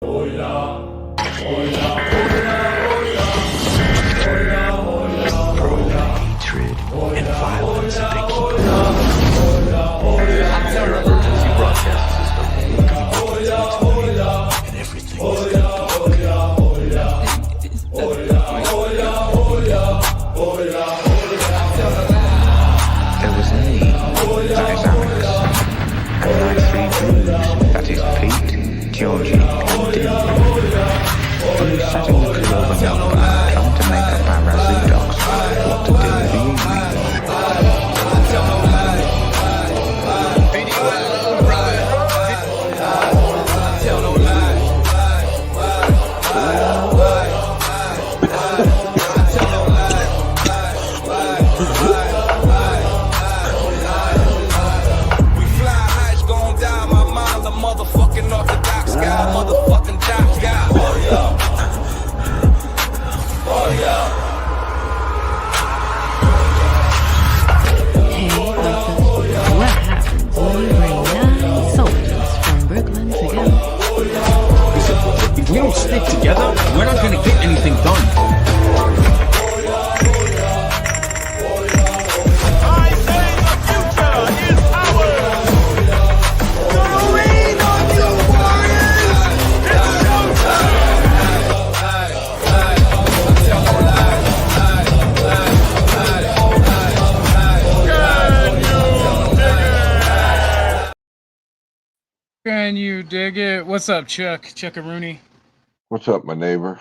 Hatred and violence that they keep up. Their emergency broadcast system and everything is gonna be okay. There was me, that is Alex, and my three Jews, that is Pete, Georgie, and Dylan. We were sat in the Clover Milk Bar trying to make up our Razoo Dogs what to do with the evening. We fly high, it's gon' die. My mind, the motherfucking Orthodox guy, motherfucking top guy. Oh yeah. Oh yeah. Hey, Arthur, what happens when you bring 9 soldiers from Brooklyn together? If we don't stick together, we're not gonna get anything done. I say the future is ours! So lean on you, warriors! It's showtime! Can you dig it? What's up, Chuckaroonie? What's up, my neighbor?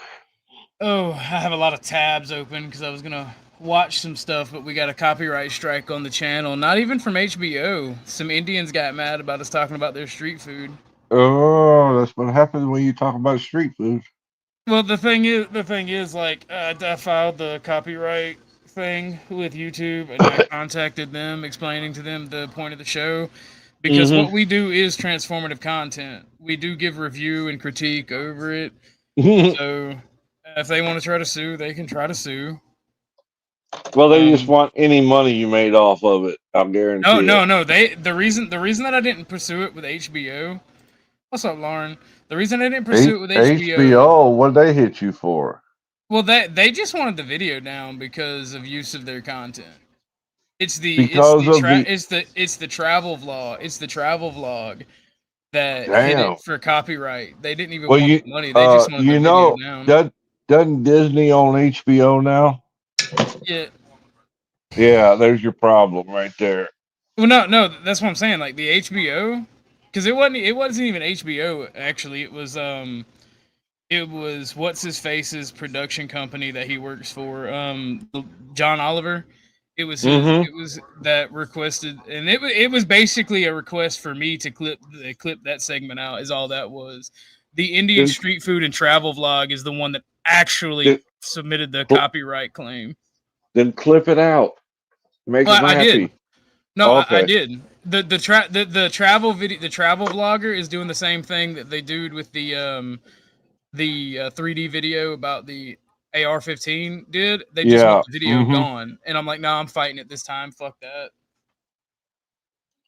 Oh, I have a lot of tabs open because I was gonna watch some stuff, but we got a copyright strike on the channel. Not even from HBO. Some Indians got mad about us talking about their street food. Oh, that's what happens when you talk about street food. Well, the thing is, like, I filed the copyright thing with YouTube, and I contacted them, explaining to them the point of the show. Because what we do is transformative content. We do give review and critique over it. So if they want to try to sue, they can try to sue. Well, they just want any money you made off of it. I'll guarantee. No. The reason that I didn't pursue it with HBO. What's up, Lauren? The reason I didn't pursue it with HBO, what did they hit you for? Well, they just wanted the video down because of use of their content. It's the travel vlog. It's the travel vlog that hit it for copyright. They didn't even want the money. They just wanted the video down. Doesn't Disney own HBO now? Yeah. Yeah, there's your problem right there. Well, no, that's what I'm saying. Like the HBO, because it wasn't even HBO actually. It was what's his face's production company that he works for, John Oliver. It was that requested, and it was basically a request for me to clip that segment out. Is all that was. The Indian street food and travel vlog is the one that actually submitted the copyright claim. Then clip it out. Make them happy. I did. No, okay. I did. The travel video, the travel vlogger is doing the same thing that they did with the 3D video about the AR-15 did. They just want the video gone, and I'm like, no, I'm fighting it this time. Fuck that.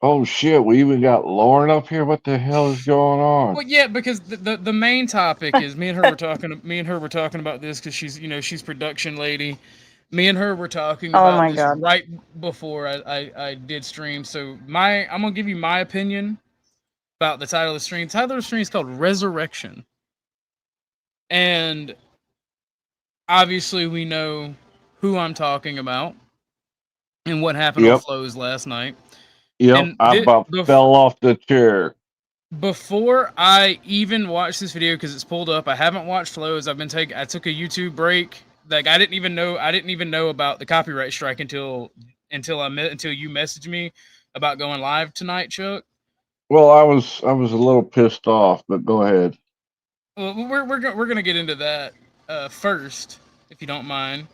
Oh shit! We even got Lauren up here. What the hell is going on? Well, yeah, because the main topic is me and her were talking. Me and her were talking about this because she's production lady. Me and her were talking about this right before I did stream. So I'm gonna give you my opinion about the title of the stream. The title of the stream is called Resurrection, and obviously we know who I'm talking about and what happened on Flows last night. Yep, I about fell off the chair. Before I even watched this video, because it's pulled up, I haven't watched Flows. I took a YouTube break. Like I didn't even know about the copyright strike until you messaged me about going live tonight, Chuck. Well, I was a little pissed off, but go ahead. Well, we're gonna get into that first, if you don't mind.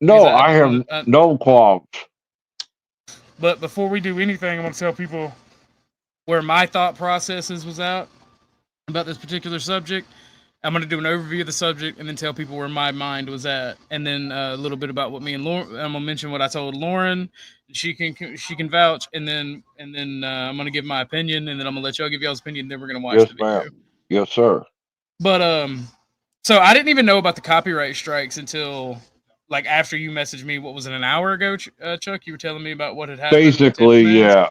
No, I have no qualms. But before we do anything, I want to tell people where my thought processes was at about this particular subject. I'm going to do an overview of the subject and then tell people where my mind was at, and then a little bit about what me and Lauren. I'm going to mention what I told Lauren. She can vouch, and then I'm going to give my opinion, and then I'm going to let y'all give y'all's opinion. Then we're going to watch the video. Ma'am. Yes, sir. But so I didn't even know about the copyright strikes until like after you messaged me. What was it, an hour ago, Chuck? You were telling me about what had happened. with Basically, Infamous.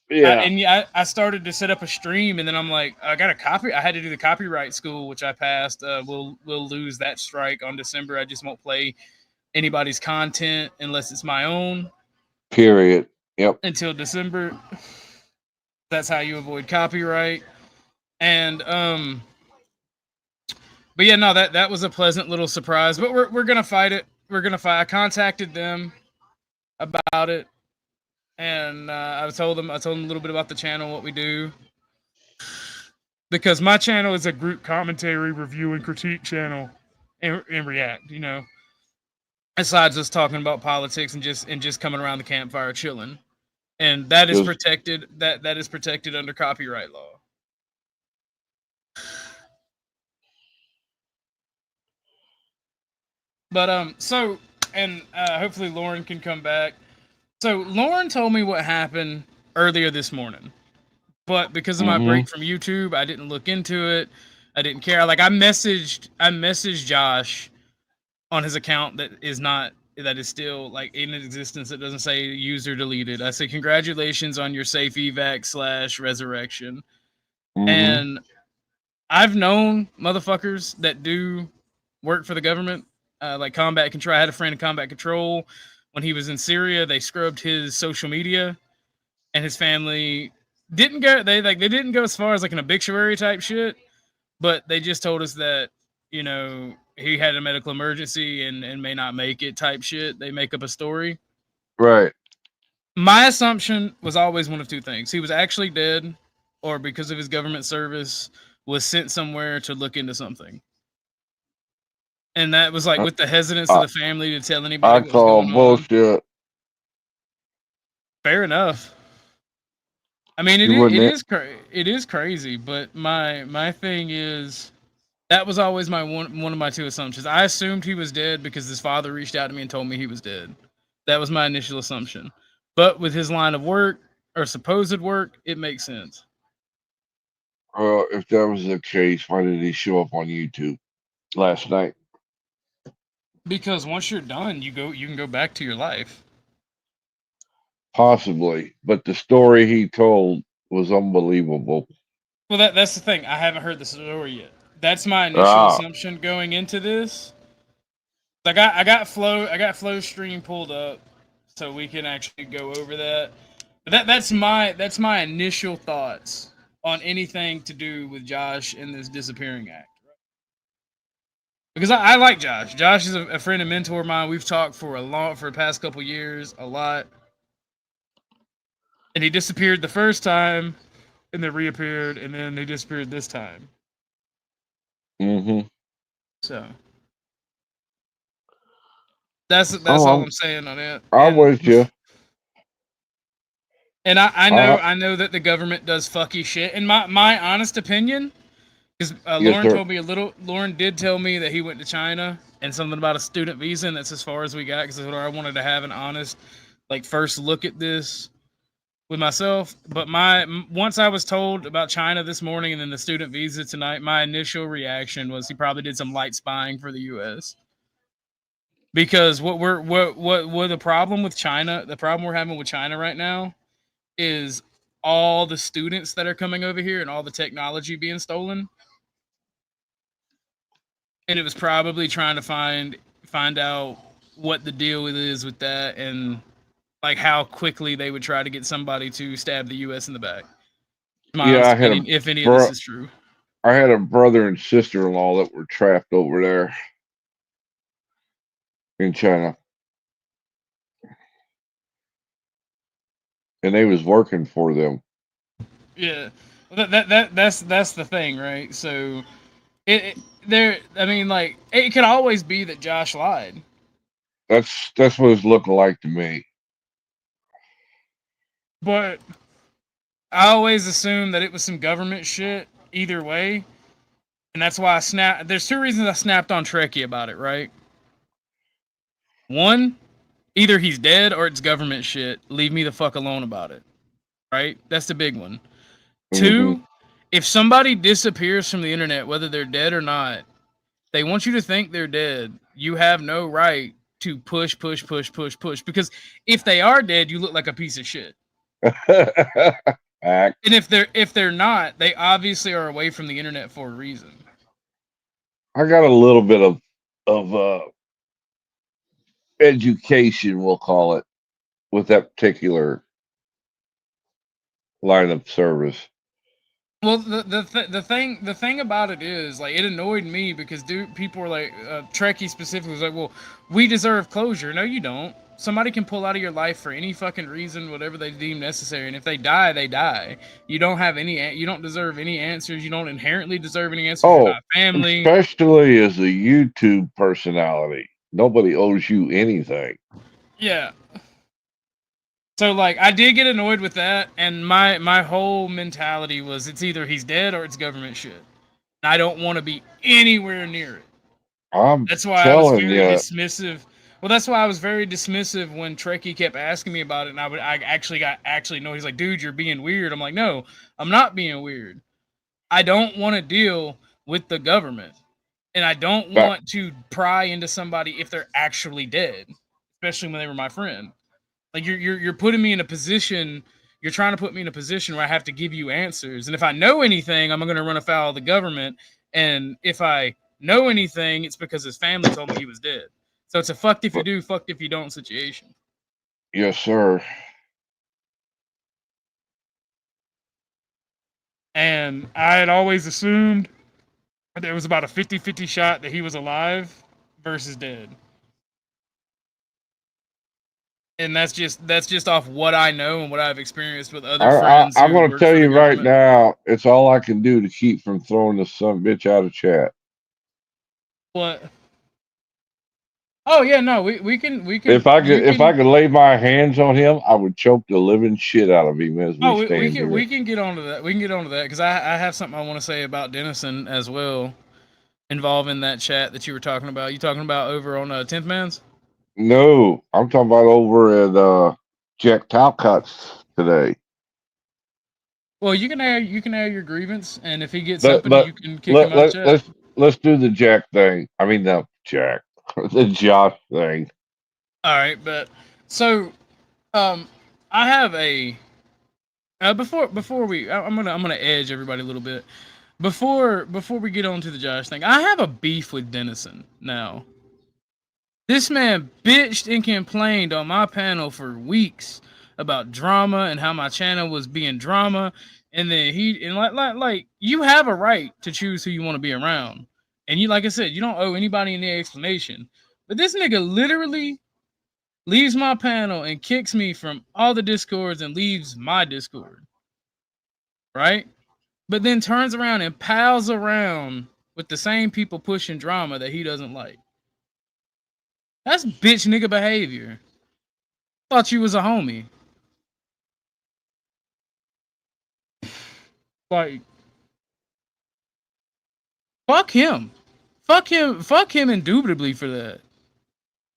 yeah. I started to set up a stream, and then I'm like, I got a copy. I had to do the copyright school, which I passed. We'll lose that strike on December. I just won't play anybody's content unless it's my own Period. Yep. until December. That's how you avoid copyright. And but yeah, no, that was a pleasant little surprise. But we're gonna fight it. We're gonna fight. I contacted them about it, and I told them a little bit about the channel, what we do, because my channel is a group commentary, review, and critique channel, and react. You know, besides us talking about politics and just coming around the campfire chilling, and that is protected. That is protected under copyright law. But so, and hopefully Lauren can come back. So Lauren told me what happened earlier this morning, but because of my break from YouTube, I didn't look into it. I didn't care. Like I messaged Josh on his account that is still like in existence. That doesn't say user deleted. I say congratulations on your safe evac / resurrection. And I've known motherfuckers that do work for the government. Like combat control. I had a friend in combat control when he was in Syria. They scrubbed his social media, and his family didn't go. They didn't go as far as like an obituary type shit, but they just told us that he had a medical emergency and may not make it type shit. They make up a story. Right. My assumption was always one of two things: he was actually dead, or because of his government service, was sent somewhere to look into something. And that was like with the hesitance of the family to tell anybody what was going on. Bullshit. Fair enough. I mean, it is crazy, but my thing is that was always my one of my two assumptions. I assumed he was dead because his father reached out to me and told me he was dead. That was my initial assumption. But with his line of work or supposed work, it makes sense. If that was the case, why did he show up on YouTube last night? Because once you're done, you can go back to your life. Possibly, but the story he told was unbelievable. Well, that's the thing. I haven't heard the story yet. That's my initial assumption going into this. I got Flow stream pulled up, so we can actually go over that. But that's my initial thoughts on anything to do with Josh and this disappearing act. Because I like Josh. Josh is a friend and mentor of mine. We've talked for the past couple years, a lot. And he disappeared the first time, and then reappeared, and then he disappeared this time. So that's all I'm saying on it. I'm with you. And I know that the government does fucky shit. And my honest opinion. Because Lauren did tell me that he went to China and something about a student visa, and that's as far as we got. Because I wanted to have an honest, like, first look at this with myself. But once I was told about China this morning and then the student visa tonight, my initial reaction was he probably did some light spying for the U.S. Because what the problem with China, the problem we're having with China right now, is all the students that are coming over here and all the technology being stolen. And it was probably trying to find out what the deal is with that and like how quickly they would try to get somebody to stab the U.S. in the back. If any of this is true. I had a brother and sister-in-law that were trapped over there in China. And they was working for them. Yeah. That's the thing, right? So it could always be that Josh lied. That's what it's looking like to me. But I always assumed that it was some government shit either way. And that's why I snapped. There's two reasons I snapped on Trekkie about it, right? One, either he's dead or it's government shit. Leave me the fuck alone about it. Right? That's the big one. Two, If somebody disappears from the internet, whether they're dead or not, they want you to think they're dead. You have no right to push, because if they are dead, you look like a piece of shit. Act. And if they're not, they obviously are away from the internet for a reason. I got a little bit of education, we'll call it, with that particular line of service. Well, the thing about it is, like, it annoyed me because people were like, Trekkie specifically was like, well, we deserve closure. No, you don't. Somebody can pull out of your life for any fucking reason, whatever they deem necessary, and if they die, they die. You don't have any. You don't deserve any answers. You don't inherently deserve any answers. You're Oh, not family. especially as a YouTube personality, nobody owes you anything. Yeah. So, like, I did get annoyed with that, and my whole mentality was it's either he's dead or it's government shit. And I don't want to be anywhere near it. I'm That's why I was telling very you, dismissive. Well, that's why I was very dismissive when Trekkie kept asking me about it, and I actually got no. He's like, dude, you're being weird. I'm like, no, I'm not being weird. I don't want to deal with the government, and I don't But- want to pry into somebody if they're actually dead, especially when they were my friend. Like you're putting me in a position. You're trying to put me in a position where I have to give you answers, and if I know anything, I'm going to run afoul of the government. And if I know anything, it's because his family told me he was dead. So it's a fucked if you do, fucked if you don't situation. yes, sir. And I had always assumed there was about a 50-50 shot that he was alive versus dead. And that's just off what I know and what I've experienced with other friends. I'm who going to work tell for the you right government. now, it's all I can do to keep from throwing this son bitch out of chat. What? Oh yeah, no, we can. If I could lay my hands on him, I would choke the living shit out of him as we stand here. We can get onto that. We can get onto that because I have something I want to say about Dennison as well, involving that chat that you were talking about. You talking about over on 10th Man's? No, I'm talking about over at Jack Talcott's today. Well, you can air your grievance, and if he gets something, you can kick him out of chat. Let's do the Jack thing. I mean the Jack, the Josh thing. All right, but so I have a before we I'm gonna edge everybody a little bit before we get on to the Josh thing. I have a beef with Dennison now. This man bitched and complained on my panel for weeks about drama and how my channel was being drama, and then like you have a right to choose who you want to be around, and you, like I said, you don't owe anybody any explanation. But this nigga literally leaves my panel and kicks me from all the discords and leaves my discord, right? But then turns around and pals around with the same people pushing drama that he doesn't like. That's bitch nigga behavior. Thought you was a homie. Like, fuck him. Fuck him indubitably for that.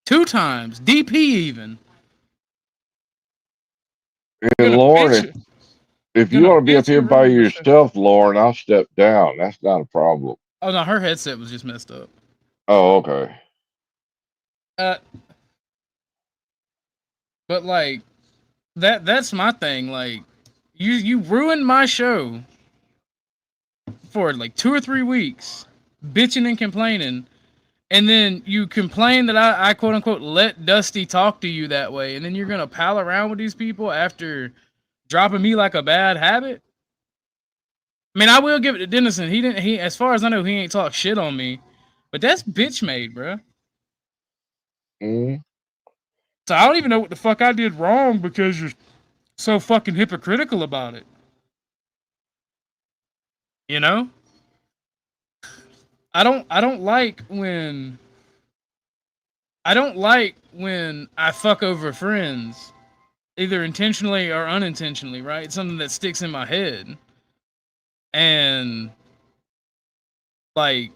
2 times. DP even. And Lauren, if you want to be up here by yourself, Lauren, I'll step down. That's not a problem. Oh no, her headset was just messed up. Oh, okay. But like that's my thing. Like you ruined my show for like 2 or 3 weeks, bitching and complaining, and then you complain that I quote unquote let Dusty talk to you that way, and then you're gonna pal around with these people after dropping me like a bad habit. I mean, I will give it to Dennison. He as far as I know, he ain't talk shit on me, but that's bitch made, bro. Mm. So I don't even know what the fuck I did wrong because you're so fucking hypocritical about it. You know? I don't like when I fuck over friends, either intentionally or unintentionally, right? It's something that sticks in my head. And like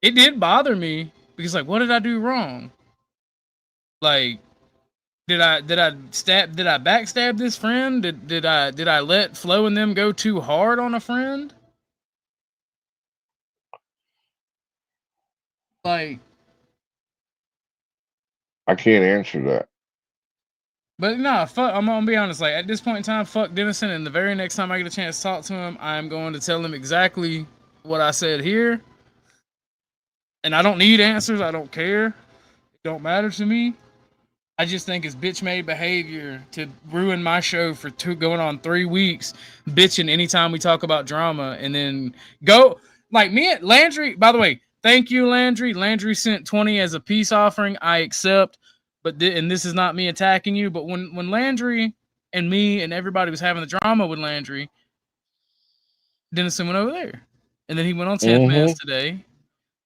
it did bother me because like what did I do wrong? Like did I backstab this friend? Did I let Flo and them go too hard on a friend? Like, I can't answer that. but no, fuck. I'm gonna be honest. Like at this point in time, fuck Dennison. And the very next time I get a chance to talk to him, I'm going to tell him exactly what I said here. And I don't need answers. I don't care. It don't matter to me. I just think it's bitch-made behavior to ruin my show for going on 3 weeks, bitching anytime we talk about drama, and then go like me and Landry. By the way, thank you, Landry. Landry sent 20 as a peace offering. I accept, but and this is not me attacking you. But when Landry and me and everybody was having the drama with Landry, Dennison went over there, and then he went on 10th Man's today.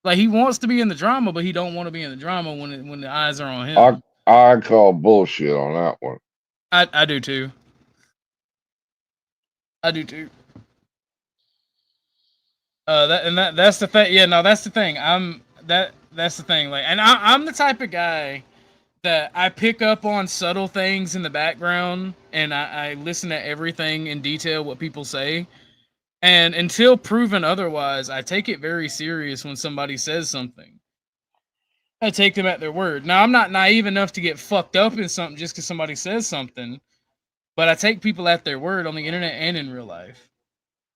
Like he wants to be in the drama, but he don't want to be in the drama when the eyes are on him. I call bullshit on that one. I do too. I do too. That's the thing. Yeah, no, that's the thing. That's the thing. Like, and I'm the type of guy that I pick up on subtle things in the background, and I listen to everything in detail what people say. And until proven otherwise, I take it very serious when somebody says something. I take them at their word. Now, I'm not naive enough to get fucked up in something just because somebody says something, but I take people at their word on the internet and in real life.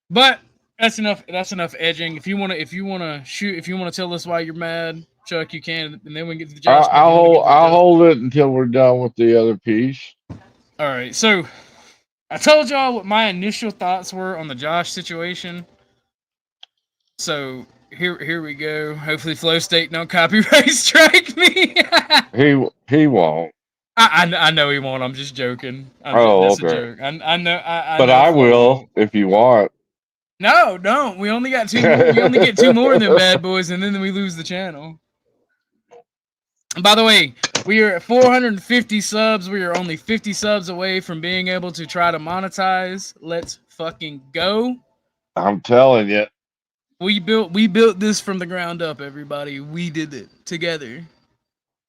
But that's enough. That's enough edging. If you want to tell us why you're mad, Chuck, you can, and then we can get to the Josh. I'll hold it until we're done with the other piece. All right. So I told y'all what my initial thoughts were on the Josh situation. So here we go. Hopefully, Flow State don't copyright strike me. he won't. I know he won't. I'm just joking. That's okay. A joke. I know. But know I will if you want. No, don't. We only got 2 more. We only get 2 more than Bad Boys, and then we lose the channel. And by the way, we are at 450 subs. We are only 50 subs away from being able to try to monetize. Let's fucking go. I'm telling you. We built this from the ground up, everybody. We did it together.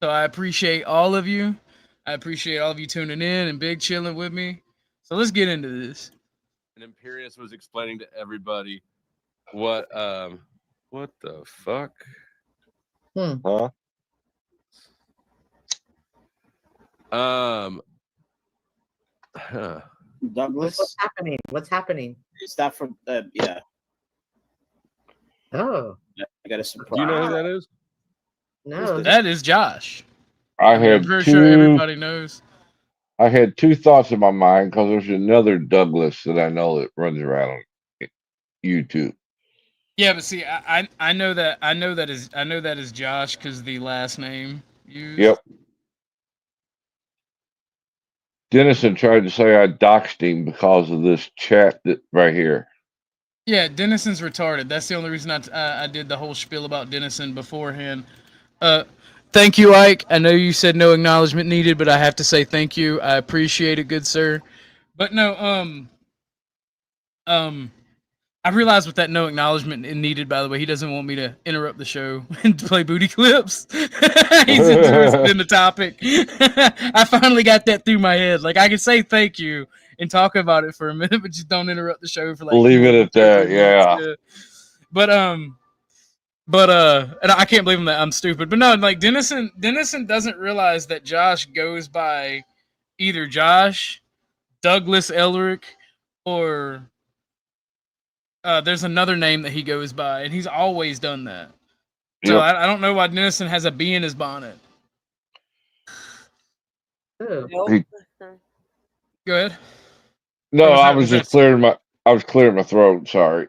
So I appreciate all of you. I appreciate all of you tuning in and big chilling with me. So let's get into this. And Imperius was explaining to everybody what the fuck? Huh? Douglas, what's happening? What's happening? Is that from yeah. Oh, I got a surprise. Do you know who that is? No, that is Josh. I'm pretty sure everybody knows. I had 2 thoughts in my mind because there's another Douglas that I know that runs around on YouTube. Yeah, but see, I know that is Josh because the last name used. Yep. Dennison tried to say I doxed him because of this chat that right here. Yeah, Dennison's retarded. That's the only reason I did the whole spiel about Dennison beforehand. Thank you, Ike. I know you said no acknowledgement needed, but I have to say thank you. I appreciate it, good sir. But no, I realized with that no acknowledgement needed, by the way, he doesn't want me to interrupt the show and play booty clips. He's interested in the topic. I finally got that through my head. Like, I can say thank you and talk about it for a minute, but just don't interrupt the show for like. Leave it at that, yeah. But and I can't believe that I'm stupid. But no, like Dennison doesn't realize that Josh goes by either Josh, Douglas Elric, or there's another name that he goes by, and he's always done that. So yep. I don't know why Dennison has a bee in his bonnet. Go ahead. No, I was just clearing my throat. Sorry.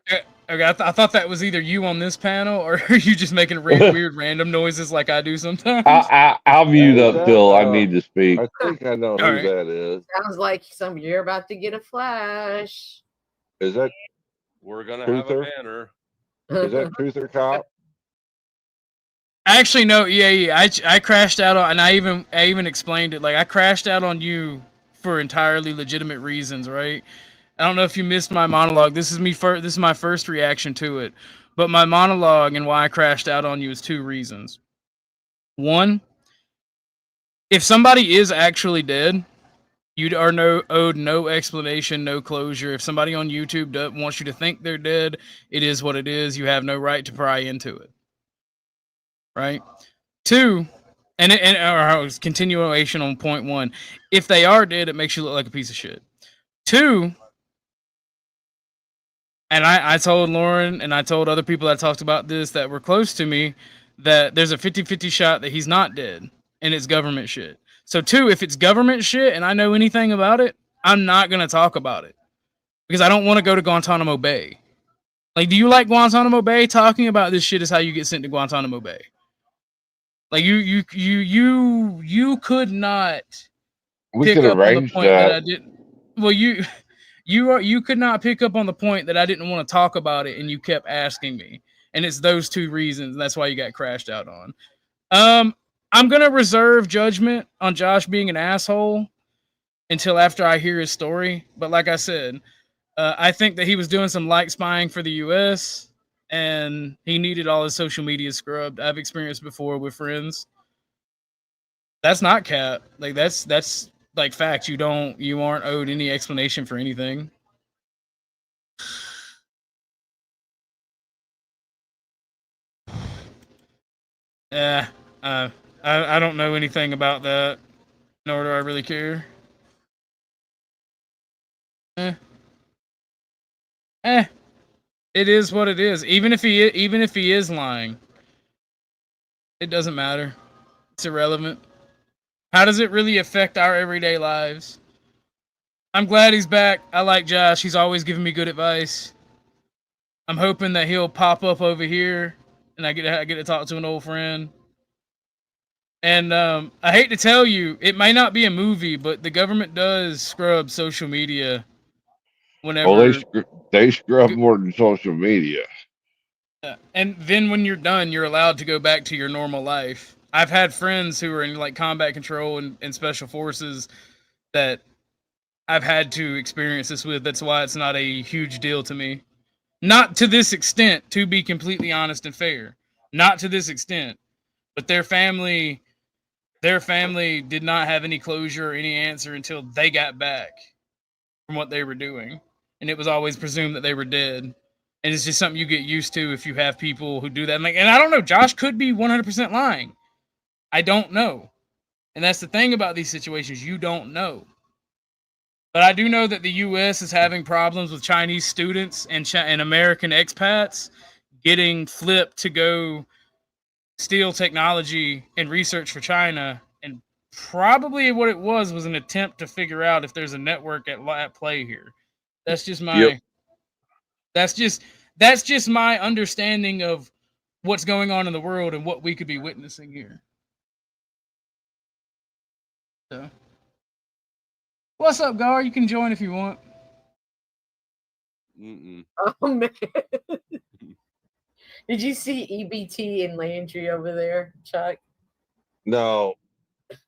Okay, I thought that was either you on this panel, or are you just making weird random noises like I do sometimes? I'll mute up till I need to speak. I think I know who that is. Sounds like you're about to get a flash. Is that? We're gonna have a banner. Is that Truther Cop? Actually, no. Yeah. I crashed out on, and I even explained it. Like I crashed out on you for entirely legitimate reasons, right? I don't know if you missed my monologue. This is my first reaction to it. But my monologue and why I crashed out on you is 2 reasons. 1, if somebody is actually dead, you are owed no explanation, no closure. If somebody on YouTube wants you to think they're dead, it is what it is. You have no right to pry into it. right? 2, or continuation on point 1. If they are dead, it makes you look like a piece of shit. 2, and I told Lauren and I told other people that talked about this that were close to me that there's a 50-50 shot that he's not dead and it's government shit. So 2, if it's government shit and I know anything about it, I'm not going to talk about it because I don't want to go to Guantanamo Bay. Like, do you like Guantanamo Bay? Talking about this shit is how you get sent to Guantanamo Bay. Like you could not We pick could up on the arrange point that I that. didn't. Well, you could not pick up on the point that I didn't want to talk about it, and you kept asking me, and it's those 2 reasons. And that's why you got crashed out on. I'm gonna reserve judgment on Josh being an asshole until after I hear his story. But like I said, I think that he was doing some light spying for the U.S. and he needed all his social media scrubbed. I've experienced before with friends. That's not cap. Like that's like fact. You aren't owed any explanation for anything. Yeah, I don't know anything about that, nor do I really care. It is what it is. Even if he is lying, it doesn't matter. It's irrelevant. How does it really affect our everyday lives? I'm glad he's back. I like Josh. He's always giving me good advice. I'm hoping that he'll pop up over here and I get to talk to an old friend. And I hate to tell you, it might not be a movie, but the government does scrub social media whenever. Well, they scrub more than social media. And then when you're done, you're allowed to go back to your normal life. I've had friends who are in like combat control and special forces that I've had to experience this with. That's why it's not a huge deal to me. Not to this extent, to be completely honest and fair. Not to this extent. But their family did not have any closure or any answer until they got back from what they were doing. And it was always presumed that they were dead. And it's just something you get used to if you have people who do that. And I don't know, Josh could be 100% lying. I don't know. And that's the thing about these situations. You don't know. But I do know that the U.S. is having problems with Chinese students and American expats getting flipped to go steal technology and research for China. And probably what it was an attempt to figure out if there's a network at play here. That's just my... Yep. That's just my understanding of what's going on in the world and what we could be witnessing here. So, what's up, Gar? You can join if you want. Oh man! Did you see EBT and Landry over there, Chuck? No.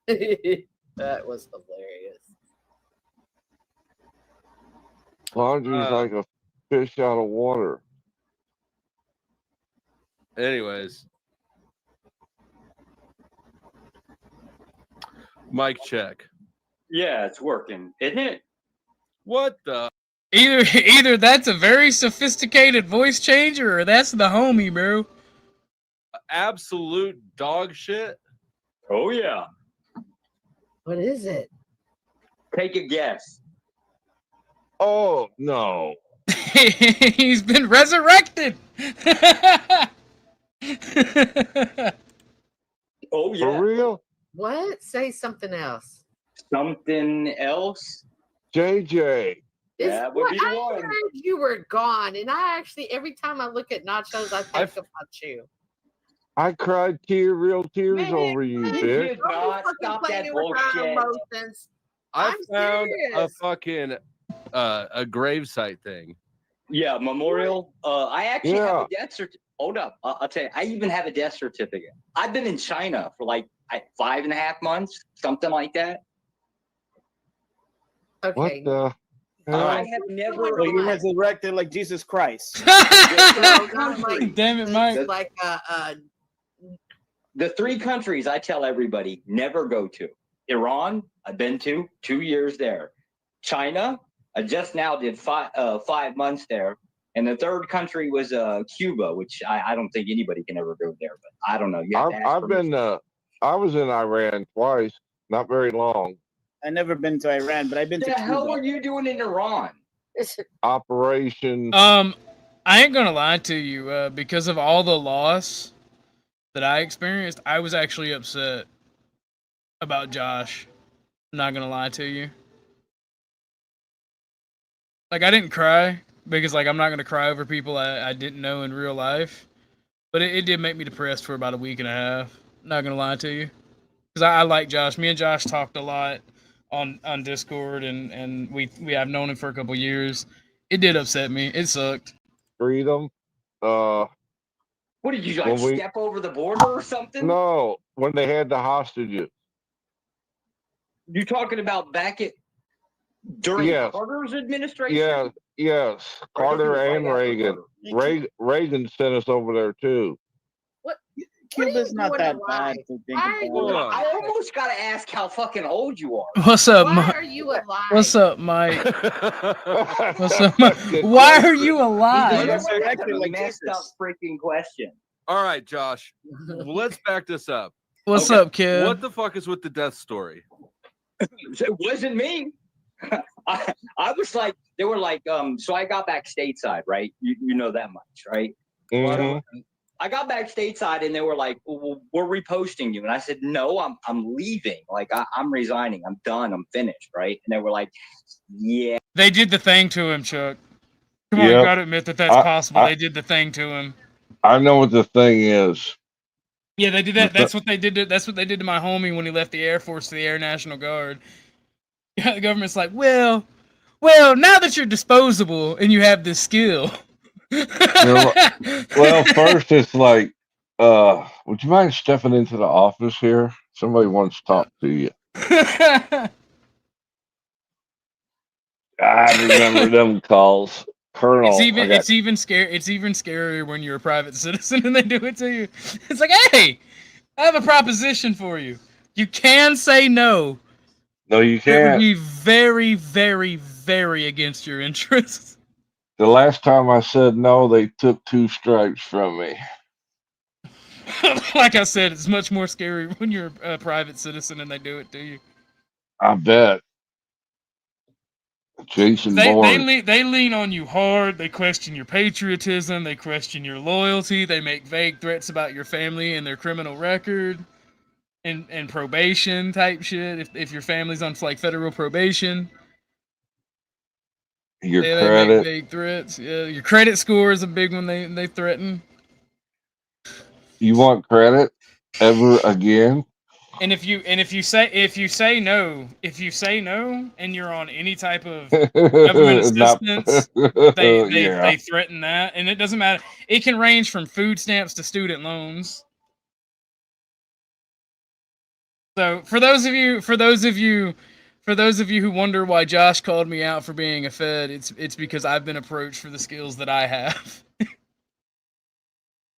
That was hilarious. Laundry's like a fish out of water. Anyways, mic check. Yeah, it's working, isn't it? What the? Either that's a very sophisticated voice changer or that's the homie, bro. Absolute dog shit. Oh yeah. What is it? Take a guess. Oh no. He's been resurrected. Oh yeah. For real? What? Say something else. Something else? JJ. That would be I one. heard you were gone, and I actually every time I look at nachos, I think about you. I cried real tears Man, over you, you bitch. did not stop that bullshit. I I'm found a serious. fucking a gravesite thing. Yeah, memorial. I actually have Yeah. a death certificate. Hold up. I'll tell you. I even have a death certificate. I've been in China for like 5.5 months, something like that. Okay. What the I hell? have never. So you resurrected like Jesus Christ. Not like, Damn it, Mike. like The 3 countries I tell everybody never go to. Iran, I've been to 2 years there. China, I just now did 5 months there. And the third country was Cuba, which I don't think anybody can ever go there. But I don't know. You have to ask permission. I was in Iran twice, not very long. I never been to Iran, but I've been to What the hell Cuba. are you doing in Iran? Operation. I ain't gonna lie to you. Because of all the loss that I experienced, I was actually upset about Josh. I'm not gonna lie to you. Like, I didn't cry because, like, I'm not gonna cry over people I didn't know in real life. But it did make me depressed for about a week and a half. Not gonna lie to you, because I like Josh. Me and Josh talked a lot on Discord, and I've known him for a couple years. It did upset me. It sucked. Freedom. What did you like step over the border or something? No, when they had the hostages. You talking about back at during Carter's administration? Yes. Carter and Reagan. Reagan sent us over there too. Cuba's not that bad to think about. I almost got to ask how fucking old you are. What's up, Why Mike? are you alive? What's up, Mike? What's up, Mike? Why are you alive? That's a messed up freaking question. All right, Josh. Let's back this up. What's up, kid? What the fuck is with the death story? It wasn't me. I was like, they were like, so I got back stateside, right? You know that much, right? Mm-hmm. I got back stateside and they were like, well, we're reposting you. And I said, no, I'm leaving. Like, I'm resigning. I'm done. I'm finished, right? And they were like, yeah. They did the thing to him, Chuck. Come on, you gotta admit that that's possible. They did the thing to him. I know what the thing is. Yeah, they did that. That's what they did. That's what they did to my homie when he left the Air Force to the Air National Guard. Yeah, the government's like, well, now that you're disposable and you have this skill. Well, first it's like, would you mind stepping into the office here? Somebody wants to talk to you. I remember them calls. Colonel. It's even scarier when you're a private citizen and they do it to you. It's like, hey, I have a proposition for you. You can say no. No, you can't. It would be very, very, very against your interests. The last time I said no, they took 2 stripes from me. Like I said, it's much more scary when you're a private citizen and they do it to you. I bet. Jason Bourne. They lean on you hard. They question your patriotism. They question your loyalty. They make vague threats about your family and their criminal record and probation type shit. If your family's on like federal probation. Your credit. They make vague threats. Yeah, your credit score is a big one they threaten. You want credit ever again? And if you say no and you're on any type of government assistance, they threaten that, and it doesn't matter. It can range from food stamps to student loans. So for those of you who wonder why Josh called me out for being a Fed, it's because I've been approached for the skills that I have.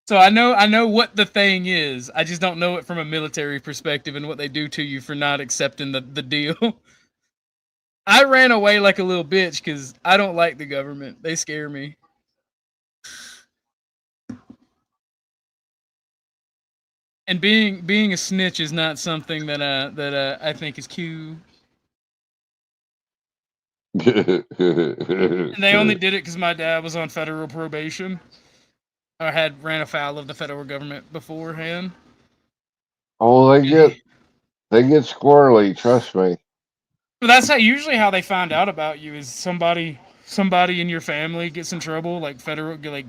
So I know what the thing is. I just don't know it from a military perspective and what they do to you for not accepting the deal. I ran away like a little bitch because I don't like the government. They scare me. And being a snitch is not something that I think is cute. And they only did it because my dad was on federal probation. I had ran afoul of the federal government beforehand. Oh, they get squirrely. Trust me. But that's usually how they find out about you is somebody in your family gets in trouble,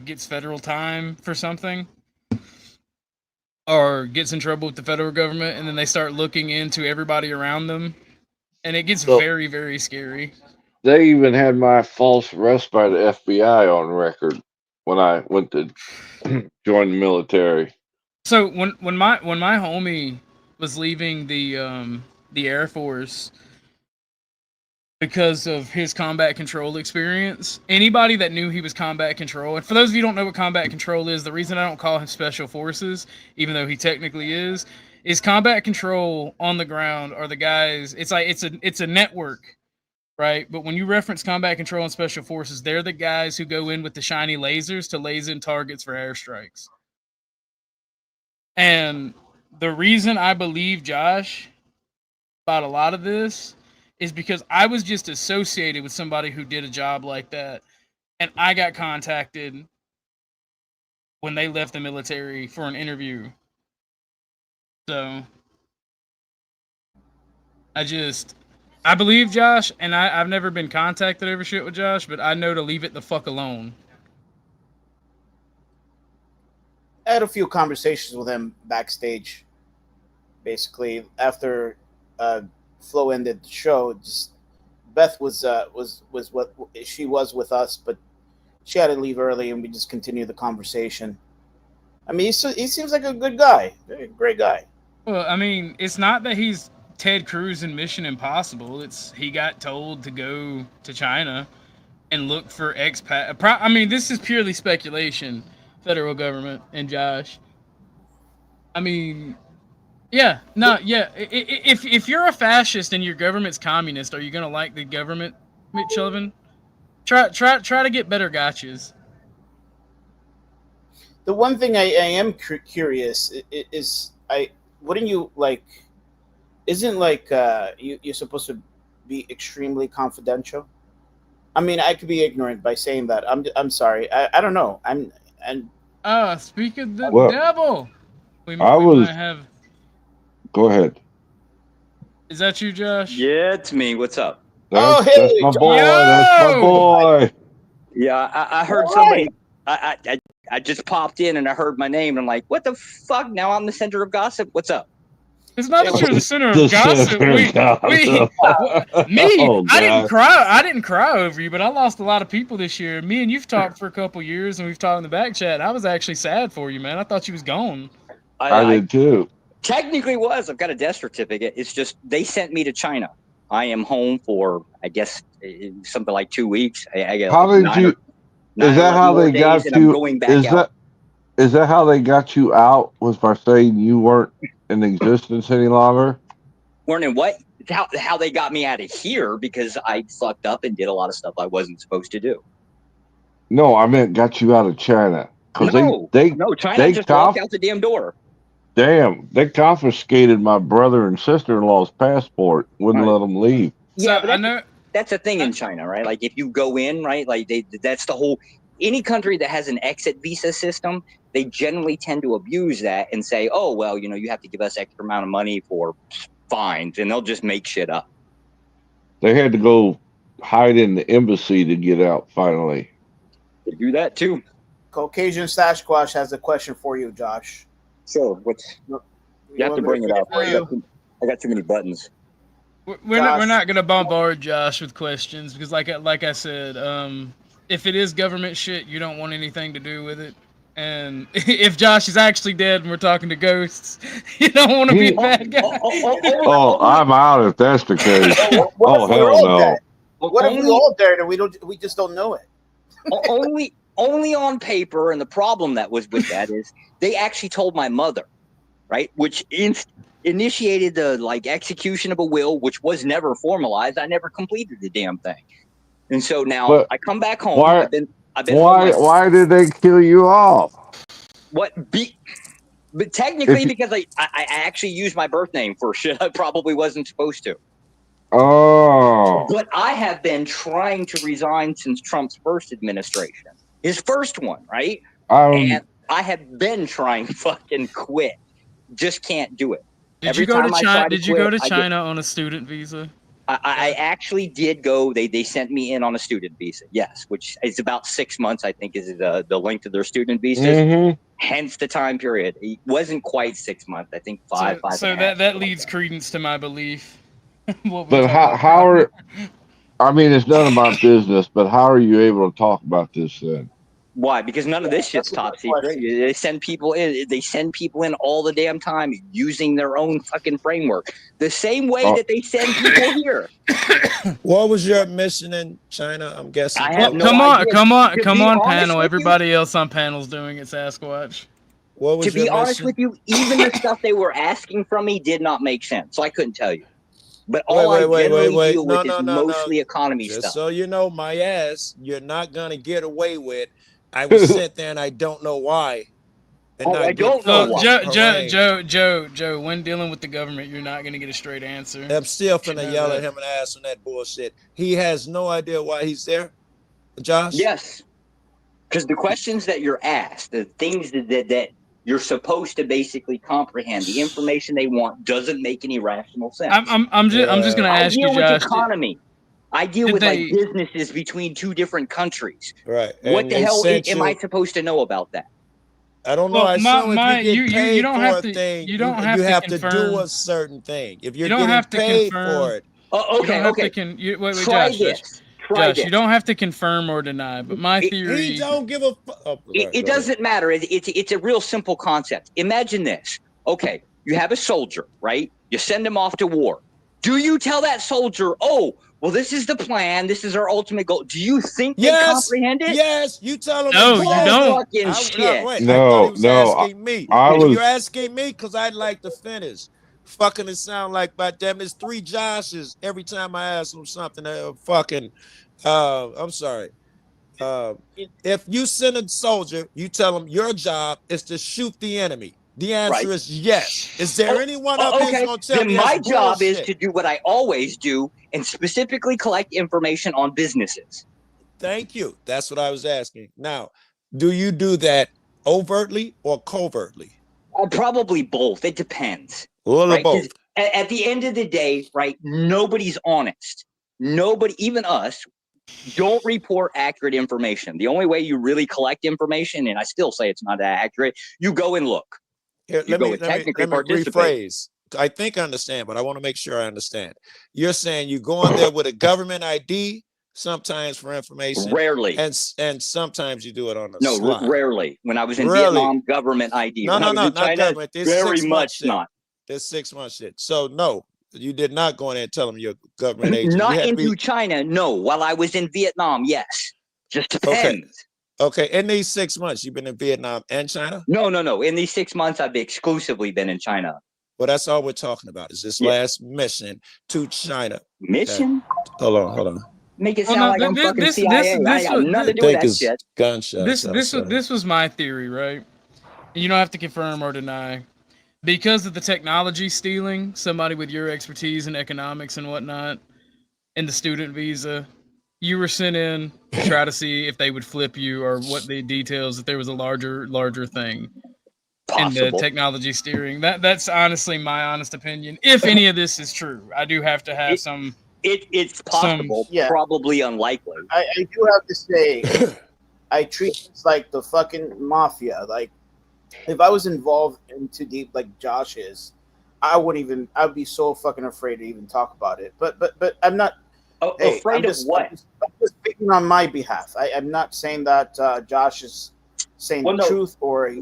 gets federal time for something, or gets in trouble with the federal government, and then they start looking into everybody around them, and it gets very, very scary. They even had my false arrest by the FBI on record when I went to join the military. So when my homie was leaving the Air Force because of his combat control experience, anybody that knew he was combat control, and for those of you who don't know what combat control is, the reason I don't call him special forces, even though he technically is combat control on the ground are the guys. It's a network right? But when you reference combat control and special forces, they're the guys who go in with the shiny lasers to laser in targets for airstrikes. And the reason I believe Josh about a lot of this is because I was just associated with somebody who did a job like that, and I got contacted when they left the military for an interview. So I believe Josh, and I've never been contacted over shit with Josh, but I know to leave it the fuck alone. I had a few conversations with him backstage. Basically, after Flo ended the show, just Beth was what she was with us, but she had to leave early, and we just continued the conversation. I mean, he seems like a good guy, very great guy. Well, I mean, it's not that he's Ted Cruz in Mission Impossible. It's he got told to go to China and look for expat. I mean, this is purely speculation. Federal government and Josh. I mean, yeah, no, yeah. If you're a fascist and your government's communist, are you gonna like the government, Mitch Sullivan? Try to get better gotchas. The one thing I am curious is wouldn't you like? Isn't like you're supposed to be extremely confidential? I mean, I could be ignorant by saying that. I'm sorry. I don't know. Speak of the Well, devil. We I was. might have. Go ahead. Is that you, Josh? Yeah, it's me. What's up? That's my boy. That's my boy. Yeah, I heard somebody. I just popped in and I heard my name and I'm like, what the fuck? Now I'm the center of gossip. What's up? It's not that you're the center of The gossip. center of gossip. Me, I didn't God. cry. I didn't cry over you, but I lost a lot of people this year. Me and you've talked for a couple years, and we've talked in the back chat. I was actually sad for you, man. I thought you was gone. I did too. Technically was. I've got a death certificate. It's just they sent me to China. I am home for, I guess, something like 2 weeks. I get How did you? Is that how they got you? Is that how they got you out? Was by saying you weren't in existence any longer? Weren't in what? How they got me out of here because I fucked up and did a lot of stuff I wasn't supposed to do. No, I meant got you out of China. No, China just walked out the damn door. Damn, they confiscated my brother and sister-in-law's passport. Wouldn't let them leave. Yeah, but that's a thing in China, right? Like if you go in, right? Like that's the whole. Any country that has an exit visa system, they generally tend to abuse that and say, "Oh, well, you have to give us extra amount of money for fines," and they'll just make shit up. They had to go hide in the embassy to get out. Finally, they do that too. Caucasian Sasquatch has a question for you, Josh. Sure. You have to bring it up. I got too many buttons. We're not gonna bombard Josh with questions because, like I said, if it is government shit, you don't want anything to do with it. And if Josh is actually dead and we're talking to ghosts, you don't want to be a bad guy. Oh, I'm out if that's the case. Oh, hell no. What if we all dead and we just don't know it? Only on paper, and the problem that was with that is they actually told my mother, right, which initiated the execution of a will, which was never formalized. I never completed the damn thing, and so now I come back home. Why did they kill you off? But technically, because I actually used my birth name for shit I probably wasn't supposed to. Oh. But I have been trying to resign since Trump's first administration. His first one, right? And I have been trying to fucking quit. Just can't do it. Did you go to China on a student visa? I actually did go. They sent me in on a student visa, yes, which is about 6 months, I think, is the length of their student visas. Mm-hmm. Hence the time period. It wasn't quite 6 months. I think five. So that leads credence to my belief. But how are? I mean, it's none of my business. But how are you able to talk about this then? Why? Because none of this shit's top secret. They send people in. They send people in all the damn time using their own fucking framework. The same way that they send people here. What was your mission in China? I'm guessing. Come on, panel. Everybody else on panel's doing it, Sasquatch. What was to be honest with you, even the stuff they were asking from me did not make sense. So I couldn't tell you. But all I generally deal with No, is no, mostly economy Just stuff. so you know, my ass, you're not gonna get away with. I was sent there and I don't know why. And I don't know why. Joe, when dealing with the government, you're not going to get a straight answer. I'm still finna yell at him and ask him that bullshit. He has no idea why he's there, Josh? Yes. Because the questions that you're asked, the things that you're supposed to basically comprehend, the information they want doesn't make any rational sense. I'm just going to ask you, Josh. I deal with economy. I deal with like businesses between two different countries. Right. What the hell am I supposed to know about that? I don't know. Well, I assume if you get paid you don't for have a to, thing, you don't have to do a certain thing. If you're you don't getting have to paid confirm, for it. Okay. Wait, Try Josh, this. Josh, you don't have to confirm or deny. But my theory, he don't give a fuck. It doesn't matter. It's a real simple concept. Imagine this. Okay, you have a soldier, right? You send him off to war. Do you tell that soldier, oh, well, this is the plan. This is our ultimate goal. Do you think they comprehend it? Yes, you tell them. No, you don't. Fucking shit. Wait, I thought he was asking me. You're asking me because I'd like to finish. Fucking it sound like, by damn, there's 3 Joshes every time I ask them something. I'm sorry. If you send a soldier, you tell them your job is to shoot the enemy. The answer is yes. Is there anyone up here going to tell me my job is to do what I always do and specifically collect information on businesses. Thank you. That's what I was asking. Now, do you do that overtly or covertly? Probably both. It depends. Well, both. At the end of the day, right, nobody's honest. Nobody, even us, don't report accurate information. The only way you really collect information, and I still say it's not that accurate, you go and look. Here, let me rephrase. I think I understand, but I want to make sure I understand. You're saying you go in there with a government ID sometimes for information. Rarely. And sometimes you do it on the slide. Rarely. When I was in Vietnam, government ID. No, not China, government. This very much not. There's 6 months shit. So no, you did not go in there and tell them you're a government agent. Not into China, no. While I was in Vietnam, yes. Just depends. Okay. In these 6 months, you've been in Vietnam and China? No. In these 6 months, I've exclusively been in China. Well, that's all we're talking about is this last mission to China. Mission? Hold on. Make it sound like I'm fucking CIA. I got nothing to do with that shit. Gunshots. This was my theory, right? You don't have to confirm or deny. Because of the technology stealing, somebody with your expertise in economics and whatnot, and the student visa, you were sent in to try to see if they would flip you or what the details, if there was a larger thing in the technology steering. That's honestly my honest opinion. If any of this is true, I do have to have some. It's possible, probably unlikely. I do have to say, I treat this like the fucking mafia. Like, if I was involved in too deep, like Josh is, I'd be so fucking afraid to even talk about it. But I'm not. Afraid of what? I'm just speaking on my behalf. I'm not saying that Josh is saying the truth or.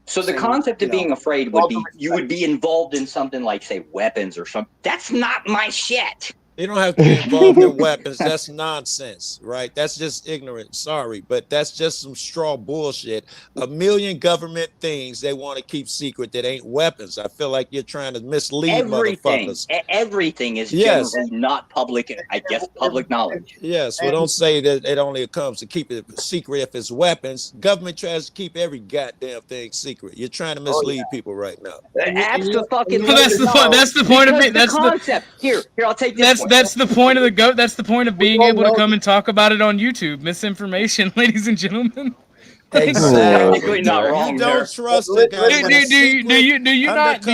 So the concept of being afraid would be you would be involved in something like, say, weapons or something. That's not my shit. You don't have to be involved in weapons. That's nonsense, right? That's just ignorant. Sorry, but that's just some straw bullshit. A million government things they want to keep secret that ain't weapons. I feel like you're trying to mislead motherfuckers. Everything is generally not public, I guess, public knowledge. Yes, well, don't say that it only comes to keep it secret if it's weapons. Government tries to keep every goddamn thing secret. You're trying to mislead people right now. That's the point of it. That's the concept. Here, I'll take this. That's the point of the That's the point of being able to come and talk about it on YouTube. Misinformation, ladies and gentlemen. Exactly not wrong. You don't trust the guy. Do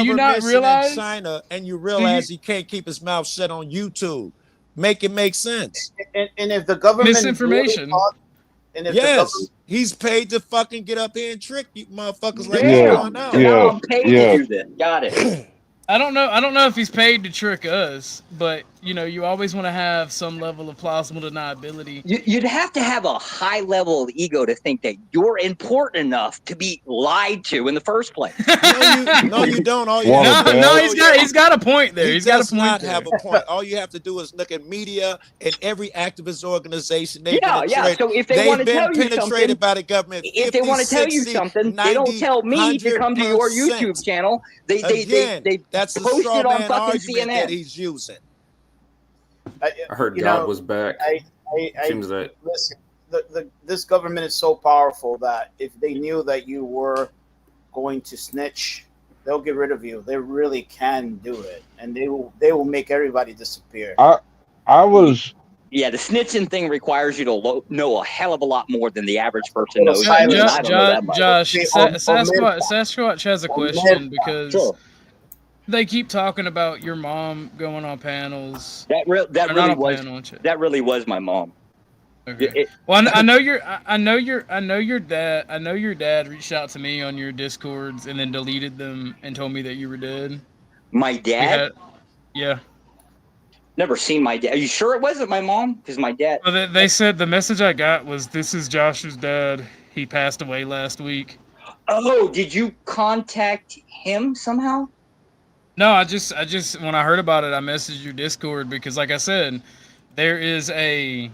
you not realize in China, and you realize he can't keep his mouth shut on YouTube? Make it make sense. And if the government misinformation. He's paid to fucking get up here and trick you motherfuckers like that. Now I'm paid to do this. Got it. I don't know if he's paid to trick us, but you always want to have some level of plausible deniability. You'd have to have a high level of ego to think that you're important enough to be lied to in the first place. No, you don't. He's got a point there. He's got a point. Have a point. All you have to do is look at media and every activist organization. So if they want to tell you something, by the government. If they want to tell you something, they don't tell me to come to your YouTube channel. They that's post a straw it on man fucking argument CNN. that he's using. I heard you God know, was back. Seems that listen. This government is so powerful that if they knew that you were going to snitch, they'll get rid of you. They really can do it, and they will make everybody disappear. I was. Yeah, the snitching thing requires you to know a hell of a lot more than the average person knows. Josh, I don't know that much. Sasquatch has a question because Sure. they keep talking about your mom going on panels. That really was my mom. Okay. Well, I know your dad. I know your dad reached out to me on your Discords and then deleted them and told me that you were dead. My dad? Yeah. Never seen my dad. Are you sure it wasn't my mom? Because my dad. Well, they said the message I got was, "This is Josh's dad. He passed away last week." Oh, did you contact him somehow? No, I just when I heard about it, I messaged your Discord because, like I said, there is a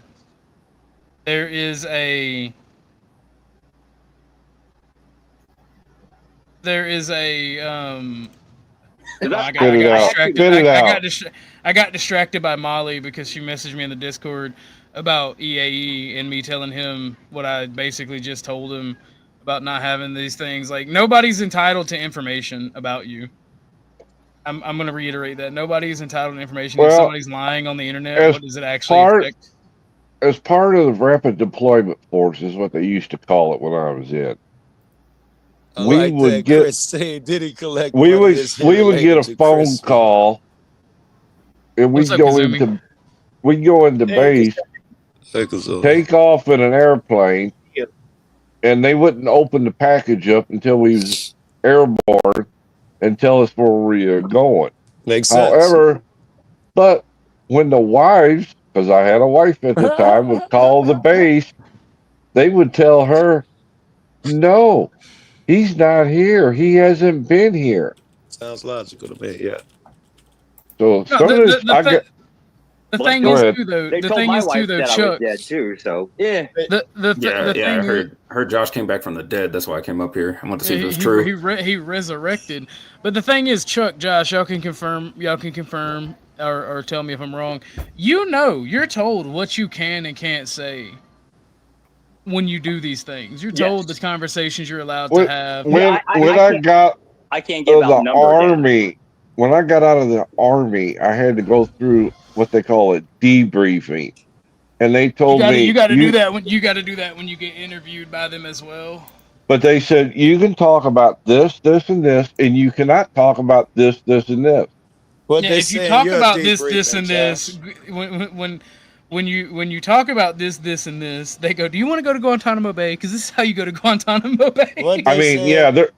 I got distracted by Molly because she messaged me in the Discord about EAE and me telling him what I basically just told him about not having these things. Like, nobody's entitled to information about you. I'm going to reiterate that. Nobody's entitled to information. If somebody's lying on the internet, what does it actually affect? As part of the rapid deployment force is what they used to call it when I was in. We would get Chris saying, did he collect? We would get a phone call, and we'd go into base, take off in an airplane, and they wouldn't open the package up until we was airborne and tell us where we were going. Makes sense. However, but when the wives, because I had a wife at the time, would call the base, they would tell her, no, he's not here. He hasn't been here. Sounds logical to me, yeah. So the thing is too, though. They told my wife that I was dead too. So yeah. I heard Josh came back from the dead. That's why I came up here. I want to see if it was true. He resurrected. But the thing is, Chuck, Josh, y'all can confirm or tell me if I'm wrong. You're told what you can and can't say when you do these things. You're told the conversations you're allowed to have. I can't give out numbers. When I got out of the army, I had to go through what they call a debriefing, and they told me you got to do that when you get interviewed by them as well. But they said you can talk about this, this, and this, and you cannot talk about this, this, and this. If you talk about this, and this, when you talk about this, and this, they go, "Do you want to go to Guantanamo Bay? Because this is how you go to Guantanamo Bay."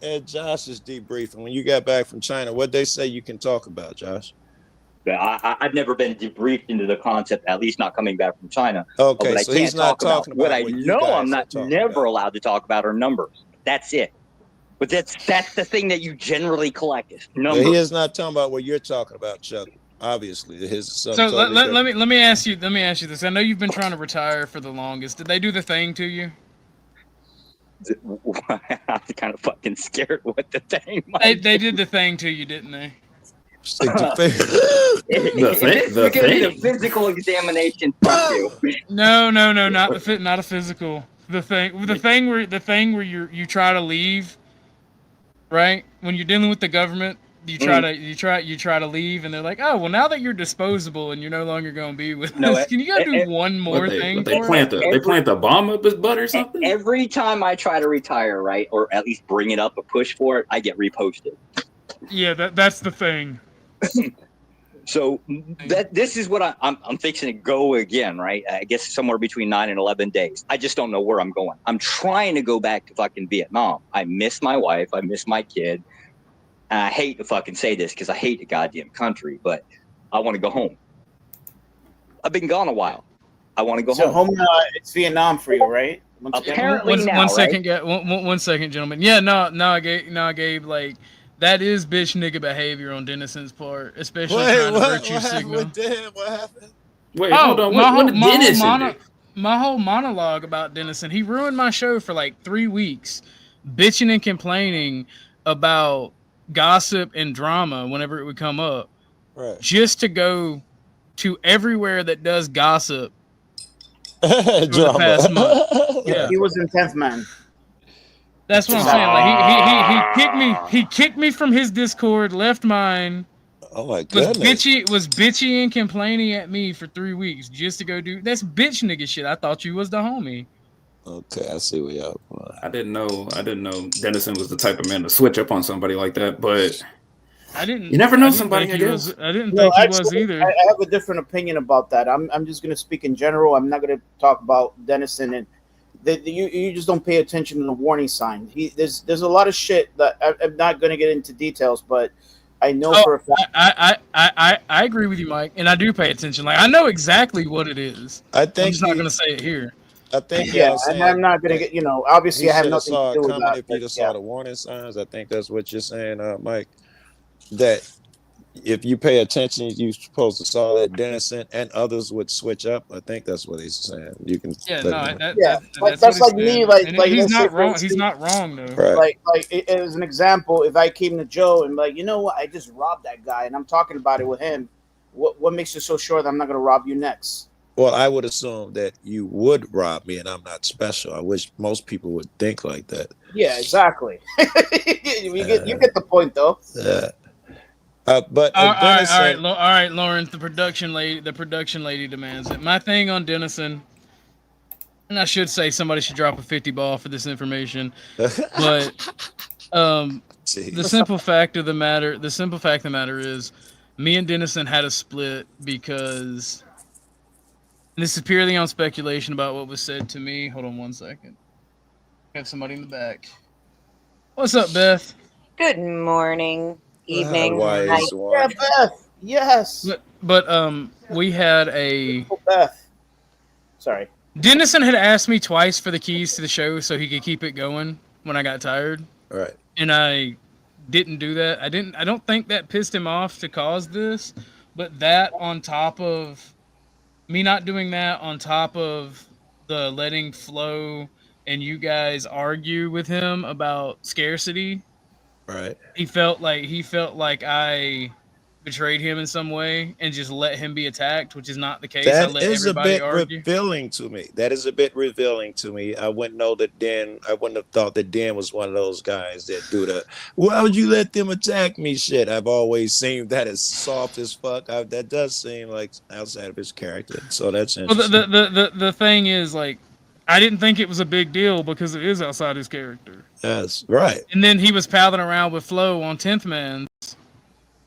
At Josh's debriefing when you got back from China, what they say you can talk about, Josh? I've never been debriefed into the concept, at least not coming back from China. Okay, so he's not talking about what I know. I'm never allowed to talk about are numbers. That's it. But that's the thing that you generally collect is numbers. He is not talking about what you're talking about, Chuck. Obviously, let me ask you this. I know you've been trying to retire for the longest. Did they do the thing to you? I'm kind of fucking scared what the thing. They did the thing to you, didn't they? The physical examination. Fuck you. No, not a physical. The thing where you try to leave, right? When you're dealing with the government, you try to leave, and they're like, "Oh, well, now that you're disposable and you're no longer going to be with us, can you go do one more thing?" They plant the bomb up his butt or something. Every time I try to retire, right, or at least bring it up a push for it, I get reposted. Yeah, that's the thing. So this is what I'm fixing to go again, right? I guess somewhere between 9 and 11 days. I just don't know where I'm going. I'm trying to go back to fucking Vietnam. I miss my wife. I miss my kid. And I hate to fucking say this because I hate the goddamn country, but I want to go home. I've been gone a while. I want to go home. So home, it's Vietnam for you, right? Apparently now, one second, gentlemen. Yeah, no, Gabe, like, that is bitch nigga behavior on Dennison's part, especially trying to virtue signal. What happened? Wait, hold on. What did Dennison do? My whole monologue about Dennison, he ruined my show for like 3 weeks, bitching and complaining about gossip and drama whenever it would come up, right? Just to go to everywhere that does gossip for the past month. Yeah, he was in 10th Man. That's what I'm saying. Like he kicked me from his Discord, left mine. Oh my goodness. Was bitchy and complaining at me for 3 weeks just to go do that's bitch nigga shit. I thought you was the homie. Okay, I see where y'all. I didn't know Dennison was the type of man to switch up on somebody like that, but I didn't. You never know somebody. I guess. I didn't think he was either. I have a different opinion about that. I'm just gonna speak in general. I'm not gonna talk about Dennison and you just don't pay attention to the warning sign. There's a lot of shit that I'm not gonna get into details, but I know for a fact. I agree with you, Mike, and I do pay attention. Like I know exactly what it is. I think I'm just not gonna say it here. I think and I'm not gonna get obviously I have nothing to do with that. If you just saw the warning signs, I think that's what you're saying, Mike. That if you pay attention, you're supposed to saw that Dennison and others would swich up. I think that's what he's saying. You can. Yeah, that's like me. Like he's not wrong. He's not wrong though. Right. Like as an example, if I came to Joe and like, you know what, I just robbed that guy, and I'm talking about it with him. What makes you so sure that I'm not gonna rob you next? Well, I would assume that you would rob me, and I'm not special. I wish most people would think like that. Yeah, exactly. you get the point, though. Yeah. But all right, Lawrence, the production lady demands it. My thing on Dennison, and I should say somebody should drop a 50 ball for this information, but the simple fact of the matter is, me and Dennison had a split because. And this is purely on speculation about what was said to me. Hold on 1 second. I have somebody in the back. What's up, Beth? Good morning, evening, night. Yeah, Beth. Yes. But we had a. Oh, Beth. Sorry. Dennison had asked me twice for the keys to the show so he could keep it going when I got tired. All right. And I didn't do that. I don't think that pissed him off to cause this, but that on top of. Me not doing that on top of the letting Flo and you guys argue with him about scarcity. Right. He felt like I betrayed him in some way and just let him be attacked, which is not the case. That is a bit revealing to me. I wouldn't know that Dan. I wouldn't have thought that Dan was one of those guys that do the "why would you let them attack me" shit. I've always seen that as soft as fuck. That does seem like outside of his character. So that's interesting. Well, the thing is, like, I didn't think it was a big deal because it is outside his character. That's right. And then he was palling around with Flo on 10th Man.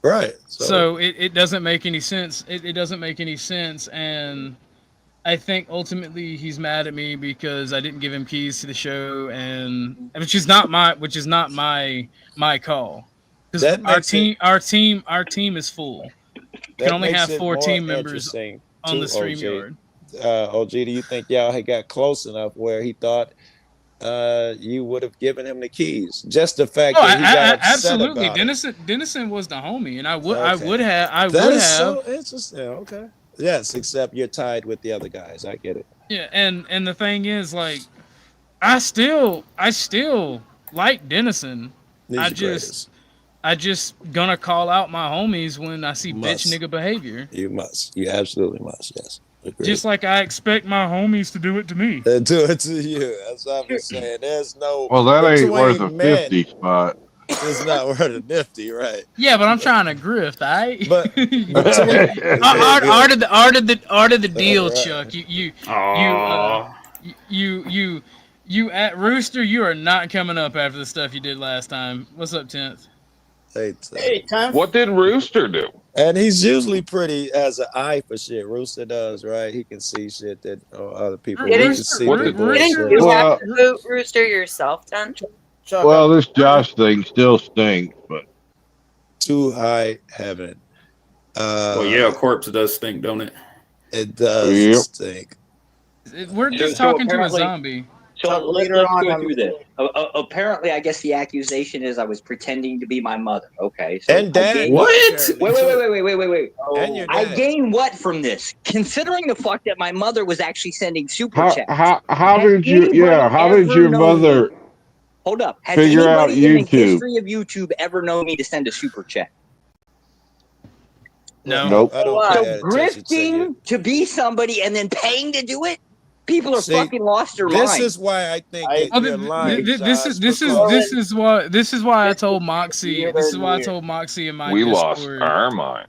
Right. So it doesn't make any sense. It doesn't make any sense, and I think ultimately he's mad at me because I didn't give him keys to the show, and which is not my call. Because our team is full. We can only have 4 team members on the StreamYard. OG, do you think y'all had got close enough where he thought you would have given him the keys? Just the fact that he got upset absolutely. about Dennison was the homie, and I would Okay. have. That is so interesting. Okay. Yes, except you're tied with the other guys. I get it. Yeah, and the thing is, like, I still like Dennison. I just gonna call out my homies when I see bitch nigga behavior. You must. You absolutely must. Yes. Agreed. Just like I expect my homies to do it to me. Do it to you. That's what I'm saying. There's no. Well, that ain't worth a 50 spot. It's not worth a nifty, right? Yeah, but I'm trying to grift, alright? But art of the deal, right. Chuck. You at Rooster, you are not coming up after the stuff you did last time. What's up, 10th? Hey, time. What did Rooster do? And he's usually pretty has an eye for shit. Rooster does, right? He can see shit that other people didn't see. Didn't you have to boot Rooster yourself, then? Well, this Josh thing still stinks, but too high heaven. Well, yeah, a corpse does stink, don't it? It does stink. We're just talking to a zombie. So let's go through this. Apparently, I guess the accusation is I was pretending to be my mother. Okay. So and Dad, what? Wait. Oh, I gained what from this? Considering the fact that my mother was actually sending super chats. How did your mother? Hold up. Has figure out anybody in the YouTube? history of YouTube ever known me to send a super chat? No, Nope. I don't So pay that attention to you. grifting to be somebody and then paying to do it? People are See, fucking lost their This mind. is why I think that Oh, you're lying. this is this is why I told Moxie. This is why I told Moxie in my We Discord. lost our mind.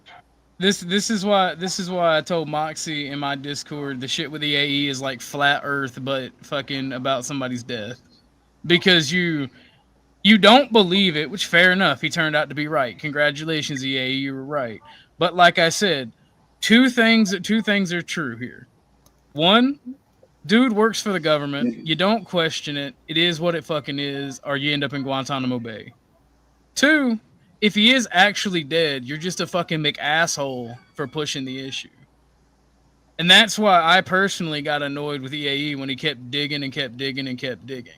This is why I told Moxie in my Discord the shit with the AE is like flat Earth, but fucking about somebody's death, because you don't believe it, which fair enough. He turned out to be right. Congratulations, EA, you were right. But like I said, two things are true here. One, dude works for the government. You don't question it. It is what it fucking is, or you end up in Guantanamo Bay. Two, if he is actually dead, you're just a fucking McAsshole for pushing the issue. And that's why I personally got annoyed with EAE when he kept digging and kept digging and kept digging.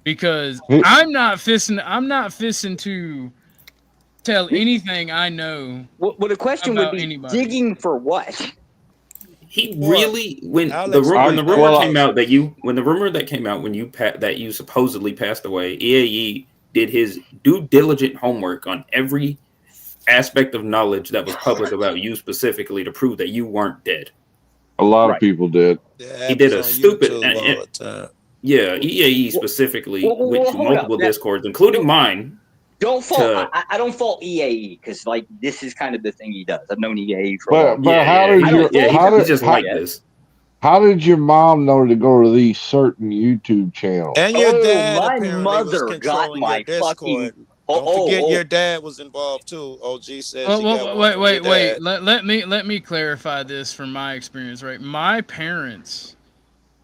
Because I'm not fisting to tell anything I know. Well, the question would be digging for what? He really when the rumor came out that you supposedly passed away, EAE did his due diligent homework on every aspect of knowledge that was public about you specifically to prove that you weren't dead. A lot of people did. He did a stupid. Yeah, EAE specifically went to multiple discords, including mine. Don't fault. I don't fault EAE because like this is kind of the thing he does. I've known EAE for a while. But how did your mom know to go to these certain YouTube channels? And your dad my apparently mother was got controlling my your Discord. fucking. Don't forget your dad was involved too. OG says. Wait. Let me clarify this from my experience. Right, my parents,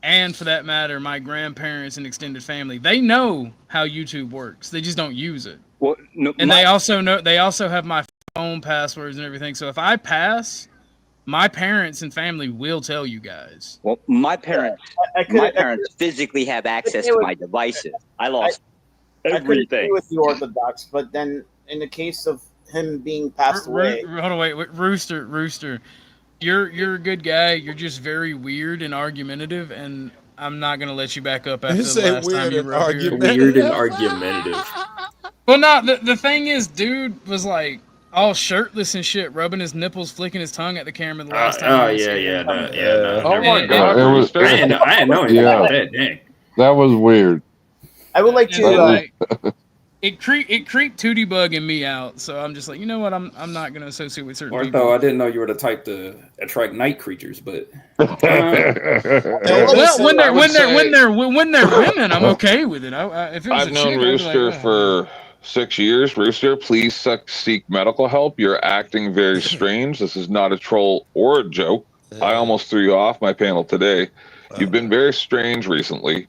and for that matter, my grandparents and extended family, they know how YouTube works. They just don't use it. Well, no, and they also know. They also have my phone passwords and everything. So if I pass, my parents and family will tell you guys. Well, my parents physically have access to my devices. I lost everything. I could agree with you, Orthodox, but then in the case of him being passed away, hold on, wait, Rooster, you're a good guy. You're just very weird and argumentative, and I'm not gonna let you back up after the last time you were here. Weird and argumentative. Well, no, the thing is, dude was like all shirtless and shit, rubbing his nipples, flicking his tongue at the camera the last time. No. Oh my God! I didn't know anything about that. Dang. That was weird. I would like to. It creeped Tootie Bug and me out, so I'm just like, you know what? I'm not gonna associate with certain people. Ortho, I didn't know you were the type to attract night creatures, but well, when they're women, I'm okay with it. If it was I've known Rooster for 6 years. Rooster, please seek medical help. You're acting very strange. This is not a troll or a joke. I almost threw you off my panel today. You've been very strange recently,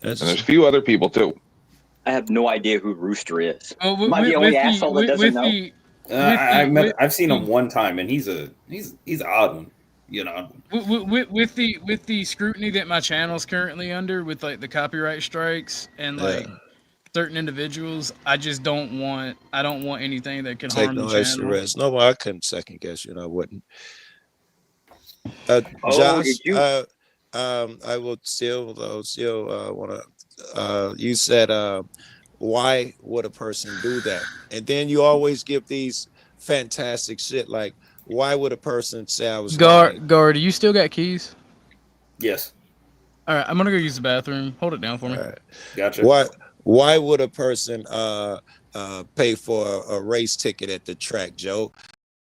and there's a few other people too. I have no idea who Rooster is. Am I the only asshole that doesn't know? I've seen him one time, and he's an odd one. You know, with the scrutiny that my channel's currently under, with like the copyright strikes and like certain individuals, I just don't want anything that can harm the channel. No, I couldn't second guess you. I wouldn't. Josh, I will still want to. You said, why would a person do that? And then you always give these fantastic shit like, why would a person say I was Guard, do you still got keys? Yes. All right, I'm gonna go use the bathroom. Hold it down for me. Right. Gotcha. Why would a person pay for a race ticket at the track, Joe?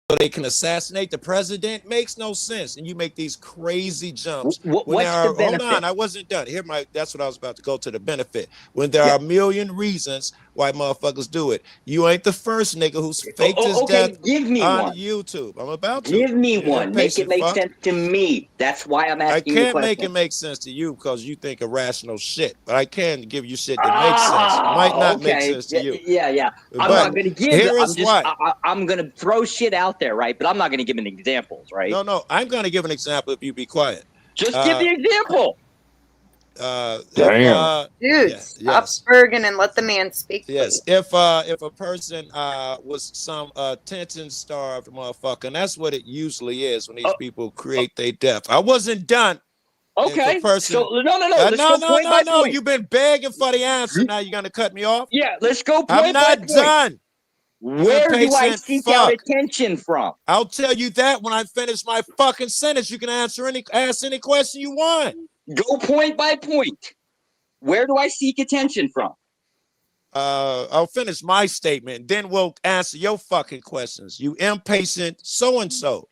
So they can assassinate the president? Makes no sense. And you make these crazy jumps. What's the benefit? Hold on, I wasn't done. That's what I was about to go to, the benefit. When there are a million reasons why motherfuckers do it. You ain't the first nigga who's faked his death give me on one. YouTube. I'm about to. Give me one. Make it make sense to me. That's why I'm asking you I can't make it make sense to you because you think irrational shit. But I can give you shit that makes sense. It might not make sense to you. Yeah. I'm not going to give it. I'm going to throw shit out there, right? But I'm not going to give any examples, right? No. I'm going to give an example if you be quiet. Just give the example. Dude, stop spurging and let the man speak. Yes, please. if a person was some attention-starved motherfucker, and that's what it usually is when these people create their death. I wasn't done. Okay. So no. You've been begging for the answer. Now you're gonna cut me off. Yeah, let's go. I'm not done. Where do I seek out attention from? I'll tell you that when I finish my fucking sentence. You can ask any question you want. Go point by point. Where do I seek attention from? I'll finish my statement, then we'll answer your fucking questions. You impatient so-and-so.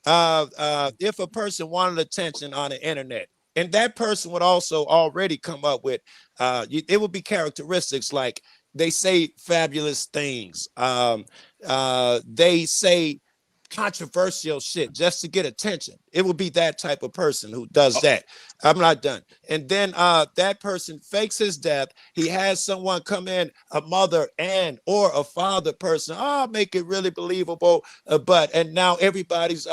If a person wanted attention on the internet, and that person would also already come up with, it would be characteristics like they say fabulous things. They say controversial shit just to get attention. It would be that type of person who does that. I'm not done. And then that person fakes his death. He has someone come in, a mother and or a father person. Make it really believable. And now everybody's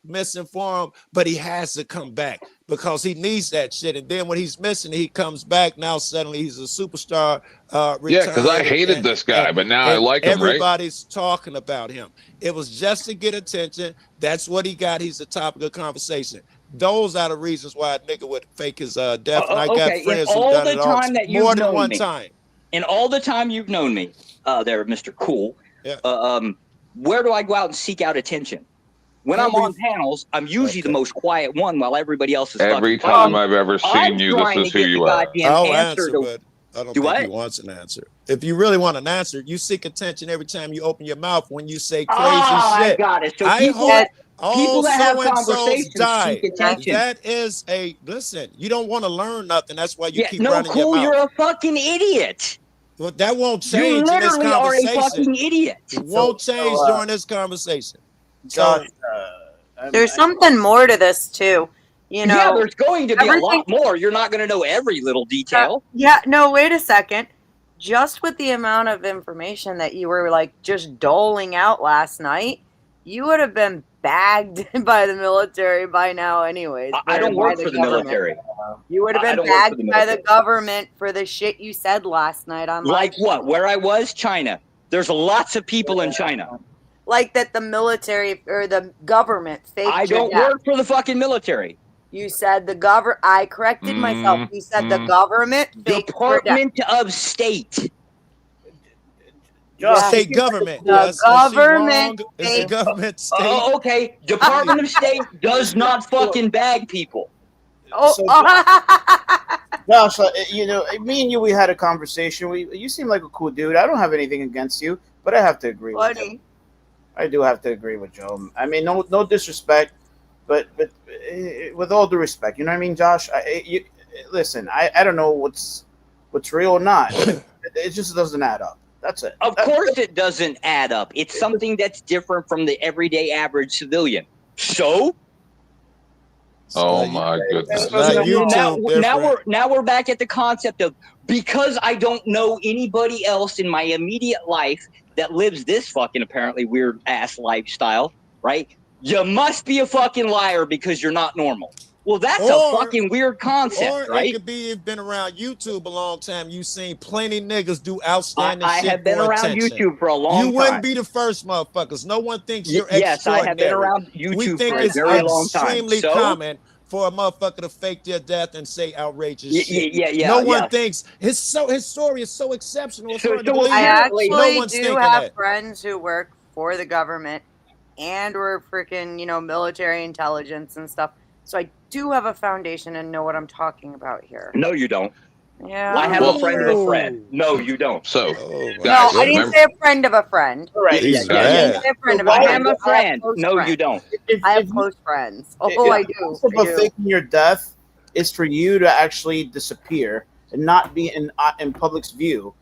misinformed, but he has to come back because he needs that shit. And then when he's missing, he comes back. Now suddenly he's a superstar. Yeah, because I hated this guy, but now I like him, right? Everybody's talking about him. It was just to get attention. That's what he got. He's the topic of conversation. Those are the reasons why a nigga would fake his death. And I got friends who done it all more than one time. In all the time you've known me, there, Mr. Cool, where do I go out and seek out attention? When I'm on panels, I'm usually the most quiet one while everybody else is every time I've ever seen you, this is who you are. I'll answer, but I don't think he wants an answer. If you really want an answer, you seek attention every time you open your mouth when you say crazy shit. I got it. So people that have conversations die. seek attention. That is listen, you don't want to learn nothing. That's why you keep running your mouth. You're a fucking idiot. Well, that won't change in this conversation. You literally are a fucking idiot. It won't change during this conversation. Josh, there's something more to this too. You know, yeah, there's going to be a lot more. You're not going to know every little detail. No, wait a second. Just with the amount of information that you were like just doling out last night, you would have been bagged by the military by now anyways. I don't work for the military. You would have been bagged by the government for the shit you said last night on Like what? Where I was? China. There's lots of people in China. Like that the military or the government faked I don't work for the fucking military. You said the government. I corrected myself. You said the government faked Department of State. State government. The government. It's the government state. Oh, okay. Department of State does not fucking bag people. Josh, you know, me and you, we had a conversation. You seem like a cool dude. I don't have anything against you, but I have to agree with you. I do have to agree with Joe. I mean, no disrespect, but with all due respect, you know what I mean, Josh? Listen, I don't know what's real or not. It just doesn't add up. That's it. Of course it doesn't add up. It's something that's different from the everyday average civilian. So? Oh my goodness. Now we're back at the concept of, because I don't know anybody else in my immediate life that lives this fucking apparently weird ass lifestyle, right? You must be a fucking liar because you're not normal. Well, that's a fucking weird concept, right? Or it could be you've been around YouTube a long time. You've seen plenty niggas do outstanding shit. I have been around YouTube for a long time. You wouldn't be the first motherfuckers. No one thinks you're extraordinary. Yes, I have been around YouTube for a very long time. We think it's extremely common for a motherfucker to fake their death and say outrageous shit. Yeah. No one thinks his story is so exceptional. I actually do have friends who work for the government and were freaking, military intelligence and stuff. So I do have a foundation and know what I'm talking about here. No, you don't. Yeah. I have a friend of a friend. No, you don't. So, guys, I didn't say a friend of a friend. Right. I didn't say a friend of a friend. I am a friend. No, you don't. I have close friends. I do. But faking your death is for you to actually disappear and not be in public's view.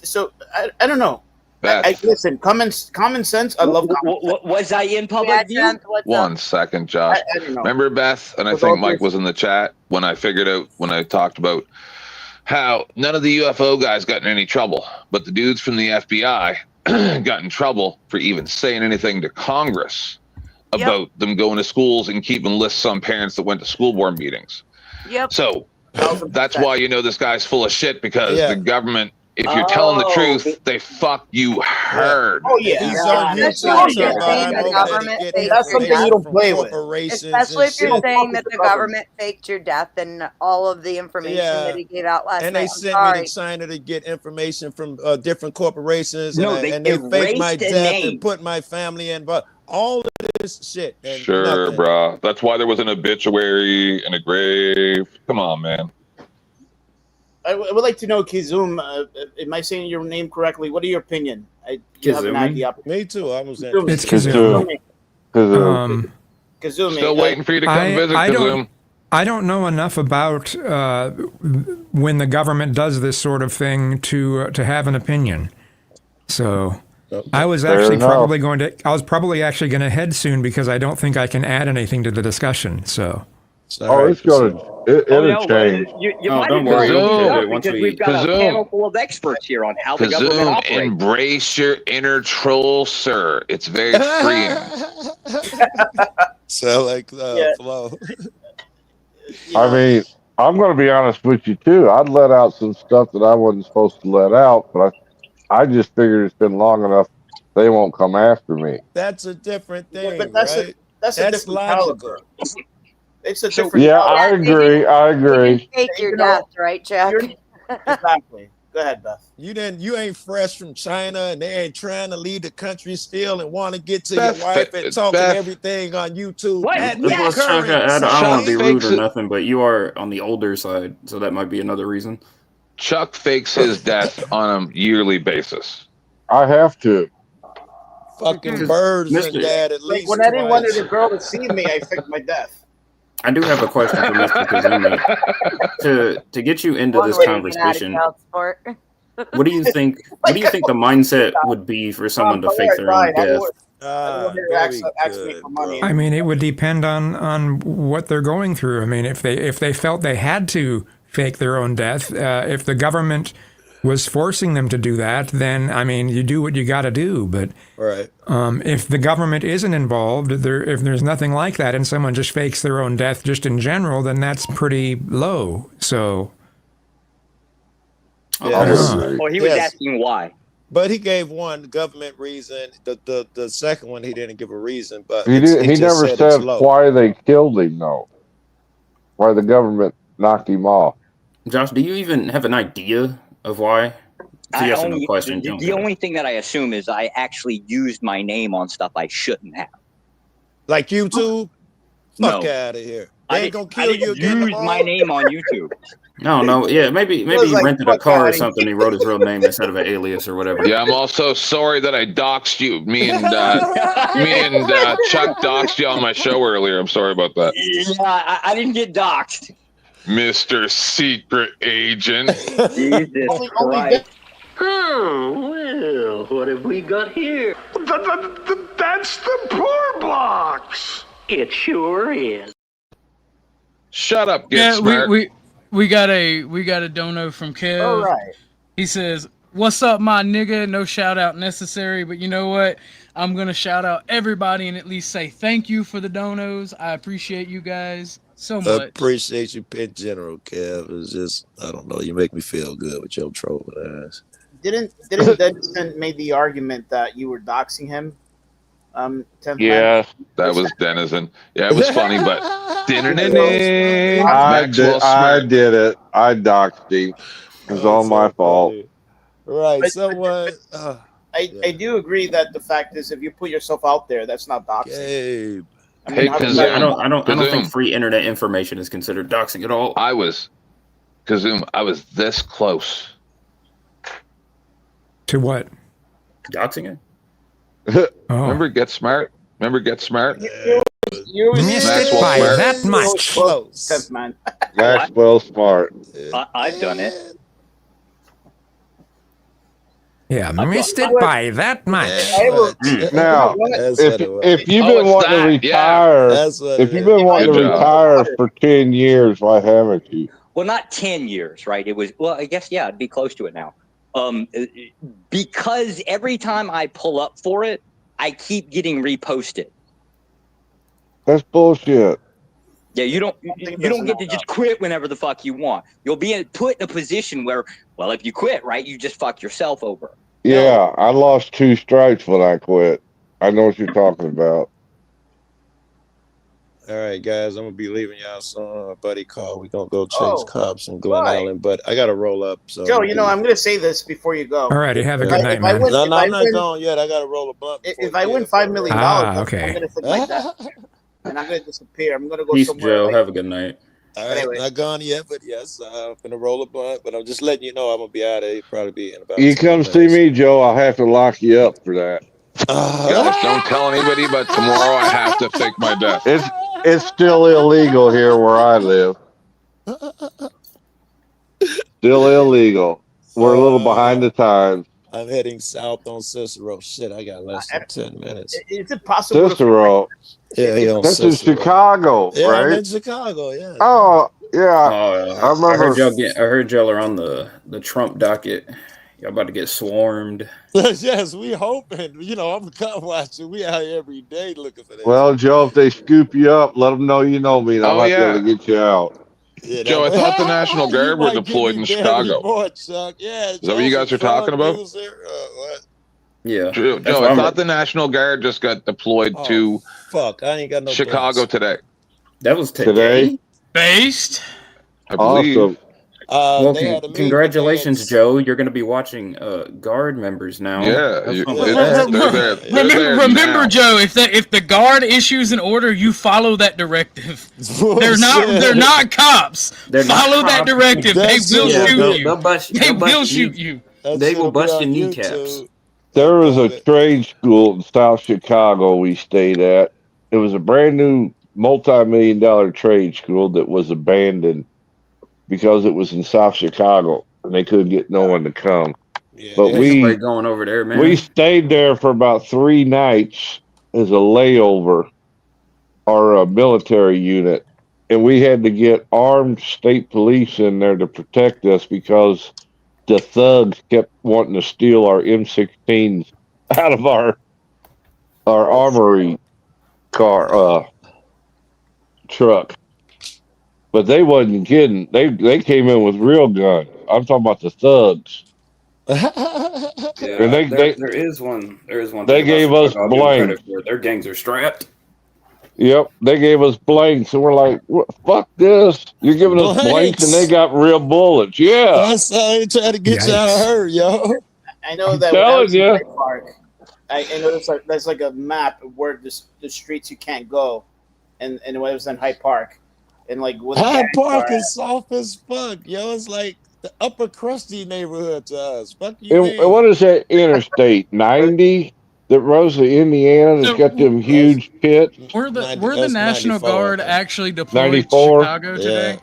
So I don't know. Listen, common sense. I love common sense. Was I in public view? 1 second, Josh. I don't know. Remember Beth, and I think Mike was in the chat when I talked about how none of the UFO guys got in any trouble, but the dudes from the FBI got in trouble for even saying anything to Congress about them going to schools and keeping lists on parents that went to school board meetings. Yep. So that's why this guy's full of shit, because the government if you're telling the truth, they fuck you hard. Oh yeah, He's on YouTube talking about I'm okay to get That's something you don't play with. Especially if you're saying that the government faked your death and all of the information that he gave out last and night. they sent me to China to get information from different corporations, No, and they faked my erased the death name. and put my family in, but all of this shit. And Sure, nothing. bro. That's why there was an obituary and a grave. Come on, man. I would like to know, Kizum, am I saying your name correctly? What are your opinion? You haven't had the opportunity. Me too. I was It's Kazum. Kazumi. Still waiting for you to come visit, Kazum. I don't know enough about when the government does this sort of thing to have an opinion. So I was actually probably actually going to head soon because I don't think I can add anything to the discussion. So. It's it'll change. You might as well because we've got a panel full of experts here on how the government operates. Embrace your inner troll, sir. It's very freeing. So like flow. I mean, I'm going to be honest with you too. I'd let out some stuff that I wasn't supposed to let out, but I just figured it's been long enough. They won't come after me. That's a different thing, but that's right? that's a different caliber. It's a different. Yeah, I agree. I agree. Fake your death, right, Jack? Exactly. Go ahead, Beth. You ain't fresh from China, and they ain't trying to leave the country still and want to get to your wife and talking everything on YouTube. I don't want to be rude or nothing, but you are on the older side, so that might be another reason. Chuck fakes his death on a yearly basis. I have to. Fucking birds and that at least. When anyone wanted a girl to see me, I faked my death. I do have a question for Mr. Kazumi. To get you into this conversation, what do you think? What do you think the mindset would be for someone to fake their own death? I mean, it would depend on what they're going through. I mean, if they felt they had to fake their own death, if the government was forcing them to do that, then I mean, you do what you got to do. But if the government isn't involved, if there's nothing like that, and someone just fakes their own death just in general, then that's pretty low. So, he was asking why. But he gave one government reason. The second one he didn't give a reason. But he never said why they killed him. No, why the government knocked him off. Josh, do you even have an idea of why? The only thing that I assume is I actually used my name on stuff I shouldn't have. Like YouTube? Fuck No. out of here. I They ain't gonna kill you again use tomorrow? my name on YouTube. No, yeah, maybe he rented a car or something. He wrote his real name instead of an alias or whatever. Yeah, I'm also sorry that I doxed you. Me and Chuck doxed you on my show earlier. I'm sorry about that. Yeah, I didn't get doxed. Mr. Secret Agent. Jesus Christ. Oh, well, what have we got here? That's the poor box. It sure is. Shut up, get smart. We got a dono from Kev. All right. He says, "What's up, my nigga? No shout out necessary, but you know what? I'm gonna shout out everybody and at least say thank you for the donos. I appreciate you guys so much." I appreciate you in general, Kev. It's just, I don't know, you make me feel good with your trolling ass. Didn't Denison make the argument that you were doxing him? 10th Yeah, that was Denizen. Yeah, it was funny, but I did it. I doxed him. It was all my fault. Right. So what? I do agree that the fact is, if you put yourself out there, that's not doxing. I mean, I don't think free internet information is considered doxing at all. I was this close. To what? Doxing it? Remember Get Smart? You missed it by that much. Close, man. Maxwell Smart. I've done it. Yeah, missed it by that much. Now, if you've been wanting to retire, if you've been wanting to retire for 10 years, why haven't you? Well, not 10 years, right? It was, well, I guess, yeah, it'd be close to it now. Because every time I pull up for it, I keep getting reposted. That's bullshit. Yeah, you don't get to just quit whenever the fuck you want. You'll be put in a position where, well, if you quit, right, you just fuck yourself over. Yeah, I lost 2 stripes when I quit. I know what you're talking about. All right, guys, I'm gonna be leaving y'all soon. A buddy call. We're gonna go chase cops in Glen Allen, but I gotta roll up. So Joe, I'm gonna say this before you go. All righty, have a good night, man. I'm not going yet. I gotta roll a blunt. If I win $5 million, okay. I'm gonna think like that, and I'm gonna disappear. I'm gonna go Peace, somewhere. Joe. Have a good night. All right, not gone yet, but yes, I'm gonna roll a blunt. But I'm just letting you know I'm gonna be out of here. Probably be in about. You come see me, Joe. I'll have to lock you up for that. Guys, don't tell anybody, but tomorrow I have to fake my death. It's still illegal here where I live. Still illegal. We're a little behind the times. I'm heading south on Cicero. Shit, I got less than 10 minutes. Is it possible? Cicero. Yeah, that's in Chicago, yeah, right? I'm in Chicago. Yeah. Oh, yeah. I remember. I heard y'all are on the Trump docket. Y'all about to get swarmed. Yes, we hoping. I'm a cop watcher. We out here every day looking for that. Well, Joe, if they scoop you up, let them know you know me, and I might be able to get you out. Yeah, Joe, I thought the National Guard were deployed in Chicago. Is that what you guys are talking about? Yeah. Joe, I thought the National Guard just got deployed to I ain't got no Chicago today. That was today? Based? I believe. Awesome. Well, congratulations, Joe. You're going to be watching Guard members now. Yeah. Remember, Joe, if the Guard issues an order, you follow that directive. They're not cops. Follow that directive. They will shoot you. They will shoot you. They will bust your kneecaps. There was a trade school in South Chicago we stayed at. It was a brand new multi-million-dollar trade school that was abandoned because it was in South Chicago and they couldn't get no one to come. Yeah, but going over there, man. We stayed there for about 3 nights as a layover, our military unit, and we had to get armed state police in there to protect us because the thugs kept wanting to steal our M16s out of our armory truck. But they wasn't kidding. They came in with real guns. I'm talking about the thugs. Yeah, and there is one. There is one. They gave us blanks. Their gangs are strapped. Yep, they gave us blanks, and we're like, "Fuck this! You're giving us blanks, and they got real bullets." Yeah, that's how they try to get y'all hurt, yo. I know that when I was in Hyde Park, I know there's like a map where the streets you can't go, and when it was in Hyde Park. And like Hyde Park is soft as fuck, yo. It's like the upper crusty neighborhood to us. Fuck you. And what is that Interstate 90 that runs to Indiana? That's got them huge pits. Were the National Guard actually deployed 94? to Chicago today?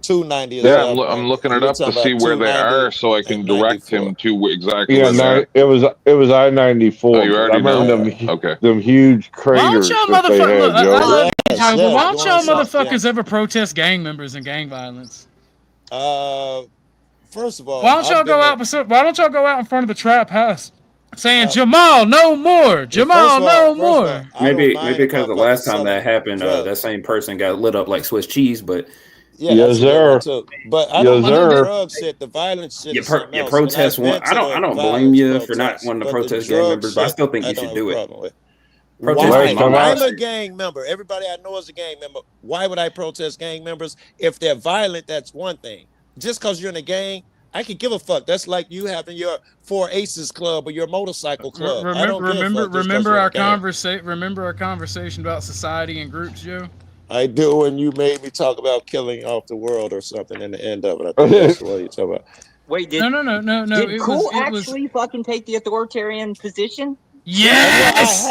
290. Yeah, I'm looking it up to see where they are, so I can direct him to exactly. Yeah, it was I-94. Oh, you already know. Them huge craters that they had, Joe. Why don't y'all motherfuckers ever protest gang members and gang violence? First of all, why don't y'all go out in front of the trap house saying Jamal no more, Jamal no more? Maybe because the last time that happened, that same person got lit up like Swiss cheese, but. Yeah, yes, sir. But I don't know the drug shit, the violence shit. You protest one. I don't blame you for not wanting to protest gang members, but I still think you should do it. I'm a gang member. Everybody I know is a gang member. Why would I protest gang members? If they're violent, that's one thing. Just because you're in a gang, I could give a fuck. That's like you having your 4 Aces club or your motorcycle club. Remember our conversation about society and groups, Joe? I do, when you made me talk about killing off the world or something in the end of it. I think that's what you're talking about. Wait, did Did Cool actually fucking take the authoritarian position? Yes!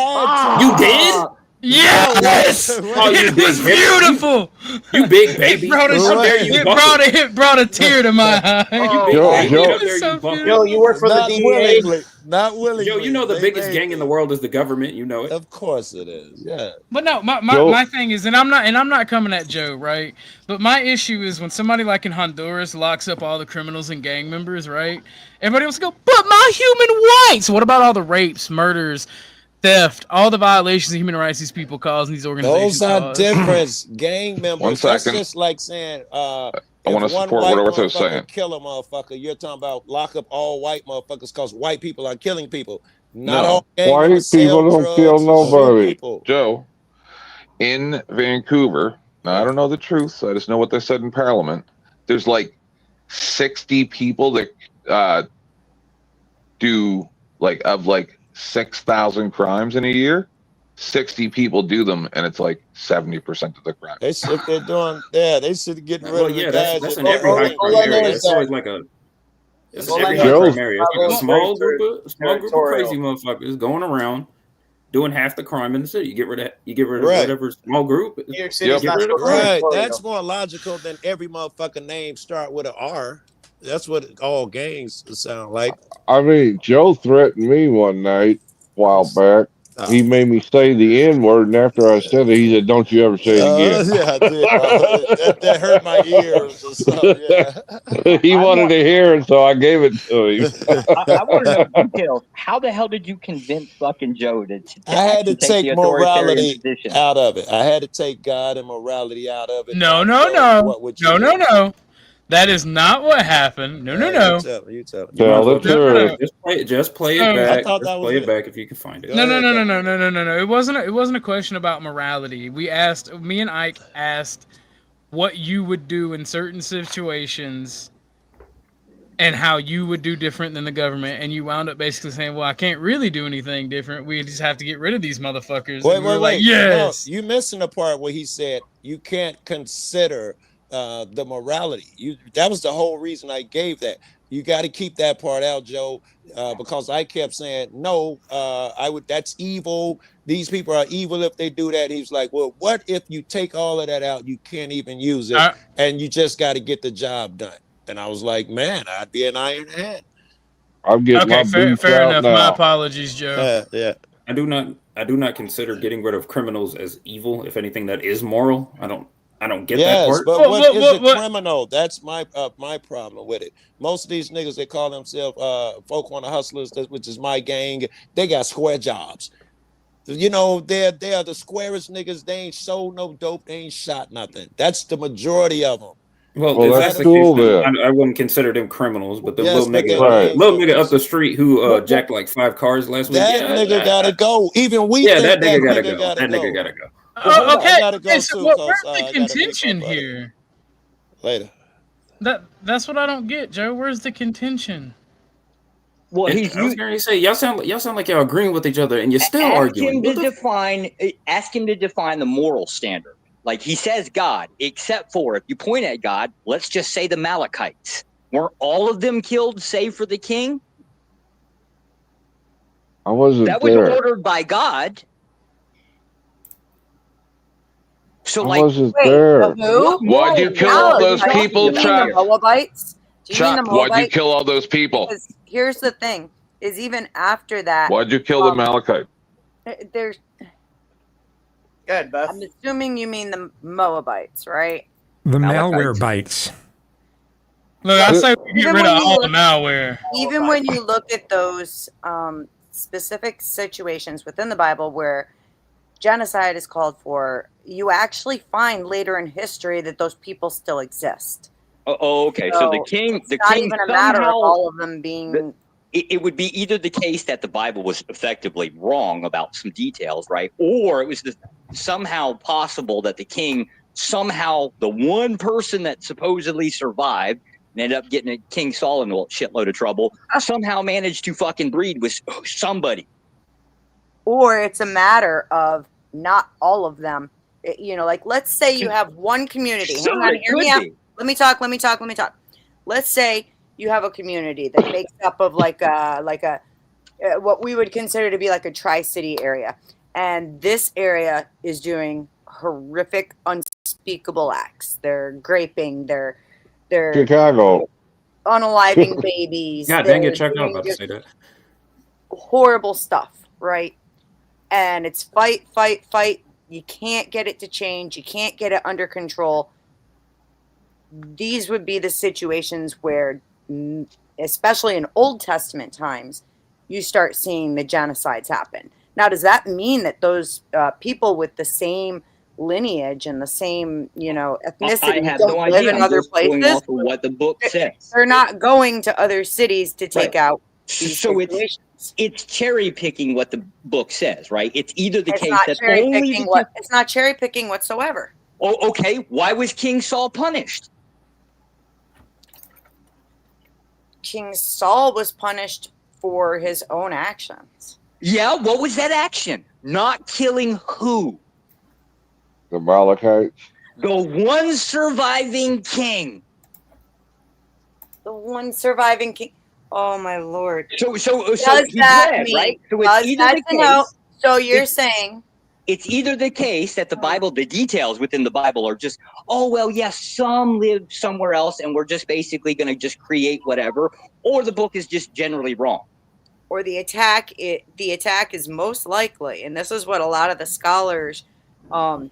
You did? Yes! Oh, you was beautiful. You big baby. It brought a tear to my eye. Yo, you work for the DEA. Not willingly. Yo, you know the biggest gang in the world is the government. You know it. Of course it is. Yeah. But no, my thing is, and I'm not coming at Joe, right? But my issue is when somebody like in Honduras locks up all the criminals and gang members, right? Everybody wants to go, but my human rights. What about all the rapes, murders, theft, all the violations of human rights these people cause and these organizations Those are cause. different. Gang members. 1 second. That's just like saying, I want to support what Ortho's saying. Kill a motherfucker. You're talking about lock up all white motherfuckers because white people are killing people. Not all gang white members people don't kill nobody. Joe, in Vancouver, now I don't know the truth. I just know what they said in Parliament. There's like 60 people that do like 6,000 crimes in a year. 60 people do them, and it's like 70% of the crime. They should they're doing. Yeah, they should get rid of the guys. That's in every high crime area. It's always like a. It's in every high crime area. It's like a small group of crazy motherfuckers going around doing half the crime in the city. You get rid of whatever small group. New York City's not right. That's more logical than every motherfucking name start with an R. That's what all gangs sound like. I mean, Joe threatened me one night a while back. He made me say the N-word, and after I said it, he said, "Don't you ever say it again." Yeah, I did. That hurt my ears or something. Yeah. He wanted to hear it, so I gave it to him. I want to know details. How the hell did you convince fucking Joe to I had to take morality out of it. I had to take God and morality out of it. No. That is not what happened. No. You tell me. Just play it back. Play it back if you can find it. No. It wasn't a question about morality. Me and Ike asked what you would do in certain situations and how you would do different than the government, and you wound up basically saying, "Well, I can't really do anything different. We just have to get rid of these motherfuckers." Wait. Like, yes. No, you missing the part where he said you can't consider the morality. That was the whole reason I gave that. You got to keep that part out, Joe, because I kept saying no. That's evil. These people are evil if they do that. He's like, well, what if you take all of that out? You can't even use it, and you just got to get the job done. And I was like, man, I'd be an iron hand. I'm getting fair enough. Now. My apologies, Joe. Yeah. I do not consider getting rid of criminals as evil. If anything, that is moral. I don't get that part. But what is a criminal? That's my problem with it. Most of these niggas, they call themselves folk on the hustlers, which is my gang. They got square jobs. You know, they are the squarest niggas. They ain't sold no dope. They ain't shot nothing. That's the majority of them. Well, if that's the case, I wouldn't consider them criminals. But the little nigga up the street who jacked like 5 cars last week. That nigga gotta go. Even we. Yeah, that nigga gotta go. That nigga gotta go. Okay, so where's the contention here? Later. That's what I don't get, Joe. Where's the contention? Well, I was going to say y'all sound like y'all agreeing with each other, and you're still arguing. Ask him to define the moral standard. Like he says, God, except for if you point at God, let's just say the Amalekites. Weren't all of them killed, save for the king? I wasn't there. That was ordered by God. So, I wasn't there. Why'd you kill all those people, Chuck? The Moabites? Chuck, why'd you kill all those people? Because here's the thing: is even after that, why'd you kill the Amalekite? There's. Good, Beth. I'm assuming you mean the Moabites, right? The malware bites. Look, I say we get rid of all the malware. Even when you look at those specific situations within the Bible where genocide is called for, you actually find later in history that those people still exist. Oh, okay. So the king, it's not even a matter of all of them being. It would be either the case that the Bible was effectively wrong about some details, right? Or it was somehow possible that the king, somehow the one person that supposedly survived and ended up getting King Saul in a shitload of trouble, somehow managed to fucking breed with somebody. Or it's a matter of not all of them. You know, like let's say you have one community. Hang on, hear me out. Let me talk. Let's say you have a community that makes up of like a what we would consider to be like a tri-city area, and this area is doing horrific, unspeakable acts. They're graping. They're Chicago unaliving babies. God dang it, Chuck! I was about to say that. Horrible stuff, right? And it's fight. You can't get it to change. You can't get it under control. These would be the situations where, especially in Old Testament times, you start seeing the genocides happen. Now, does that mean that those people with the same lineage and the same, ethnicity I have don't no live idea. in I'm other just going places? off of what the book says. They're not going to other cities to take out these So situations. it's cherry picking what the book says, right? It's either the It's case not that cherry only picking it's not cherry picking whatsoever. Oh, okay. Why was King Saul punished? King Saul was punished for his own actions. Yeah, what was that action? Not killing who? The Amalekites. The one surviving king. The one surviving king. Oh my Lord. So does he's that dead, mean? right? So Does it's either that the denote? case. So you're saying It's either the case that the Bible, the details within the Bible are just, oh, well, yes, some live somewhere else and we're just basically going to just create whatever, or the book is just generally wrong. or the attack is most likely, and this is what a lot of the scholars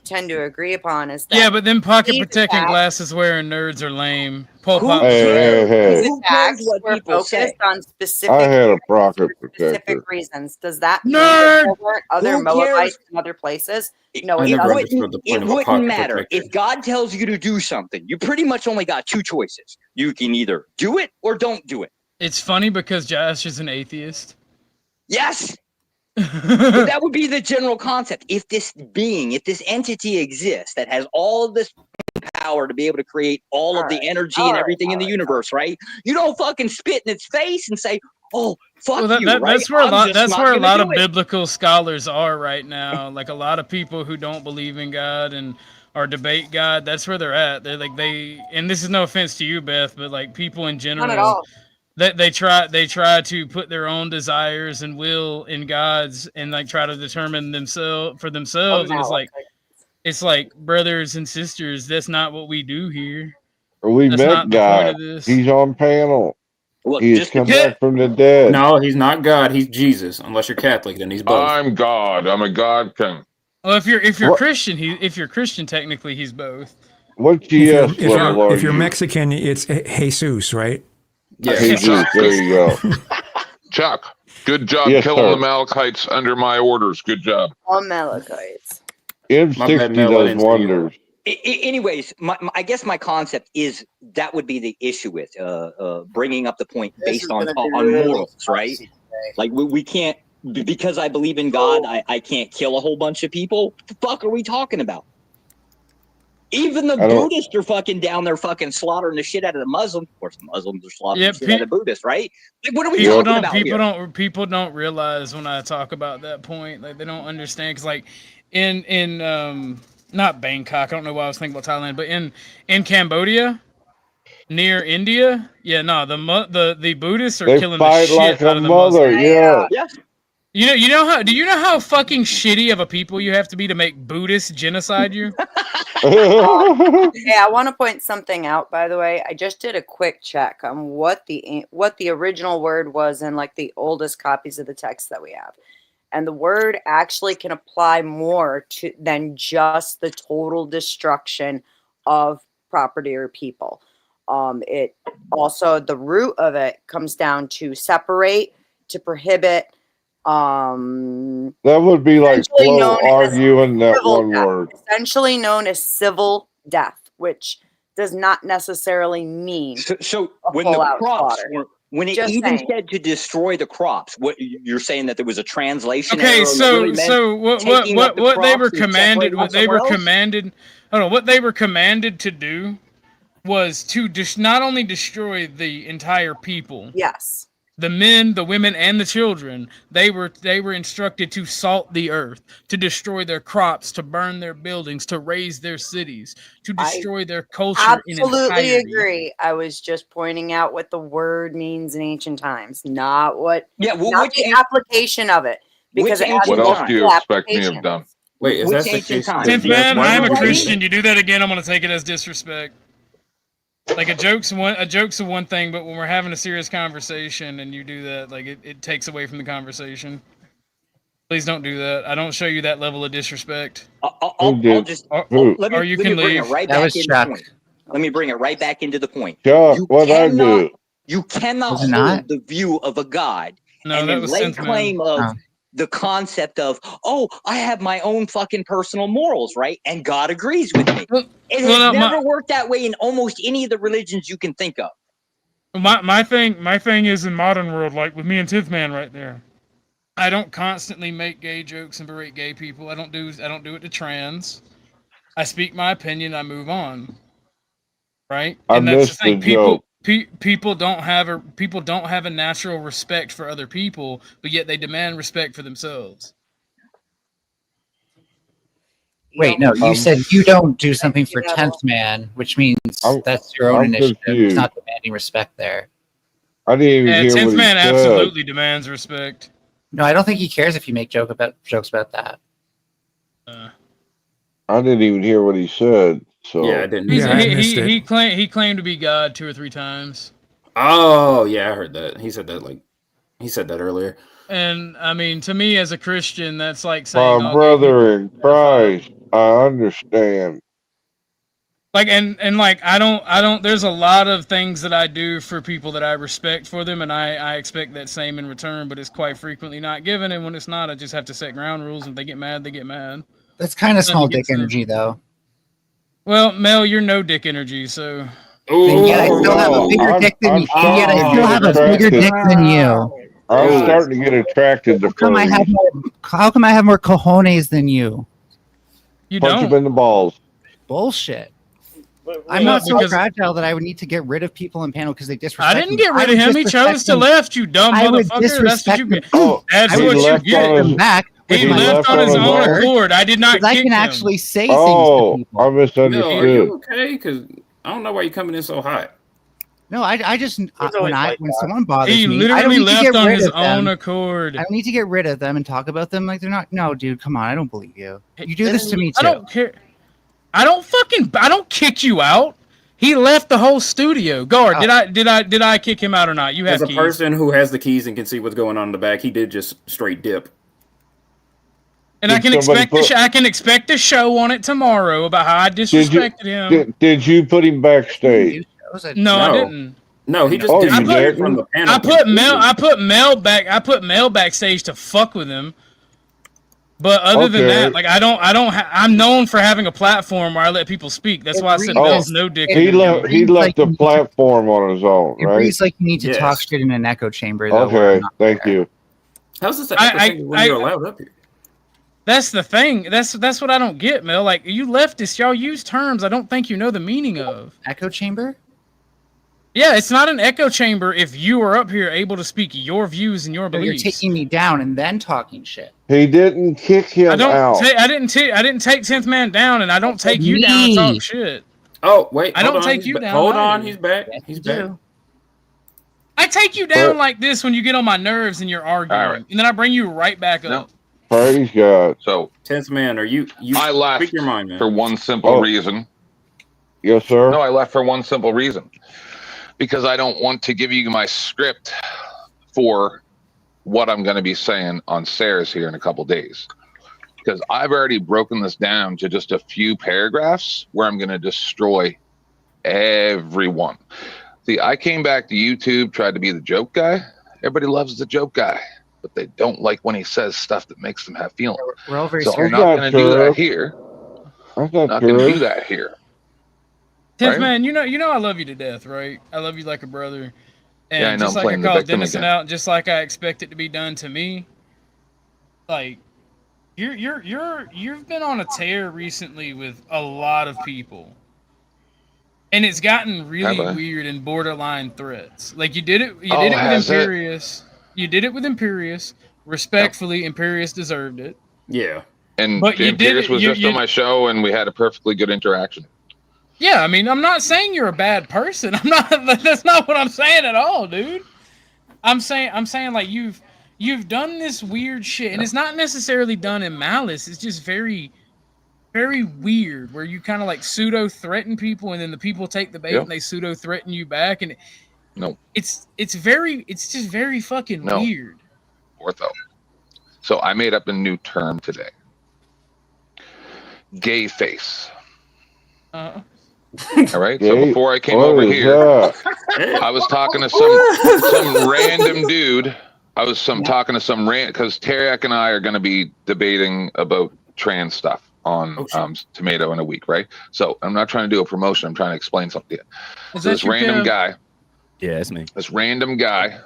tend to agree upon, is that Yeah, but then pocket these protecting attacks- glasses wearing nerds are lame. Pol Pot Who was right. cares? These Who attacks cares what were people say? focused on specific I had a pocket protector. specific reasons. Does that mean that there weren't other Who Moabites cares? in other places? No, I it never doesn't. understood the point It of a wouldn't pocket matter. protector. If God tells you to do something, you pretty much only got two choices. You can either do it or don't do it. It's funny because Josh is an atheist. Yes. But that would be the general concept. If this being, if this entity exists that has all of this power to be able to create all of the energy and everything in the universe, right? You don't fucking spit in its face and say, "Oh, fuck you!" Right? That's where I'm a lot of do it. biblical scholars are right now. Like a lot of people who don't believe in God and or debate God, that's where they're at. They're like and this is no offense to you, Beth, but like people in general, Not at all. they try to put their own desires and will in God's and like try to determine themselves for themselves, and it's like brothers and sisters, that's not what we do here. We That's met not the point God. of this. He's on panel. Look, He has come back from the dead. No, he's not God. He's Jesus. Unless you're Catholic, then he's both. I'm God. I'm a God king. Well, if you're What? Christian, if you're Christian, technically he's both. What GS level are if you're you? Mexican, it's Jesus, right? Yeah. Hey, Zeus, there you go. Chuck, good job Yes, killing sir. the Amalekites under my orders. Good job. Amalekites. M60 does wonders. Anyways, I guess my concept is that would be the issue with bringing up the point based on morals, right? Like we can't, because I believe in God, I can't kill a whole bunch of people. What the fuck are we talking about? Even the Buddhists are fucking down there fucking slaughtering the shit out of the Muslims. Of course, the Muslims are slaughtering the shit out of the Buddhists, right? Like, what are we talking about here? People don't realize when I talk about that point, like they don't understand, because like in not Bangkok, I don't know why I was thinking about Thailand, but in Cambodia, near India, the Buddhists are killing the shit out of the Muslims. Yeah. Do you know how fucking shitty of a people you have to be to make Buddhists genocide you? Hey, I want to point something out, by the way. I just did a quick check on what the original word was in like the oldest copies of the text that we have. And the word actually can apply more than just the total destruction of property or people. It also, the root of it comes down to separate, to prohibit. That would be like Flo arguing that one word. Essentially known as civil death, which does not necessarily mean so when the crops were, when it even said to destroy the crops, what you're saying that there was a translation error? Okay, so what they were commanded, what they were commanded to do was to not only destroy the entire people. Yes. The men, the women, and the children, they were instructed to salt the earth, to destroy their crops, to burn their buildings, to raise their cities, to destroy their culture. Absolutely agree. I was just pointing out what the word means in ancient times, not what. Yeah, not the application of it, because it has What else do you expect me to application. have done? Wait, is that the case? Since man, I am a Christian. You do that again, I'm going to take it as disrespect. Like a joke's one thing, but when we're having a serious conversation and you do that, like it takes away from the conversation. Please don't do that. I don't show you that level of disrespect. Let me bring it right back into the point. Let me bring it right back into the point. You cannot hold the view of a God and then lay claim of the concept of, oh, I have my own fucking personal morals, right? And God agrees with me. It has never worked that way in almost any of the religions you can think of. My thing is in modern world, like with me and 10th Man right there. I don't constantly make gay jokes and berate gay people. I don't do it to trans. I speak my opinion. I move on. Right, and that's the thing. People don't have a natural respect for other people, but yet they demand respect for themselves. Wait, no, you said you don't do something for 10th Man, which means that's your own initiative. It's not demanding respect there. I didn't even hear 10th what Man he said. absolutely demands respect. No, I don't think he cares if you make jokes about that. I didn't even hear what he said. So yeah, I didn't. He claimed to be God 2 or 3 times. Oh yeah, I heard that. He said that earlier. And I mean, to me as a Christian, that's like saying, my brother in Christ, I understand. Like and like I don't. There's a lot of things that I do for people that I respect for them, and I expect that same in return. But it's quite frequently not given, and when it's not, I just have to set ground rules. And if they get mad, they get mad. That's kind of small dick energy, though. Well, Mel, you're no dick energy, so. And yet I still have a bigger dick than you. And yet I still have a bigger dick than you. I'm starting to get attracted to furries. How come I have more cojones than you? You Punch him in the balls. Bullshit. I'm not so fragile that I would need to get rid of people in panel because they disrespect me. I didn't get rid of him. He chose to left, you dumb motherfucker. That's what you get. That's what you get. He left on his own accord. I did not kick him. I can actually say things to people. I misunderstood. No, are you okay? Because I don't know why you're coming in so hot. No, I just when someone bothers me, he literally left on his own accord. I don't need to get rid of them and talk about them like they're not. No, dude, come on, I don't believe you. You do this to me too. I don't care. I don't kick you out. He left the whole studio. Guard, did I kick him out or not? You have As a keys. person who has the keys and can see what's going on in the back, he did just straight dip. And I can expect the show on it tomorrow about how I disrespected him. Did you put him backstage? No, I didn't. No, he just did from the panel. I put Mel backstage to fuck with him. But other than that, like I'm known for having a platform where I let people speak. That's why I said Mel's no dick. He left the platform on his own, right? It reads like you need to talk shit in an echo chamber. Though, okay, thank you. How's this when you're allowed up here? That's the thing. That's what I don't get, Mel. Like, you leftists, y'all use terms I don't think you know the meaning of. Echo chamber? Yeah, it's not an echo chamber if you are up here able to speak your views and your beliefs. You're taking me down and then talking shit. He didn't kick him out. I didn't take 10th Man down, and I don't take you down and talk shit. Oh, wait. I don't take you down. Hold on, he's back. He's back. I take you down like this when you get on my nerves and you're arguing, and then I bring you right back up. Praise God. So, 10th Man, I left speak your mind, man. for one simple reason. Yes, sir. No, I left for one simple reason. Because I don't want to give you my script for what I'm going to be saying on Sarah's here in a couple days. Because I've already broken this down to just a few paragraphs where I'm going to destroy everyone. See, I came back to YouTube, tried to be the joke guy. Everybody loves the joke guy, but they don't like when he says stuff that makes them have feelings. We're all very so I'm not going to do that here. I'm not going to do that here. 10th Man, you know I love you to death, right? I love you like a brother. And yeah, I know, just like I called Dennison out, just like I expect it to be done to me. Like you've been on a tear recently with a lot of people. And it's gotten really weird and borderline threats. Like you did it with Imperious. You did it with Imperious. Respectfully, Imperious deserved it. Yeah. And Imperious was just on my show and we had a perfectly good interaction. Yeah, I mean, I'm not saying you're a bad person. That's not what I'm saying at all, dude. I'm saying like you've done this weird shit, and it's not necessarily done in malice. It's just very, very weird, where you kind of like pseudo threaten people, and then the people take the bait and they pseudo threaten you back, and it's just very fucking weird. Ortho. So I made up a new term today. Gay face. All right. So before I came over here, I was talking to some random dude I was talking to some rant because Tarek and I are going to be debating about trans stuff on Tomato in a week, right? So I'm not trying to do a promotion. I'm trying to explain something to you. So this random guy. Yeah, it's me. This random guy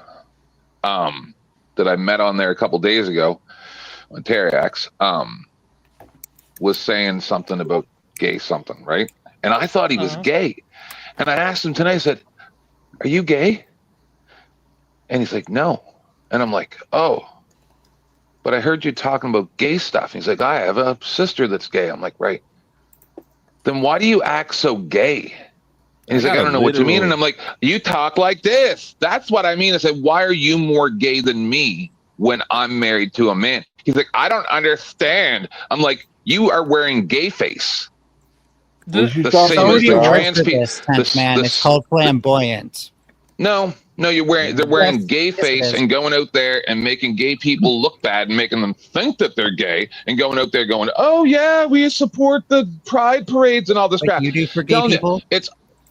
that I met on there a couple days ago on Tarek was saying something about gay something, right? And I thought he was gay. And I asked him tonight, I said, "Are you gay?" And he's like, "No." And I'm like, "Oh, but I heard you talking about gay stuff." And he's like, "I have a sister that's gay." I'm like, "Right. Then why do you act so gay?" And he's like, "I don't know what you mean." And I'm like, "You talk like this. That's what I mean." I said, "Why are you more gay than me when I'm married to a man?" He's like, "I don't understand." I'm like, "You are wearing gay face." The same as the trans people. Man, it's called flamboyant. No, they're wearing gay face and going out there and making gay people look bad and making them think that they're gay and going out there going, "Oh yeah, we support the pride parades and all this crap." You do for gay people?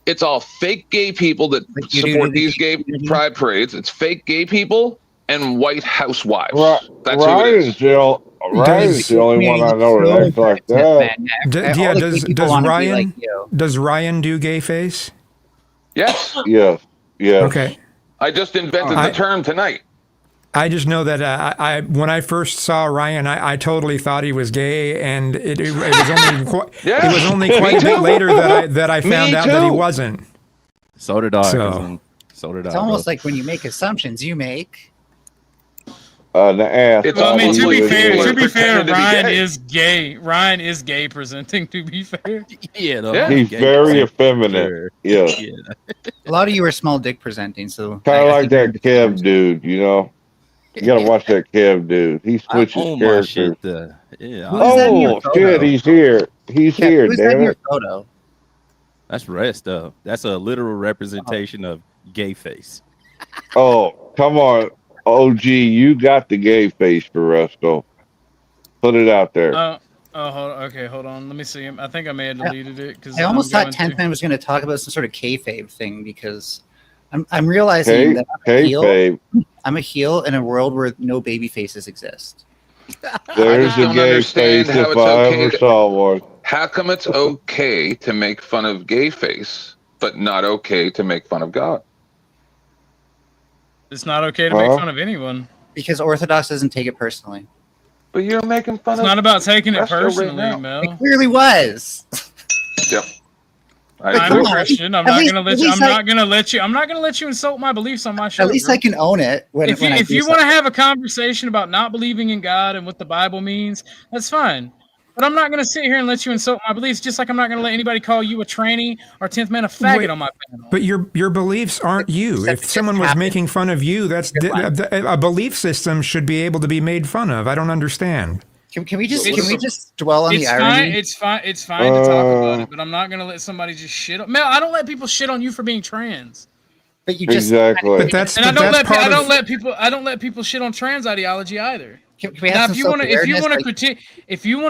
It's all fake gay people that support these gay pride parades. It's fake gay people and white housewives. That's who it is. Ryan's the only one I know that acts like that. Does Ryan do gay face? Yes. Yeah. Okay. I just invented the term tonight. I just know that I when I first saw Ryan, I totally thought he was gay, and it was only quite a bit later that I found out that he wasn't. So did I. So did I. It's almost like when you make assumptions, you make. The ass. Well, I mean, to be fair, Ryan is gay. Ryan is gay presenting. To be fair, he's very effeminate. Yeah. A lot of you are small dick presenting, so kind of like that Kev dude, you know. You gotta watch that Kev dude. He switches characters. Oh shit, he's here. He's here. Who's damn that in your it. photo? That's Resto. That's a literal representation of gay face. Oh, come on. OG, you got the gay face for Resto. Put it out there. Hold on. Let me see him. I think I may have deleted it because I almost thought 10th Man was going to talk about some sort of kayfabe thing because I'm realizing that I'm a heel in a world where no baby faces exist. There's a gay face if I ever saw one. How come it's okay to make fun of gay face, but not okay to make fun of God? It's not okay to make fun of anyone. Because Orthodox doesn't take it personally. But you're making fun of. It's not about taking it personally, Mel. It clearly was. Yep. I'm a Christian. I'm not gonna let you. I'm not gonna let you. I'm not gonna let you insult my beliefs on my show. At least I can own it. If you want to have a conversation about not believing in God and what the Bible means, that's fine. But I'm not going to sit here and let you insult my beliefs, just like I'm not going to let anybody call you a tranny or 10th Man a faggot on my panel. But your beliefs aren't you. If someone was making fun of you, that's a belief system should be able to be made fun of. I don't understand. Can we just dwell on the irony? It's fine to talk about it, but I'm not going to let somebody just shit on. Mel, I don't let people shit on you for being trans. But you just exactly. But that's and I don't let people shit on trans ideology either. Can we have if you want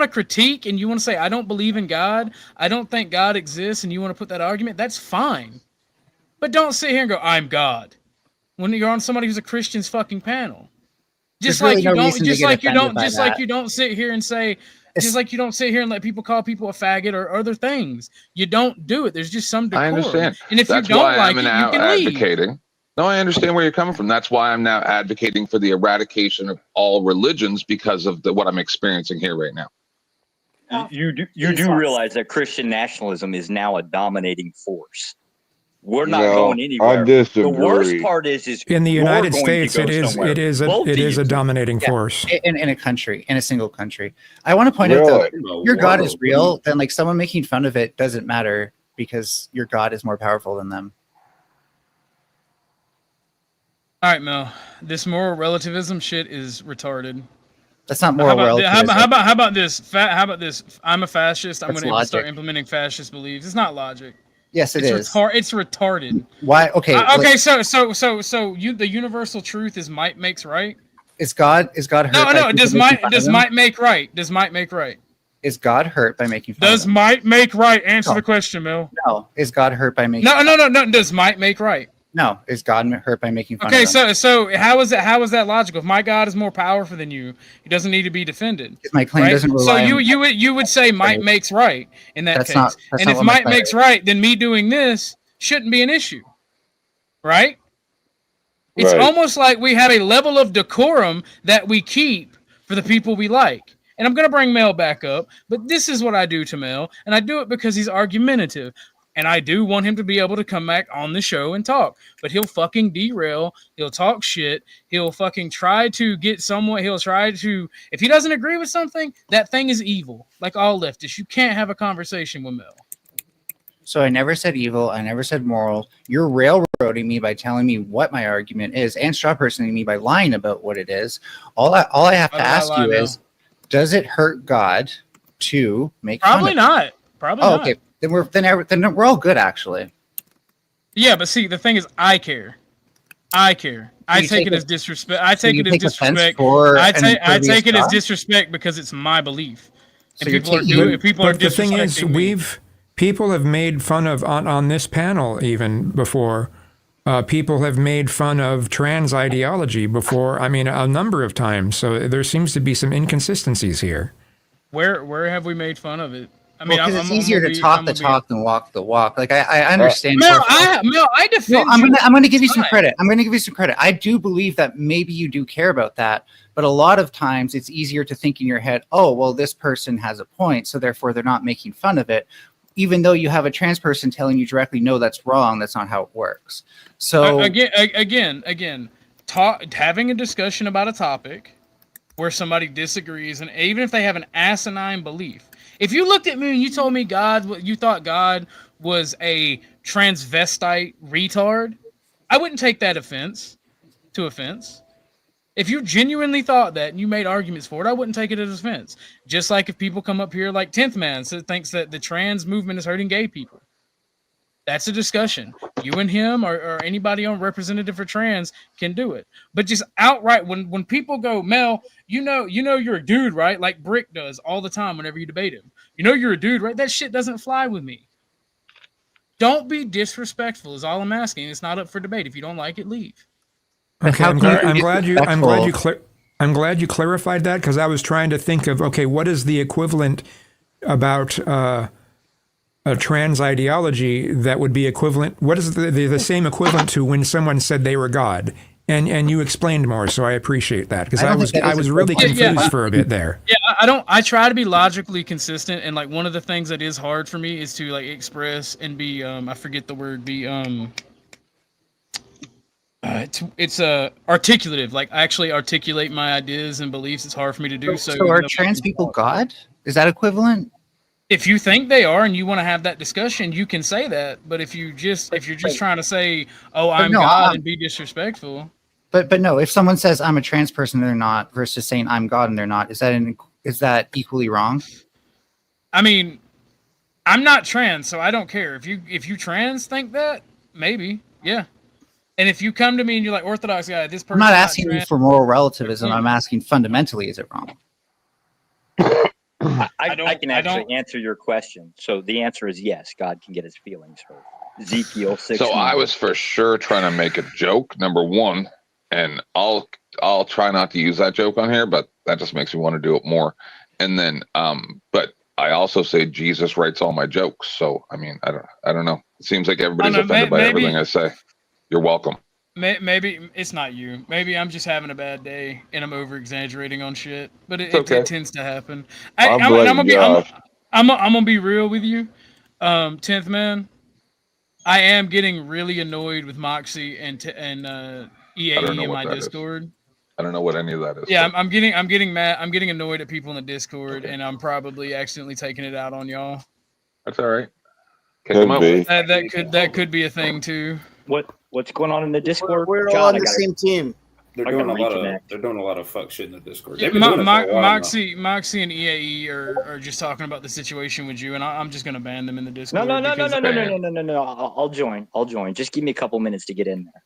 to critique and you want to say I don't believe in God, I don't think God exists, and you want to put that argument, that's fine. But don't sit here and go, "I'm God," when you're on somebody who's a Christian's fucking panel. Just like you don't sit here and say, just like you don't sit here and let people call people a faggot or other things. You don't do it. There's just some decorum. I understand. And if that's you don't why like I'm it, now you can leave. advocating. No, I understand where you're coming from. That's why I'm now advocating for the eradication of all religions because of what I'm experiencing here right now. You do realize that Christian nationalism is now a dominating force. We're not going anywhere. I disagree. The worst part is in the United States, it is a dominating force in a country, in a single country. I want to point out that your God is real. Then, like, someone making fun of it doesn't matter because your God is more powerful than them. All right, Mel. This moral relativism shit is retarded. That's not moral relativism. How about this? How about this? I'm a fascist. I'm going to start implementing fascist beliefs. It's not logic. Yes, it is. It's retarded. Why? Okay. So the universal truth is might makes right. Is God hurt? No. Does might make right? Does might make right? Is God hurt by making fun? Does might make right? Answer the question, Mel. No. Is God hurt by making? No. Does might make right? No, is God hurt by making fun Okay, of them? so how is that logical? If my God is more powerful than you, he doesn't need to be defended. My claim doesn't rely so on you would say might makes right in that case. That's and not if what my might claim makes is. right, then me doing this shouldn't be an issue. Right? It's almost like we have a level of decorum that we keep for the people we like. And I'm going to bring Mel back up, but this is what I do to Mel, and I do it because he's argumentative. And I do want him to be able to come back on the show and talk, but he'll fucking derail. He'll talk shit. He'll fucking try to get someone. He'll try to, if he doesn't agree with something, that thing is evil. Like all leftists, you can't have a conversation with Mel. So I never said evil. I never said moral. You're railroading me by telling me what my argument is and straw personing me by lying about what it is. All I have to ask you is, does it hurt God to make fun of Probably not. Probably not. Okay. Then we're all good, actually. Yeah, but see, the thing is, I care. I take it as disrespect. I take it as disrespect. I take it as disrespect because it's my belief. And people are doing it. People are disrespecting. The thing is, people have made fun of on this panel even before. People have made fun of trans ideology before. I mean, a number of times. So there seems to be some inconsistencies here. Where have we made fun of it? I mean, because it's easier to talk the talk than walk the walk. Like I understand. Mel, I defend. No, I'm going to give you some credit. I'm going to give you some credit. I do believe that maybe you do care about that, but a lot of times it's easier to think in your head, oh, well, this person has a point, so therefore they're not making fun of it, even though you have a trans person telling you directly, no, that's wrong. That's not how it works. So again, having a discussion about a topic where somebody disagrees, and even if they have an asinine belief. If you looked at me and you told me you thought God was a transvestite retard, I wouldn't take that offense. If you genuinely thought that and you made arguments for it, I wouldn't take it as offense. Just like if people come up here like 10th Man thinks that the trans movement is hurting gay people. That's a discussion. You and him or anybody on representative for trans can do it. But just outright, when people go, Mel, you know you're a dude, right? Like Brick does all the time whenever you debate him. You know you're a dude, right? That shit doesn't fly with me. Don't be disrespectful is all I'm asking. It's not up for debate. If you don't like it, leave. Okay, I'm glad you clarified that, because I was trying to think of, okay, what is the equivalent about a trans ideology that would be equivalent? What is the same equivalent to when someone said they were God? And you explained more, so I appreciate that, because I was really confused for a bit there. Yeah, I try to be logically consistent, and like one of the things that is hard for me is to like express and be I forget the word, it's articulative. Like I actually articulate my ideas and beliefs. It's hard for me to do so. So are trans people God? Is that equivalent? If you think they are and you want to have that discussion, you can say that. But if you're just trying to say, "Oh, I'm God," and be disrespectful. But no, if someone says I'm a trans person and they're not, versus saying I'm God and they're not, is that equally wrong? I mean, I'm not trans, so I don't care. If you trans think that, maybe, yeah. And if you come to me and you're like, Orthodox guy, this person. I'm not asking you for moral relativism. I'm asking fundamentally, is it wrong? I can actually answer your question. So the answer is yes. God can get his feelings hurt. Ezekiel 6. So I was for sure trying to make a joke, number one, and I'll try not to use that joke on here, but that just makes me want to do it more. And then, but I also say Jesus writes all my jokes. So I mean, I don't know. It seems like everybody's offended by everything I say. You're welcome. Maybe it's not you. Maybe I'm just having a bad day and I'm over exaggerating on shit. But it tends to happen. I'm gonna be real with you. 10th Man, I am getting really annoyed with Moxie and EAE in my Discord. I don't know what any of that is. Yeah, I'm getting mad. I'm getting annoyed at people in the Discord, and I'm probably accidentally taking it out on y'all. That's all right. That could be a thing too. What's going on in the Discord? We're all on the same team. They're doing a lot of fuck shit in the Discord. Moxie and EAE are just talking about the situation with you, and I'm just gonna ban them in the Discord. No. I'll join. Just give me a couple minutes to get in there.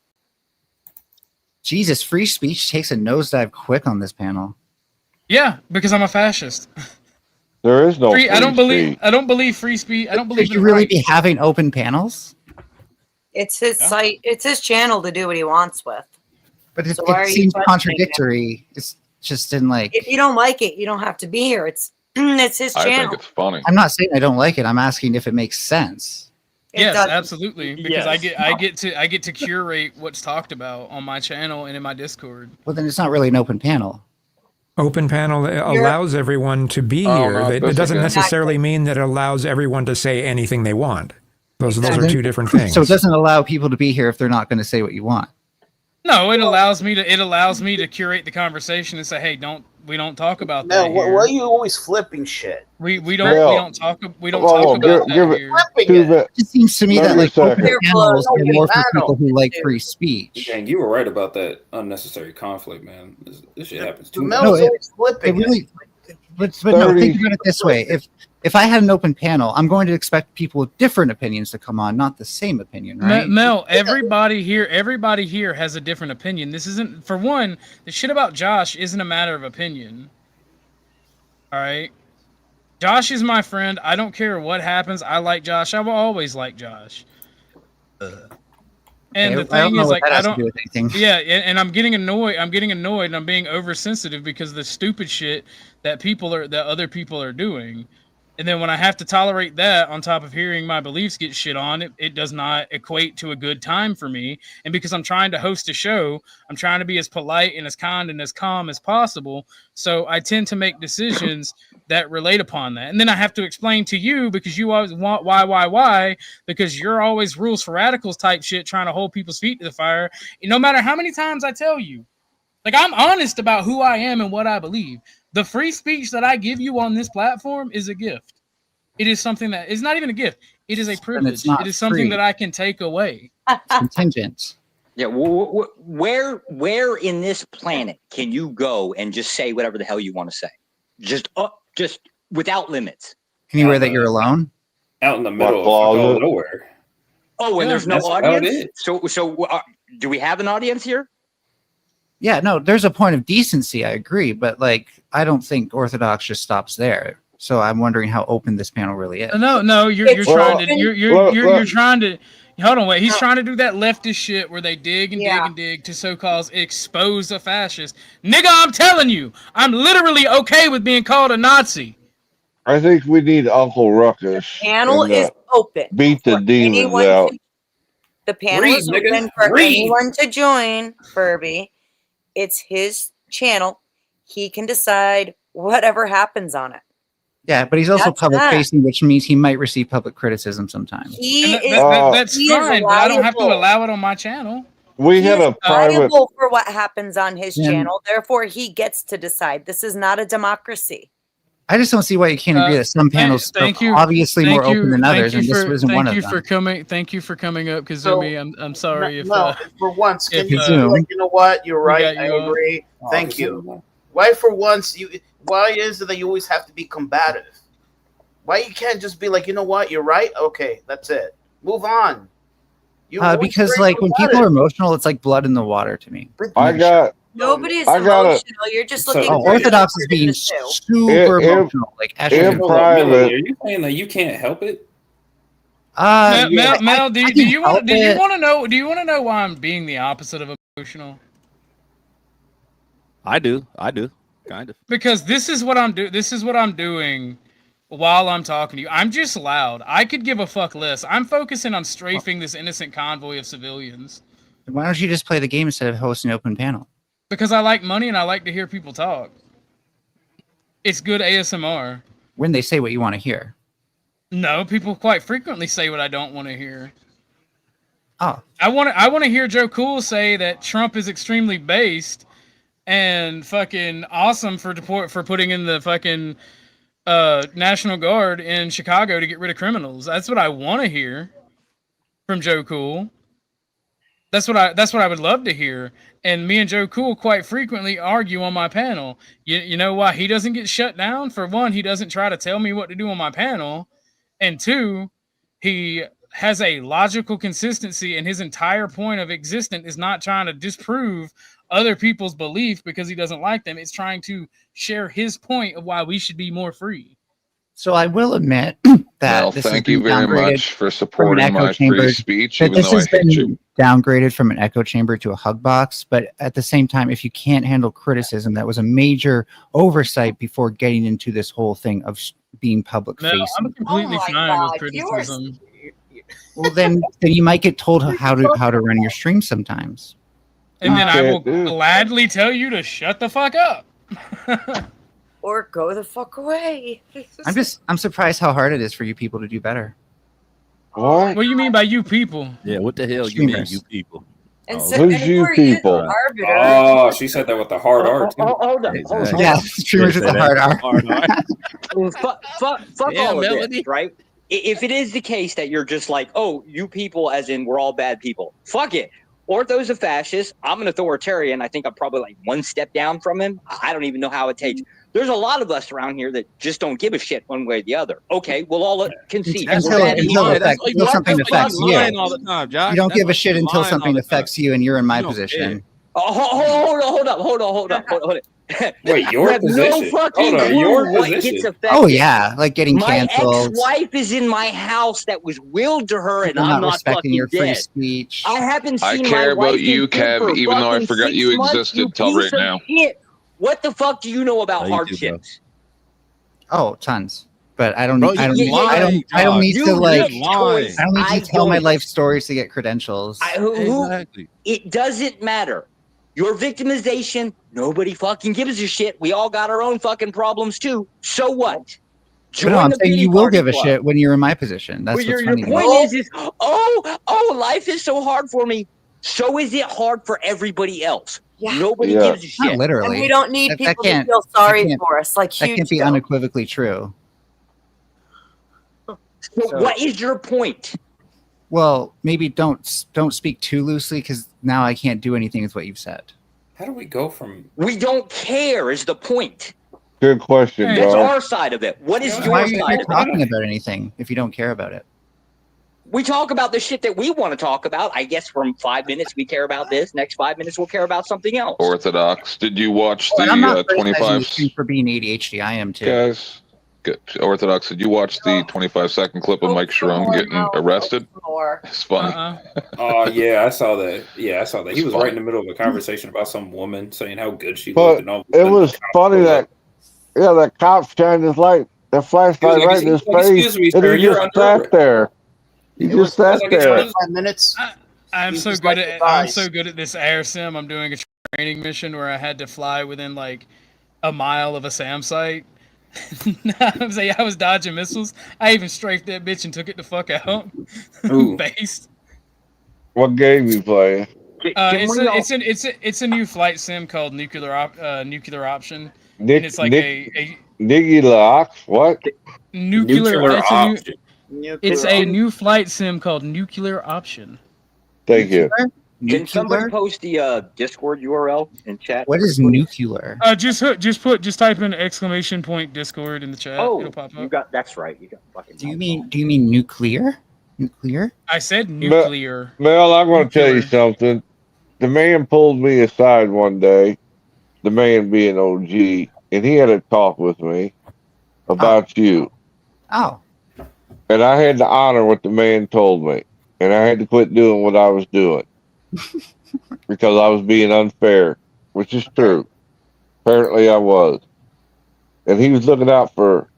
Jesus, free speech takes a nosedive quick on this panel. Yeah, because I'm a fascist. There is no free I don't believe free speech. I don't believe. Should you really be having open panels? It's his site. It's his channel to do what he wants with. But it, So why are it you seems questioning contradictory. It's just in like. If you don't like it, you don't have to be here. It's his channel. I think it's funny. I'm not saying I don't like it. I'm asking if it makes sense. Yes, absolutely. Because I get to curate what's talked about on my channel and in my Discord. Well, then it's not really an open panel. Open panel allows everyone to be here. It doesn't necessarily mean that it allows everyone to say anything they want. Those are two different things. So it doesn't allow people to be here if they're not going to say what you want. No, it allows me to curate the conversation and say, hey, we don't talk about that. Why are you always flipping shit? We don't talk about that here. It just seems to me that like open panels are more for people who like free speech. Dang, you were right about that unnecessary conflict, man. This shit happens too much. Mel's always flipping. But no, think about it this way. If I had an open panel, I'm going to expect people with different opinions to come on, not the same opinion, right? Mel, everybody here has a different opinion. This isn't, for one, the shit about Josh isn't a matter of opinion. All right? Josh is my friend. I don't care what happens. I like Josh. I will always like Josh. And the thing is, like, I don't. Yeah, and I'm getting annoyed. I'm annoyed, and I'm being oversensitive because of the stupid shit that other people are doing. And then when I have to tolerate that on top of hearing my beliefs get shit on, it does not equate to a good time for me. And because I'm trying to host a show, I'm trying to be as polite and as kind and as calm as possible. So I tend to make decisions that relate upon that. And then I have to explain to you because you always want why, because you're always rules for radicals type shit trying to hold people's feet to the fire. And no matter how many times I tell you, like, I'm honest about who I am and what I believe. The free speech that I give you on this platform is a gift. It is something that is not even a gift. It is a privilege. It is something that I can take away. Contingent. Yeah. Where in this planet can you go and just say whatever the hell you want to say? Just without limits. Anywhere that you're alone? Out in the middle of nowhere. Oh, and there's no audience? So do we have an audience here? Yeah, no, there's a point of decency, I agree, but like I don't think Orthodox just stops there. So I'm wondering how open this panel really is. No, you're trying to hold on, wait. He's trying to do that leftist shit where they dig and dig and dig to so-called expose a fascist. Nigga, I'm telling you, I'm literally okay with being called a Nazi. I think we need Uncle Ruckus. The panel is open. Beat the demons out. The panel is open for anyone to join, Furby. It's his channel. He can decide whatever happens on it. Yeah, but he's also public facing, which means he might receive public criticism sometimes. That's fine, but I don't have to allow it on my channel. We had a private for what happens on his channel. Therefore, he gets to decide. This is not a democracy. I just don't see why you can't agree that some panels are obviously more open than others, and this isn't one of them. Thank you for coming up, Kazumi. I'm sorry if for once, can you like, you know what? You're right. I agree. Thank you. Why for once why is it that you always have to be combative? Why you can't just be like, you know what? You're right. Okay, that's it. Move on. Because like when people are emotional, it's like blood in the water to me. Nobody's emotional. You're just looking. Orthodox is being super emotional. Like in private. Are you saying that you can't help it? Mel, do you want to know why I'm being the opposite of emotional? I do, kind of. Because this is what I'm doing. This is what I'm doing while I'm talking to you. I'm just loud. I could give a fuck less. I'm focusing on strafing this innocent convoy of civilians. Why don't you just play the game instead of hosting an open panel? Because I like money and I like to hear people talk. It's good ASMR. When they say what you want to hear. No, people quite frequently say what I don't want to hear. Oh. I want to hear Joe Cool say that Trump is extremely based and fucking awesome for putting in the fucking National Guard in Chicago to get rid of criminals. That's what I want to hear from Joe Cool. That's what I would love to hear. And me and Joe Cool quite frequently argue on my panel. You know why he doesn't get shut down? For one, he doesn't try to tell me what to do on my panel. And two, he has a logical consistency, and his entire point of existence is not trying to disprove other people's belief because he doesn't like them. It's trying to share his point of why we should be more free. So I will admit that Well, this has thank been you very downgraded much for from an supporting echo my chamber. free speech, That even this though I has hate you. been downgraded from an echo chamber to a hug box. But at the same time, if you can't handle criticism, that was a major oversight before getting into this whole thing of being public No, facing. I'm completely fine with criticism. Well, then you might get told how to run your stream sometimes. And then I will gladly tell you to shut the fuck up. Or go the fuck away. I'm surprised how hard it is for you people to do better. What? What do you mean by you people? Yeah, what the hell you mean, Streamers. you people? And Oh, so, Who's and you we're using people? arbiter. Oh, she said that with the hard R. Too. Hold up. Exactly. Yeah, streamers with the hard R. Fuck Yeah, all of Melody. this, right? If it is the case that you're just like, oh, you people, as in we're all bad people, fuck it. Ortho's a fascist. I'm an authoritarian. I think I'm probably like one step down from him. I don't even know how it takes. There's a lot of us around here that just don't give a shit one way or the other. Okay, we'll all concede. Until something affects you. All the time, Josh. You don't That's give a why shit you until lying all something the time. affects you, and you're in my You don't position. Oh, hold up. Wait, You your have position? no fucking Hold on, clue your what position? gets affected. Oh yeah, like getting My canceled. ex-wife is in my house that was willed to her, and People I'm not not respecting fucking your free dead. speech. I haven't I seen care my wife about you, in prison Kev, for even though I fucking forgot 6 you months, existed till piece right of now. shit. What the fuck do you know about Oh, you too, bro. hardships? Oh, tons. But I don't. Bro, I don't. you Need, lying, I don't need You to like. live choice. I don't need I to tell my don't. life stories to get credentials. Exactly. It doesn't matter. Your victimization, nobody fucking gives a shit. We all got our own fucking problems too. So what? But no, I'm the saying pity you will party give a club. shit when you're in my position. That's Well, what's your funny. point is, life is so hard for me. So is it hard for everybody else. Yeah. Nobody Yeah. gives a shit. Not literally. And we don't need That people to can't- feel that sorry can't- for us. Like That huge can't be though. unequivocally true. So what is your point? Well, maybe don't speak too loosely because now I can't do anything with what you've said. How do we go from? We don't care is the point. Good question, That's Josh. our side of it. What is Why your are you side of it? talking about anything if you don't care about it? We talk about the shit that we want to talk about. I guess from 5 minutes we care about this. Next 5 minutes we'll care about something else. Orthodox, did you watch And I'm not the criticizing 25 the stream for being ADHD. I am too. guys? Good. Orthodox, did you watch the 25-second clip of Mike Sharon getting arrested? It's funny. Oh yeah, I saw that. Yeah, I saw that. He was funny. right in the middle of a conversation about some woman saying how good she But looked and all. it was funny that that cop shined his light, the flashlight right in his face, "Excuse me, and sir, he you're just under sat there. He just sat there. 5 minutes. I'm so good at this air sim. I'm doing a training mission where I had to fly within like a mile of a SAM site. I was dodging missiles. I even strafed that bitch and took it the fuck out. Based. What game you play? It's a new flight sim called Nuclear Option. And it's like a Nuclear Ops? What? nuclear option. It's a new flight sim called Nuclear Option. Thank you. Can somebody post the Discord URL in chat? What is nuclear? Just type in ! Discord in the chat. It'll pop up. You got that's right. You got fucking. Do you mean nuclear? Nuclear? I said nuclear. Mel, I'm going to tell you something. The man pulled me aside one day, the man being OG, and he had a talk with me about you. Oh. And I had to honor what the man told me. And I had to quit doing what I was doing. Because I was being unfair, which is true. Apparently I was. And he was looking out for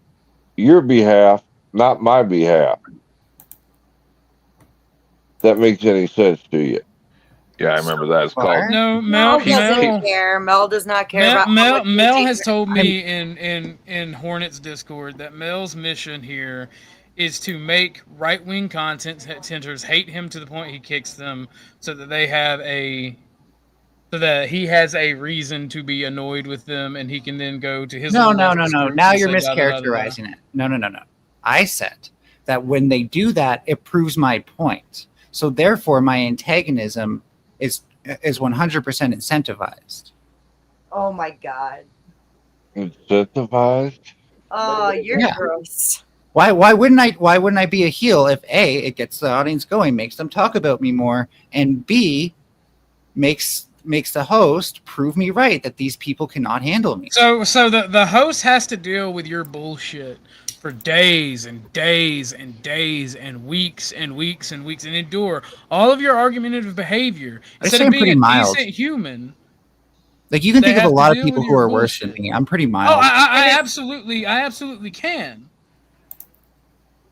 your behalf, not my behalf. That makes any sense to you? Yeah, I remember that. It's called. No, Mel doesn't care. Mel does not care about Mel has told me in Hornets Discord that Mel's mission here is to make right-wing contenters hate him to the point he kicks them, so that he has a reason to be annoyed with them, and he can then go to his. No. Now you're mischaracterizing it. No. I said that when they do that, it proves my point. So therefore, my antagonism is 100% incentivized. Oh my god. Incentivized? Oh, you're gross. Why wouldn't I be a heel if A, it gets the audience going, makes them talk about me more, and B, makes makes the host prove me right that these people cannot handle me. So the host has to deal with your bullshit for days and days and days and weeks and weeks and weeks and endure all of your argumentative behavior instead of being a decent human. Like you can think of a lot of people who are worse than me. I'm pretty mild. Oh, I absolutely can.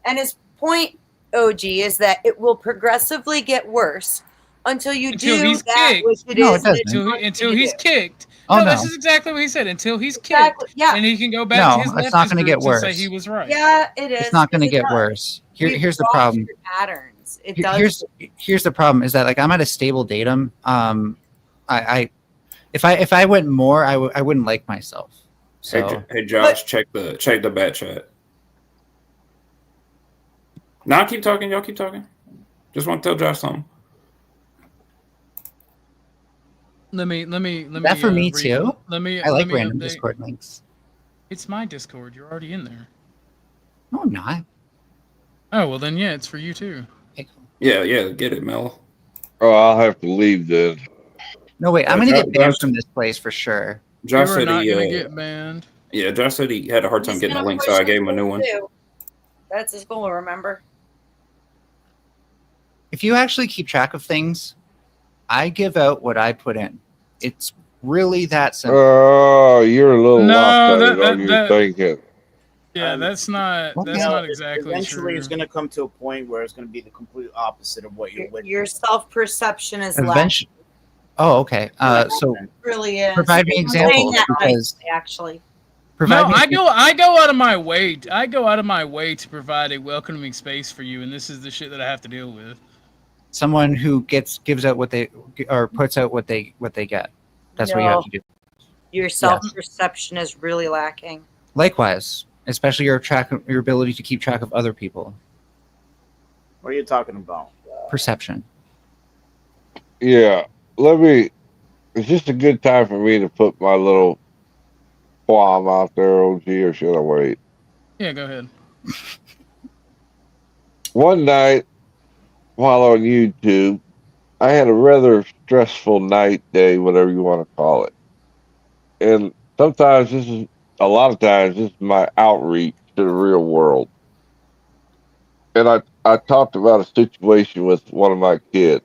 And his point, OG, is that it will progressively get worse until he's that kicked. which it is that until he's kicked. Oh, no. This is exactly what he said. Until he's kicked, and he can go back to his it's not going to get worse. and say he was right. Yeah, it is. It's not going to get worse. Here's the problem. Patterns. It does. Here's the problem: is that like I'm at a stable datum. If I went more, I wouldn't like myself. So hey Josh, check the bat chat. Nah, keep talking. Y'all keep talking. Just want to tell Josh something. Let me. That for me too. I like random Discord links. It's my Discord. You're already in there. No, I'm not. Oh well, then yeah, it's for you too. Yeah, get it, Mel. Oh, I'll have to leave then. No, wait, I'm gonna get banned from this place for sure. Josh said not gonna get banned. Yeah, Josh said he had a hard time getting a link, so I gave him a new one. That's his goal, remember? If you actually keep track of things, I give out what I put in. It's really that simple. Oh, you're a little lopsided on your thinking. Yeah, that's not exactly eventually true. It's going to come to a point where it's going to be the complete opposite of what you're with. Your self-perception is eventually. Oh, okay. So it really is. Provide me examples because actually. I go out of my way. I go out of my way to provide a welcoming space for you, and this is the shit that I have to deal with. Someone who gives out what they or puts out what they get. That's what you have to do. Your self-perception is really lacking. Likewise, especially your ability to keep track of other people. What are you talking about? Perception. Yeah, it's just a good time for me to put my little qualm out there, OG, or should I wait? Yeah, go ahead. One night, while on YouTube, I had a rather stressful night, day, whatever you want to call it. And a lot of times, this is my outreach to the real world. And I talked about a situation with one of my kids.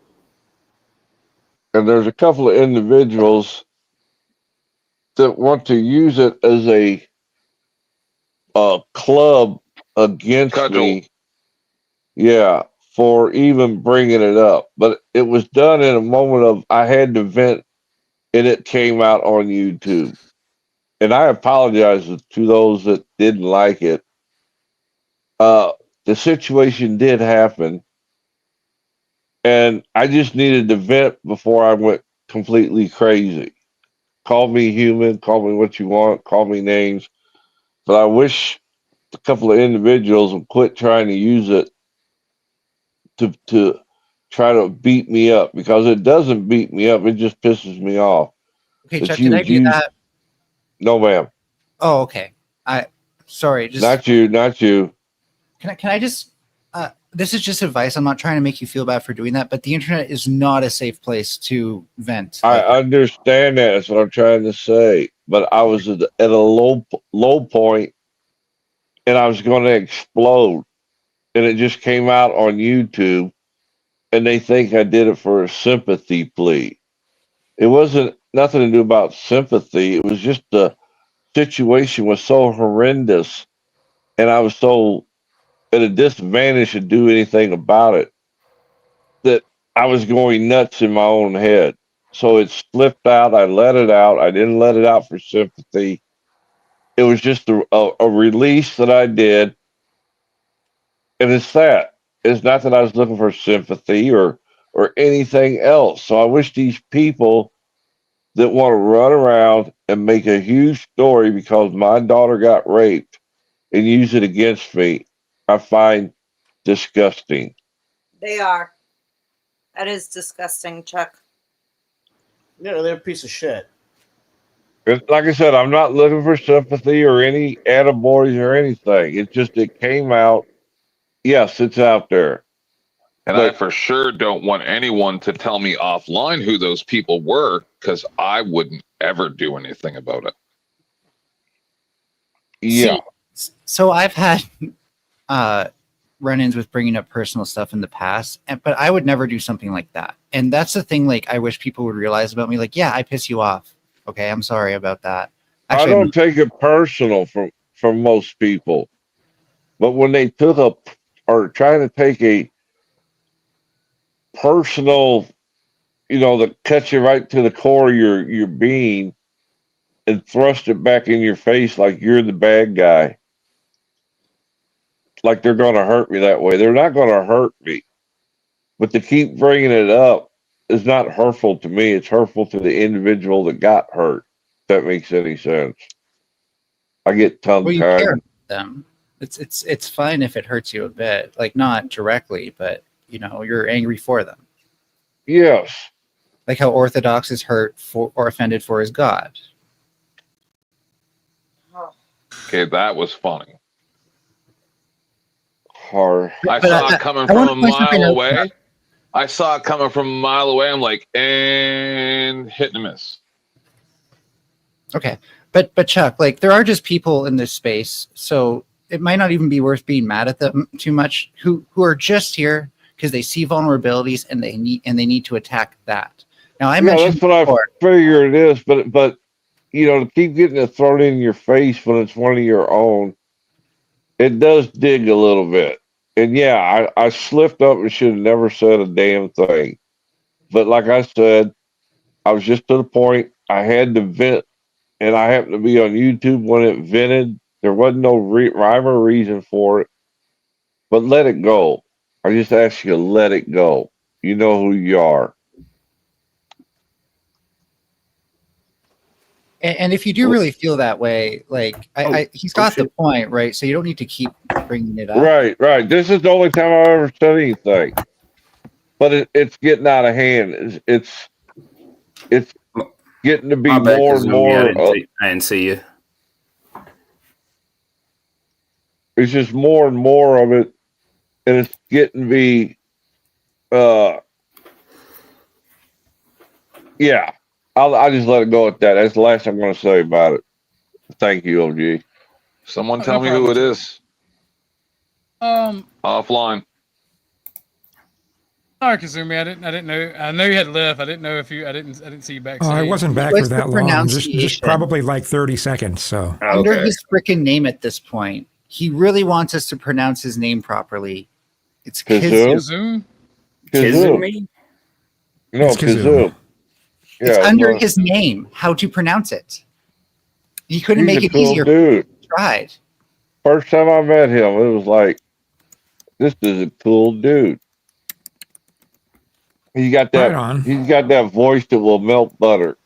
And there's a couple of individuals that want to use it as a club against me. Yeah, for even bringing it up. But it was done in a moment of I had to vent, and it came out on YouTube. And I apologize to those that didn't like it. The situation did happen. And I just needed to vent before I went completely crazy. Call me human, call me what you want, call me names. But I wish a couple of individuals would quit trying to use it to try to beat me up, because it doesn't beat me up. It just pisses me off. Okay, Chuck, did I do that? No, ma'am. Oh, okay. Sorry. Not you. Can I just... this is just advice. I'm not trying to make you feel bad for doing that, but the internet is not a safe place to vent. I understand that. That's what I'm trying to say. But I was at a low point, and I was going to explode. And it just came out on YouTube, and they think I did it for a sympathy plea. It wasn't nothing to do about sympathy. It was just the situation was so horrendous, and I was so at a disadvantage to do anything about it, that I was going nuts in my own head. So it slipped out. I let it out. I didn't let it out for sympathy. It was just a release that I did. And it's not that I was looking for sympathy or anything else. So I wish these people that want to run around and make a huge story because my daughter got raped and use it against me, I find disgusting. They are. That is disgusting, Chuck. Yeah, they're a piece of shit. Like I said, I'm not looking for sympathy or any attaboys or anything. It's just it came out. Yes, it's out there. And I for sure don't want anyone to tell me offline who those people were, because I wouldn't ever do anything about it. Yeah. So I've had run-ins with bringing up personal stuff in the past, but I would never do something like that. And that's the thing, like, I wish people would realize about me. Like, yeah, I piss you off. Okay, I'm sorry about that. Actually, I don't take it personal from most people, but when they or try to take a personal, that cuts you right to the core of your being and thrust it back in your face like you're the bad guy, like they're going to hurt me that way. They're not going to hurt me, but to keep bringing it up is not hurtful to me. It's hurtful to the individual that got hurt. If that makes any sense. I get tongue you care tied. about them. It's fine if it hurts you a bit, like not directly, but you're angry for them. Yes. Like how Orthodox is hurt for or offended for his God. Okay, that was funny. Hard. I saw it coming from a mile away. I saw it coming from a mile away. I'm like, and hit and miss. Okay. But Chuck, like, there are just people in this space, so it might not even be worth being mad at them too much, who are just here because they see vulnerabilities and they need to attack that. Now I mentioned that's what before, I figure it is, but to keep getting it thrown in your face when it's one of your own, it does dig a little bit. And yeah, I slipped up and should have never said a damn thing. But like I said, I was just to the point. I had to vent, and I happened to be on YouTube when it vented. There wasn't no rhyme or reason for it. But let it go. I just ask you to let it go. You know who you are. and if you do really feel that way, like he's got the point, right? So you don't need to keep bringing it up. Right. This is the only time I've ever said anything. But it's getting out of hand. It's getting to be more and more. I didn't see you. It's just more and more of it, and it's getting to be, yeah. I'll just let it go at that. That's the last I'm going to say about it. Thank you, OG. Someone tell me who it is. Offline. Sorry, Kazumi. I didn't know. I know you had left. I didn't know if you. I didn't see you backstage. Oh, I wasn't back for that long. Just probably like 30 seconds. So under his freaking name at this point, he really wants us to pronounce his name properly. It's Kazoo. Kazumi? No, Kazoo. It's under his name. How to pronounce it? He couldn't make it easier. Dude. He tried. First time I met him, it was like, this is a cool dude. He's got that. He's got that voice that will melt butter.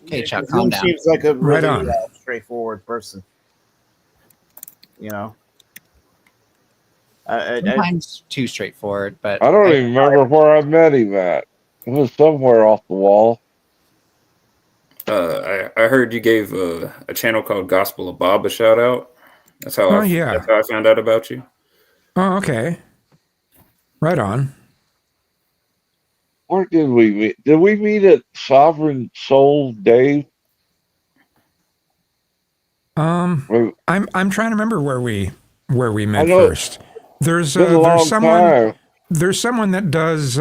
Okay, Chuck, calm down. Seems like a really straightforward person. Sometimes too straightforward, but I don't even remember where I met him at. It was somewhere off the wall. I heard you gave a channel called Gospel of Bob a shout out. That's how I found out about you. Oh, okay. Right on. Where did we meet? Did we meet at Sovereign Soul Dave? I'm trying to remember where we met first. There's someone that does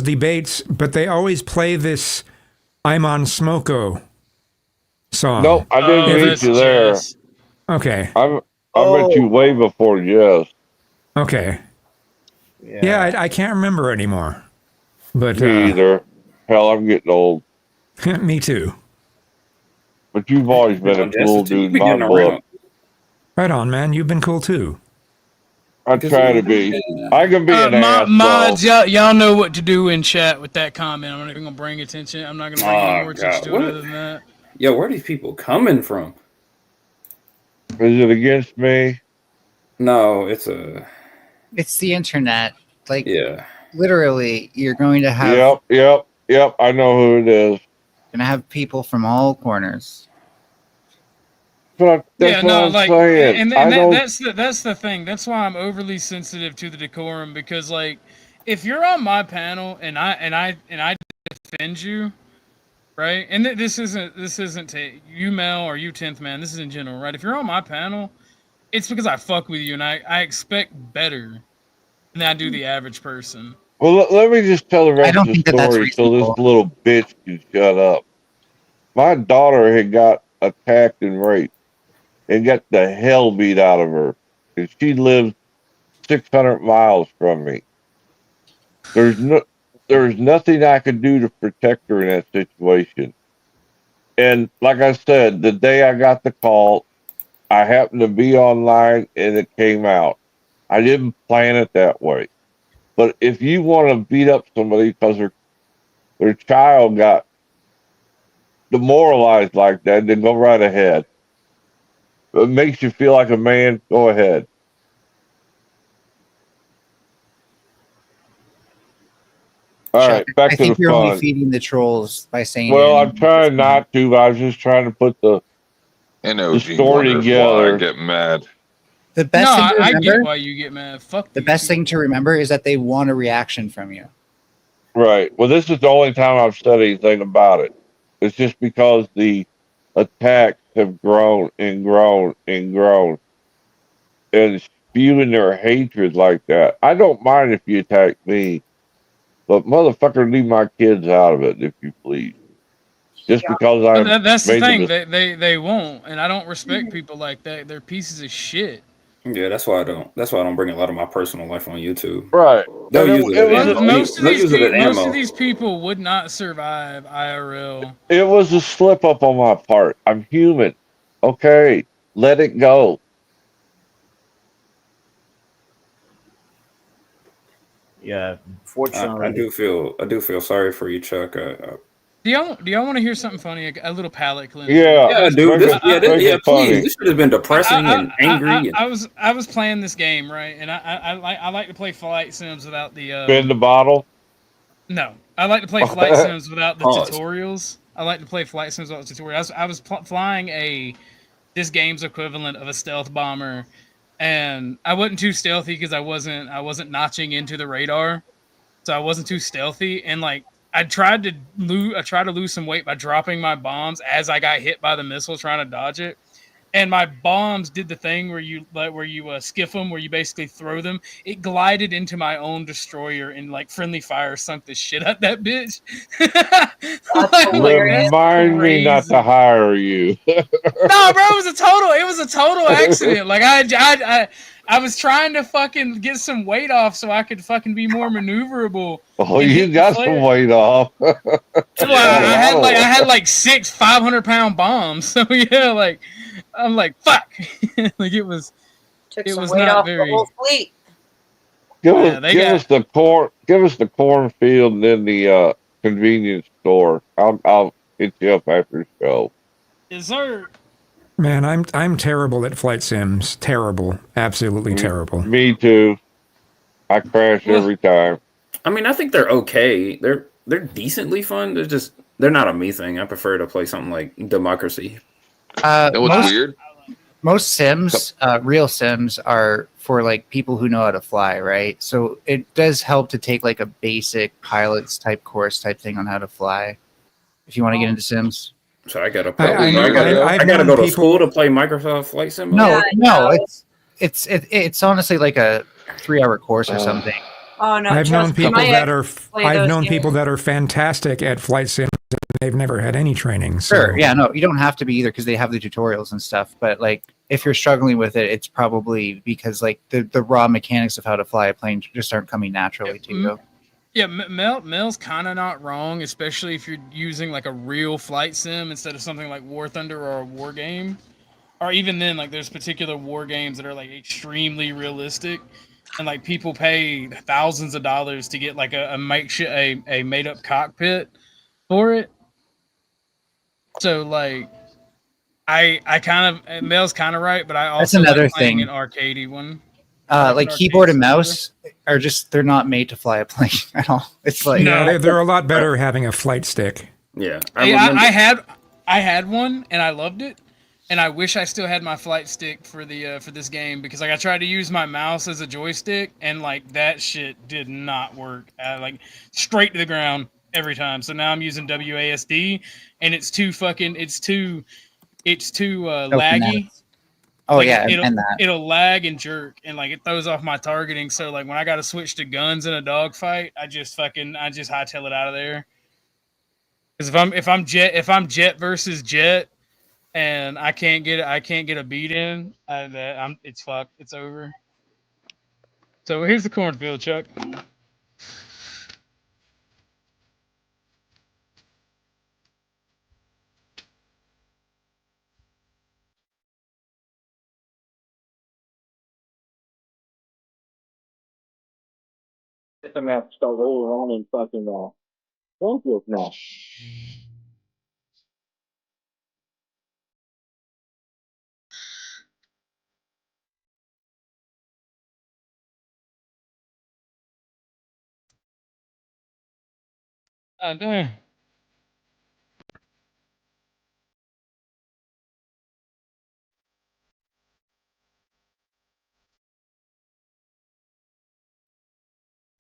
debates, but they always play this "I'm on Smoko" song. No, I didn't meet you there. Okay, I met you way before Jess. Okay. Yeah, I can't remember anymore. But me either. Hell, I'm getting old. Me too. But you've always been a cool dude in my book. Right on, man. You've been cool too. I try to be. I can be an ass. Mods, y'all know what to do in chat with that comment. I'm not even gonna bring attention. I'm not gonna bring any more attention to it other than that. Yo, where are these people coming from? Is it against me? No, it's the internet. Like, literally, you're going to have. Yep. I know who it is. Going to have people from all corners. what I'm saying. That's the thing. That's why I'm overly sensitive to the decorum, because like if you're on my panel and I defend you, right? And this isn't to you, Mel, or you 10th man. This is in general, right? If you're on my panel, it's because I fuck with you and I expect better than I do the average person. Well, let me just tell the rest of the story so this little bitch can shut up. My daughter had got attacked and raped and got the hell beat out of her. And she lived 600 miles from me. There's nothing I could do to protect her in that situation. And like I said, the day I got the call, I happened to be online and it came out. I didn't plan it that way. But if you want to beat up somebody because their child got demoralized like that, then go right ahead. If it makes you feel like a man, go ahead. All right, back to the fun. I think you're only feeding the trolls by saying. Well, I'm trying not to, but I was just trying to put the story together. I get mad. The best thing to remember, I get why you get mad. Fuck. The best thing to remember is that they want a reaction from you. Right. Well, this is the only time I've said anything about it. It's just because the attacks have grown and grown and grown, and spewing their hatred like that. I don't mind if you attack me, but motherfucker, leave my kids out of it, if you please. Just because I. That's the thing. They won't, and I don't respect people like that. They're pieces of shit. Yeah, that's why I don't bring a lot of my personal life on YouTube. Right. Most of these people would not survive IRL. It was a slip up on my part. I'm human. Okay, let it go. Yeah, fortunately, I do feel sorry for you, Chuck. Do y'all want to hear something funny? A little palate cleanser. Yeah, dude. Please. This should have been depressing and angry. I was playing this game, right, and I like to play flight sims without the spin the bottle. No, I like to play flight sims without the tutorials. I like to play flight sims without the tutorials. I was flying this game's equivalent of a stealth bomber, and I wasn't too stealthy because I wasn't notching into the radar, so I wasn't too stealthy, and like. I tried to lose some weight by dropping my bombs as I got hit by the missile trying to dodge it, and my bombs did the thing where you skiff them, where you basically throw them. It glided into my own destroyer and like friendly fire sunk the shit out that bitch. Remind me not to hire you. No, bro, it was a total accident. Like I was trying to fucking get some weight off so I could fucking be more maneuverable. Oh, you got some weight off. Well, I had like 6 500-pound bombs. So yeah, like I'm like fuck. Like it was weight off the whole fleet. Give us the cornfield and then the convenience store. I'll hit you up after the show. Yes, sir. Man, I'm terrible at flight sims. Terrible. Absolutely terrible. Me too. I crash every time. I mean, I think they're okay. They're decently fun. They're not a me thing. I prefer to play something like Democracy. That was weird. Most sims, real sims, are for like people who know how to fly, right? So it does help to take like a basic pilots type course type thing on how to fly. If you want to get into sims. So I gotta go to school to play Microsoft Flight Sim. No, it's honestly like a 3-hour course or something. Oh no! I've known people that are fantastic at flight sims, and they've never had any training. So. Sure, yeah, no, you don't have to be either because they have the tutorials and stuff. But like, if you're struggling with it, it's probably because like the raw mechanics of how to fly a plane just aren't coming naturally to you. Yeah, Mel's kind of not wrong, especially if you're using like a real flight sim instead of something like War Thunder or a war game. Or even then, like there's particular war games that are like extremely realistic, and like people pay thousands of dollars to get like a made up cockpit for it. So like, I kind of Mel's kind of right, but I also that's another like playing thing. An arcadey one. Like keyboard and mouse are they're not made to fly a plane at all. It's like they're a lot better having a flight stick. Yeah, I had one and I loved it, and I wish I still had my flight stick for the for this game, because like I tried to use my mouse as a joystick and like that shit did not work. Like straight to the ground every time. So now I'm using WASD, and it's too laggy. Oh Like yeah, and that. It'll lag and jerk, and like it throws off my targeting. So like when I got to switch to guns in a dogfight, I just hightail it out of there. Because if I'm jet versus jet, and I can't get a beat in, it's fucked. It's over. So here's the cornfield, Chuck. I'm gonna have to start rolling around in fucking cornfields now. Damn.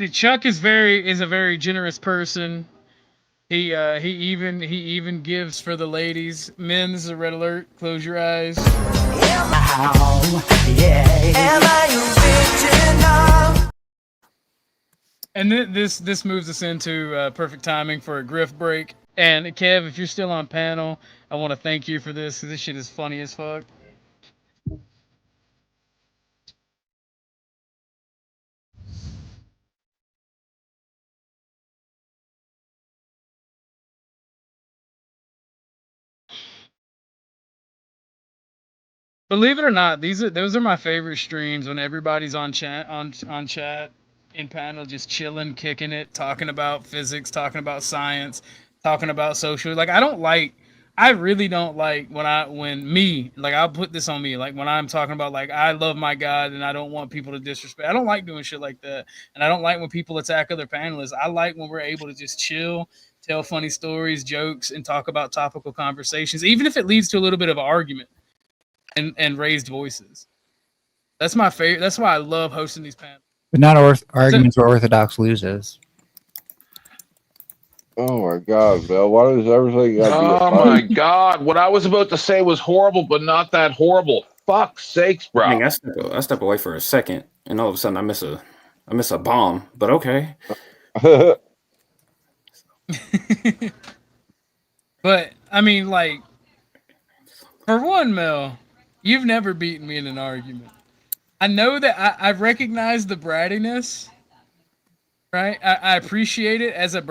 See, Chuck is a very generous person. He even gives for the ladies. Men, this is a red alert. Close your eyes. And this moves us into perfect timing for a grift break. And Kev, if you're still on panel, I want to thank you for this, because this shit is funny as fuck. Believe it or not, those are my favorite streams, when everybody's on chat in panel, just chilling, kicking it, talking about physics, talking about science, talking about social. Like I really don't like when I'll put this on me, like when I'm talking about like I love my God and I don't want people to disrespect. I don't like doing shit like that, and I don't like when people attack other panelists. I like when we're able to just chill, tell funny stories, jokes, and talk about topical conversations, even if it leads to a little bit of an argument. And raised voices. That's my favorite. That's why I love hosting these panels. But not arguments where Orthodox loses. Oh my God, Bill! Why does everything got to be? Oh my God! What I was about to say was horrible, but not that horrible. Fuck's sakes, bro! Dang, I step away for a second, and all of a sudden I miss a bomb. But okay. But I mean, like, for one, Mel, you've never beaten me in an argument. I know that I recognize the brattiness, right? I appreciate it as a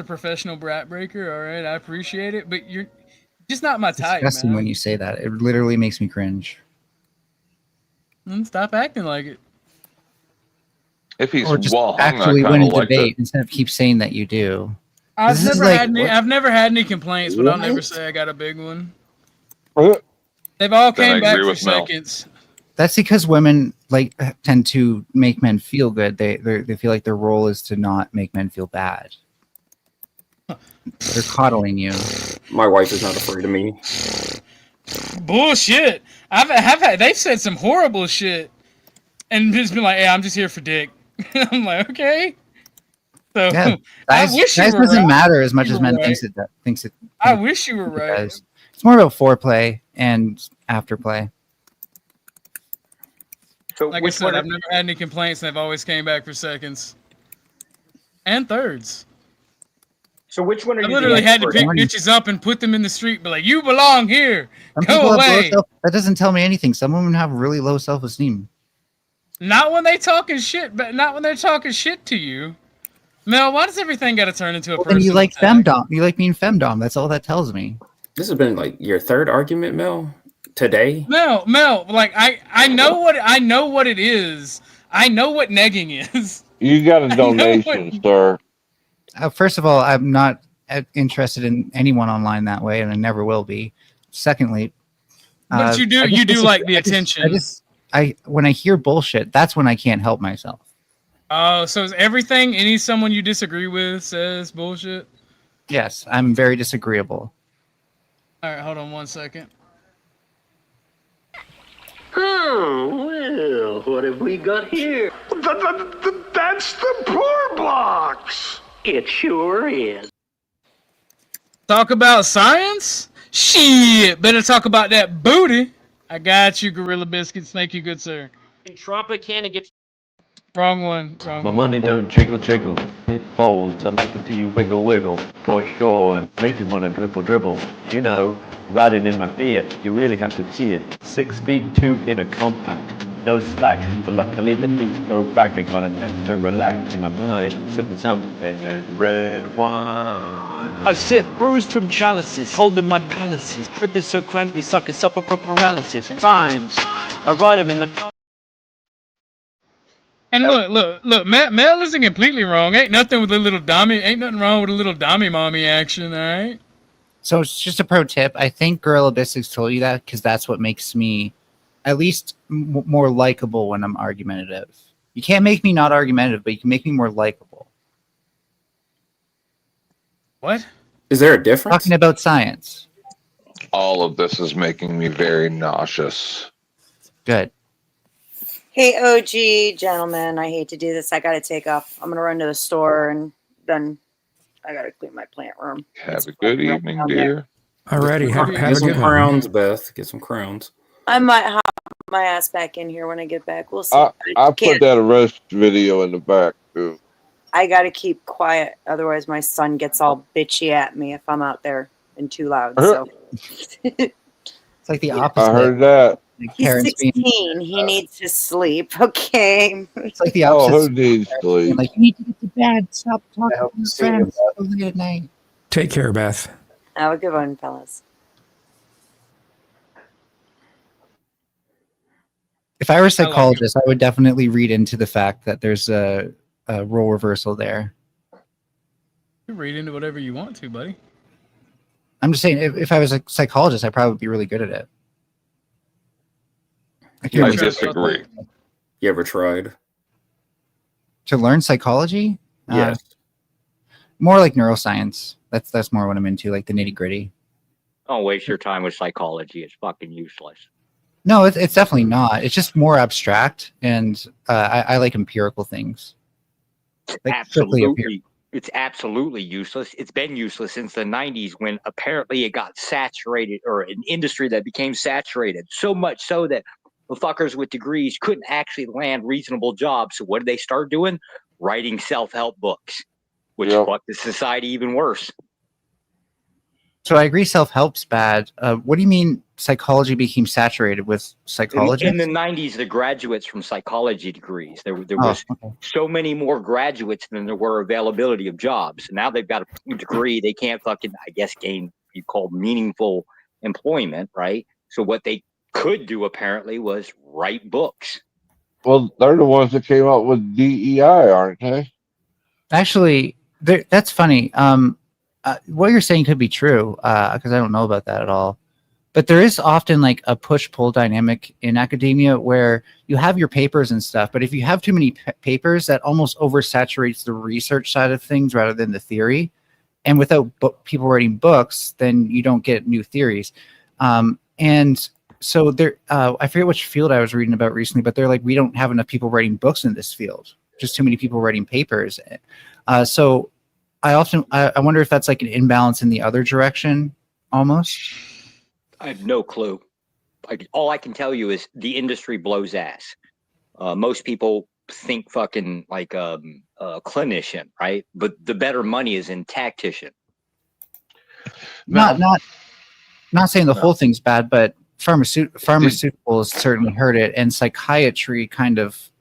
professional brat breaker. All right, I appreciate it, but you're just not my type, Disgusting man. when you say that. It literally makes me cringe. Stop acting like it. If he's or just wrong, actually I win a like debate instead of keep saying that you do. I've never had any complaints, but I'll never say I got a big one. They've all came back for seconds. That's because women tend to make men feel good. They feel like their role is to not make men feel bad. They're coddling you. My wife is not afraid of me. Bullshit. They've said some horrible shit, and just been like, "Hey, I'm just here for dick." I'm like, okay. So yeah, I wish guys you were doesn't right. matter as much You as were men right. thinks it. I wish you were right. Does. It's more about foreplay and afterplay. So like I said, I've never had any complaints, and they've always came back for seconds and thirds. So which one are you? I literally had to pick bitches up and put them in the street, but like, you belong here. Some Go away. That doesn't tell me anything. Some women have really low self-esteem. Not when they talking shit, but not when they're talking shit to you. Mel, why does everything got to turn into a person? Then you like femdom. You like being femdom. That's all that tells me. This has been like your third argument, Mel, today. Mel, like I know what it is. I know what negging is. You got a donation, sir. First of all, I'm not interested in anyone online that way, and I never will be. Secondly, but you do like the attention. When I hear bullshit, that's when I can't help myself. Oh, so is everything someone you disagree with says bullshit? Yes, I'm very disagreeable. All right, hold on 1 second. Oh, well, what have we got here? That's the poor box. It sure is. Talk about science? Shit, better talk about that booty. I got you, Gorilla Biscuits. Thank you, good sir. Tropicana gets. Wrong one. Wrong My one. money don't jiggle jiggle, it folds. I like to see you wiggle wiggle, for sure, and make you wanna dribble dribble. You know, riding in my Fiat, you really have to see it. 6 feet 2 in a compact, no slack. But luckily the beats go back on an end to relax in my mind. Sipping something red wine. I sit bruised from chalices, holding my palaces. Tripping so crampy, sucking supper for paralysis. Times, I ride him in the. And look, Mel isn't completely wrong. Ain't nothing with a little dummy. Ain't nothing wrong with a little dummy mommy action, all right? So it's just a pro tip. I think Gorilla Biscuits told you that because that's what makes me at least more likable when I'm argumentative. You can't make me not argumentative, but you can make me more likable. What? Is there a difference? Talking about science. All of this is making me very nauseous. Good. Hey, OG gentlemen, I hate to do this. I got to take off. I'm going to run to the store and then I got to clean my plant room. Have a good evening, dear. Alrighty, have Get a some good crowns, one. Beth. Get some crowns. I might hop my ass back in here when I get back. We'll see. I put that arrest video in the back too. I got to keep quiet. Otherwise, my son gets all bitchy at me if I'm out there and too loud. So It's like the opposite. I heard that. Like he's parents 16. He needs to sleep. Okay. It's like the Oh, opposite. who needs sleep? Like, you need to get to bed. Stop talking to your friends so late at night. Take care, Beth. Have a good one, fellas. If I were a psychologist, I would definitely read into the fact that there's a role reversal there. You read into whatever you want to, buddy. I'm just saying, if I was a psychologist, I'd probably be really good at it. I disagree. You ever tried? To learn psychology? Yes. More like neuroscience. That's more what I'm into, like the nitty gritty. Don't waste your time with psychology. It's fucking useless. No, it's definitely not. It's just more abstract, and I like empirical things. Like Absolutely. It's absolutely useless. It's been useless since the 90s when apparently it got saturated, or an industry that became saturated, so much so that the fuckers with degrees couldn't actually land reasonable jobs. So what did they start doing? Writing self-help books, which fucked the society even worse. So I agree self-help's bad. What do you mean psychology became saturated with psychology? In the 90s, the graduates from psychology degrees, there was so many more graduates than there were availability of jobs. Now they've got a degree. They can't fucking, I guess, gain you call meaningful employment, right? So what they could do apparently was write books. Well, they're the ones that came up with DEI, aren't they? Actually, that's funny. What you're saying could be true because I don't know about that at all. But there is often like a push-pull dynamic in academia where you have your papers and stuff, but if you have too many papers, that almost oversaturates the research side of things rather than the theory. And without people writing books, then you don't get new theories. And so there, I forget which field I was reading about recently, but they're like, we don't have enough people writing books in this field, just too many people writing papers. So I wonder if that's like an imbalance in the other direction, almost. I have no clue. All I can tell you is the industry blows ass. Most people think fucking like a clinician, right? But the better money is in tactician. Not saying the whole thing's bad, but pharmaceuticals certainly hurt it, and psychiatry kind of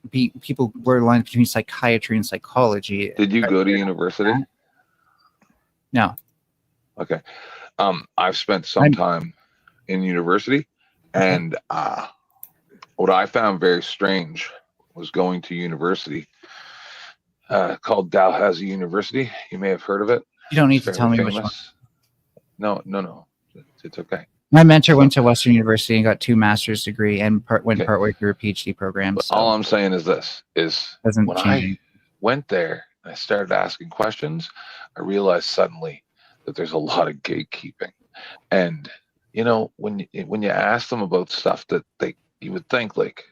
people blur the lines between psychiatry and psychology. Did you go to university? No. Okay. I've spent some time in university, and what I found very strange was going to university called Dalhousie University. You may have heard of it. You don't need to tell me which one. No. It's okay. My mentor went to Western University and got 2 master's degree and went partway through a PhD program. So all I'm saying is this: when I went there and I started asking questions, I realized suddenly that there's a lot of gatekeeping. And you know, when you ask them about stuff that they you would think like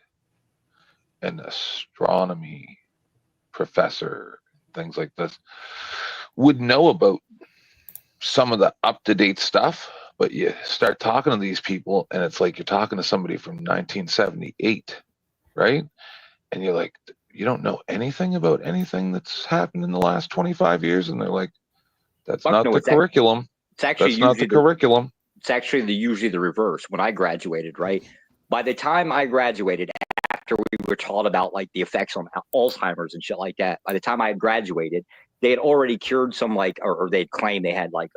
an astronomy professor, things like this, would know about some of the up-to-date stuff, but you start talking to these people and it's like you're talking to somebody from 1978, right? And you're like, you don't know anything about anything that's happened in the last 25 years, and they're like, that's not the curriculum. It's actually that's not the curriculum. It's actually usually the reverse. When I graduated, right? By the time I graduated, after we were taught about like the effects on Alzheimer's and shit like that, by the time I had graduated, they had already cured some like, or they'd claimed they had like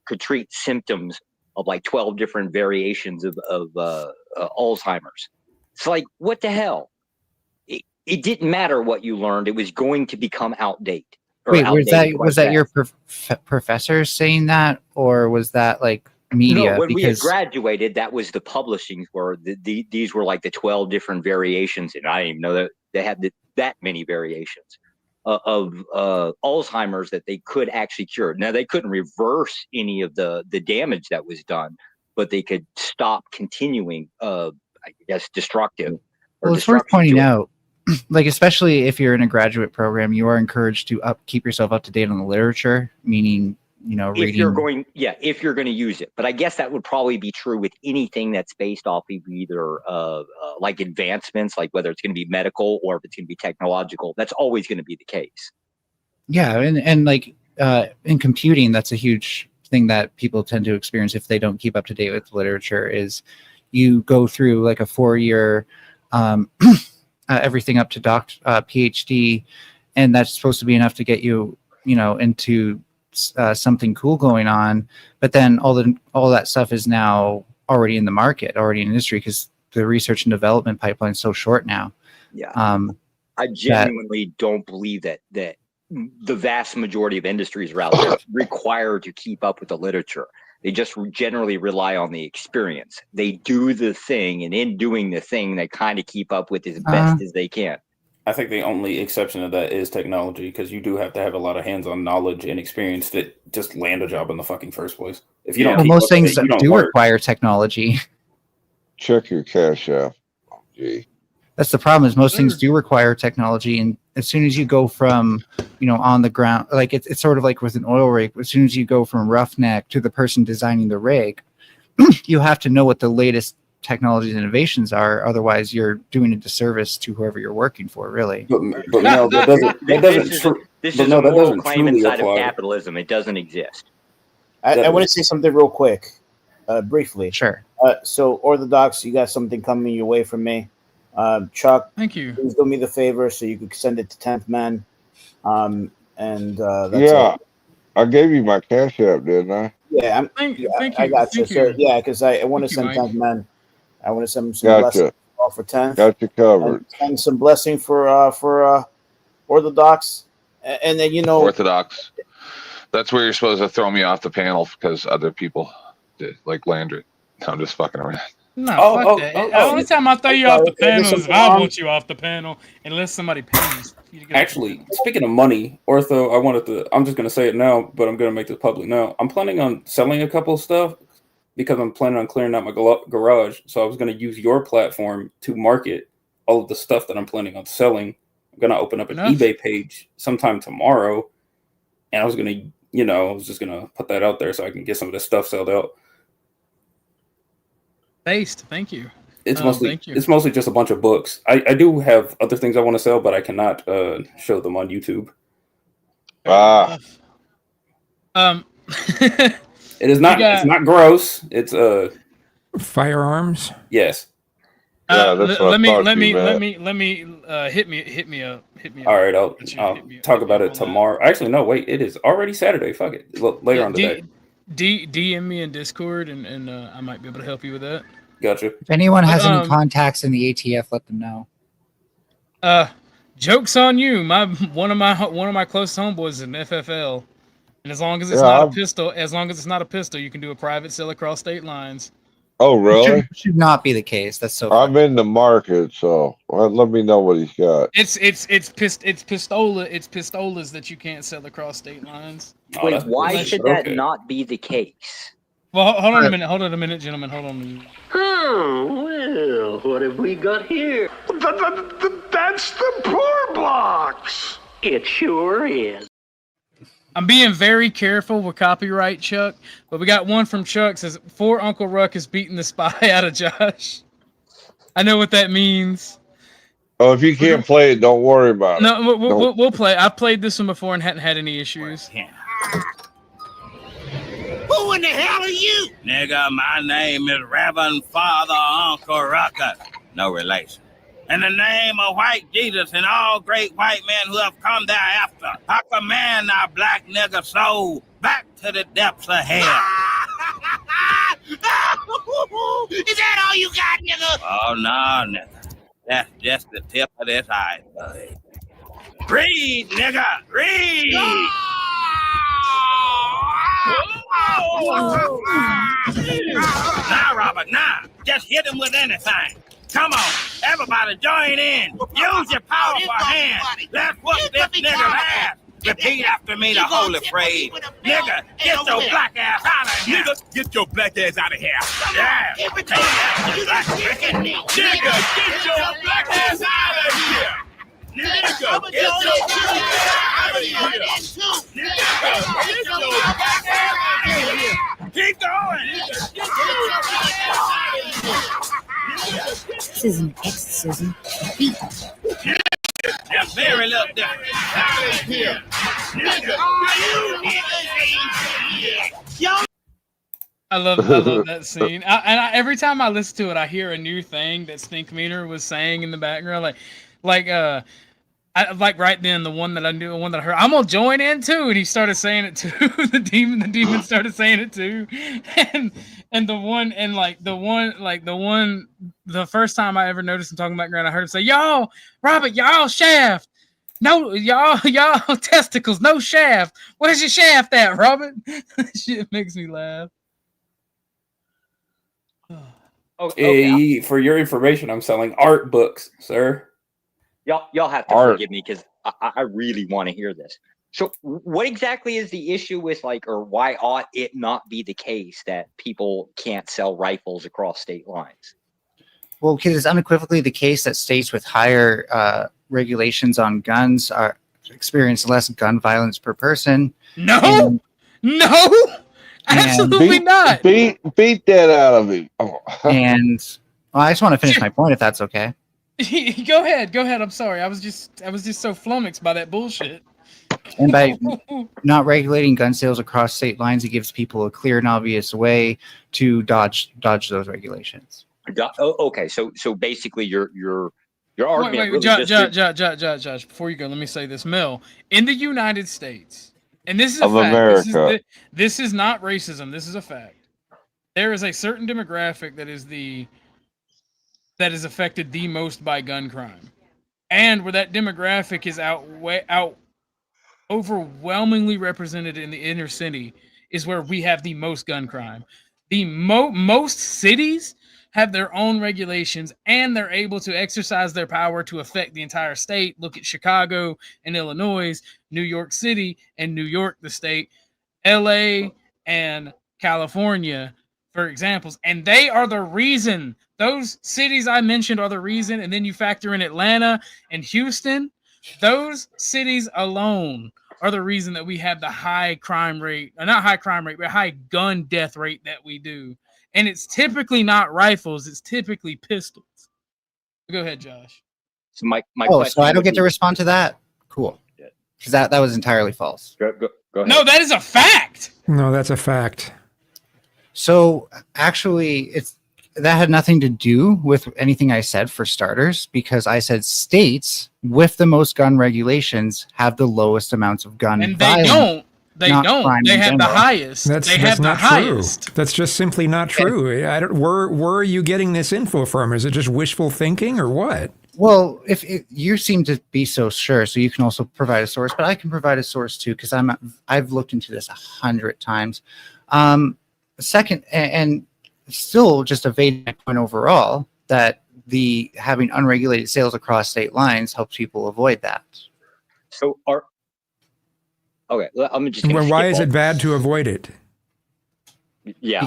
could treat symptoms of like 12 different variations of Alzheimer's. It's like, what the hell? It didn't matter what you learned; it was going to become outdated. Wait, was that your professors saying that, or was that like media? No, when we had graduated, that was the publishings where these were like the 12 different variations, and I didn't even know that they had that many variations of Alzheimer's that they could actually cure. Now, they couldn't reverse any of the damage that was done, but they could stop continuing, I guess, destructive. Well, it's worth pointing out, like, especially if you're in a graduate program, you are encouraged to keep yourself up to date on the literature, meaning, reading. If you're going to use it. But I guess that would probably be true with anything that's based off of either like advancements, like whether it's going to be medical or if it's going to be technological. That's always going to be the case. Yeah, and like in computing, that's a huge thing that people tend to experience if they don't keep up to date with literature. Is you go through like a 4-year everything up to PhD, and that's supposed to be enough to get you, into something cool going on. But then all that stuff is now already in the market, already in industry, because the research and development pipeline is so short now. Yeah, I genuinely don't believe that the vast majority of industries are out there required to keep up with the literature. They just generally rely on the experience. They do the thing, and in doing the thing, they kind of keep up with it as best as they can. I think the only exception to that is technology, because you do have to have a lot of hands-on knowledge and experience that just land a job in the fucking first place. If you don't, most things do require technology. Check your Cashapp. Gee. That's the problem. Is most things do require technology, and as soon as you go from, on the ground, like it's sort of like with an oil rig. As soon as you go from roughneck to the person designing the rig, you have to know what the latest technologies and innovations are. Otherwise, you're doing a disservice to whoever you're working for. Really. But no, that doesn't. This is a moral claim inside of capitalism. It doesn't exist. I want to say something real quick, briefly. Sure. So Orthodox, you got something coming your way from me. Chuck, thank you. Please do me the favor so you could send it to 10th Man. That's it. I gave you my Cash App, didn't I? Yeah, thank you. I got you, sir. Yeah, because I want to send 10th Man. I want to send some blessing for 10th. Got you covered. And some blessing for Orthodox, and then Orthodox. That's where you're supposed to throw me off the panel because other people did, like Landry. I'm just fucking around. No, fuck that. The only time I throw you off the panel is if I want you off the panel, unless somebody pays. Actually, speaking of money, Ortho, I'm just going to say it now, but I'm going to make this public now. I'm planning on selling a couple of stuff because I'm planning on clearing out my garage. So I was going to use your platform to market all of the stuff that I'm planning on selling. I'm going to open up an eBay page sometime tomorrow. And I was going to, I was just going to put that out there so I can get some of this stuff sold out. Thank you. It's mostly just a bunch of books. I do have other things I want to sell, but I cannot show them on YouTube. It is not. It's not gross. It's firearms. Yes. Let me hit me up. All right, I'll talk about it tomorrow. Actually, no, wait. It is already Saturday. Fuck it. Later on today. DM me in Discord, and I might be able to help you with that. Gotcha. If anyone has any contacts in the ATF, let them know. Joke's on you. One of my close homeboys is an FFL, and as long as it's not a pistol, you can do a private sale across state lines. Oh, really? Should not be the case. That's so. I'm in the market, so let me know what he's got. It's pistolas that you can't sell across state lines. Wait, why should that not be the case? Well, hold on a minute. Hold on a minute, gentlemen. Hold on. Oh, well, what have we got here? That's the poor box. It sure is. I'm being very careful with copyright, Chuck, but we got one from Chuck says, "For Uncle Ruck is beating the spy out of Josh." I know what that means. Oh, if you can't play it, don't worry about it. No, we'll play. I've played this one before and hadn't had any issues. Who in the hell are you? Nigga, my name is Reverend Father Uncle Rucker. No relation. In the name of white Jesus and all great white men who have come thereafter, I command our black nigga soul back to the depths of hell. Is that all you got, nigga? Oh, no, nigga. That's just the tip of this iceberg. Read, nigga, read! Now, Robert, now, just hit him with anything. Come on, everybody join in. Use your powerful hands. Let's whoop this nigga's ass. Repeat after me the holy phrase. Nigga, get your black ass out of here. Nigga, get your black ass out of here. Yeah. Nigga, get your black ass out of here. Nigga, get your black ass out of here. Nigga, get your black ass out of here. Keep going. This is an exorcism. Just very little different. Out of here. Nigga, I love that scene. Every time I listen to it, I hear a new thing that Stink Meaner was saying in the background. Like right then, the one that I knew, the one that I heard, I'm gonna join in too, and he started saying it too. the demon started saying it too, and the first time I ever noticed him talking background, I heard him say, "Y'all, Robert, y'all shaft, no, y'all testicles, no shaft. Where's your shaft at, Robert?" Shit makes me laugh. Okay. For your information, I'm selling art books, sir. Y'all have to forgive me because I really want to hear this. So what exactly is the issue with or why ought it not be the case that people can't sell rifles across state lines? Well, because it's unequivocally the case that states with higher regulations on guns experience less gun violence per person. No, absolutely not. Beat that out of him. Oh. And I just want to finish my point, if that's okay. Go ahead. I'm sorry. I was just so flummoxed by that bullshit. And by not regulating gun sales across state lines, it gives people a clear and obvious way to dodge those regulations. Okay, so basically your argument. Wait, Josh, before you go, let me say this, Mel. In the United States, and this is a fact. America. This is not racism. This is a fact. There is a certain demographic that is affected the most by gun crime, and where that demographic is overwhelmingly represented in the inner city is where we have the most gun crime. The most cities have their own regulations, and they're able to exercise their power to affect the entire state. Look at Chicago and Illinois, New York City and New York, the state, LA and California, for examples. And they are the reason. Those cities I mentioned are the reason. And then you factor in Atlanta and Houston. Those cities alone are the reason that we have the high crime rate, not high crime rate, but high gun death rate that we do. And it's typically not rifles; it's typically pistols. Go ahead, Josh. So my so I don't get to respond to that? Cool. Because that was entirely false. Go ahead. No, that is a fact. No, that's a fact. So actually, that had nothing to do with anything I said, for starters, because I said states with the most gun regulations have the lowest amounts of gun and violence. They don't. They have the highest. That's not true. That's just simply not true. Where are you getting this info from? Is it just wishful thinking or what? Well, if you seem to be so sure, so you can also provide a source, but I can provide a source too, because I've looked into this 100 times. Second, and still just evading my point overall, that the having unregulated sales across state lines helps people avoid that. So I'm just. Well, why is it bad to avoid it? Yeah,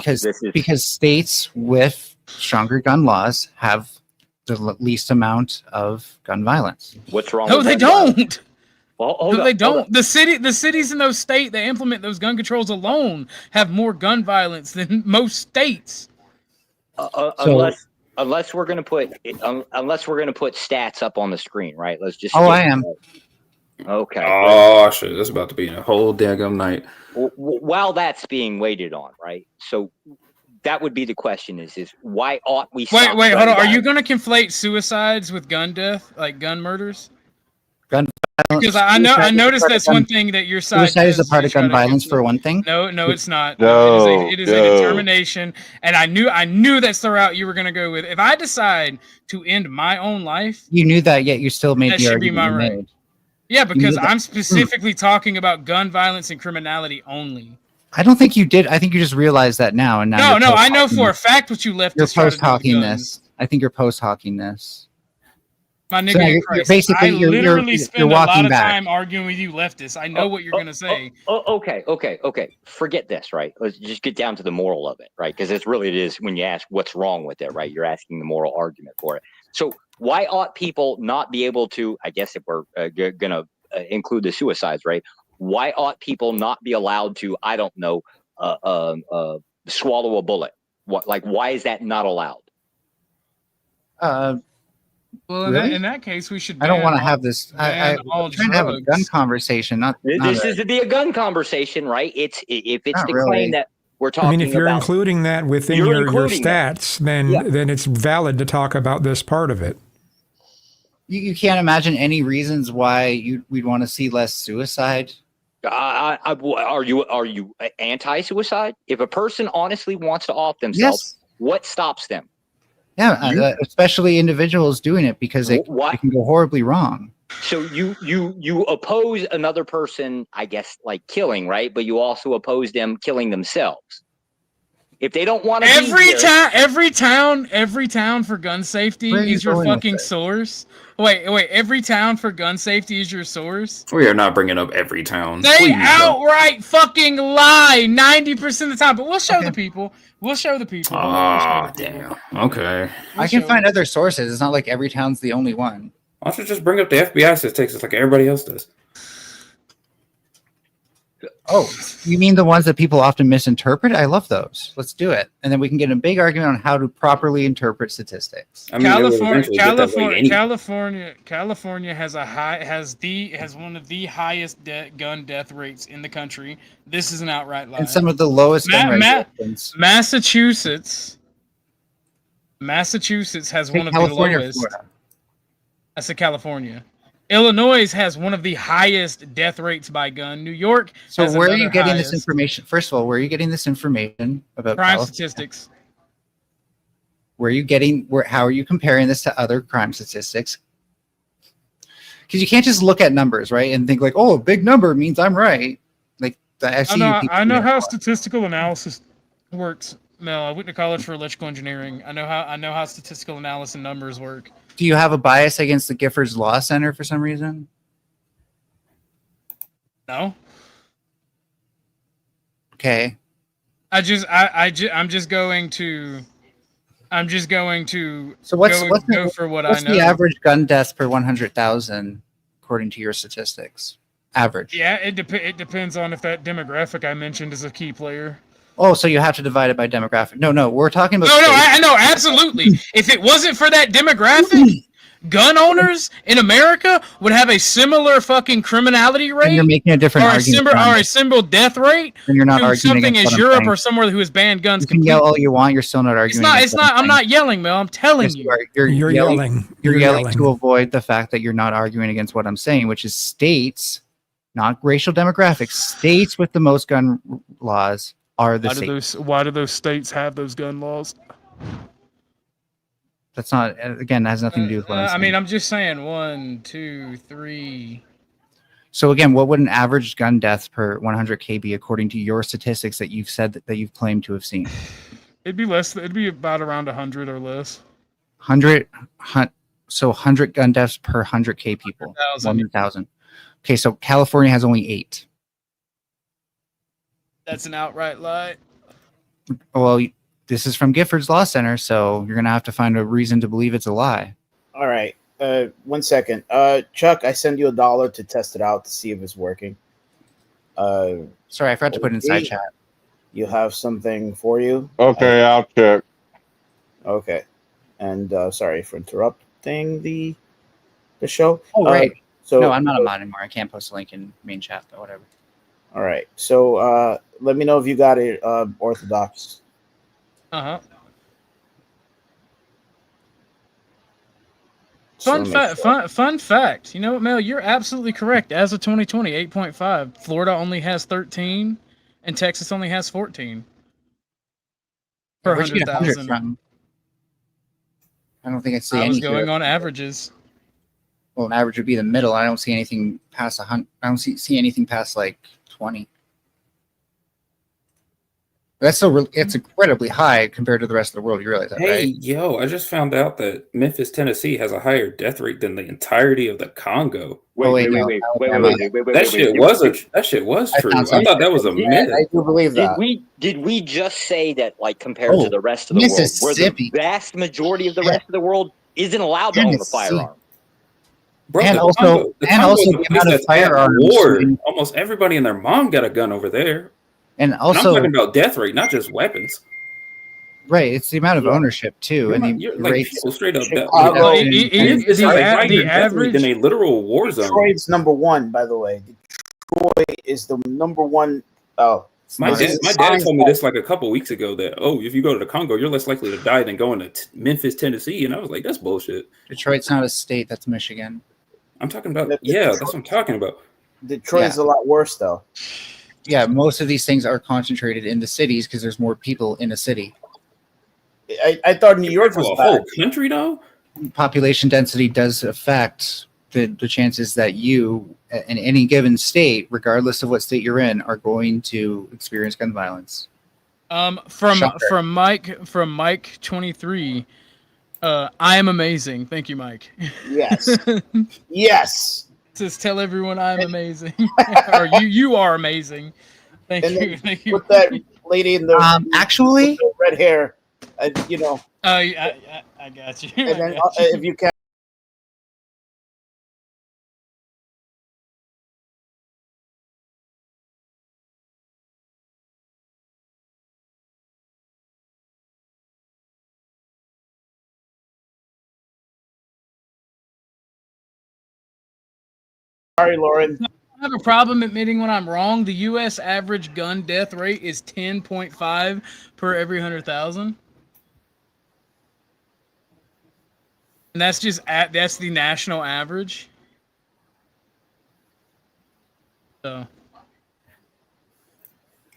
because states with stronger gun laws have the least amount of gun violence. What's wrong? No, they don't. Well, no, they don't. The cities in those states that implement those gun controls alone have more gun violence than most states. Unless we're gonna put stats up on the screen, right? Let's just. I am. Okay. Oh shit! That's about to be a whole daggum night. While that's being waited on, right? So that would be the question: is why ought we? Wait, hold on. Are you going to conflate suicides with gun death, like gun murders? Gun violence. Because I noticed that's one thing that your side. Suicide is a part of gun violence, for one thing. No, it's not. No, it is a determination, and I knew that's the route you were going to go with. If I decide to end my own life, you knew that, yet you still made that the should be argument. my right. Yeah, because I'm specifically talking about gun violence and criminality only. I don't think you did. I think you just realized that now. And now no, I know for a fact what you left. You're post-hawking this. I think you're post-hawking this. My nigga, you're basically, I literally spend a lot of back. time arguing with you leftists. I know what you're going to say. Okay. Forget this, right? Let's just get down to the moral of it, right? Because it is when you ask what's wrong with it, right? You're asking the moral argument for it. So why ought people not be able to, I guess if we're going to include the suicides, right? Why ought people not be allowed to, I don't know, swallow a bullet? Why is that not allowed? Well, really? in that case, we should. I don't want to have this. I'm trying to have a gun conversation. This is to be a gun conversation, right? If it's the claim that we're talking about. I mean, if you're including that within your stats, then it's valid to talk about this part of it. You can't imagine any reasons why we'd want to see less suicide. Are you anti-suicide? If a person honestly wants to off themselves, what stops them? Yeah, especially individuals doing it because it can go horribly wrong. So you oppose another person, I guess, like killing, right? But you also oppose them killing themselves. If they don't want to, every town for gun safety is your fucking source. Wait, every town for gun safety is your source? We are not bringing up every town. They outright fucking lie 90% of the time, but we'll show the people. We'll show the people. Oh, damn. Okay. I can find other sources. It's not like every town's the only one. Why don't you just bring up the FBI statistics like everybody else does? Oh, you mean the ones that people often misinterpret? I love those. Let's do it. And then we can get in a big argument on how to properly interpret statistics. I mean, California has one of the highest gun death rates in the country. This is an outright lie. And some of the lowest gun rates. Massachusetts has one of the lowest. I said California. Illinois has one of the highest death rates by gun. New York. So where are you getting this information? First of all, where are you getting this information about crime statistics? Where are you getting? How are you comparing this to other crime statistics? Because you can't just look at numbers, right, and think like, "Oh, a big number means I'm right." Like I know how statistical analysis works. Mel, I went to college for electrical engineering. I know how statistical analysis and numbers work. Do you have a bias against the Giffords Law Center for some reason? No. Okay. I'm just going to. So what's go for what I know. What's the average gun deaths per 100,000 according to your statistics? Average. Yeah, it depends on if that demographic I mentioned is a key player. Oh, so you have to divide it by demographic. No, we're talking about. I know, absolutely. If it wasn't for that demographic, gun owners in America would have a similar fucking criminality rate. And you're making a different argument. Or a similar death rate. And you're not arguing something as Europe or somewhere who has banned guns. You can yell all you want. You're still not arguing. It's not. I'm not yelling, Mel. I'm telling you. You're yelling. You're yelling to avoid the fact that you're not arguing against what I'm saying, which is states, not racial demographics. States with the most gun laws. Why do those states have those gun laws? That's not, again, that has nothing to do with what I'm saying. I mean, I'm just saying 1, 2, 3. So again, what would an average gun death per 100K be according to your statistics that you've said that you've claimed to have seen? It'd be less. It'd be about around 100 or less. 100 gun deaths per 100K people. 100,000. Okay, so California has only 8. That's an outright lie. Well, this is from Gifford's Law Center, so you're gonna have to find a reason to believe it's a lie. All right. 1 second. Chuck, I send you $1 to test it out to see if it's working. Sorry, I forgot to put it inside chat. You have something for you? Okay, I'll check. Okay. And sorry for interrupting the show. Oh, right. So no, I'm not a mod anymore. I can't post a link in main chat, but whatever. All right. So let me know if you got it, Orthodox. Fun fact. You know what, Mel? You're absolutely correct. As of 2020, 8.5. Florida only has 13, and Texas only has 14 per 100,000. I don't think I see I was any going here. on averages. Well, an average would be the middle. I don't see anything past 100. I don't see anything past like 20. That's so it's incredibly high compared to the rest of the world. You realize that, Hey, right? yo, I just found out that Memphis, Tennessee has a higher death rate than the entirety of the Congo. That shit was true. I thought that was a myth. I do believe that. Did we just say that, like, compared to the rest of the world, where the vast majority of the rest of the world isn't allowed to own a firearm? Bro, And the also the the Congo amount of that's at firearms. war. Almost everybody and their mom got a gun over there. And I'm also, talking about death rate, not just weapons. right, it's the amount of ownership too, and the Like, rates. straight up. Chicago, It's like higher death rate than a literal war zone. Detroit's #1, by the way. Detroit is the #1. My dad told me this like a couple weeks ago that, if you go to the Congo, you're less likely to die than going to Memphis, Tennessee. And I was like, that's bullshit. Detroit's not a state. That's Michigan. I'm talking about, that's what I'm talking about. Detroit's a lot worse, though. Yeah, most of these things are concentrated in the cities because there's more people in a city. I thought New York was a bad. whole country, though. Population density does affect the chances that you, in any given state, regardless of what state you're in, are going to experience gun violence. From Mike 23. I am amazing. Thank you, Mike. Yes. Yes. Just tell everyone I'm amazing. Or you are amazing. Thank you. Thank you. With that lady in the actually with the red hair, you know. I got you. And then if you can. Sorry, Lauren. I have a problem admitting when I'm wrong. The U.S. average gun death rate is 10.5 per every 100,000. And that's just that's the national average. So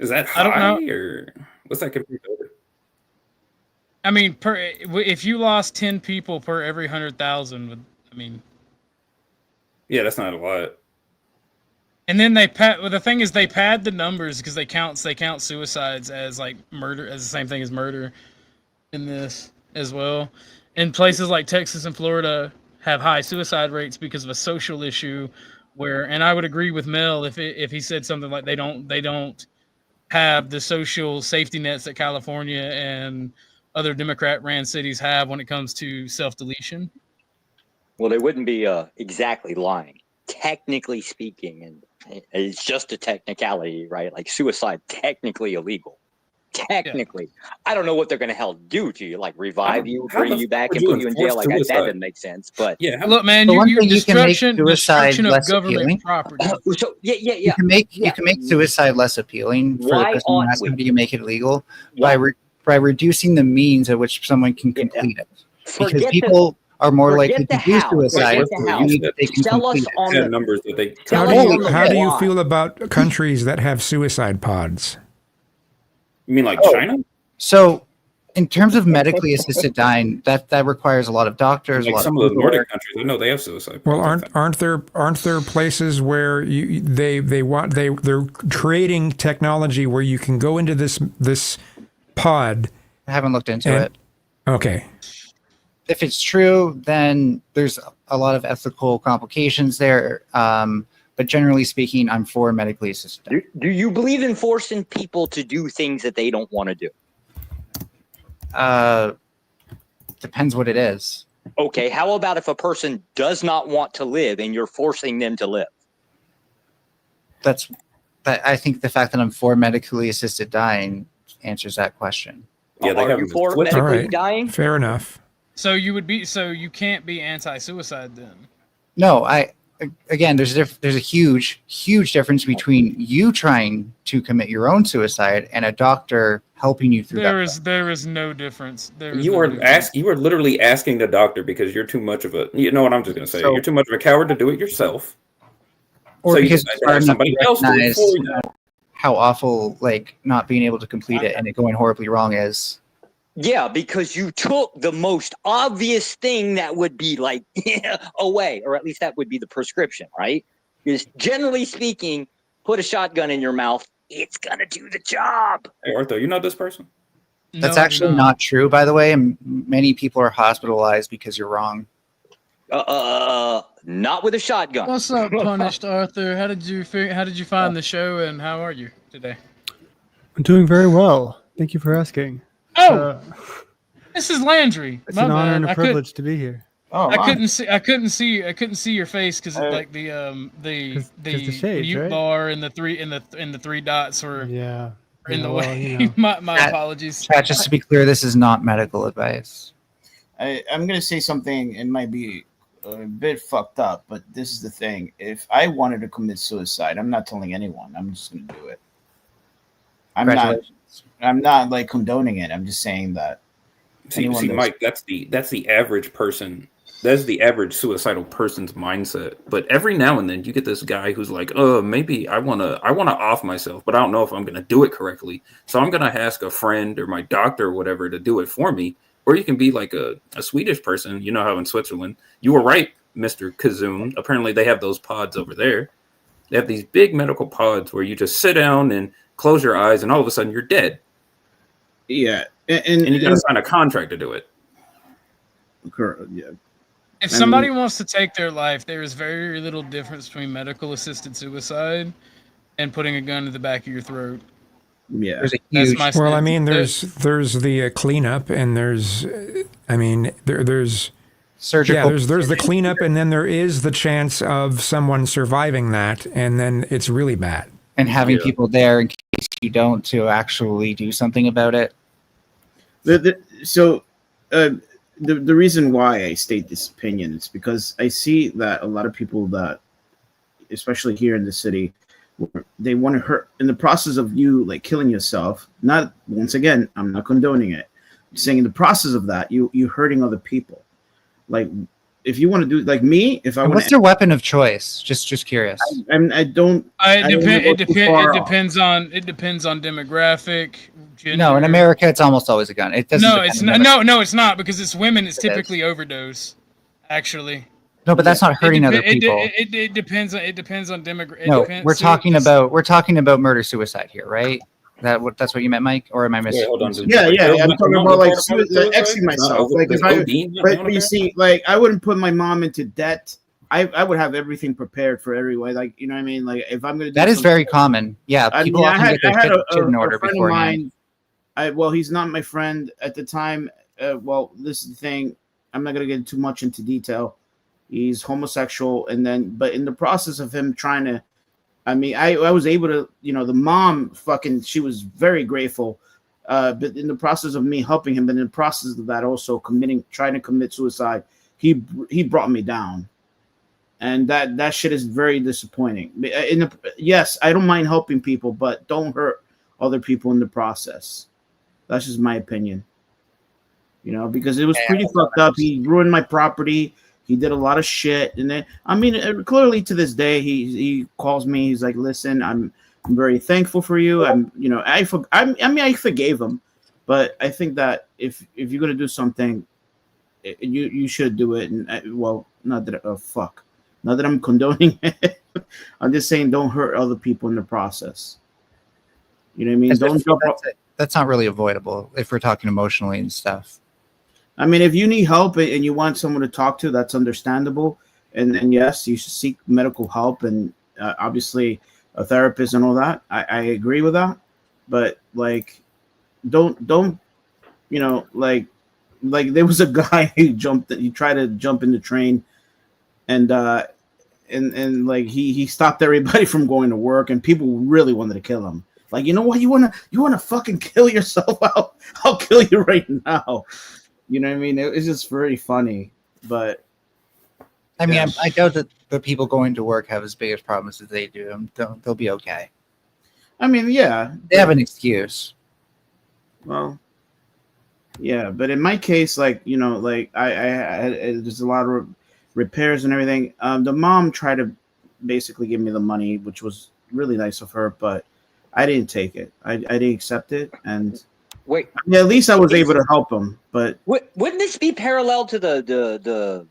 is that high, I don't know. or what's that compared to? I mean, if you lost 10 people per every 100,000, I mean, yeah, that's not a lot. And then they the thing is they pad the numbers because they count suicides as like murder, as the same thing as murder in this as well. And places like Texas and Florida have high suicide rates because of a social issue where, and I would agree with Mel if he said something like they don't have the social safety nets that California and other Democrat-ran cities have when it comes to self-deletion. Well, they wouldn't be exactly lying. Technically speaking, and it's just a technicality, right? Like suicide, technically illegal. Technically. Yeah. I don't know what they're going to hell do to you, like revive you, bring you back, and put you in jail. Like that doesn't make sense. But yeah, look, man, you destruction of government property. So yeah. You can make suicide less appealing for the person who asks you to make it illegal by reducing the means at which someone can complete it. Because people are more likely to do suicide. Tell us on the numbers that they. How do you feel about countries that have suicide pods? You mean like China? So, in terms of medically assisted dying, that requires a lot of doctors. Like some of the Nordic countries, I know they have suicide pods. Well, aren't there places where they're creating technology where you can go into this pod? I haven't looked into it. Okay. If it's true, then there's a lot of ethical complications there. But generally speaking, I'm for medically assisted. Do you believe in forcing people to do things that they don't want to do? Depends what it is. Okay, how about if a person does not want to live and you're forcing them to live? I think the fact that I'm for medically assisted dying answers that question. Yeah, Are you for medically dying? Fair enough. So you can't be anti-suicide then. No, again, there's a huge difference between you trying to commit your own suicide and a doctor helping you through that. There is no difference. You are literally asking the doctor because you're too much of a. You know what I'm just gonna say? You're too much of a coward to do it yourself. Or so because you have somebody else do it for you. How awful, like, not being able to complete it and it going horribly wrong is. Yeah, because you took the most obvious thing that would be like away, or at least that would be the prescription, right? Because generally speaking, put a shotgun in your mouth, it's gonna do the job. Hey, Ortho, you know this person? That's actually not true, by the way. And many people are hospitalized because you're wrong. Not with a shotgun. What's up, Punished Arthur? How did you find the show, and how are you today? I'm doing very well. Thank you for asking. Oh, this is Landry. It's an honor and a privilege to be here. Oh, I couldn't see your face because like the shades, mute right? bar and the three dots were in the well, way. you know. my apologies. Chat, just to be clear, this is not medical advice. I'm gonna say something. It might be a bit fucked up, but this is the thing. If I wanted to commit suicide, I'm not telling anyone. I'm just gonna do it. I'm not like condoning it. I'm just saying that. See, Mike, that's the average person. That's the average suicidal person's mindset. But every now and then you get this guy who's like, "Oh, maybe I wanna off myself, but I don't know if I'm gonna do it correctly. So I'm gonna ask a friend or my doctor or whatever to do it for me." Or you can be like a Swedish person. You know how in Switzerland, you were right, Mr. Kazoon. Apparently they have those pods over there. They have these big medical pods where you just sit down and close your eyes, and all of a sudden you're dead. Yeah, and you got to sign a contract to do it. Yeah. If somebody wants to take their life, there is very little difference between medical assisted suicide and putting a gun to the back of your throat. Yeah, there's a huge. Well, I mean, there's the cleanup, and there's surgical. Yeah, there's the cleanup, and then there is the chance of someone surviving that, and then it's really bad. And having people there in case you don't to actually do something about it. The reason why I state this opinion is because I see that a lot of people that, especially here in the city, they want to hurt in the process of you like killing yourself. Not once again, I'm not condoning it. I'm saying in the process of that, you hurting other people. Like if you want to do like me, if I want, what's your weapon of choice? Just curious. It depends on demographic. Gender. No, in America, it's almost always a gun. It doesn't. No, it's not. No, it's not because it's women. It's typically overdose. Actually. No, but that's not hurting other people. It depends on demographic. No, we're talking about murder suicide here, right? That's what you meant, Mike, or am I missing? Hold on. Yeah. I'm talking about like Xing myself. Like but you see, like I wouldn't put my mom into debt. I would have everything prepared for everyone. Like you know what I mean. Like if I'm gonna do that is very common. Yeah, people often get their shit in order beforehand. Well, he's not my friend at the time. Well, this is the thing. I'm not gonna get too much into detail. He's homosexual, but in the process of him trying to, I mean, I was able to, the mom she was very grateful. But in the process of me helping him, and in the process of that also trying to commit suicide, he brought me down. And that shit is very disappointing. Yes, I don't mind helping people, but don't hurt other people in the process. That's just my opinion. Because it was pretty fucked up. He ruined my property. He did a lot of shit, and then clearly to this day he calls me. He's like, "Listen, I'm very thankful for you. I forgave him, but I think that if you're gonna do something, you should do it. And not that I'm condoning it. I'm just saying don't hurt other people in the process. You know what I mean? Don't jump. That's not really avoidable if we're talking emotionally and stuff. I mean, if you need help and you want someone to talk to, that's understandable. And yes, you should seek medical help and obviously a therapist and all that. I agree with that. But like, don't you know, like there was a guy who tried to jump in the train, and like he stopped everybody from going to work, and people really wanted to kill him. Like, you know what, you wanna fucking kill yourself? I'll kill you right now. You know what I mean? It's just very funny, but I mean, I doubt that the people going to work have as big as problems as they do. They'll be okay. I mean, yeah, they have an excuse. Well, yeah, but in my case, like, you know, like I there's a lot of repairs and everything. The mom tried to basically give me the money, which was really nice of her, but I didn't take it. I didn't accept it, and wait. I mean, at least I was able to help him. But wouldn't this be parallel to the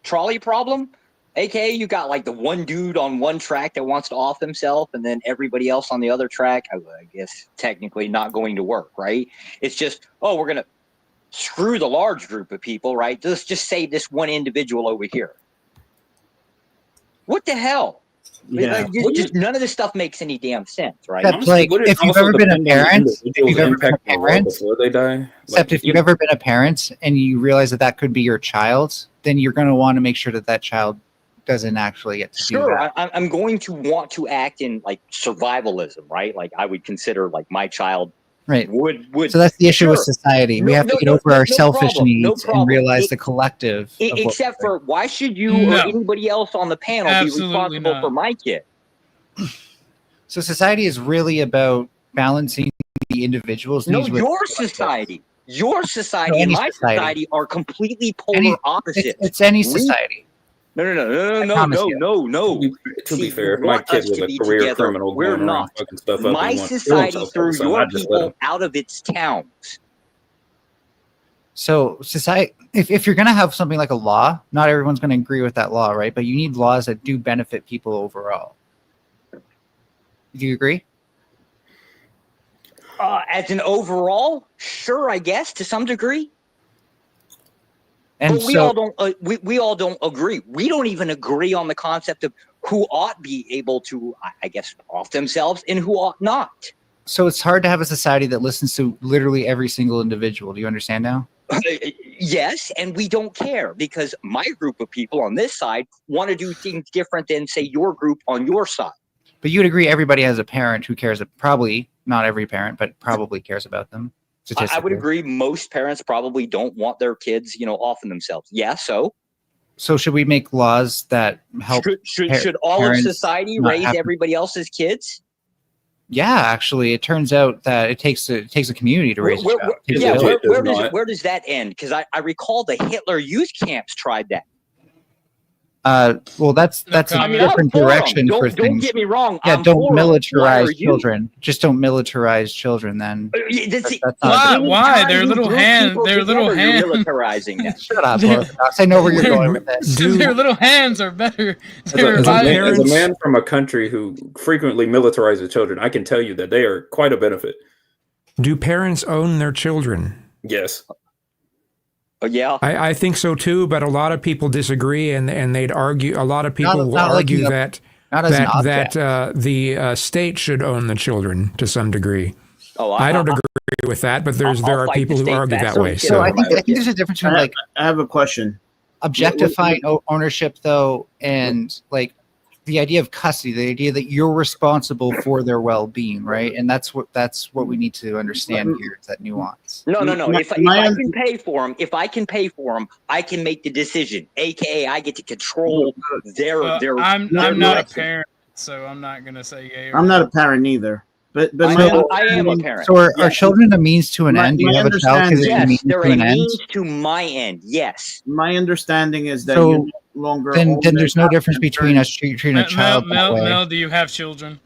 trolley problem? AKA, you got like the one dude on one track that wants to off himself, and then everybody else on the other track, I guess technically not going to work, right? It's just, oh, we're gonna screw the large group of people, right? Let's just save this one individual over here. What the hell? Yeah. Like, just none of this stuff makes any damn sense, right? Except, like, if you've ever been a parent, before they die. Except if you've ever been a parent and you realize that could be your child, then you're going to want to make sure that child doesn't actually get to do that. I'm going to want to act in like survivalism, right? Like I would consider like my child. Right. Would so that's the issue with society. We have to get over our selfish needs and realize the collective. Except for why should you or anybody else on the panel be responsible for my kid? So society is really about balancing the individual's needs. No, your society. Your society and my society are completely polar opposites. It's any society. No. To be fair, my kid was a career criminal. We're not. Fucking stuff up My society threw your people out of its towns. So society, if you're going to have something like a law, not everyone's going to agree with that law, right? But you need laws that do benefit people overall. Do you agree? As an overall, sure, I guess to some degree. And but we all don't. We all don't agree. We don't even agree on the concept of who ought be able to, I guess, off themselves and who ought not. So it's hard to have a society that listens to literally every single individual. Do you understand now? Yes, and we don't care because my group of people on this side want to do things different than, say, your group on your side. But you'd agree everybody has a parent who cares. Probably not every parent, but probably cares about them. I would agree. Most parents probably don't want their kids, offing themselves. Yeah. So should we make laws that help? Should all of society raise everybody else's kids? Yeah, actually, it turns out that it takes a community to raise a child. Where does that end? Because I recall the Hitler youth camps tried that. Well, that's a different direction for things. Don't get me wrong. Yeah, don't militarize children. Just don't militarize children. Then why? Their little hands. Militarizing them. Shut up, Orthodox. I know where you're going with this. Their little hands are better. As a man from a country who frequently militarizes children, I can tell you that they are quite a benefit. Do parents own their children? Yes. Yeah, I think so too, but a lot of people disagree, and they'd argue. A lot of people will argue that the state should own the children to some degree. Oh, I don't agree with that, but there are people who argue that way. So I think there's a difference between I have a question. Objectifying ownership, though, and like the idea of custody, the idea that you're responsible for their well-being, right? And that's what we need to understand here. It's that nuance. No. If I can pay for them, I can make the decision. AKA, I get to control their. I'm not a parent, so I'm not gonna say yay. I'm not a parent either. But I am a parent. So are children a means to an end? Do you have a child because it's a means they're to an a end? means to my end. Yes. My understanding is that So you no longer then own there's no difference between us treating a child that way. Mel, do you have children?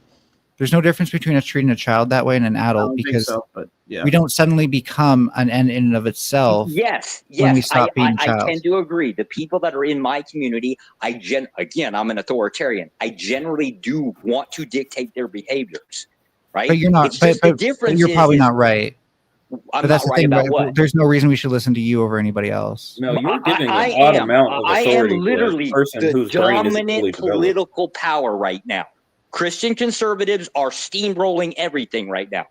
There's no difference between us treating a child that way and an adult because we don't suddenly become an end in and of itself. Yes. When we stop being I tend to agree. The people that are in my community, again, I'm an authoritarian. I generally do want to dictate their behaviors. Right? But you're not. But you're probably not right. But that's the thing. Right? There's no reason we should listen to you over anybody else. No, you're giving an odd amount of authority. I am literally to a person the whose brain isn't fully dominant developed. political power right now. Christian conservatives are steamrolling everything right now.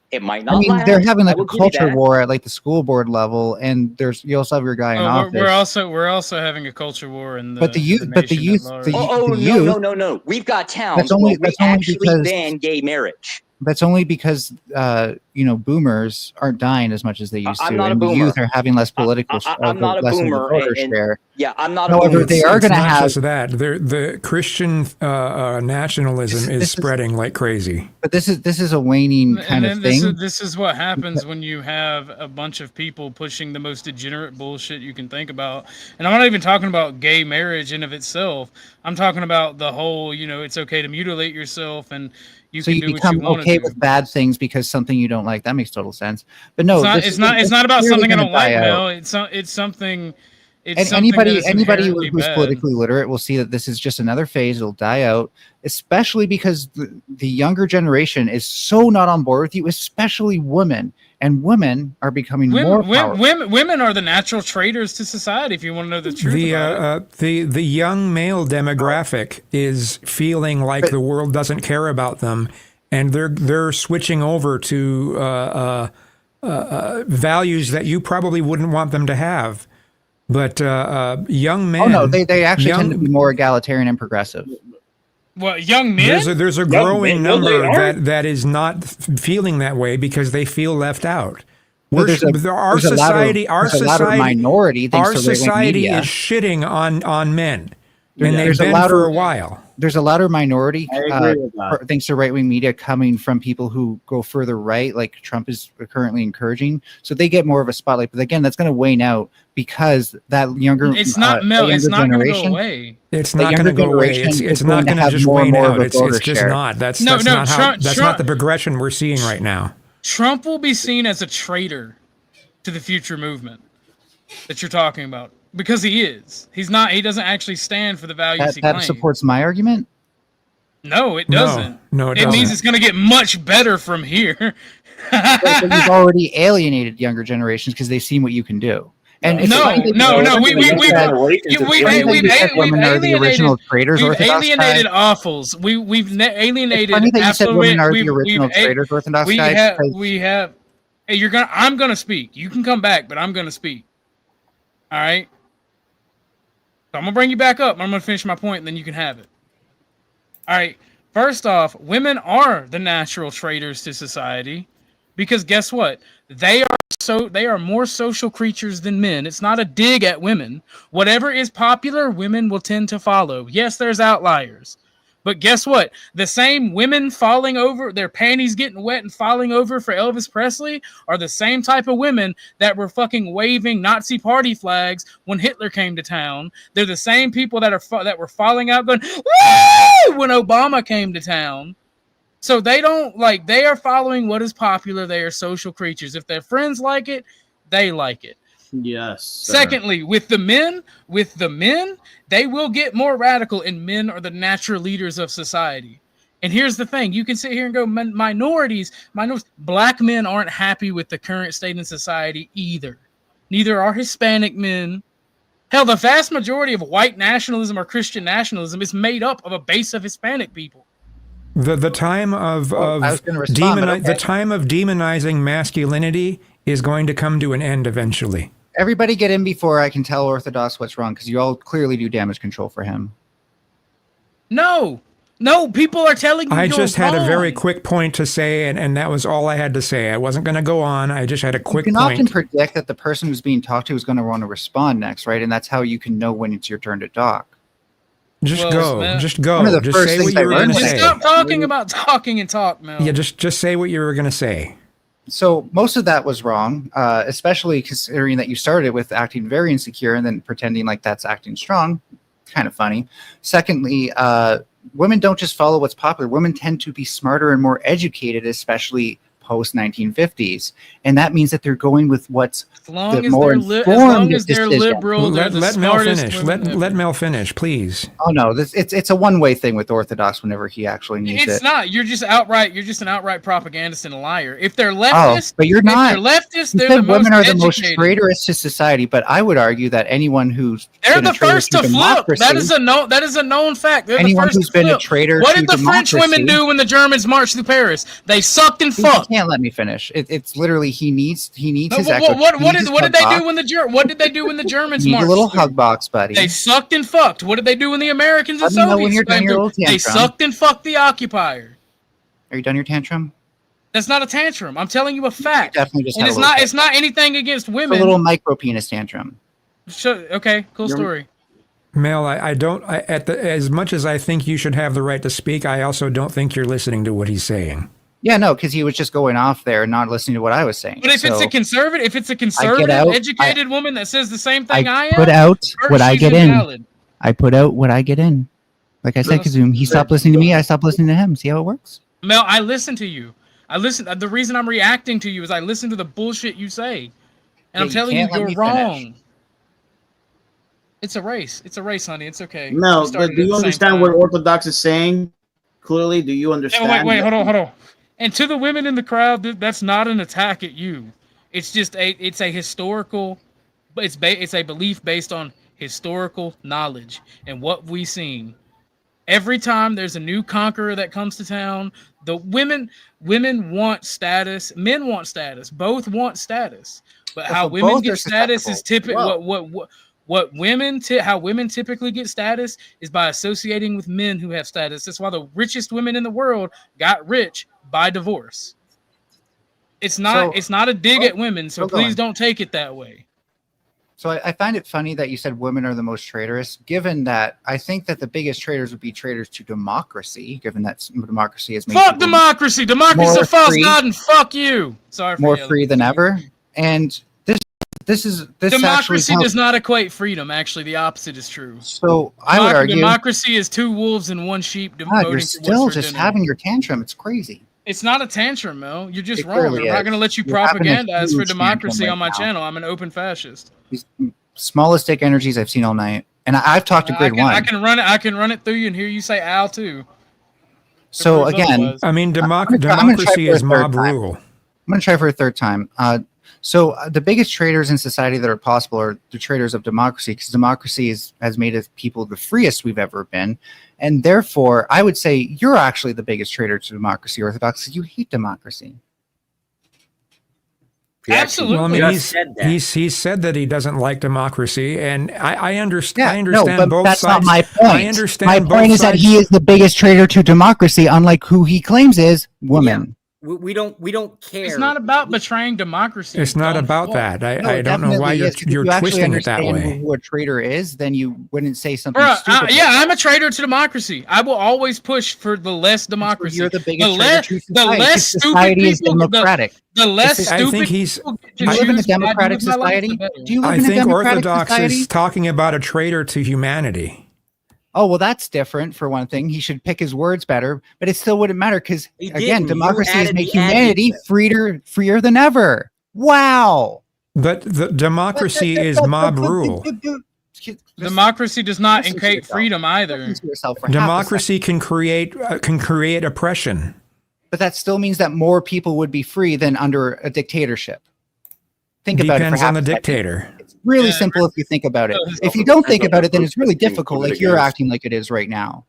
It might not. I mean, last. they're having like I will a give you culture that. war at like the school board level, and you also have your guy in office. We're also having a culture war in the. But the youth, No. We've got towns That's only- where we that's only actually because- ban gay marriage. That's only because boomers aren't dying as much as they used to, I'm not a and the boomer. youth are having less political. I'm not a less of the boomer, voter and- share. Yeah, I'm not a However, boomer. they are going to not have just that. The Christian nationalism is spreading like crazy. But this is a waning kind of thing. This is what happens when you have a bunch of people pushing the most degenerate bullshit you can think about. And I'm not even talking about gay marriage in of itself. I'm talking about the whole, it's okay to mutilate yourself and you So can you do what become you want okay to do. with bad things because something you don't like. That makes total sense. But no, It's not about something I don't like, Mel. It's something. It's And something that anybody is inherently who's bad. politically literate will see that this is just another phase. It'll die out, especially because the younger generation is so not on board with you, especially women. And women are becoming more powerful. Women are the natural traitors to society. If you want to know the truth about it. The young male demographic is feeling like the world doesn't care about them, and they're switching over to values that you probably wouldn't want them to have. But young men. Oh no, they actually tend to be more egalitarian and progressive. What, young men? There's a growing number that is not feeling that way because they feel left out. Our society is shitting on men, and they've been for a while. There's a louder minority, thanks to right-wing media, coming from people who go further right, like Trump is currently encouraging. So they get more of a spotlight. But again, that's going to wane out because that younger It's not Mel. It's not going to go away. It's not going to go away. It's not going to just wane out. It's just not. That's not the progression we're seeing right now. Trump will be seen as a traitor to the future movement that you're talking about. Because he is. He's not. He doesn't actually stand for the values he claims. That supports my argument? No, it doesn't. No, it means it's going to get much better from here. But you've already alienated younger generations because they've seen what you can do. And We've alienated awfuls. We've alienated. Funny that you said women are the original traitors, Orthodox guys. We have. Hey, I'm going to speak. You can come back, but I'm going to speak. All right. So I'm going to bring you back up. I'm going to finish my point, and then you can have it. All right. First off, women are the natural traitors to society because guess what? They are more social creatures than men. It's not a dig at women. Whatever is popular, women will tend to follow. Yes, there's outliers. But guess what? The same women falling over, their panties getting wet and falling over for Elvis Presley are the same type of women that were fucking waving Nazi party flags when Hitler came to town. They're the same people that were falling out going, woo! When Obama came to town. So they are following what is popular. They are social creatures. If their friends like it, they like it. Yes. Secondly, with the men, they will get more radical, and men are the natural leaders of society. And here's the thing. You can sit here and go, minorities, black men aren't happy with the current state in society either. Neither are Hispanic men. Hell, the vast majority of white nationalism or Christian nationalism is made up of a base of Hispanic people. The time of demonizing masculinity is going to come to an end eventually. Everybody get in before I can tell Orthodox what's wrong, because you all clearly do damage control for him. No, people are telling you I just had wrong. a very quick point to say, and that was all I had to say. I wasn't going to go on. I just had a quick point. You can often predict that the person who's being talked to is going to want to respond next, right? And that's how you can know when it's your turn to talk. Just go. One of the Just first say things what you were going to Just say. stop talking about talking and talk, Mel. Yeah, just say what you were going to say. So most of that was wrong, especially considering that you started with acting very insecure and then pretending like that's acting strong. Kind of funny. Secondly, women don't just follow what's popular. Women tend to be smarter and more educated, especially post-1950s. And that means that they're going with what's the more informed decision. Let Mel finish. Let Mel finish, please. Oh no, it's a one-way thing with Orthodox whenever he actually needs it. It's not. You're just an outright propagandist and a liar. If they're leftist, but you're not. If they're leftist, You they're said the most women are the educated. most traitorous to society, but I would argue that anyone who's They're been a the traitor first to flip. democracy- That is a known fact. They're Anyone the first who's to been a flip. traitor What to did the French democracy- women do when the Germans marched through Paris? They sucked and fucked. can't let me finish. It's literally he needs his What did they do when the Germans Need marched? a little through? hug box, buddy. They sucked and fucked. What did they do when the Americans and Let me know when Soviets you're done came your through? little They tantrum. sucked and fucked the occupier. Are you done your tantrum? That's not a tantrum. I'm telling you a fact. Definitely just And had it's a little not. It's not anything against women. It's a little micro penis tantrum. Okay, cool story. Mel, I don't. As much as I think you should have the right to speak, I also don't think you're listening to what he's saying. Yeah, no, because he was just going off there and not listening to what I was saying. But if it's a conservative, educated woman that says the same thing I am, put out what I she's get invalid. in. I put out what I get in. Like I said, Kazoom, he stopped listening to me. I stopped listening to him. See how it works? Mel, I listen to you. The reason I'm reacting to you is I listen to the bullshit you say, and I'm telling you you're wrong. It's a race. It's a race, honey. It's okay. Mel, do you understand what Orthodox is saying? Clearly, do you understand? Wait, hold on. And to the women in the crowd, that's not an attack at you. It's just it's a historical, it's a belief based on historical knowledge and what we've seen. Every time there's a new conqueror that comes to town, the women want status, men want status, both want status. But how women get status is typically how women typically get status is by associating with men who have status. That's why the richest women in the world got rich by divorce. It's not a dig at women, so please don't take it that way. So I find it funny that you said women are the most traitorous, given that I think that the biggest traitors would be traitors to democracy, given that democracy has made fuck democracy. Democracy's a false god, and fuck you. Sorry for more free than ever. And this democracy does not equate freedom. Actually, the opposite is true. So I would argue democracy is 2 wolves and 1 sheep. God, you're still just having your tantrum. It's crazy. It's not a tantrum, Mel. You're just wrong. I'm not going to let you propagandize for democracy on my channel. I'm an open fascist. These smallest dick energies I've seen all night, and I've talked to Grid One. I can run it through you and hear you say "ow" too. So again, I mean, democracy is mob rule. I'm going to try for a third time. So the biggest traitors in society that are possible are the traitors of democracy, because democracy has made us people the freest we've ever been. And therefore, I would say you're actually the biggest traitor to democracy, Orthodox, because you hate democracy. Absolutely. Well, I mean, he said that he doesn't like democracy, and I understand. I understand but both that's sides. not my point. I understand. My point is that he is the biggest traitor to democracy, unlike who he claims is women. We don't care. It's not about betraying democracy. It's not about that. I don't know why you're twisting it that way. Who a traitor is, then you wouldn't say something stupid. Yeah, I'm a traitor to democracy. I will always push for the less democracy. You're the biggest traitor to society. The less stupid society is people, democratic. The less stupid. I think he's. Do you live in a democratic society? Do you live in a democratic Orthodox society? is talking about a traitor to humanity. Oh, well, that's different for one thing. He should pick his words better, but it still wouldn't matter because, again, democracy has made humanity freer than ever. Wow. But the democracy is mob rule. Democracy does not encate freedom either. Democracy can create oppression. But that still means that more people would be free than under a dictatorship. Think about it. Depends on the dictator. It's really simple if you think about it. If you don't think about it, then it's really difficult, like you're acting like it is right now.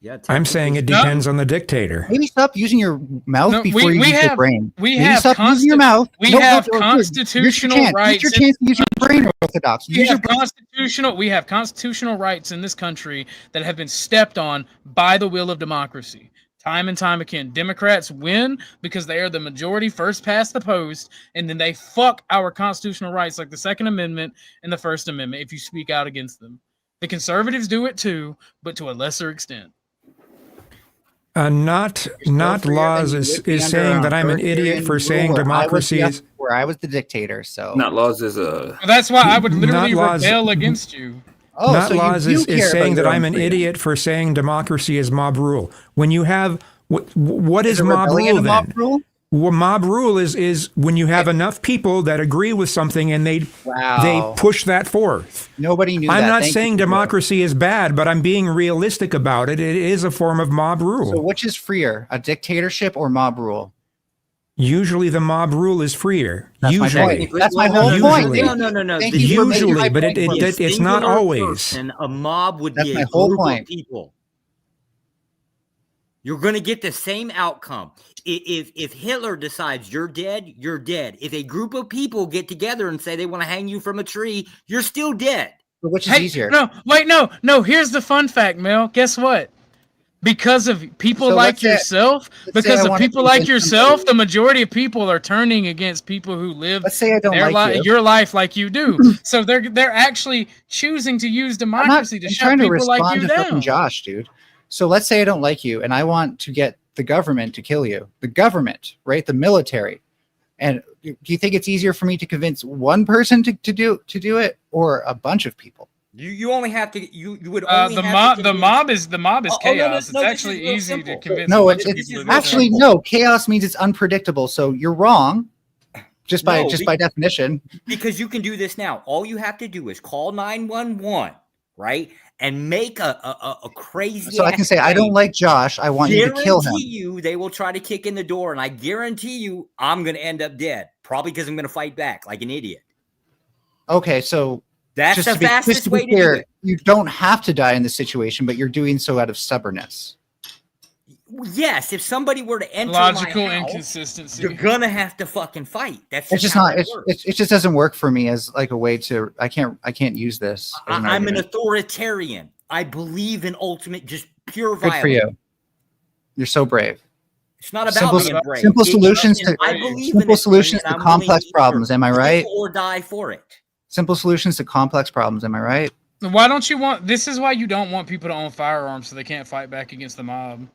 Yeah, I'm saying it depends on the dictator. Maybe stop using your mouth before you use your brain. We Maybe have stop using your mouth. We have constitutional rights. Use your chance to use your brain, Orthodox. We have constitutional rights in this country that have been stepped on by the will of democracy. Time and time again, Democrats win because they are the majority first past the post, and then they fuck our constitutional rights like the Second Amendment and the First Amendment if you speak out against them. The conservatives do it too, but to a lesser extent. Not laws is saying that I'm an idiot for saying democracy is... Where I was the dictator, so... Not laws is a... That's why I would literally rebel against you. Oh, not so laws is saying that I'm an idiot for saying democracy is mob rule. When you have what is mob rule then? Mob rule? Well, mob rule is when you have enough people that agree with something and they push that forth. Nobody knew that. I'm not saying democracy is bad, but I'm being realistic about it. It is a form of mob rule. So which is freer, a dictatorship or mob rule? Usually the mob rule is freer. Usually. That's my whole point. No. Usually, but it's not always. And a mob would be a whole group point. of people. You're going to get the same outcome. If Hitler decides you're dead, you're dead. If a group of people get together and say they want to hang you from a tree, you're still dead. But which is easier? No. Here's the fun fact, Mel. Guess what? Because of people like yourself, the majority of people are turning against people who live your life like you do. So they're actually choosing to use democracy to shut people like you down. Josh, dude. So let's say I don't like you, and I want to get the government to kill you. The government, right? The military. And do you think it's easier for me to convince one person to do it, or a bunch of people? You only have to. You would only the mob is chaos. It's actually easy to convince. No, it's actually no. Chaos means it's unpredictable. So you're wrong, just by definition. Because you can do this now. All you have to do is call 911, right, and make a crazy. So I can say, I don't like Josh. I want you to kill him. Guarantee you, they will try to kick in the door, and I guarantee you, I'm going to end up dead. Probably because I'm going to fight back like an idiot. Okay, so. That's the fastest way to do it. You don't have to die in this situation, but you're doing so out of stubbornness. Yes, if somebody were to enter logical my house, inconsistency, you're gonna have to fucking fight. That's it's just not. It just doesn't work for me as like a way to. I can't use this. I'm an authoritarian. I believe in ultimate, just pure violence. Good for you. You're so brave. It's not about being brave. Simple solutions to complex problems. Am I right? Or die for it. Simple solutions to complex problems. Am I right? Why don't you want? This is why you don't want people to own firearms so they can't fight back against the mob.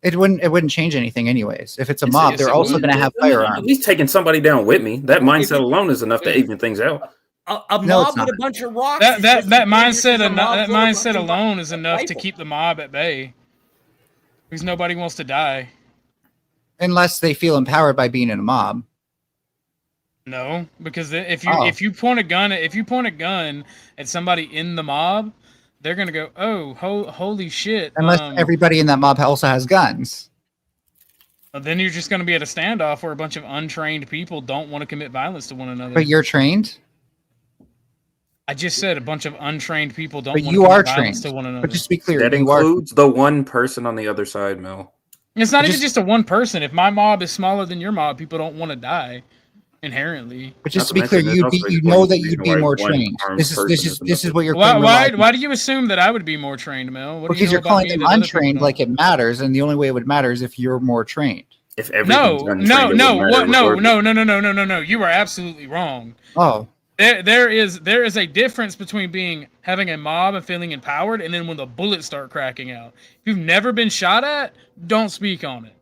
It wouldn't change anything anyways. If it's a mob, they're also going to have firearms. At least taking somebody down with me. That mindset alone is enough to even things out. A mob with a bunch of rocks. That mindset alone is enough to keep the mob at bay. Because nobody wants to die. Unless they feel empowered by being in a mob. No, because if you point a gun at somebody in the mob, they're gonna go, oh, holy shit. Unless everybody in that mob also has guns. Then you're just gonna be at a standoff where a bunch of untrained people don't want to commit violence to one another. But you're trained. I just said a bunch of untrained people don't. But want you to are commit violence trained. To one another. But just to be clear, that includes the one person on the other side, Mel. It's not even just a one person. If my mob is smaller than your mob, people don't want to die. Inherently, but just to be clear, you know that you'd be more trained. This is what you're. Why do you assume that I would be more trained, Mel? Because you're calling them untrained like it matters, and the only way it would matter is if you're more trained. If no, you are absolutely wrong. Oh, there is a difference between having a mob and feeling empowered, and then when the bullets start cracking out. If you've never been shot at, don't speak on it.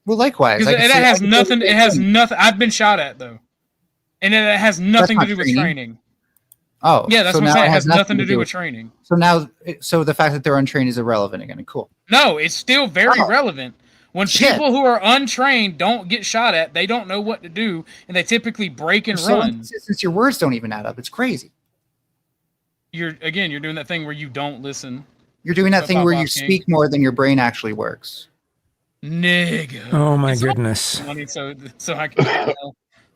Well, likewise, it has nothing. It has nothing. I've been shot at though, and it has nothing to do with training. Oh, yeah, that's what I'm saying. It has nothing to do with training. So the fact that they're untrained is irrelevant again. Cool. No, it's still very relevant. When people who are untrained don't get shot at, they don't know what to do, and they typically break and run. Since your words don't even add up, it's crazy. You're doing that thing where you don't listen. You're doing that thing where you speak more than your brain actually works. Nigga. Oh my goodness. So I can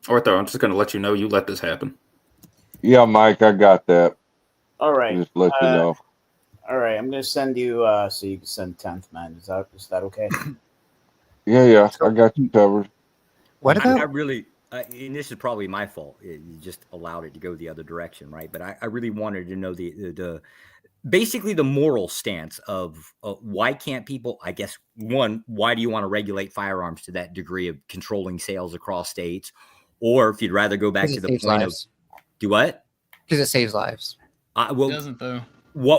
Ortho, I'm just gonna let you know you let this happen. Yeah, Mike, I got that. All right. Just let you know. All right, I'm gonna send you so you can send 10th man. Is that okay? Yeah, I got you covered. What about? I really, and this is probably my fault. You just allowed it to go the other direction, right? But I really wanted to know the basically the moral stance of why can't people, I guess, one, why do you want to regulate firearms to that degree of controlling sales across states? Or if you'd rather go back to the point of, do what? Because it saves lives. Well, it doesn't though. Why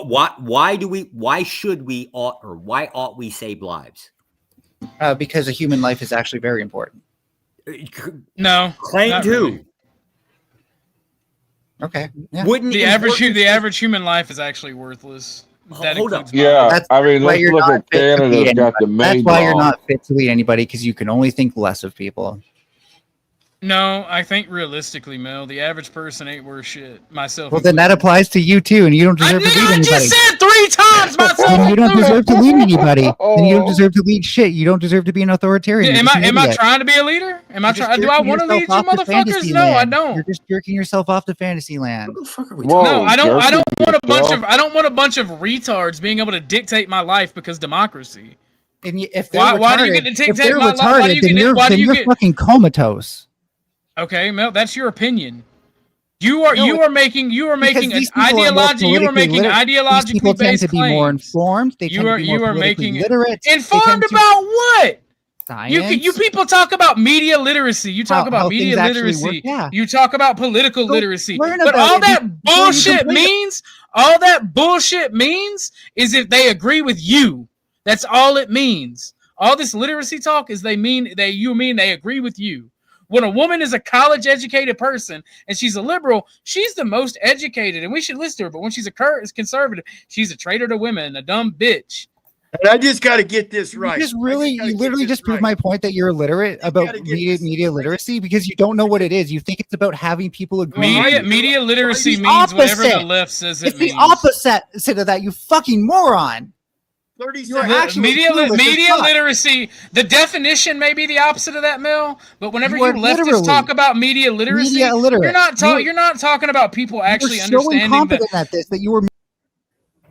ought we save lives? Because a human life is actually very important. No. Claim to. Really. Okay. Yeah. Wouldn't the average human life is actually worthless. Hold up. Yeah, I mean, let's look at Canada's got the main. That's why you're not fit to lead anybody, because you can only think less of people. No, I think realistically, Mel, the average person ain't worth shit. Myself. Well, then that applies to you too, and you don't deserve to lead anybody. I just said 3 times myself. And you don't deserve to lead anybody. And you don't deserve to lead shit. You don't deserve to be an authoritarian. Am I trying to be a leader? Do I want to lead you motherfuckers? No, I don't. You're just jerking yourself off to fantasy land. No, I don't want a bunch of retards being able to dictate my life because democracy. And if they're retarded, why do you get to take if they're why do retarded, you then get, you're, why do then you you're get fucking comatose. Okay, Mel, that's your opinion. You are making an ideologically based to be more informed. They tend to be more politically literate. Informed about what? Science. You people talk about media literacy. You talk about media literacy. Yeah. You talk about political literacy. learn But about all it that before you bullshit complain. means is if they agree with you. That's all it means. All this literacy talk is they agree with you. When a woman is a college educated person and she's a liberal, she's the most educated and we should listen to her. But when she's a conservative, she's a traitor to women and a dumb bitch. And I just got to get this right. You literally just proved my point that you're illiterate about media literacy because you don't know what it is. You think it's about having people agree. Media literacy means whatever the left says it means. It's the opposite of that, you fucking moron. Media literacy, the definition may be the opposite of that, Mel, but whenever you leftists talk about media literacy, you're not talking about people actually understanding incompetent at this that you were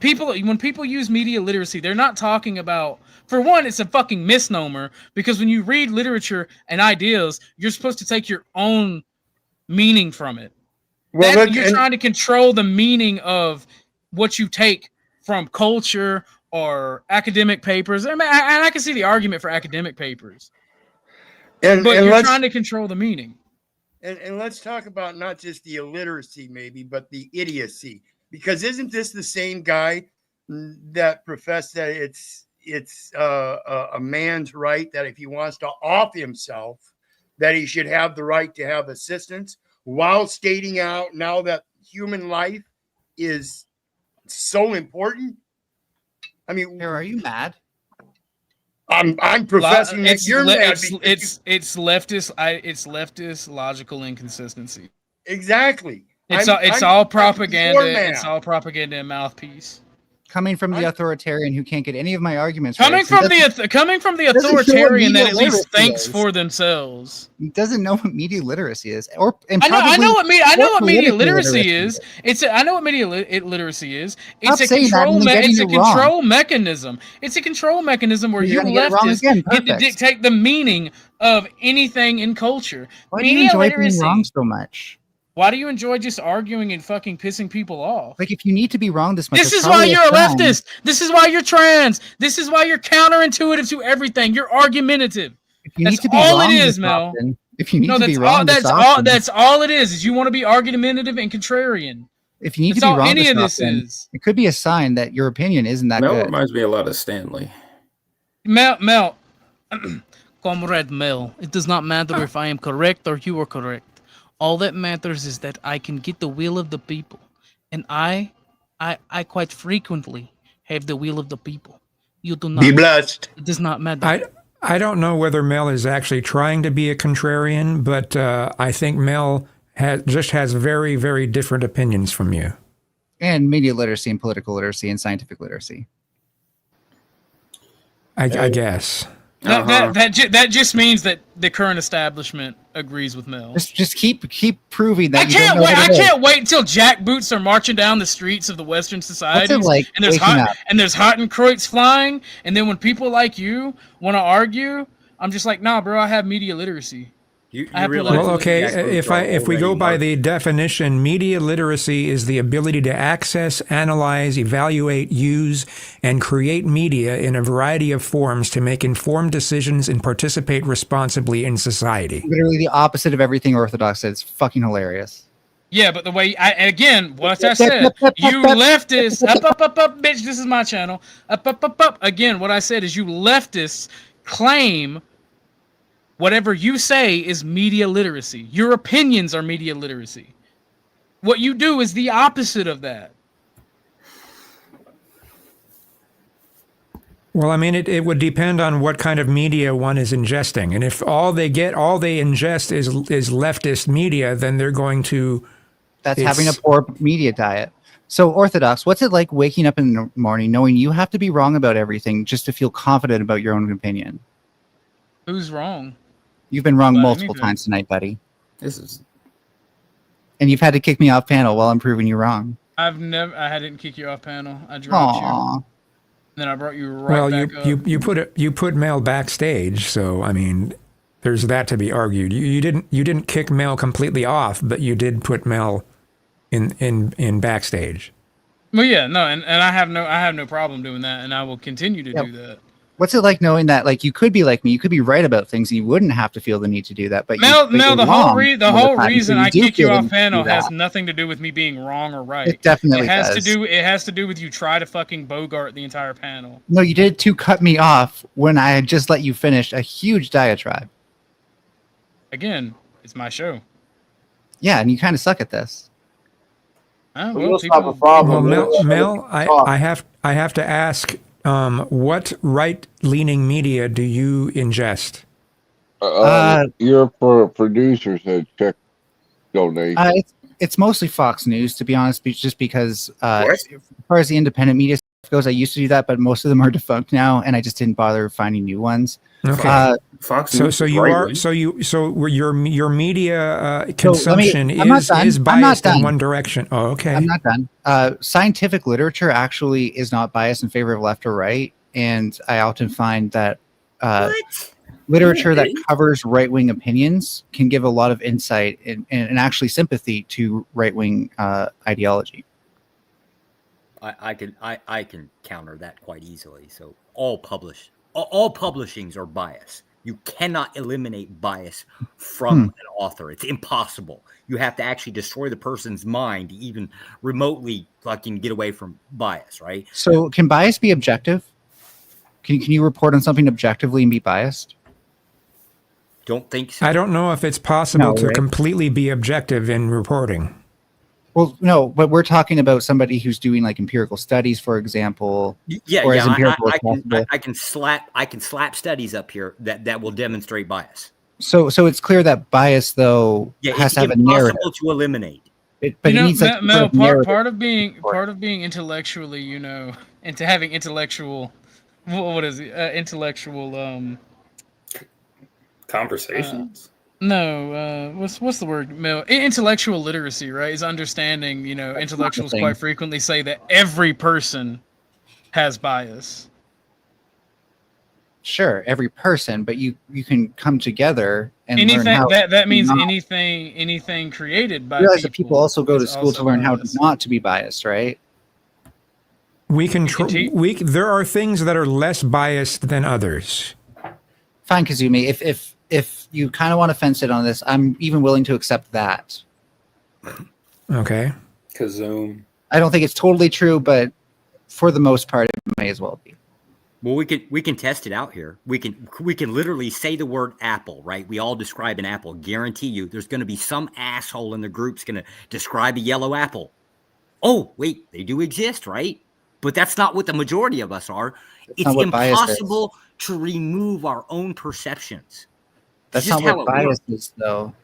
when people use media literacy, they're not talking about, for one, it's a fucking misnomer because when you read literature and ideas, you're supposed to take your own meaning from it. You're trying to control the meaning of what you take from culture or academic papers. I mean, and I can see the argument for academic papers, but you're trying to control the meaning. And let's talk about not just the illiteracy, maybe, but the idiocy. Because isn't this the same guy that professed that it's a man's right that if he wants to off himself, that he should have the right to have assistance, while stating out now that human life is so important? I mean, are you mad? I'm professing that you're mad. It's leftist logical inconsistency. Exactly. It's all propaganda. It's all propaganda and mouthpiece. Coming from the authoritarian who can't get any of my arguments coming from the authoritarian that at least thinks for themselves. He doesn't know what media literacy is, I know what media literacy is. I know what media literacy is. It's a control mechanism. It's a control mechanism where you leftists get to dictate the meaning of anything in culture. Why do you enjoy being wrong so much? Why do you enjoy just arguing and fucking pissing people off? Like, if you need to be wrong this much, this is why you're a leftist. This is why you're trans. This is why you're counterintuitive to everything. You're argumentative. That's all it is, Mel. If you need to be wrong, that's all it is you want to be argumentative and contrarian. If you need to be wrong, any of this is. It could be a sign that your opinion isn't that good. Mel reminds me a lot of Stanley. Mel, Comrade Mel. It does not matter if I am correct or you are correct. All that matters is that I can get the will of the people, and I quite frequently have the will of the people. You do not. Be blessed. It does not matter. I don't know whether Mel is actually trying to be a contrarian, but I think Mel has very, very different opinions from you. And media literacy and political literacy and scientific literacy. I guess. That just means that the current establishment agrees with Mel. Just keep proving that. I can't wait until jackboots are marching down the streets of the Western society, and there's Hottenkreuz flying, and then when people like you want to argue, I'm just like, nah, bro, I have media literacy. If we go by the definition, media literacy is the ability to access, analyze, evaluate, use, and create media in a variety of forms to make informed decisions and participate responsibly in society. Literally the opposite of everything Orthodox said. It's fucking hilarious. Yeah, but the way what I said, you leftists, up, bitch, this is my channel. Up. Again, what I said is you leftists claim whatever you say is media literacy. Your opinions are media literacy. What you do is the opposite of that. Well, I mean, it would depend on what kind of media one is ingesting. And if all they ingest is leftist media, then they're going to... That's having a poor media diet. So, Orthodox, what's it like waking up in the morning knowing you have to be wrong about everything just to feel confident about your own opinion? Who's wrong? You've been wrong multiple times tonight, buddy. And you've had to kick me off panel while I'm proving you wrong. I didn't kick you off panel. I dropped you. Then I brought you right back up. you put Mel backstage, so I mean, there's that to be argued. You didn't kick Mel completely off, but you did put Mel in backstage. Well, yeah, no, and I have no problem doing that, and I will continue to do that. What's it like knowing that, like, you could be like me, you could be right about things, and you wouldn't have to feel the need to do that? But Mel, the whole reason I kick you off panel has has nothing to do with me being wrong or right. It definitely has does. It has to do with you try to fucking bogart the entire panel. No, you did to cut me off when I had just let you finish a huge diatribe. Again, it's my show. Yeah, and you kind of suck at this. Well, Mel, I have to ask, what right-leaning media do you ingest? Your producers had checked donations. It's mostly Fox News, to be honest, just because as far as the independent media stuff goes, I used to do that, but most of them are defunct now, and I just didn't bother finding new ones. Okay. Fox News. So your media consumption is biased in one direction. Oh, okay. I'm not done. Scientific literature actually is not biased in favor of left or right, and I often find that literature that covers right-wing opinions can give a lot of insight and actually sympathy to right-wing ideology. I can counter that quite easily. So all publishings are biased. You cannot eliminate bias from an author. It's impossible. You have to actually destroy the person's mind to even remotely fucking get away from bias, right? So can bias be objective? Can you report on something objectively and be biased? Don't think so. I don't know if it's possible to completely be objective in reporting. Well, no, but we're talking about somebody who's doing like empirical studies, for example. I can slap studies up here that will demonstrate bias. So it's clear that bias, though, has to have a narrative. It's impossible to eliminate. But it needs like Mel, part of being intellectually, and to having intellectual, what is it? Intellectual conversations. What's the word, Mel? Intellectual literacy, right? Is understanding. Intellectuals quite frequently say that every person has bias. Sure, every person, but you can come together and anything learn how that means anything created by. You realize that people also go to school to learn how not to be biased, right? There are things that are less biased than others. Fine, Kazumi. If you kind of want to fence it on this, I'm even willing to accept that. Okay. Kazoom. I don't think it's totally true, but for the most part, it may as well be. Well, we can test it out here. We can literally say the word apple, right? We all describe an apple. Guarantee you, there's going to be some asshole in the group's going to describe a yellow apple. Oh, wait, they do exist, right? But that's not what the majority of us are. It's impossible to remove our own perceptions. That's not what bias is, though.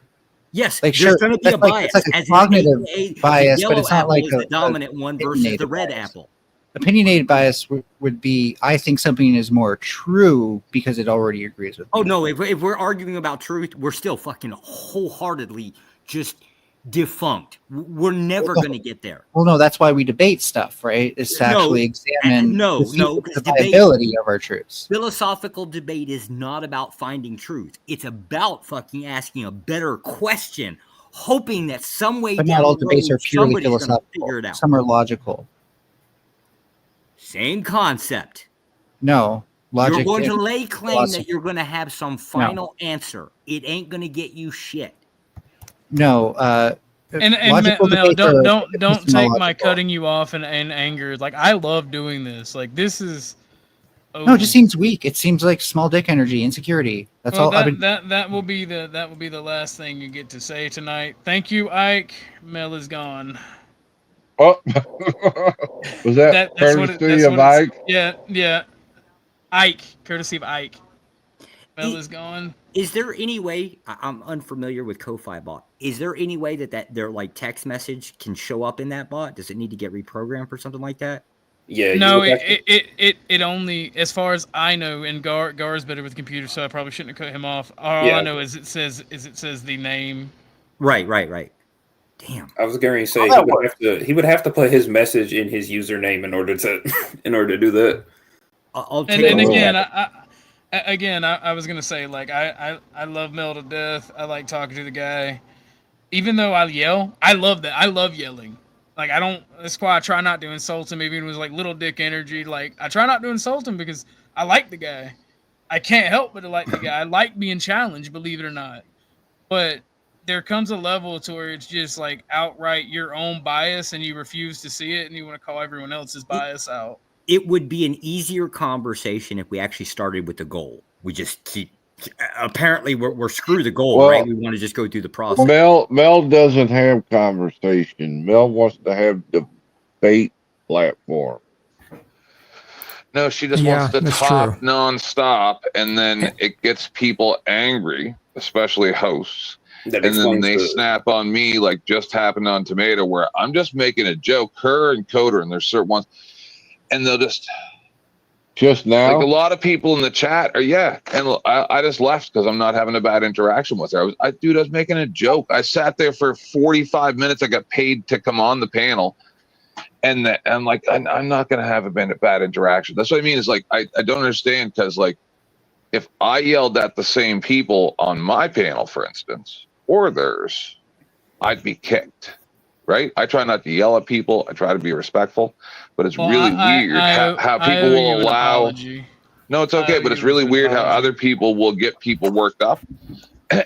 Yes, like, there's going to be a bias. It's like a cognitive bias, but it's not like the dominant one versus the red apple. Opinionated bias would be, I think something is more true because it already agrees with me. Oh, no, if we're arguing about truth, we're still fucking wholeheartedly just defunct. We're never going to get there. Well, no, that's why we debate stuff, right? Is to actually examine the viability of our truths. Philosophical debate is not about finding truth. It's about fucking asking a better question, hoping that some way but down not all the debates road, are purely somebody's gonna philosophical. figure it out. Some are logical. Same concept. No. Logic. You're going to lay claim that you're going to have some final answer. It ain't going to get you shit. No. And Mel, don't take my cutting you off and anger. Like, I love doing this. Like, this is. No, it just seems weak. It seems like small dick energy, insecurity. That's all. That will be the last thing you get to say tonight. Thank you, Ike. Mel is gone. Oh, was that courtesy of Ike? Yeah. Ike, courtesy of Ike. Mel is gone. Is there any way, I'm unfamiliar with Ko-Fi bot, is there any way that their like text message can show up in that bot? Does it need to get reprogrammed or something like that? Yeah. No, it only, as far as I know, and Gar's better with computers, so I probably shouldn't have cut him off. All I know is it says the name. Right. Damn. I was going to say he would have to put his message in his username in order to do that. I'll take and again, I was gonna say, like, I love Mel to death. I like talking to the guy, even though I yell. I love that. I love yelling. Like, I don't. That's why I try not to insult him. Maybe it was like little dick energy. Like, I try not to insult him because I like the guy. I can't help but to like the guy. I like being challenged, believe it or not. But there comes a level to where it's just like outright your own bias, and you refuse to see it, and you want to call everyone else's bias out. It would be an easier conversation if we actually started with the goal. We just keep. Apparently, we're screw the goal, right? We want to just go through the process. Mel doesn't have conversation. Mel wants to have debate platform. No, she just wants to talk nonstop, and then it gets people angry, especially hosts. And then they snap on me, like just happened on Tomato, where I'm just making a joke. Her and Coder, and there's certain ones, and they'll just now. Like a lot of people in the chat are, and I just left because I'm not having a bad interaction with her. I was making a joke. I sat there for 45 minutes. I got paid to come on the panel. And I'm like, I'm not going to have a bad interaction. That's what I mean. Is like, I don't understand, because like, if I yelled at the same people on my panel, for instance, or theirs, I'd be kicked, right? I try not to yell at people. I try to be respectful, but it's really weird how people will allow. No, it's okay, but it's really weird how other people will get people worked up.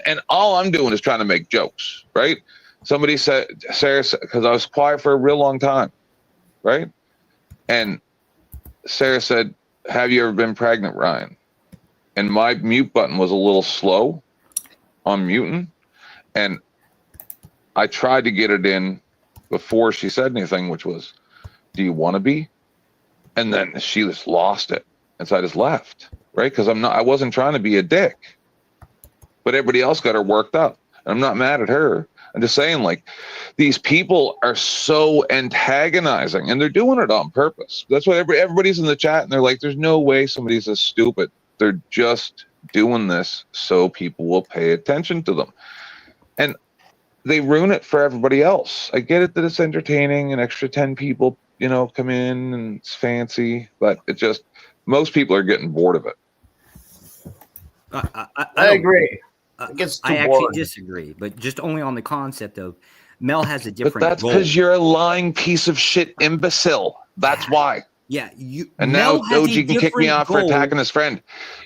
And all I'm doing is trying to make jokes, right? Somebody said, Sarah, because I was quiet for a real long time. Right? And Sarah said, have you ever been pregnant, Ryan? And my mute button was a little slow on muting. And I tried to get it in before she said anything, which was, do you want to be? And then she just lost it. And so I just left, right? Because I wasn't trying to be a dick. But everybody else got her worked up. And I'm not mad at her. I'm just saying, like, these people are so antagonizing, and they're doing it on purpose. That's what everybody's in the chat, and they're like, there's no way somebody's this stupid. They're just doing this so people will pay attention to them. And they ruin it for everybody else. I get it that it's entertaining, an extra 10 people, come in, and it's fancy, but it just, most people are getting bored of it. I agree. I actually disagree, but just only on the concept of Mel has a different. But that's because you're a lying piece of shit imbecile. That's why. Yeah, and now Doji can kick me off for attacking his friend.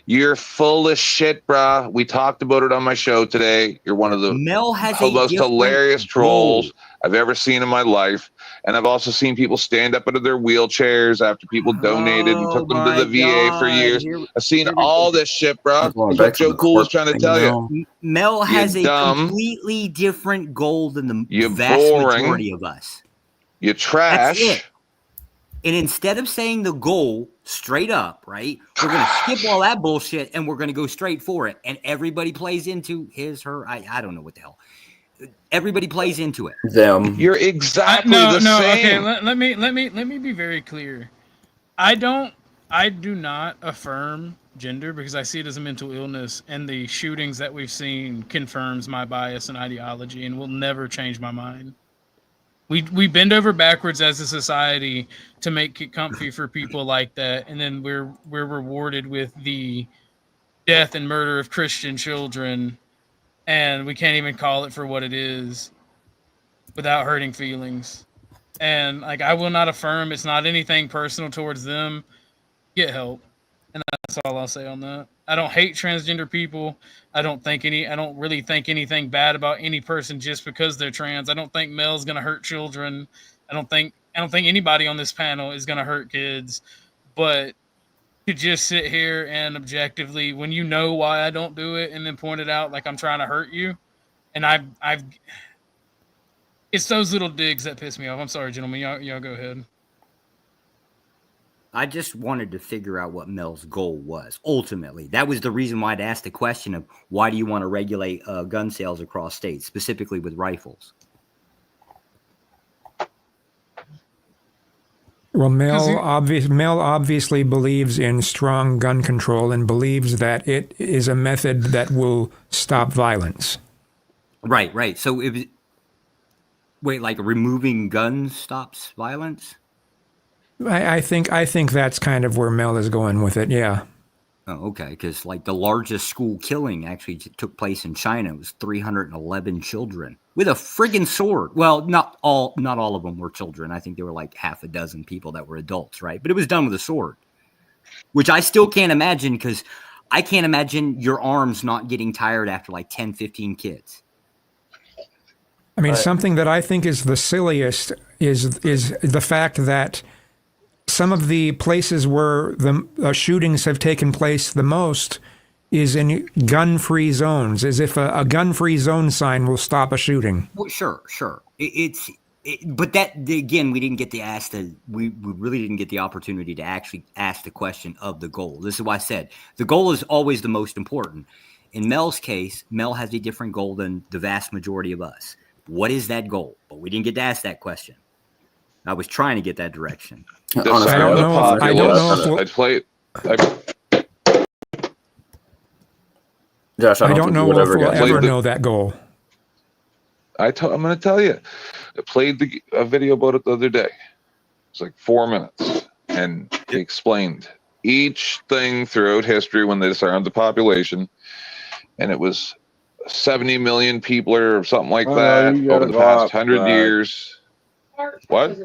You're full of shit, brah. We talked about it on my show today. You're one of the most hilarious trolls I've ever seen in my life. And I've also seen people stand up out of their wheelchairs after people donated and took them to the VA for years. I've seen all this shit, bro. That's what Joe Cool was trying to tell you. Mel has a completely different goal than the vast majority of us. You trash. That's it. And instead of saying the goal straight up, right, we're going to skip all that bullshit and we're going to go straight for it. And everybody plays into his, her, I don't know what the hell. Everybody plays into it. Them. You're exactly the same. Okay. Let me be very clear. I do not affirm gender because I see it as a mental illness, and the shootings that we've seen confirms my bias and ideology and will never change my mind. We bend over backwards as a society to make it comfy for people like that, and then we're rewarded with the death and murder of Christian children, and we can't even call it for what it is without hurting feelings. And like, I will not affirm. It's not anything personal towards them. Get help, and that's all I'll say on that. I don't hate transgender people. I don't really think anything bad about any person just because they're trans. I don't think Mel's gonna hurt children. I don't think anybody on this panel is gonna hurt kids. But to just sit here and objectively, when you know why I don't do it, and then point it out like I'm trying to hurt you, and it's those little digs that piss me off. I'm sorry, gentlemen. Y'all go ahead. I just wanted to figure out what Mel's goal was. Ultimately, that was the reason why I'd asked the question of why do you want to regulate gun sales across states, specifically with rifles? Well, Mel obviously believes in strong gun control and believes that it is a method that will stop violence. Right. So like removing guns stops violence? I think that's kind of where Mel is going with it. Yeah. Oh, okay. Because like the largest school killing actually took place in China. It was 311 children with a friggin' sword. Well, not all of them were children. I think there were like half a dozen people that were adults, right? But it was done with a sword, which I still can't imagine, because I can't imagine your arms not getting tired after like 10, 15 kids. I mean, something that I think is the silliest is the fact that some of the places where the shootings have taken place the most is in gun-free zones, as if a gun-free zone sign will stop a shooting. Well, sure. But that, again, we didn't get we really didn't get the opportunity to actually ask the question of the goal. This is why I said the goal is always the most important. In Mel's case, Mel has a different goal than the vast majority of us. What is that goal? But we didn't get to ask that question. I was trying to get that direction. I don't know if I played. Josh, I don't know if we'll ever know that goal. I'm going to tell you. I played a video about it the other day. It's like 4 minutes, and they explained each thing throughout history when they disarmed the population, and it was 70 million people or something like that over the past 100 years. What?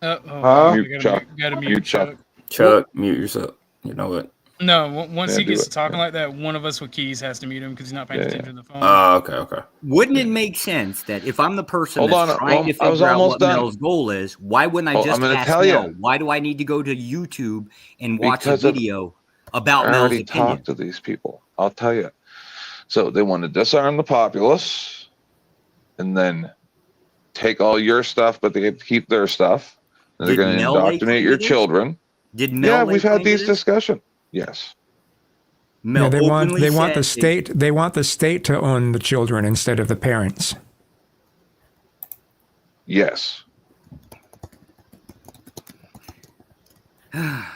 Mute Chuck. Gotta mute Chuck. Chuck, mute yourself. You know what? No, once he gets to talking like that, one of us with keys has to mute him because he's not paying attention to the phone. Oh, okay. Wouldn't it make sense that if I'm the person that's trying to figure out what Mel's goal is, why wouldn't I just ask Mel? Why do I need to go to YouTube and watch a video about Mel's opinion? I already talked to these people. I'll tell you. So they want to disarm the populace and then take all your stuff, but they get to keep their stuff. And they're going to indoctrinate your children. Did we've had these discussions. Yes. Yeah, they want the state. They want the state to own the children instead of the parents. Yes. I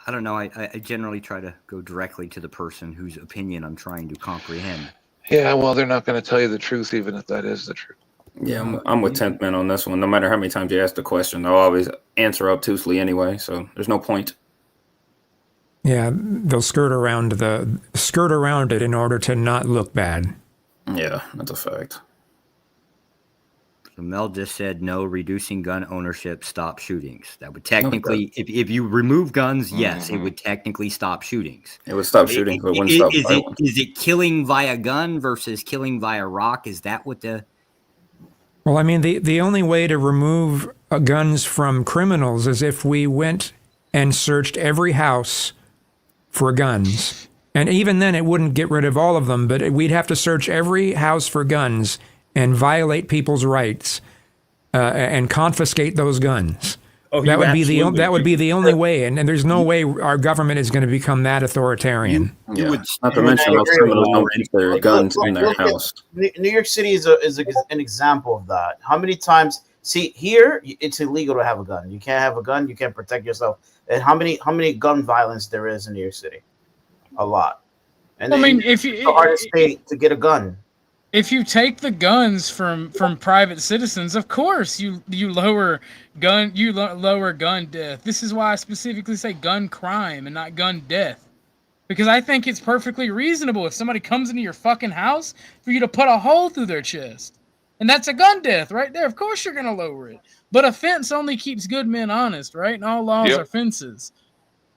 don't know. I generally try to go directly to the person whose opinion I'm trying to comprehend. Yeah, well, they're not going to tell you the truth, even if that is the truth. Yeah, I'm with 10th Man on this one. No matter how many times you ask the question, they'll always answer obtusely anyway. So there's no point. Yeah, they'll skirt around it in order to not look bad. Yeah, that's a fact. So Mel just said no, reducing gun ownership, stop shootings. That would technically, if you remove guns, yes, it would technically stop shootings. It would stop shooting, but it wouldn't stop violence. Is it killing via gun versus killing via rock? Is that what the... Well, I mean, the only way to remove guns from criminals is if we went and searched every house for guns. And even then, it wouldn't get rid of all of them, but we'd have to search every house for guns and violate people's rights and confiscate those guns. That would be the only way, and there's no way our government is going to become that authoritarian. Not to mention most criminals don't keep their guns in their house. New York City is an example of that. How many times? See, here it's illegal to have a gun. You can't have a gun. You can't protect yourself. And how many gun violence there is in New York City? A lot. And I mean, it's the hardest state to get a gun. If you take the guns from private citizens, of course you lower gun death. This is why I specifically say gun crime and not gun death, because I think it's perfectly reasonable if somebody comes into your fucking house for you to put a hole through their chest, and that's a gun death right there. Of course you're gonna lower it, but a fence only keeps good men honest, right? And all laws are fences.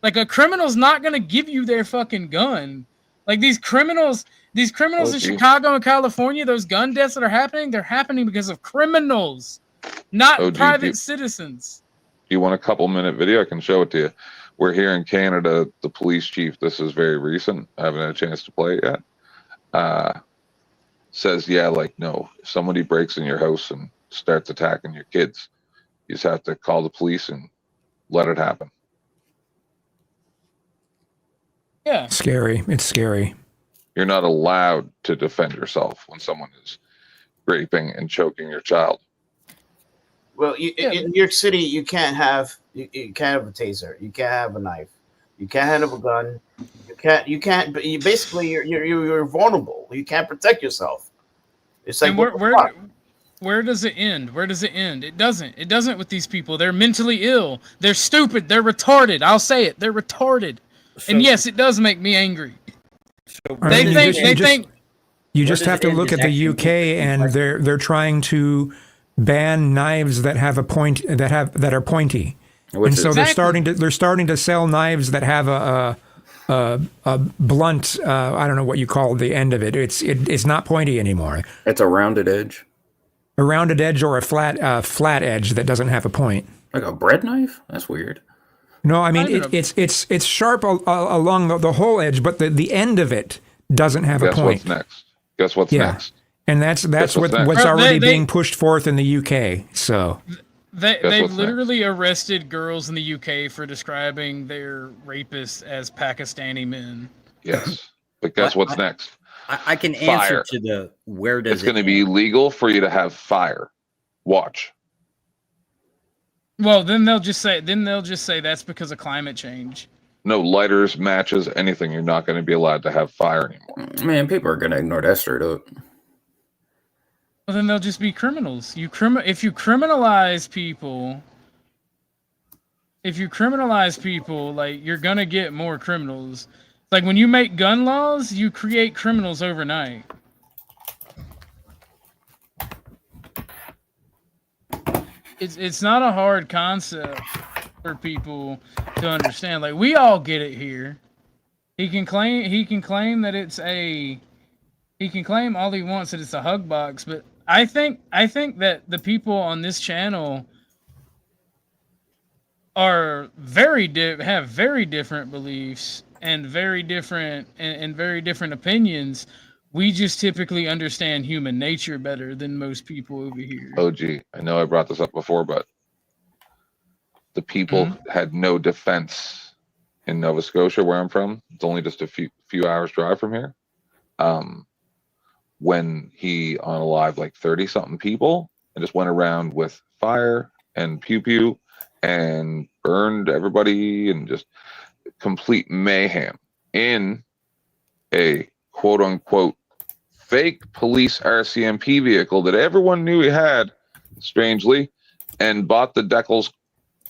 Like a criminal's not gonna give you their fucking gun. Like these criminals in Chicago and California, those gun deaths that are happening, they're happening because of criminals, not private citizens. Do you want a couple-minute video? I can show it to you. We're here in Canada. The police chief, this is very recent. I haven't had a chance to play it yet. Says, no, if somebody breaks in your house and starts attacking your kids, you just have to call the police and let it happen. Yeah. Scary. It's scary. You're not allowed to defend yourself when someone is raping and choking your child. Well, in New York City, you can't have a taser. You can't have a knife. You can't have a gun. You can't. But you're vulnerable. You can't protect yourself. It's like where does it end? Where does it end? It doesn't. It doesn't with these people. They're mentally ill. They're stupid. They're retarded. I'll say it. They're retarded. And yes, it does make me angry. You just have to look at the UK, and they're trying to ban knives that have a point that are pointy, and so they're starting to sell knives that have a blunt. I don't know what you call the end of it. It's not pointy anymore. It's a rounded edge. A rounded edge or a flat edge that doesn't have a point. Like a bread knife? That's weird. No, I mean it's sharp along the whole edge, but the end of it doesn't have a point. Guess what's next? And that's what's already being pushed forth in the UK. So they've literally arrested girls in the UK for describing their rapists as Pakistani men. Yes, but guess what's next? I can answer to the where does it's going to be legal for you to have fire. Watch. Well, then they'll just say that's because of climate change. No lighters, matches, anything. You're not going to be allowed to have fire anymore. Man, people are going to ignore that straight up. Well, then they'll just be criminals. If you criminalize people, like, you're gonna get more criminals. Like, when you make gun laws, you create criminals overnight. It's not a hard concept for people to understand. Like, we all get it here. He can claim that it's a. He can claim all he wants that it's a hug box, but I think that the people on this channel are have very different beliefs and very different opinions. We just typically understand human nature better than most people over here. Oh, gee, I know I brought this up before, but the people had no defense in Nova Scotia, where I'm from. It's only just a few hours drive from here. When he unalived like 30-something people and just went around with fire and pew-pew and burned everybody and just complete mayhem in a quote-unquote fake police RCMP vehicle that everyone knew he had, strangely, and bought the decals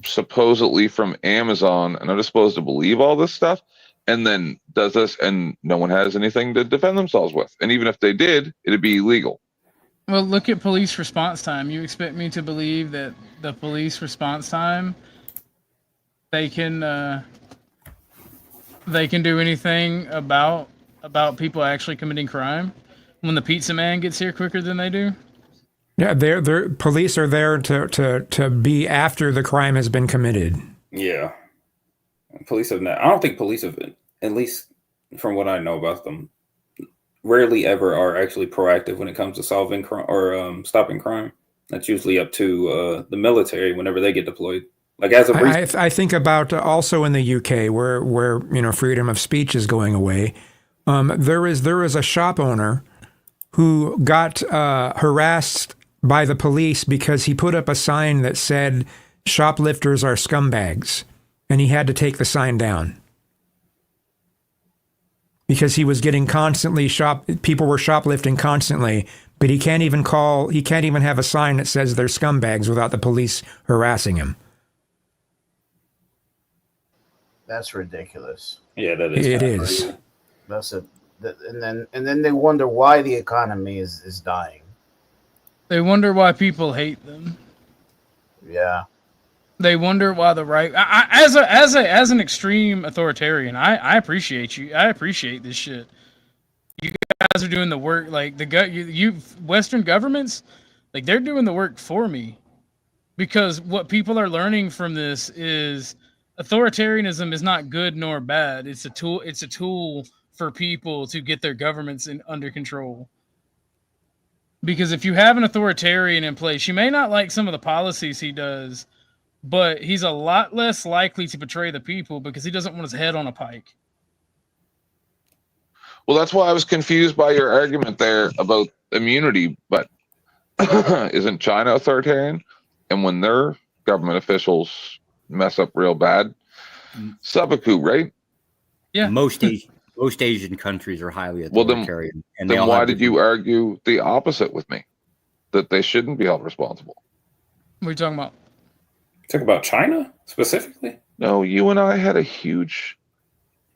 supposedly from Amazon, and I'm just supposed to believe all this stuff, and then does this, and no one has anything to defend themselves with. And even if they did, it'd be illegal. Well, look at police response time. You expect me to believe that the police response time, they can do anything about people actually committing crime when the pizza man gets here quicker than they do? Yeah, they're police are there to be after the crime has been committed. Yeah. Police have not. I don't think police have, at least from what I know about them, rarely ever are actually proactive when it comes to solving crime or stopping crime. That's usually up to the military whenever they get deployed. Like as of I think about also in the UK where freedom of speech is going away. There is a shop owner who got harassed by the police because he put up a sign that said shoplifters are scumbags. And he had to take the sign down because he was getting people were shoplifting constantly, but he can't even have a sign that says they're scumbags without the police harassing him. That's ridiculous. Yeah, that is. It is. And then they wonder why the economy is dying. They wonder why people hate them. Yeah. They wonder why the right, as an extreme authoritarian, I appreciate you. I appreciate this shit. You guys are doing the work, like you Western governments, like they're doing the work for me, because what people are learning from this is authoritarianism is not good nor bad. It's a tool. It's a tool for people to get their governments under control. Because if you have an authoritarian in place, you may not like some of the policies he does, but he's a lot less likely to betray the people because he doesn't want his head on a pike. Well, that's why I was confused by your argument there about immunity. But isn't China authoritarian? And when their government officials mess up real bad, seppuku, right? Yeah. Most Asian countries are highly authoritarian. Well, then why did you argue the opposite with me? that they shouldn't be held responsible. What are you talking about? Talk about China specifically? No, you and I had a huge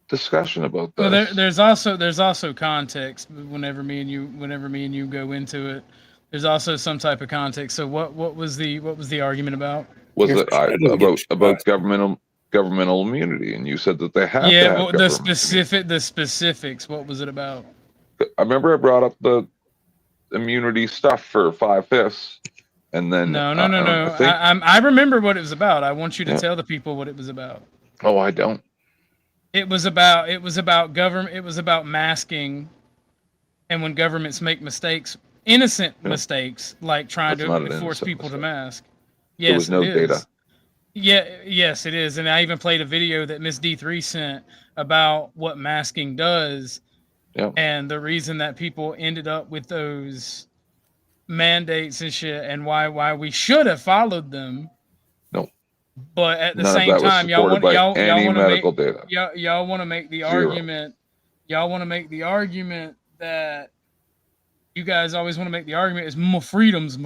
discussion about this. Well, there's also context. Whenever me and you go into it, there's also some type of context. So what was the argument about? Was it about governmental immunity, and you said that they have to have well, the specifics. What was it about? I remember I brought up the immunity stuff for 5/5, and then No. I remember what it was about. I want you to tell the people what it was about. Oh, I don't. It was about government. It was about masking, and when governments make mistakes, innocent mistakes, like trying to force people to mask. Yes, there was no data. Yes, it is. And I even played a video that Miss D3 sent about what masking does, and the reason that people ended up with those mandates and shit, and why we should have followed them. No. But at the same time, y'all want to make the argument. Y'all want to make the argument that you guys always want to make the argument is my freedoms.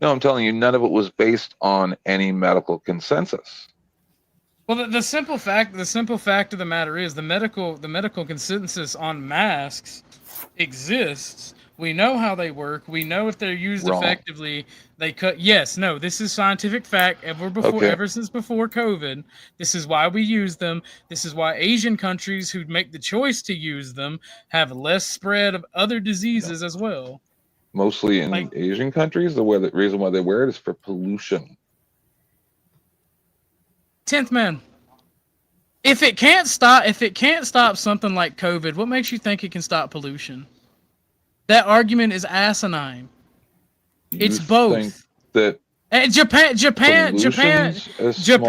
No, I'm telling you, none of it was based on any medical consensus. Well, the simple fact of the matter is the medical consensus on masks exists. We know how they work. We know if they're used effectively. They cut. Yes, no. This is scientific fact. Ever since before COVID, this is why we use them. This is why Asian countries who make the choice to use them have less spread of other diseases as well. Mostly in Asian countries, the reason why they wear it is for pollution. 10th man. If it can't stop something like COVID, what makes you think it can stop pollution? That argument is asinine. It's both. That Japan. No. Shut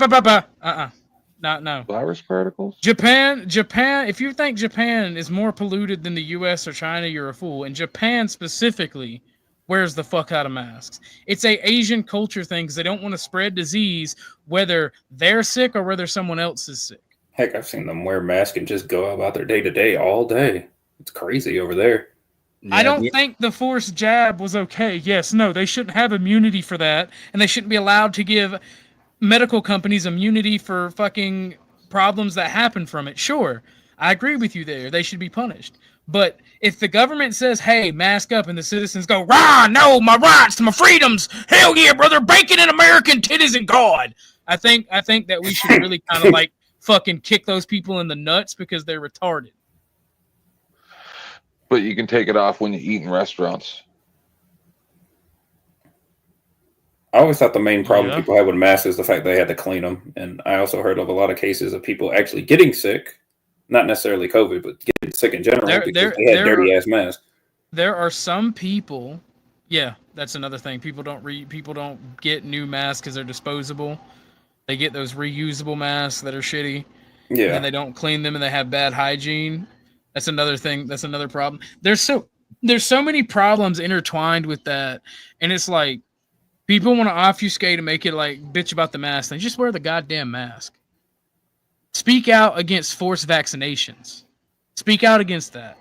up. No. Virus particles? Japan, if you think Japan is more polluted than the US or China, you're a fool. And Japan specifically wears the fuck out of masks. It's a Asian culture thing because they don't want to spread disease, whether they're sick or whether someone else is sick. Heck, I've seen them wear masks and just go about their day-to-day all day. It's crazy over there. Yeah, I don't think the forced jab was okay. Yes, no, they shouldn't have immunity for that, and they shouldn't be allowed to give medical companies immunity for fucking problems that happen from it. Sure, I agree with you there. They should be punished. But if the government says, hey, mask up, and the citizens go, rah, no, my rights, my freedoms, hell yeah, brother, bacon and American titties and God. I think that we should really kind of like fucking kick those people in the nuts because they're retarded. But you can take it off when you eat in restaurants. I always thought the main problem people had with masks is the fact they had to clean them. And I also heard of a lot of cases of people actually getting sick, not necessarily COVID, but getting sick in general because they had dirty-ass masks. There are some people, that's another thing. People don't get new masks because they're disposable. They get those reusable masks that are shitty. Yeah. And they don't clean them and they have bad hygiene. That's another thing. That's another problem. There's so many problems intertwined with that. And it's like people want to obfuscate and make it like bitch about the mask. They just wear the goddamn mask. Speak out against forced vaccinations. Speak out against that.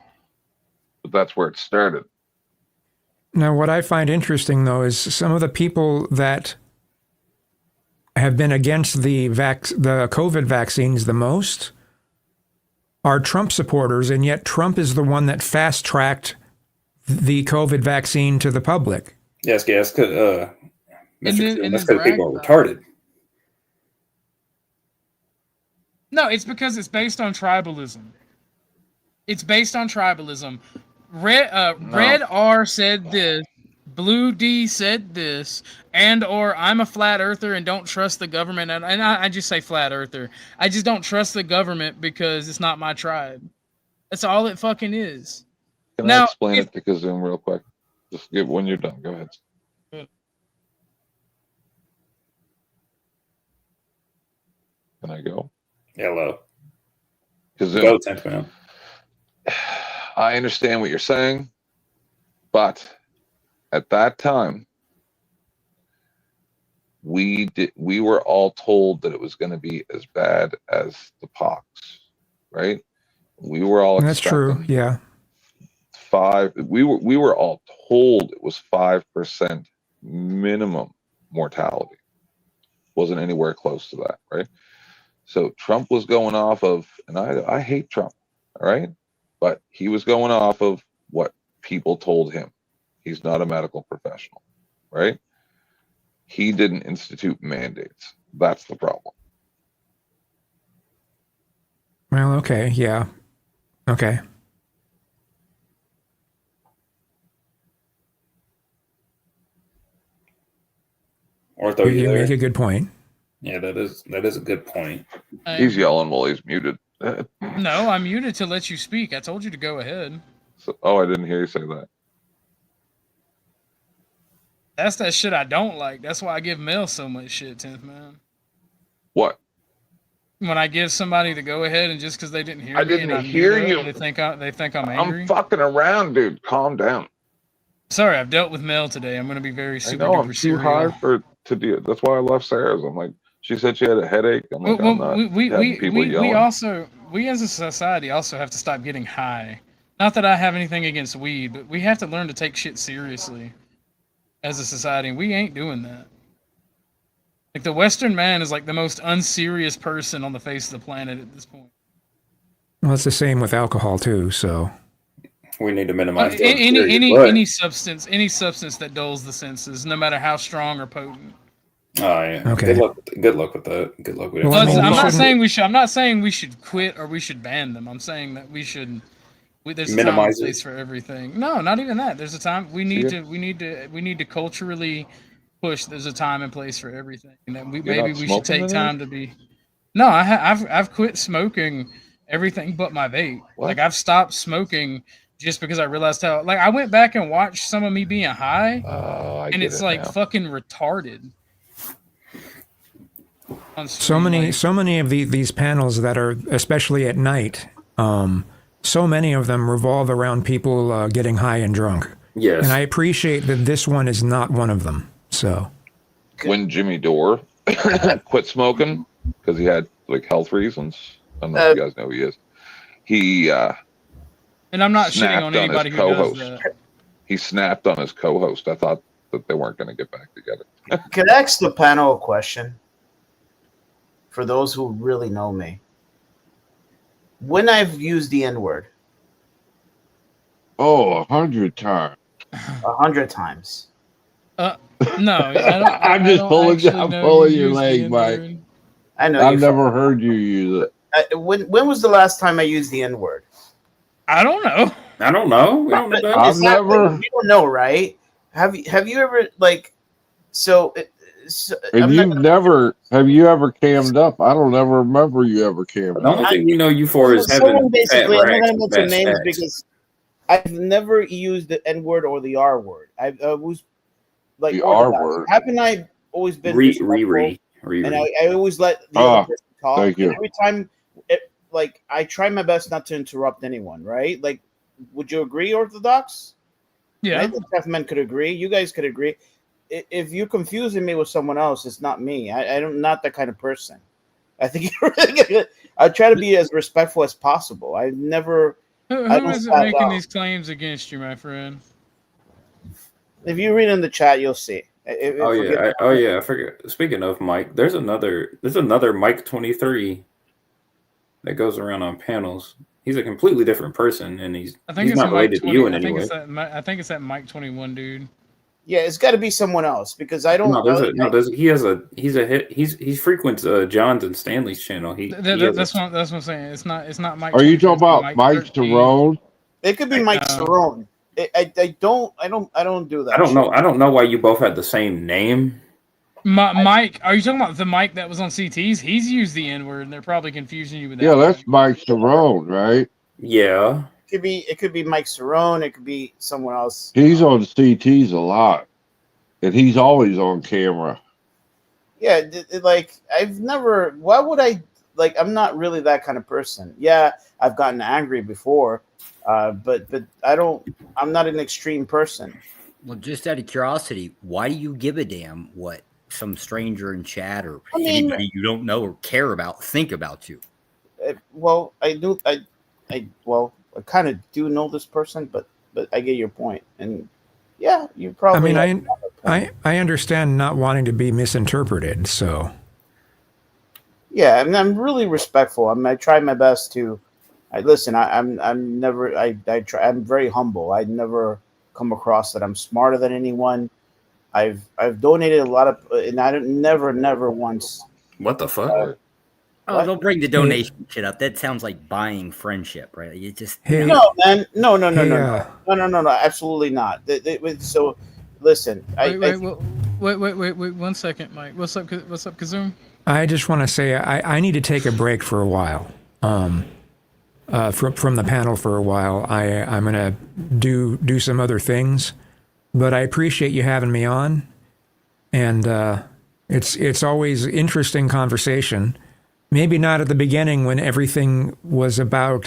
But that's where it started. Now, what I find interesting, though, is some of the people that have been against the COVID vaccines the most are Trump supporters, and yet Trump is the one that fast-tracked the COVID vaccine to the public. Yes, that's because people are retarded. No, it's because it's based on tribalism. It's based on tribalism. Red R said this, Blue D said this, or I'm a flat earther and don't trust the government. And I just say flat earther. I just don't trust the government because it's not my tribe. That's all it fucking is. Can I explain it to Kazoom real quick? Just give when you're done. Go ahead. Can I go? Hello. Kazoom. Go, 10th man. I understand what you're saying, but at that time, we were all told that it was going to be as bad as the pox, right? We were all That's true, yeah. We were all told it was 5% minimum mortality. Wasn't anywhere close to that, right? So Trump was going off of, and I hate Trump, all right? But he was going off of what people told him. He's not a medical professional, right? He didn't institute mandates. That's the problem. Well, okay, yeah. Okay. Ortho, you make a good point. Yeah, that is a good point. He's yelling while he's muted. No, I'm muted to let you speak. I told you to go ahead. I didn't hear you say that. That's that shit I don't like. That's why I give Mel so much shit, 10th man. What? When I give somebody to go ahead and just because they didn't hear I me, didn't and I hear mute you. up, they think I'm angry. I'm fucking around, dude. Calm down. Sorry, I've dealt with Mel today. I'm going to be very super I know duper I'm too serial. high to do it. That's why I left Sarah's. I'm like, she said she had a headache. I'm like, I'm not having people yelling. We as a society also have to stop getting high. Not that I have anything against weed, but we have to learn to take shit seriously as a society, and we ain't doing that. Like, the Western man is like the most unserious person on the face of the planet at this point. Well, it's the same with alcohol too. So we need to minimize any substance that dulls the senses, no matter how strong or potent. Oh yeah. Okay. Good luck with that. Good luck with it. Well, I'm not saying we should quit or we should ban them. I'm saying that we should. There's a time and place for everything. No, not even that. There's a time we need to culturally push. There's a time and place for everything, and that maybe we should take time to be. No, I've quit smoking everything but my vape. What? Like, I've stopped smoking just because I realized how. Like, I went back and watched some of me being high, and it's like fucking retarded. So many of these panels that are, especially at night, so many of them revolve around people getting high and drunk. Yes. And I appreciate that this one is not one of them. So when Jimmy Dore quit smoking because he had like health reasons, I don't know if you guys know who he is. He and I'm not shitting on anybody who does that. He snapped on his co-host. I thought that they weren't going to get back together. Could I ask the panel a question? For those who really know me, when I've used the N-word. 100 times. 100 times. No, I'm just pulling your leg, Mike. I know. I've never heard you use it. When was the last time I used the N-word? I don't know. We don't know that. I've never. You don't know, right? Have you ever like? So. And have you ever cammed up? I don't ever remember you ever cammed up. The only thing we know you for is having basically. I'm not going to mention names because I've never used the N word or the R word. I was like the R word. Haven't I always been and I always let the other person talk. Thank you. Every time, I try my best not to interrupt anyone. Right? Like, would you agree, Orthodox? Yeah. I think F-Men could agree. You guys could agree. If you're confusing me with someone else, it's not me. I'm not that kind of person. I think you're really good. I try to be as respectful as possible. I never. Who is it making these claims against you, my friend? If you read in the chat, you'll see. I forget. Speaking of Mike, there's another Mike 23 that goes around on panels. He's a completely different person, and he's not related to you in any way. I think it's that Mike 21 dude. Yeah, it's got to be someone else because I don't. He frequents John's and Stanley's channel. That's what I'm saying. It's not Mike. Are you talking about Mike Cerrone? It could be Mike Cerrone. I don't do that. I don't know why you both had the same name. Mike, are you talking about the Mike that was on CTs? He's used the N-word, and they're probably confusing you with that. Yeah, that's Mike Cerrone, right? Yeah. It could be Mike Cerrone. It could be someone else. He's on CTs a lot, and he's always on camera. Yeah, I've never. Why would I? Like, I'm not really that kind of person. Yeah, I've gotten angry before, but I don't. I'm not an extreme person. Well, just out of curiosity, why do you give a damn what some stranger in chat or anybody you don't know or care about think about you? Well, I do. I kind of do know this person, but but I get your point, and yeah, you probably. I mean, I understand not wanting to be misinterpreted, so. Yeah, and I'm really respectful. I try my best to. I'm never. I try. I'm very humble. I never come across that I'm smarter than anyone. I've donated a lot of, and I never once. What the fuck? Oh, don't bring the donation shit up. That sounds like buying friendship, right? You just No, man. No. Absolutely not. So, listen. Wait, 1 second, Mike. What's up, Kazoom? I just want to say I need to take a break for a while. From the panel for a while. I'm gonna do some other things, but I appreciate you having me on, and it's always interesting conversation. Maybe not at the beginning when everything was about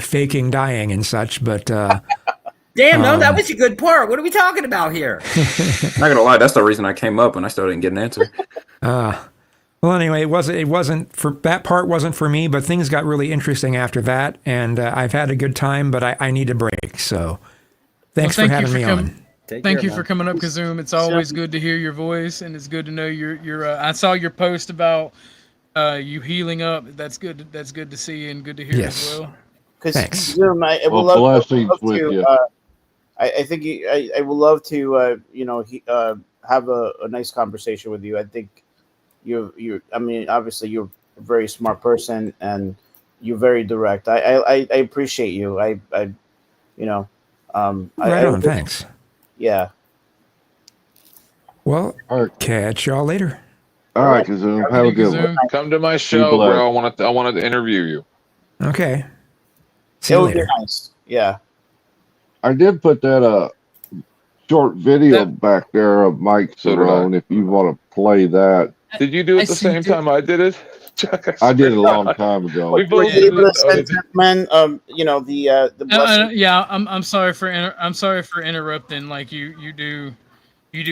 faking dying and such, but damn, no, that was a good part. What are we talking about here? Not gonna lie, that's the reason I came up and I still didn't get an answer. Well, anyway, it wasn't for that part wasn't for me, but things got really interesting after that, and I've had a good time, but I need a break. So, thanks for having me on. Thank you for coming up, Kazoom. It's always good to hear your voice, and it's good to know you're. I saw your post about you healing up. That's good. That's good to see and good to hear as well. Thanks. Kazoom, I would love to. I think I would love to. Have a nice conversation with you. I think you're. I mean, obviously, you're a very smart person, and you're very direct. I appreciate you. Right on. Thanks. Yeah. Well, catch y'all later. All right, Kazoom. Have a good one. Come to my show, bro. I want to interview you. Okay. See you later. Nice. Yeah. I did put that short video back there of Mike Cerrone. If you want to play that. Did you do it the same time I did it? I did it a long time ago. We both did it. Man, the yeah, I'm sorry for interrupting. Like you do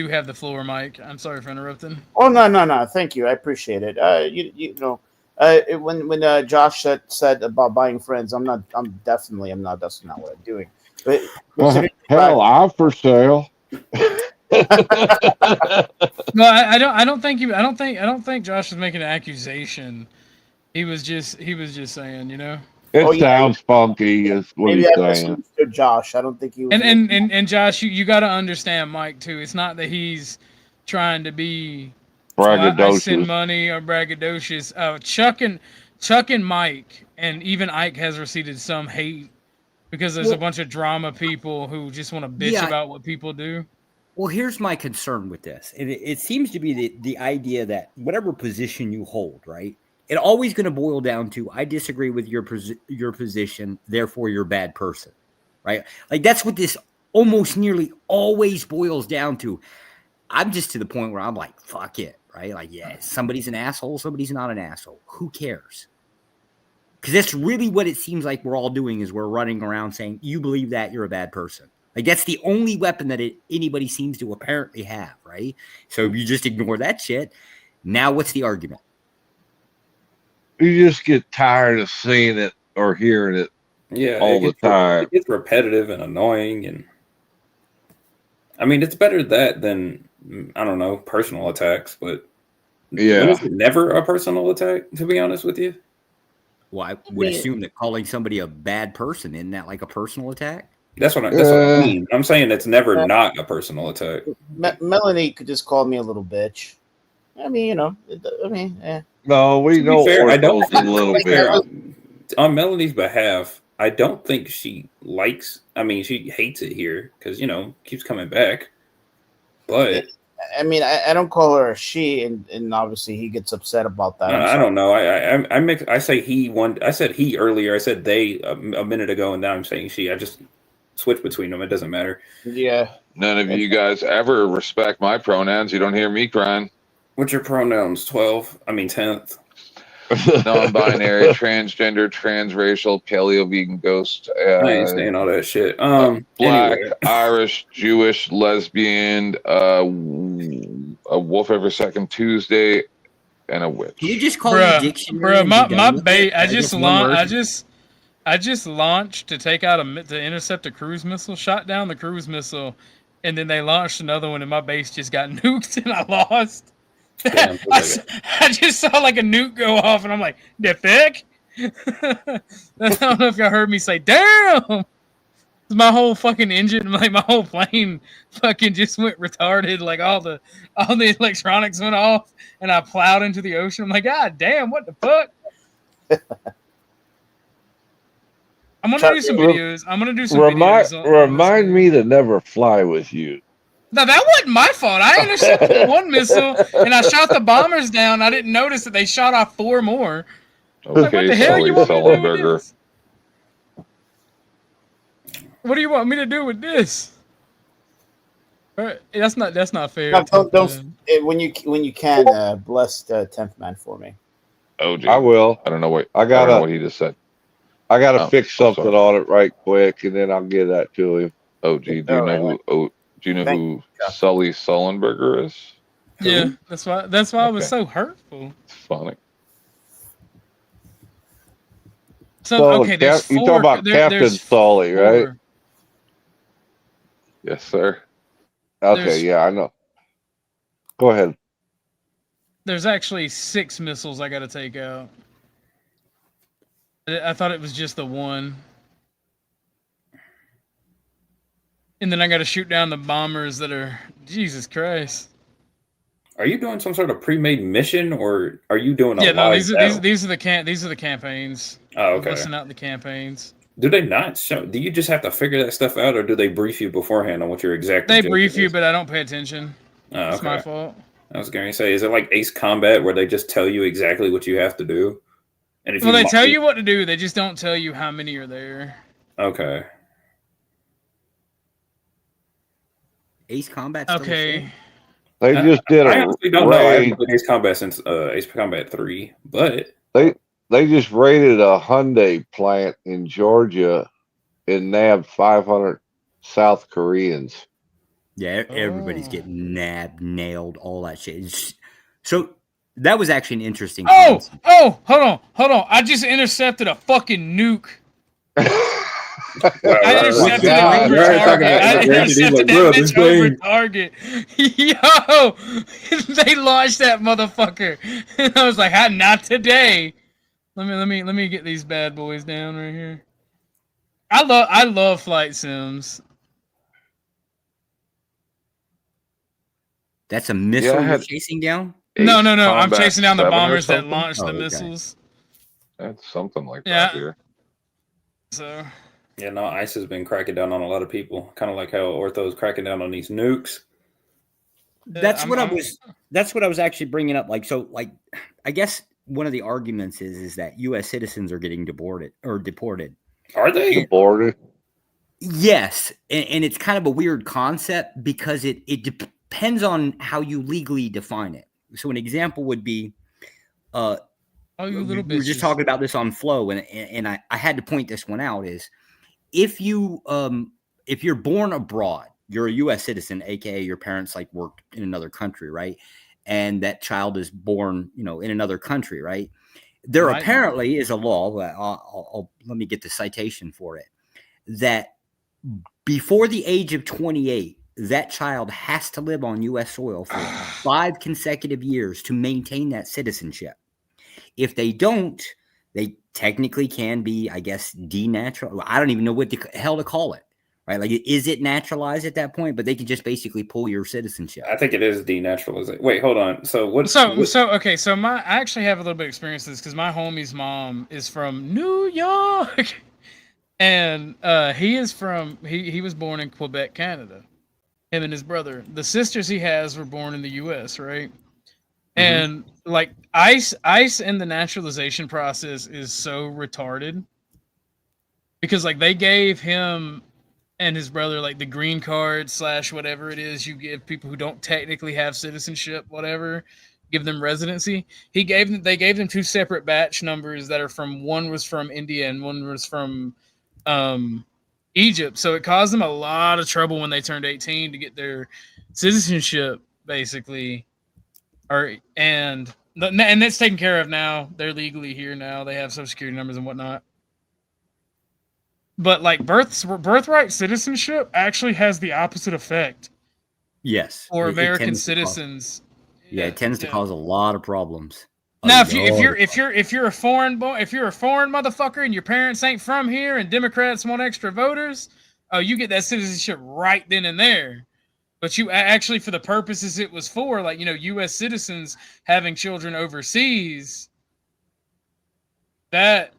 have the floor, Mike. I'm sorry for interrupting. Oh no. Thank you. I appreciate it. When Josh said about buying friends, that's not what I'm doing. But hell, I'm for sale. No, I don't think Josh was making an accusation. He was just saying, It sounds funky, is what he's saying. Josh, I don't think he was. And Josh, you got to understand Mike too. It's not that he's trying to be braggadocious. I send money or braggadocious. Chuck and Mike and even Ike has received some hate because there's a bunch of drama people who just want to bitch about what people do. Well, here's my concern with this. It seems to be the idea that whatever position you hold, right, it always going to boil down to, I disagree with your position, therefore you're a bad person, right? Like that's what this almost nearly always boils down to. I'm just to the point where I'm like, fuck it, right? Like, yeah, somebody's an asshole, somebody's not an asshole. Who cares? Because that's really what it seems like we're all doing is we're running around saying, you believe that, you're a bad person. Like that's the only weapon that anybody seems to apparently have, right? So if you just ignore that shit, now what's the argument? You just get tired of seeing it or hearing it all the time. It gets repetitive and annoying. And I mean, it's better that than, I don't know, personal attacks. But is it never a personal attack, to be honest with you? Well, I would assume that calling somebody a bad person, isn't that like a personal attack? That's what I mean. I'm saying it's never not a personal attack. Melanie could just call me a little bitch. I mean, No, we know. Fair, I don't a little bit. On Melanie's behalf, I don't think she likes. I mean, she hates it here because keeps coming back. But I mean, I don't call her a she, and obviously he gets upset about that. I don't know. I say he. I said he earlier. I said they a minute ago, and now I'm saying she. I just switch between them. It doesn't matter. Yeah. None of you guys ever respect my pronouns. You don't hear me crying. What's your pronouns? 10th. Non-binary, transgender, transracial, paleo, vegan, ghost. I ain't saying all that shit. Black, anyway. Irish, Jewish, lesbian, a wolf every second Tuesday, and a witch. Can you just call it dictionary? Bro, my bait. I I just launched to take out to intercept a cruise missile, shot down the cruise missile, and then they launched another one, and my base just got nuked, and I lost. Damn, I just saw like a nuke go off, and I'm like, the fuck? I don't know if y'all heard me say, damn! My whole fucking engine, like my whole plane fucking just went retarded. Like all the electronics went off, and I plowed into the ocean. I'm like, God damn, what the fuck? I'm gonna do some videos. I'm gonna do some videos. Remind me to never fly with you. No, that wasn't my fault. I intercepted one missile, and I shot the bombers down. I didn't notice that they shot off 4 more. Okay, like, what the hell you want me to do with Sullenberger. this? What do you want me to do with this? That's not fair. No, don't when you can bless the 10th man for me. OG. I will. I don't know what I don't know gotta. what he just said. I gotta fix something sorry. on it right quick, and then I'll give that to him. OG, do you know who Sully Sullenberger is? Yeah, that's why it was so hurtful. It's funny. So okay, there's 4. You talk about Captain Sully, right? Yes, sir. Okay, yeah, I know. Go ahead. There's actually 6 missiles I got to take out. I thought it was just the one. And then I got to shoot down the bombers that are... Jesus Christ. Are you doing some sort of pre-made mission, or are you doing a Yeah, no, live battle? these are the campaigns. Oh, okay. Busting out the campaigns. Do they not show? Do you just have to figure that stuff out, or do they brief you beforehand on what your exact? They objective brief you, is? but I don't pay attention. Oh, It's okay. my fault. I was going to say, is it like Ace Combat where they just tell you exactly what you have to do? And if Well, they you tell you what to do. They just don't tell you how many are there. Okay. Ace Combat. Okay. They just did I a honestly don't know. I raid. haven't played Ace Combat since Ace Combat 3, but They just raided a Hyundai plant in Georgia and nabbed 500 South Koreans. Yeah, everybody's getting nabbed, nailed, all that shit. So that was actually an interesting. Hold on. I just intercepted a fucking nuke. I intercepted it over target. I intercepted that bitch over target. Yo, they launched that motherfucker, and I was like, "Not today." Let me get these bad boys down right here. I love flight sims. That's a missile you're chasing down? No. I'm chasing down the bombers that launched the missiles. That's something like Yeah. that here. So. Yeah, no, ICE has been cracking down on a lot of people. Kind of like how Ortho's cracking down on these nukes. That's what I was actually bringing up. I guess one of the arguments is that U.S. citizens are getting deported. Are they deported? Yes, and it's kind of a weird concept because it depends on how you legally define it. So an example would be, you little we were just bitches. talking about this on Flow, and I had to point this one out is if you're born abroad, you're a U.S. citizen, aka your parents worked in another country, right? And that child is born, in another country, right? There apparently is a law. Let me get the citation for it. That before the age of 28, that child has to live on U.S. soil for 5 consecutive years to maintain that citizenship. If they don't, they technically can be, I guess, denatural. I don't even know what the hell to call it, right? Is it naturalized at that point? But they can just basically pull your citizenship. I think it is denaturalization. Wait, hold on. So what? So I actually have a little bit of experience with this because my homie's mom is from New York, and he was born in Quebec, Canada. Him and his brother. The sisters he has were born in the U.S., right? And ICE and the naturalization process is so retarded because they gave him and his brother the green card / whatever it is you give people who don't technically have citizenship, whatever, give them residency. They gave them 2 separate batch numbers that are one was from India and one was from Egypt. So it caused them a lot of trouble when they turned 18 to get their citizenship, basically. And that's taken care of now. They're legally here now. They have social security numbers and whatnot. But like birthright citizenship actually has the opposite effect. Yes. For American tends citizens. it tends to cause a lot of problems. Now, if you're a foreign motherfucker and your parents ain't from here and Democrats want extra voters, you get that citizenship right then and there. But you actually, for the purposes it was for, like, you know, U.S. citizens having children overseas, that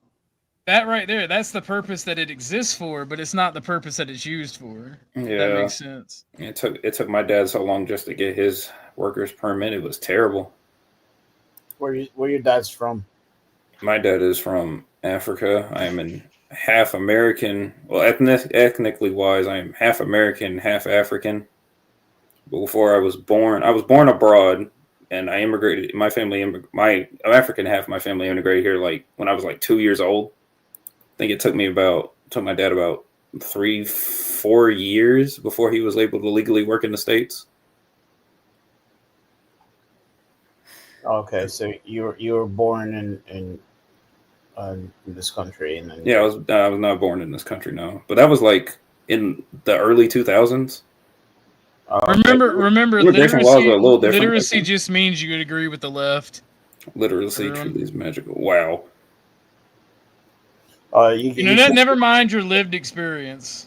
right there, that's the purpose that it exists for, but it's not the purpose that it's used for. Yeah, that makes sense. It took my dad so long just to get his worker's permit. It was terrible. Where your dad's from? My dad is from Africa. I am half American. Well, ethnically wise, I am half American, half African. But before I was born abroad, and I immigrated. My African half of my family immigrated here like when I was like 2 years old. I think it took my dad about 3-4 years before he was able to legally work in the States. Okay, so you were born in this country, and then I was not born in this country, no, but that was like in the early 2000s. Remember, literacy just means you would agree with the left. Literacy truly is magical. Wow. Never mind your lived experience.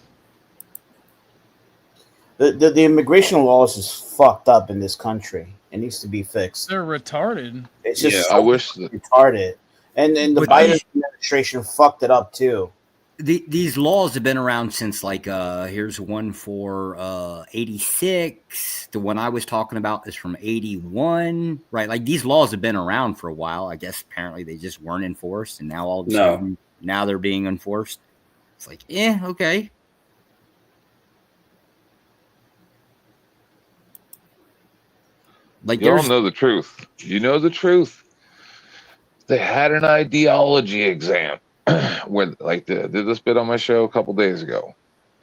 The immigration laws is fucked up in this country. It needs to be fixed. They're retarded. It's just retarded. And the Biden administration fucked it up too. These laws have been around since like here's one for 86. The one I was talking about is from 81, right? Like these laws have been around for a while. I guess apparently they just weren't enforced, and now all of a sudden now they're being enforced. It's like, okay. Like you don't know the truth. You know the truth. They had an ideology exam where like did this bit on my show a couple days ago,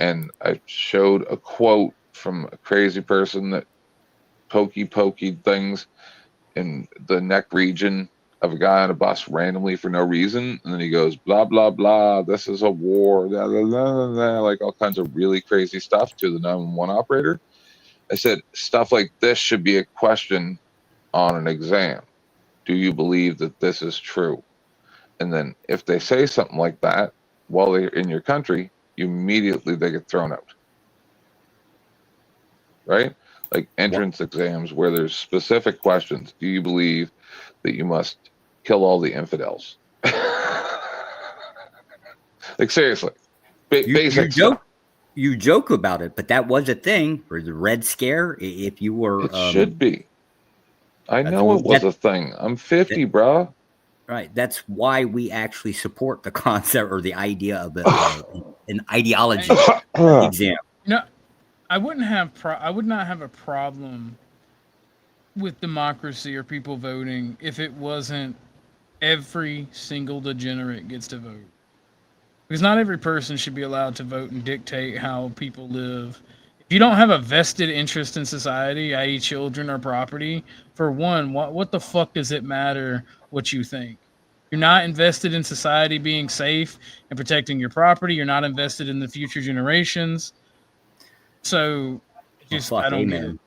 and I showed a quote from a crazy person that pokey things in the neck region of a guy on a bus randomly for no reason, and then he goes blah blah blah, this is a war, blah, blah, blah, blah, like all kinds of really crazy stuff to the 911 operator. I said stuff like this should be a question on an exam. Do you believe that this is true? And then if they say something like that while they're in your country, immediately they get thrown out. Right? Like entrance exams where there's specific questions. Do you believe that you must kill all the infidels? Like seriously. Basic stuff. You joke about it, but that was a thing for the Red Scare. If you were, it should be. I know it was a thing. I'm 50, bro. Right. That's why we actually support the concept or the idea of an ideology exam. I would not have a problem with democracy or people voting if it wasn't every single degenerate gets to vote. Because not every person should be allowed to vote and dictate how people live. If you don't have a vested interest in society, i.e. children or property, for one, what the fuck does it matter what you think? You're not invested in society being safe and protecting your property. You're not invested in the future generations. So, I don't get it.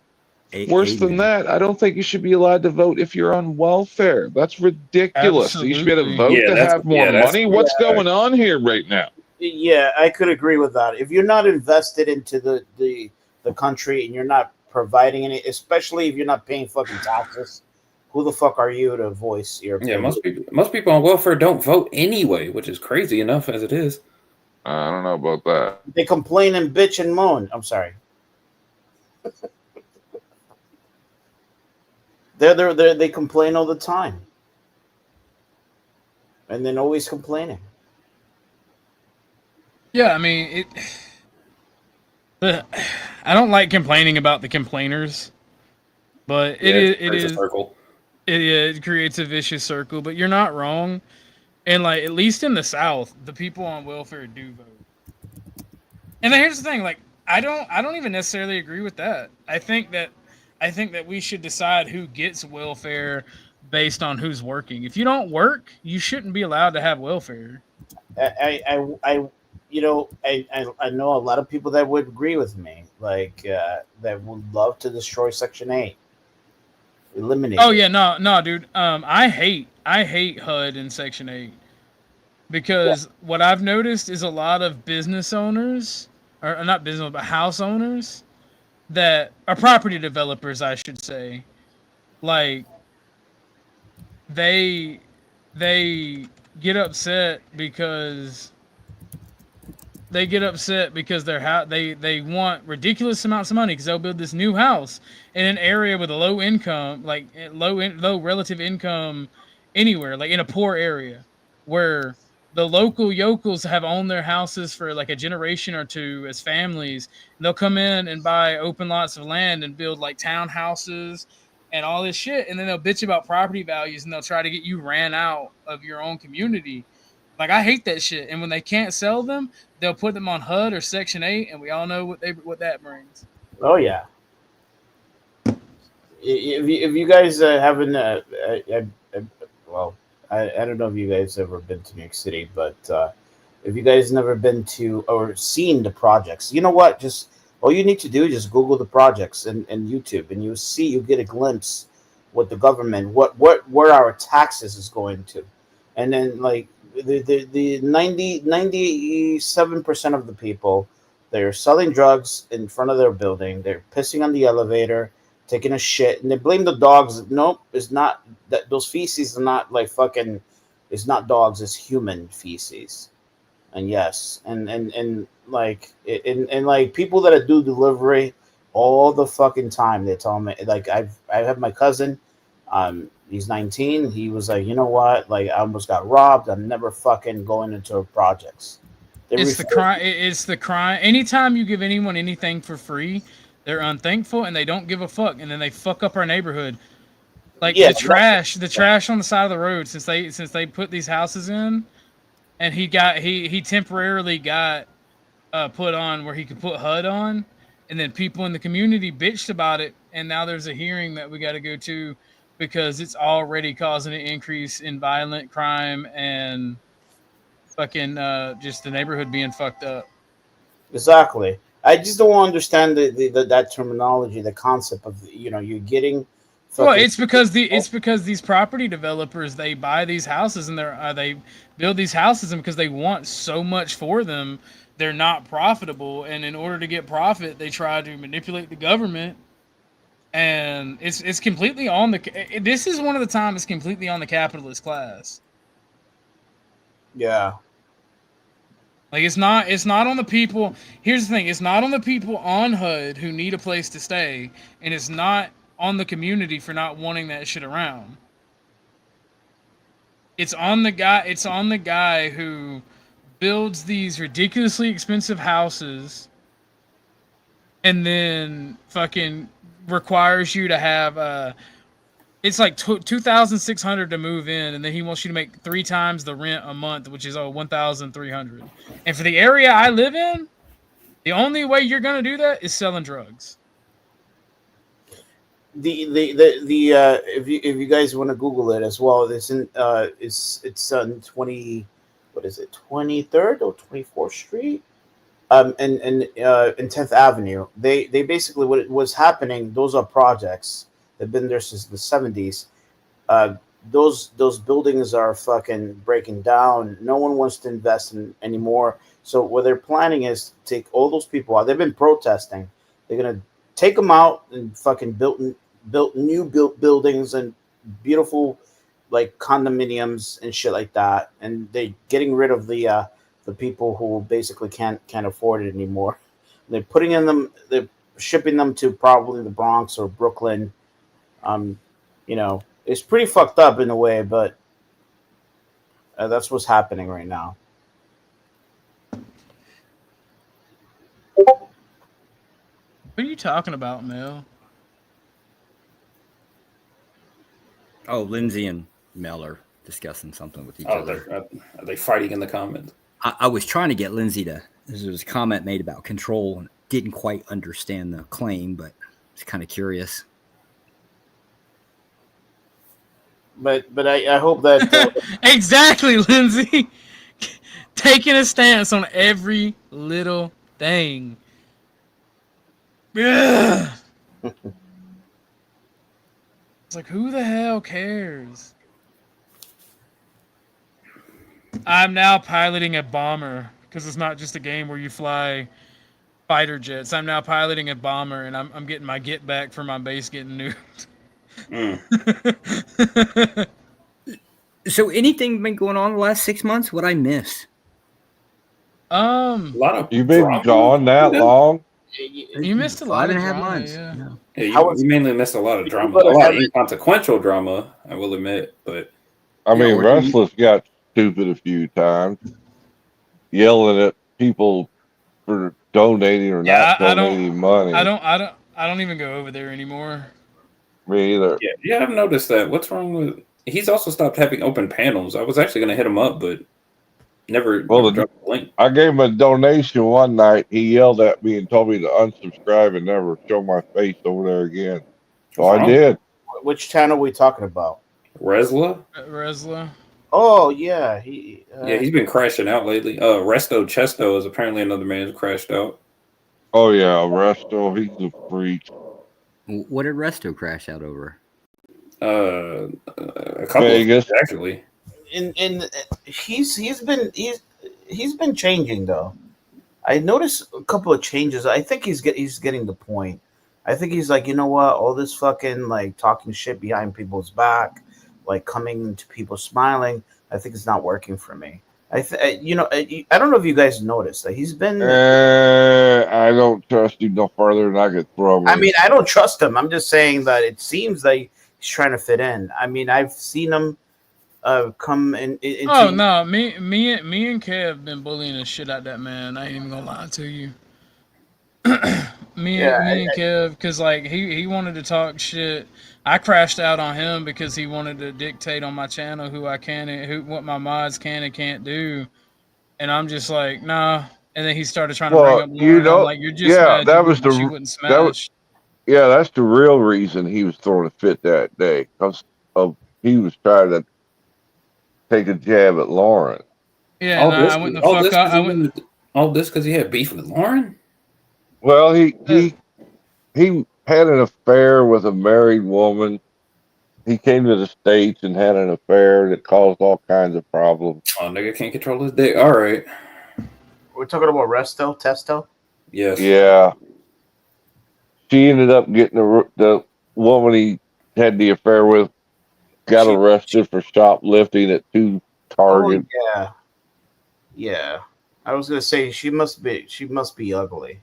Worse than that, I don't think you should be allowed to vote if you're on welfare. That's ridiculous. Absolutely. You should be able to vote to have more money. What's going on here right now? Yeah, I could agree with that. If you're not invested into the country and you're not providing any, especially if you're not paying fucking taxes, who the fuck are you to voice your opinion? Yeah, most people on welfare don't vote anyway, which is crazy enough as it is. I don't know about that. They complain and bitch and moan. I'm sorry. They complain all the time, and then always complaining. Yeah, I mean I don't like complaining about the complainers, but it creates a vicious circle. But you're not wrong, and like at least in the South, the people on welfare do vote. And then here's the thing: like I don't even necessarily agree with that. I think that we should decide who gets welfare based on who's working. If you don't work, you shouldn't be allowed to have welfare. you know, I know a lot of people that would agree with me, like that would love to destroy Section 8, eliminate. Oh yeah, no, dude. I hate HUD in Section 8 because what I've noticed is a lot of business owners, or not business, but house owners that are property developers, I should say, like they get upset because they want ridiculous amounts of money because they'll build this new house in an area with a low income, like low relative income anywhere, like in a poor area where the local yokels have owned their houses for like a generation or two as families. And they'll come in and buy open lots of land and build like townhouses and all this shit, and then they'll bitch about property values and they'll try to get you ran out of your own community. Like, I hate that shit. And when they can't sell them, they'll put them on HUD or Section 8, and we all know what that brings. Oh yeah. If you guys haven't, well, I don't know if you guys ever been to New York City, but if you guys never been to or seen the projects, you know what? Just all you need to do is just Google the projects and YouTube, and you get a glimpse what the government, where our taxes is going to, and then like the 97% of the people, they're selling drugs in front of their building, they're pissing on the elevator, taking a shit, and they blame the dogs. Nope, it's not that. Those feces are not like fucking. It's not dogs. It's human feces. And yes, and like like people that do delivery all the fucking time. They tell me, like, I have my cousin. He's 19. He was like, you know what? Like, I almost got robbed. I'm never fucking going into projects. It's the crime. It's the crime. Anytime you give anyone anything for free, they're unthankful and they don't give a fuck, and then they fuck up our neighborhood. Like the trash on the side of the road. Since they put these houses in, and he temporarily got put on where he could put HUD on, and then people in the community bitched about it, and now there's a hearing that we got to go to because it's already causing an increase in violent crime and fucking just the neighborhood being fucked up. Exactly. I just don't understand that terminology, the concept of you're getting. Well, it's because these property developers, they buy these houses and they build these houses, and because they want so much for them, they're not profitable, and in order to get profit, they try to manipulate the government. And it's completely on the. This is one of the times it's completely on the capitalist class. Yeah. Like it's not on the people. Here's the thing: it's not on the people on HUD who need a place to stay, and it's not on the community for not wanting that shit around. It's on the guy. It's on the guy who builds these ridiculously expensive houses, and then fucking requires you to have it's like $2,600 to move in, and then he wants you to make 3 times the rent a month, which is $1,300. And for the area I live in, the only way you're gonna do that is selling drugs. If you guys want to Google it as well, it's on 23rd or 24th Street, and 10th Avenue. They basically, what was happening, those are projects. They've been there since the 70s. Those buildings are fucking breaking down. No one wants to invest in anymore. So what they're planning is to take all those people out. They've been protesting. They're gonna take them out and fucking built new buildings and beautiful like condominiums and shit like that. And they're getting rid of the people who basically can't afford it anymore. They're putting in them. They're shipping them to probably the Bronx or Brooklyn. It's pretty fucked up in a way, but that's what's happening right now. What are you talking about, Mel? Oh, Lindsay and Mel are discussing something with each other. Are they fighting in the comments? I was trying to get Lindsay to. There was a comment made about control, and didn't quite understand the claim, but it's kind of curious. But I hope that exactly, Lindsay. taking a stance on every little thing. Ugh. It's like, who the hell cares? I'm now piloting a bomber because it's not just a game where you fly fighter jets. I'm now piloting a bomber, and I'm getting my get back for my base getting nuked. So anything been going on the last 6 months? What I miss? A lot of You've been drama. gone that long? You missed a lot of 5.5 drama, months. yeah. You mainly missed a lot of drama, a lot of inconsequential drama, I will admit. But I mean, Restless got stupid a few times, yelling at people for donating or not donating money. I don't even go over there anymore. Me either. Yeah, I've noticed that. What's wrong with? He's also stopped having open panels. I was actually going to hit him up, but never dropped the link. I gave him a donation one night. He yelled at me and told me to unsubscribe and never show my face over there again. So I did. Which channel are we talking about? Resla. Oh yeah, he's been crashing out lately. Resto Chesto is apparently another man who's crashed out. Oh yeah, Resto, he's a freak. What did Resto crash out over? A couple Vegas. Actually. And he's been changing though. I noticed a couple of changes. I think he's getting the point. I think he's like, you know what, all this fucking like talking shit behind people's back, like coming to people smiling, I think it's not working for me. I don't know if you guys noticed that he's been. I don't trust you no further than I could throw him. I mean, I don't trust him. I'm just saying that it seems like he's trying to fit in. I mean, I've seen him come in. Oh no, me and Kev have been bullying the shit out that man. I ain't even gonna lie to you. me and Kev, because like he wanted to talk shit. I crashed out on him because he wanted to dictate on my channel who I can and what my mods can and can't do, and I'm just like, nah. And then he started trying to bring up Lauren. I'm like, you're just mad that was she wouldn't smash. That's the real reason he was throwing a fit that day, because he was trying to take a jab at Lauren. Yeah, I went the fuck out. All this because he had beef with Lauren. Well, he had an affair with a married woman. He came to the States and had an affair that caused all kinds of problems. Oh, nigga can't control his dick. All right. We're talking about Testo? Yes. Yeah. She ended up getting the woman he had the affair with got arrested for shoplifting at 2 Target. Oh, yeah. I was gonna say she must be ugly.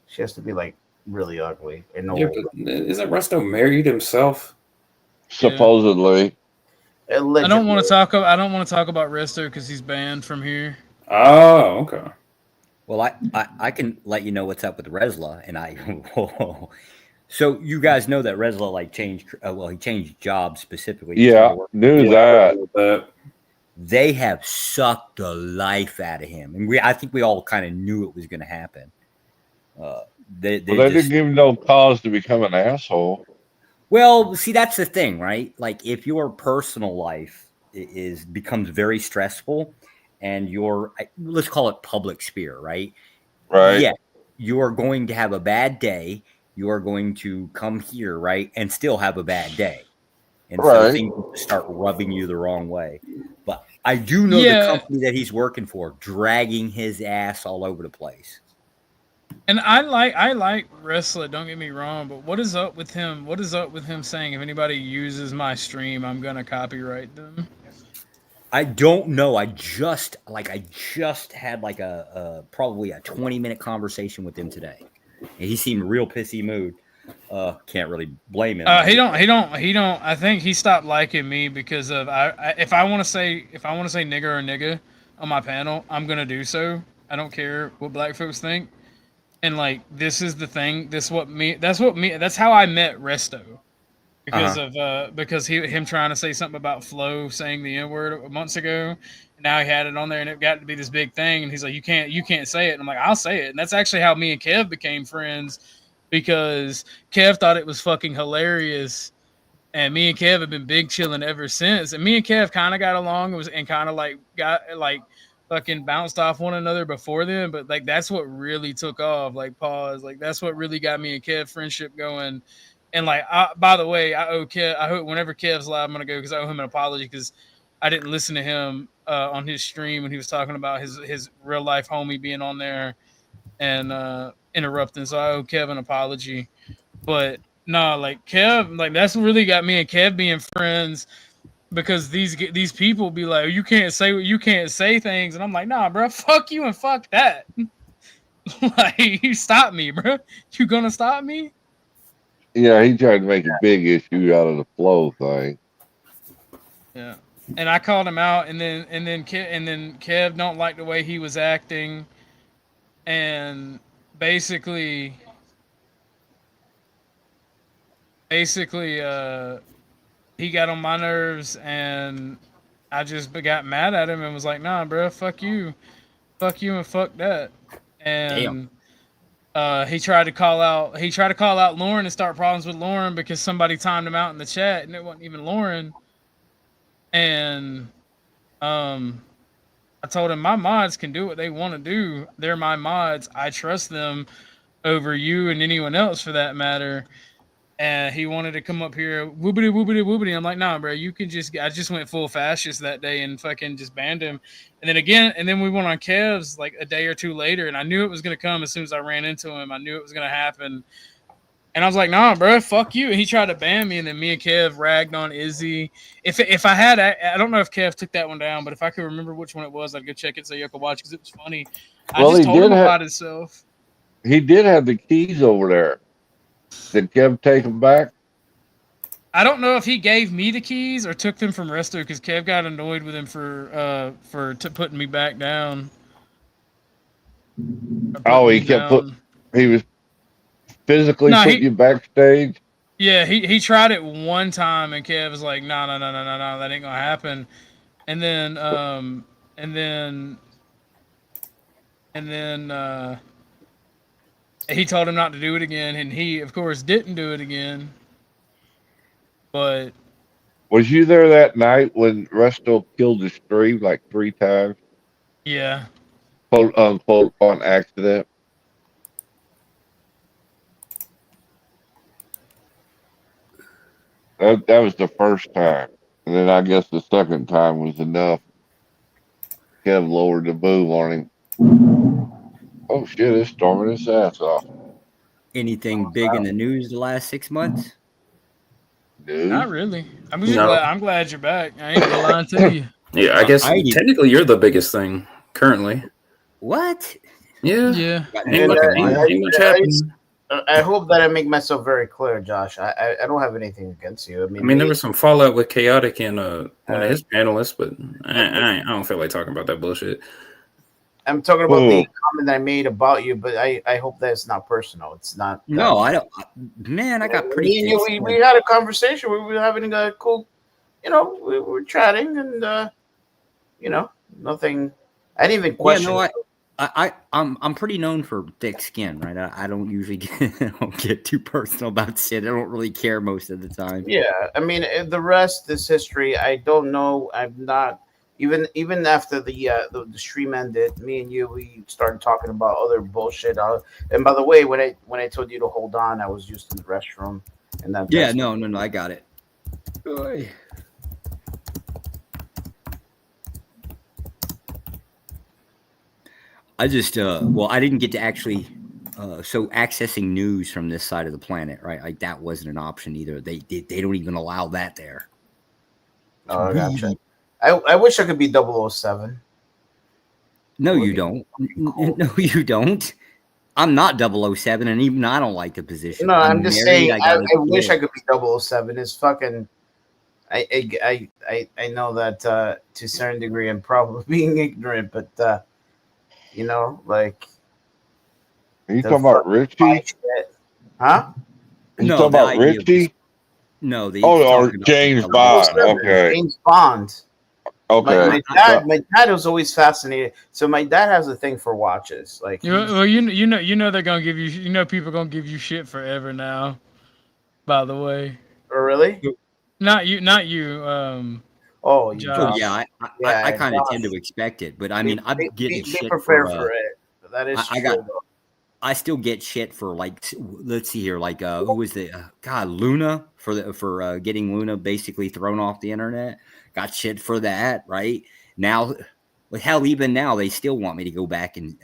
She has to be like really ugly. And isn't Resto married himself? Supposedly. I don't want to talk about Resto because he's banned from here. Oh, okay. Well, I can let you know what's up with Resla, and So you guys know that Resla like changed. He changed jobs specifically. Yeah, knew that. They have sucked the life out of him, and I think we all kind of knew it was going to happen. They didn't give him no cause to become an asshole. Well, see, that's the thing, right? Like, if your personal life becomes very stressful, and let's call it public sphere, right? Right. Yeah, you are going to have a bad day. You are going to come here, right, and still have a bad day, and so things start rubbing you the wrong way. But I do know the company that he's working for, dragging his ass all over the place. And I like Wrestler, don't get me wrong, but what is up with him? What is up with him saying if anybody uses my stream, I'm gonna copyright them? I don't know. I just had like probably a 20-minute conversation with him today. And he seemed real pissy mood. Can't really blame him. He don't. I think he stopped liking me because of if I want to say nigger or nigga on my panel, I'm gonna do so. I don't care what black folks think. And like, this is the thing. That's how I met Resto, because him trying to say something about Flo saying the N-word months ago. And now he had it on there, and it got to be this big thing. And he's like, you can't say it. And I'm like, I'll say it. And that's actually how me and Kev became friends, because Kev thought it was fucking hilarious. And me and Kev have been big chilling ever since. And me and Kev kind of got along and kind of like fucking bounced off one another before then, but like that's what really took off. Like pause, like that's what really got me and Kev friendship going. And like, by the way, I owe Kev. I hope whenever Kev's live, I'm gonna go because I owe him an apology because I didn't listen to him on his stream when he was talking about his real life homie being on there and interrupting. So I owe Kev an apology. But no, like Kev, like that's what really got me and Kev being friends. Because these people be like, you can't say things, and I'm like, nah, bro, fuck you and fuck that. Like, you stop me, bro. You gonna stop me? Yeah, he tried to make a big issue out of the flow thing. Yeah, and I called him out, and then Kev don't like the way he was acting, and basically, he got on my nerves, and I just got mad at him and was like, nah, bro, fuck you and fuck that. And he tried to call out Lauren and start problems with Lauren because somebody timed him out in the chat and it wasn't even Lauren. And I told him my mods can do what they want to do. They're my mods. I trust them over you and anyone else for that matter. And he wanted to come up here, whoopity whoopity whoopity. I'm like, nah, bro, you can I just went full fascist that day and fucking just banned him. And then we went on Kev's like a day or two later, and I knew it was gonna come as soon as I ran into him. I knew it was gonna happen. And I was like, nah, bro, fuck you. And he tried to ban me, and then me and Kev ragged on Izzy. If I had, I don't know if Kev took that one down, but if I could remember which one it was, I'd go check it so you could watch because it was funny. I just told him about himself. He did have the keys over there. Did Kev take them back? I don't know if he gave me the keys or took them from Resto because Kev got annoyed with him for putting me back down. Oh, he was physically putting you backstage? Yeah, he tried it one time and Kev was like, no, that ain't gonna happen. And then he told him not to do it again, and he, of course, didn't do it again. But was you there that night when Resto killed his stream like 3 times? Yeah. Quote unquote on accident. That was the first time, and then I guess the second time was enough. Kev lowered the boom on him. Oh shit! It's storming his ass off. Anything big in the news the last 6 months? Not really. I'm glad you're back. I ain't gonna lie to you. Yeah, I guess technically you're the biggest thing currently. What? Yeah. Yeah. I hope that I make myself very clear, Josh. I don't have anything against you. I mean, there was some fallout with Chaotic and one of his panelists, but I don't feel like talking about that bullshit. I'm talking about the comment that I made about you, but I hope that it's not personal. It's not. No, I don't. Man, I got pretty. We had a conversation. We were having a cool, we were chatting, and nothing. I didn't even question. Yeah, no, I'm pretty known for thick skin, right? I don't usually get too personal about shit. I don't really care most of the time. Yeah, I mean, the rest is history. I don't know. I'm not. Even after the stream ended, me and you, we started talking about other bullshit. And by the way, when I told you to hold on, I was just in the restroom. And that. Yeah, no, I got it. Oy. I just I didn't get to actually so accessing news from this side of the planet, right? Like that wasn't an option either. They don't even allow that there. Oh, gotcha. I wish I could be 007. No, you don't. Cool. No, you don't. I'm not 007, and even I don't like the position. No, I'm just saying. I wish I could be 007. It's fucking. I know that to a certain degree I'm probably being ignorant, but like. Are you talking about Richie? Huh? You talking about Richie? No, or James Bond. Okay. James Bond. Okay. My dad was always fascinated. So my dad has a thing for watches. Like, you know they're gonna give you. People gonna give you shit forever now. By the way. Oh, really? Not you. Oh Oh, yeah, I kind of tend to expect it, but I mean, I'm getting shit prepared for it. That is I true. got. I still get shit for like, let's see here, like who was the God Luna for getting Luna basically thrown off the internet. Got shit for that, right? Now, hell, even now they still want me to go back and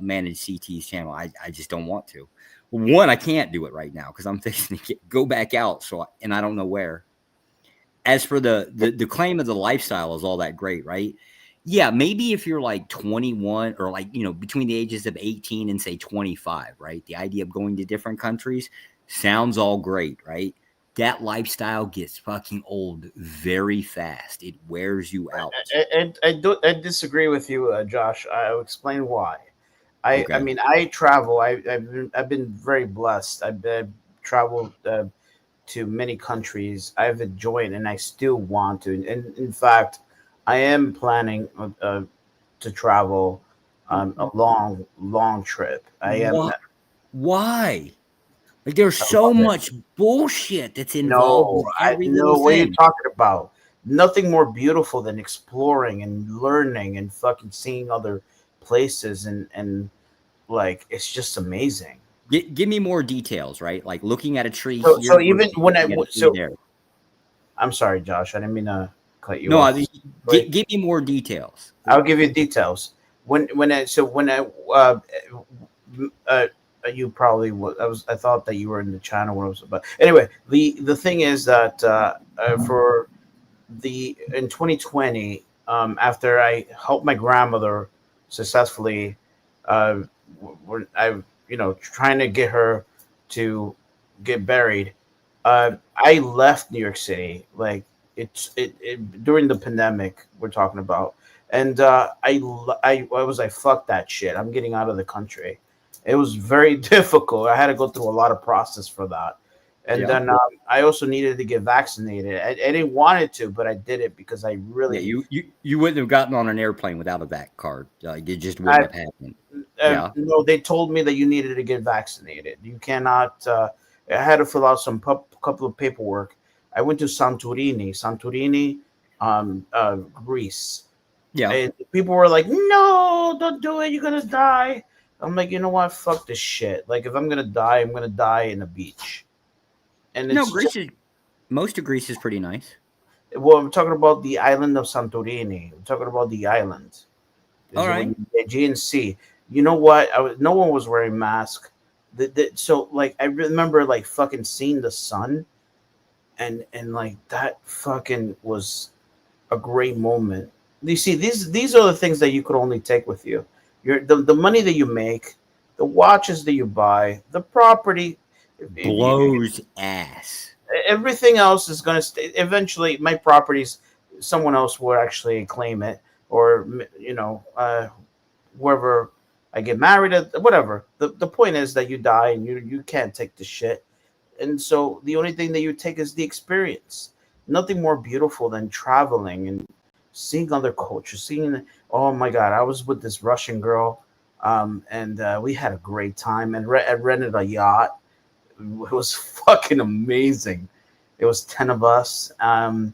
manage CT's channel. I just don't want to. One, I can't do it right now because I'm fixing to go back out, and I don't know where. As for the claim of the lifestyle is all that great, right? Yeah, maybe if you're like 21 or like, between the ages of 18 and say 25, right? The idea of going to different countries sounds all great, right? That lifestyle gets fucking old very fast. It wears you out. I disagree with you, Josh. I'll explain why. I mean, I travel. I've been very blessed. I've traveled to many countries. I've enjoyed, and I still want to. And in fact, I am planning to travel a long trip. I am. Why? Like, there's so much bullshit that's involved with every little what are you thing. talking about? Nothing more beautiful than exploring and learning and fucking seeing other places and like it's just amazing. Give me more details, right? Like looking at a tree. So even when I'm sorry, Josh, I didn't mean to cut you off. Give me more details. I'll give you details. You probably was. I thought that you were in the channel when I was. But anyway, the thing is that in 2020, after I helped my grandmother successfully, trying to get her to get buried. I left New York City, like during the pandemic we're talking about, and I was like, fuck that shit. I'm getting out of the country. It was very difficult. I had to go through a lot of process for that, and then I also needed to get vaccinated. I didn't want it to, but I did it because I really. Yeah, you wouldn't have gotten on an airplane without a vac card. It just wouldn't have happened. No, they told me that you needed to get vaccinated. You cannot. I had to fill out some couple of paperwork. I went to Santorini, Greece. Yeah, and people were like, "No, don't do it. You're gonna die." I'm like, you know what? Fuck this shit. Like, if I'm gonna die, I'm gonna die in a beach. And most of Greece is pretty nice. Well, I'm talking about the island of Santorini. I'm talking about the island. All right. The Aegean Sea. You know what? No one was wearing masks. So like I remember like fucking seeing the sun, and like that fucking was a great moment. You see, these are the things that you could only take with you. The money that you make, the watches that you buy, the property blows ass. Everything else is going to stay. Eventually, my properties, someone else will actually claim it, or wherever I get married, whatever. The point is that you die and you can't take the shit, and so the only thing that you take is the experience. Nothing more beautiful than traveling and seeing other cultures. Oh my God, I was with this Russian girl, and we had a great time. And I rented a yacht. It was fucking amazing. It was 10 of us, and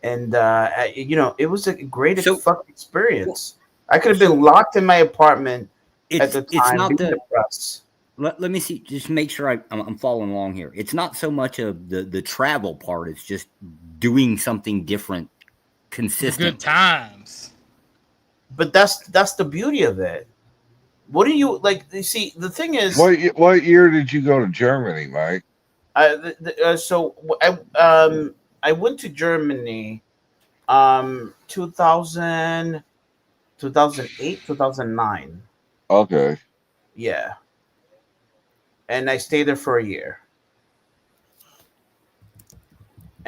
it was a great fucking experience. I could have been locked in my apartment at the time. It's not depressed. Let me see. Just make sure I'm following along here. It's not so much of the travel part. It's just doing something different. Consistent good times, but that's the beauty of it. What do you like? You see, the thing is, what year did you go to Germany, Mike? So I went to Germany, 2000, 2008, 2009. Okay. Yeah, and I stayed there for a year.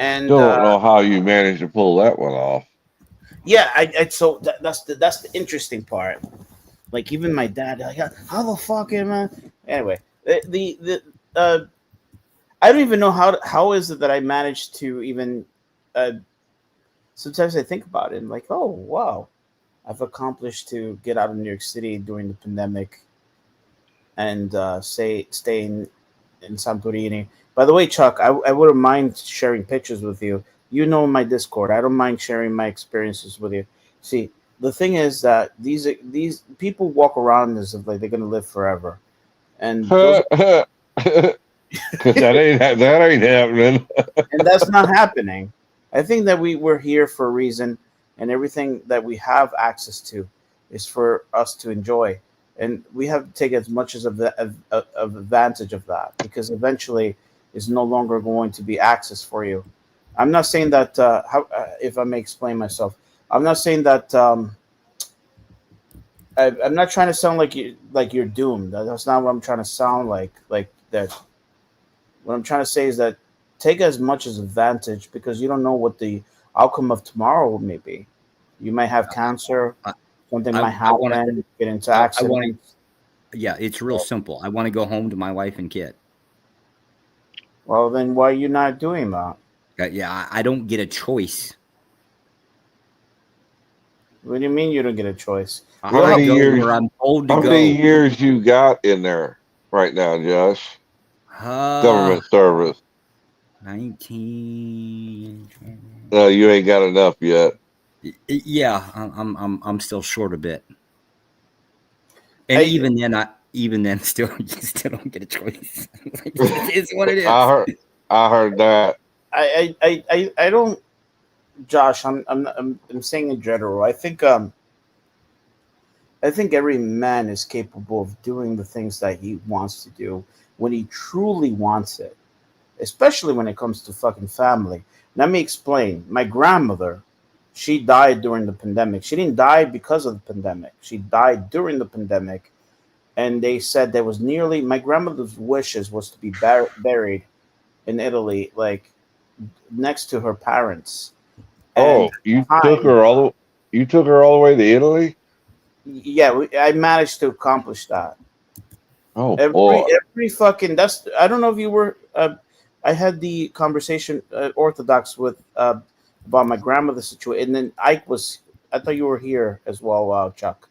And don't know how you managed to pull that one off. Yeah, so that's the interesting part. Like even my dad, like, how the fuck am I? Anyway, I don't even know how is it that I managed to even. Sometimes I think about it and like, oh wow, I've accomplished to get out of New York City during the pandemic, and stay in Santorini. By the way, Chuck, I wouldn't mind sharing pictures with you. You know my Discord. I don't mind sharing my experiences with you. See, the thing is that these people walk around as if like they're gonna live forever, and those that ain't happening. and that's not happening. I think that we're here for a reason, and everything that we have access to is for us to enjoy, and we have to take as much of advantage of that, because eventually it's no longer going to be access for you. I'm not saying that if I may explain myself, I'm not saying that I'm not trying to sound like you're doomed. That's not what I'm trying to sound like. Like that. What I'm trying to say is that take as much as advantage, because you don't know what the outcome of tomorrow may be. You might have cancer. Something might happen. Get into accidents. Yeah, it's real simple. I want to go home to my wife and kid. Well, then why are you not doing that? Yeah, I don't get a choice. What do you mean you don't get a choice? How many years you got in there right now, Josh? Government service. 19. No, you ain't got enough yet. Yeah, I'm still short a bit. And even then, still you still don't get a choice. It's what it is. I heard that. I don't, Josh. I'm saying in general. I think every man is capable of doing the things that he wants to do when he truly wants it, especially when it comes to fucking family. Let me explain. My grandmother, she died during the pandemic. She didn't die because of the pandemic. She died during the pandemic, and they said there was my grandmother's wishes was to be buried in Italy, like next to her parents. Oh, you took her all the way to Italy? Yeah, I managed to accomplish that. Oh, every fucking I don't know if you were. I had the conversation Orthodox with about my grandmother's situation, and then I thought you were here as well, Chuck.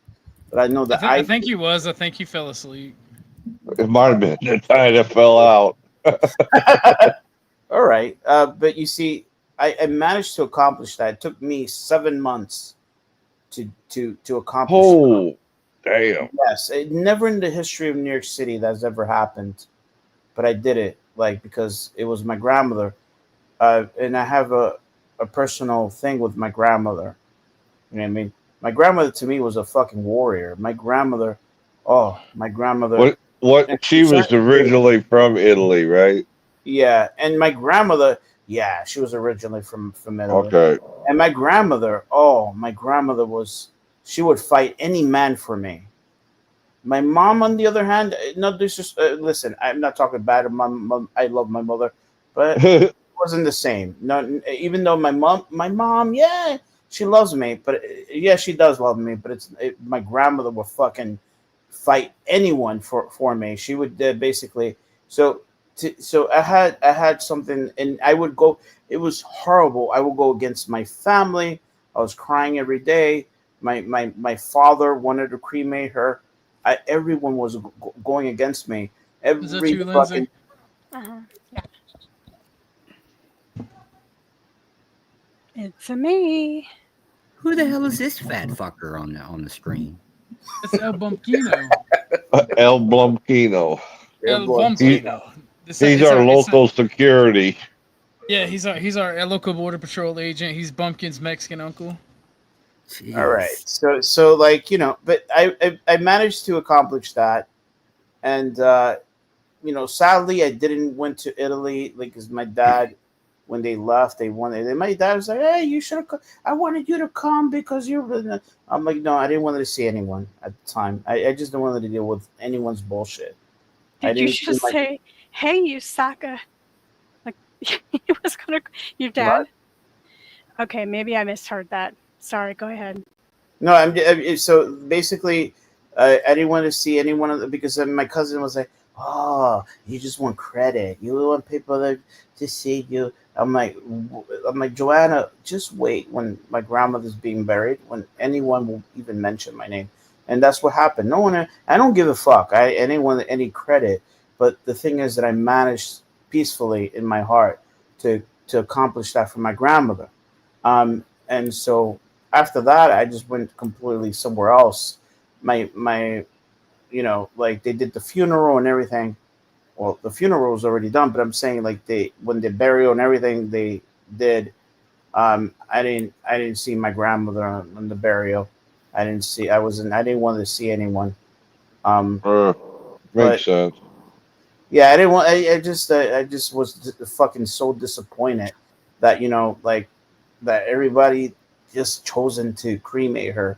But I know that I think he was. I think he fell asleep. It might have been the time that fell out. All right, but you see, I managed to accomplish that. It took me 7 months to accomplish. Oh, damn! Yes, never in the history of New York City that's ever happened, but I did it because it was my grandmother, and I have a personal thing with my grandmother. You know what I mean? My grandmother to me was a fucking warrior. My grandmother. What? She was originally from Italy, right? Yeah, and my grandmother. Yeah, she was originally from Italy. Okay. And my grandmother. She would fight any man for me. My mom, on the other hand, listen, I'm not talking bad of my mom. I love my mother, but it wasn't the same. No, even though my mom, yeah, she loves me, but yeah, she does love me. But my grandmother would fucking fight anyone for me. She would basically. So I had something, and I would go. It was horrible. I would go against my family. I was crying every day. My father wanted to cremate her. Everyone was going against me. Is that you, Lindsay? Yeah. It's me. Who the hell is this fat fucker on the screen? It's El Bumpkino. El Blumpkino. El Bumpkino. He's our local security. Yeah, he's our local border patrol agent. He's Bumpkin's Mexican uncle. Jeez. All right, so like, you know, but I managed to accomplish that, and you know, sadly I didn't went to Italy, like, because my dad, when they left, my dad was like, hey, you should have. I wanted you to come because you're. I'm like, no, I didn't want to see anyone at the time. I just didn't want to deal with anyone's bullshit. Did you just say, hey, you sucker? Like, he was gonna. Your dad? What? Okay, maybe I misheard that. Sorry, go ahead. No, so basically, I didn't want to see anyone because my cousin was like, "Oh, you just want credit. You want people to see you." I'm like, Joanna, just wait when my grandmother's being buried, when anyone will even mention my name, and that's what happened. No one, I don't give a fuck. I didn't want any credit, but the thing is that I managed peacefully in my heart to to accomplish that for my grandmother. And so after that, I just went completely somewhere else. My you know, like they did the funeral and everything. Well, the funeral was already done, but I'm saying like when the burial and everything they did, I didn't see my grandmother on the burial. I didn't want to see anyone. Makes sense. Yeah, I didn't want. I just was fucking so disappointed that like that everybody just chosen to cremate her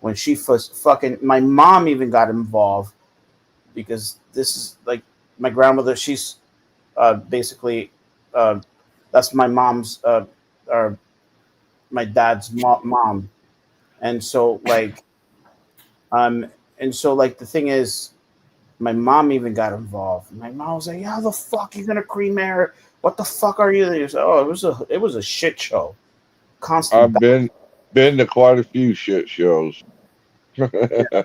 when she first fucking. My mom even got involved because this is like my grandmother. She's basically that's my mom's or my dad's mom, and so like the thing is. My mom even got involved. My mom was like, "How the fuck you gonna cremate her? What the fuck are you?" Like, oh, it was a shit show. Constant. I've been to quite a few shit shows. Yeah.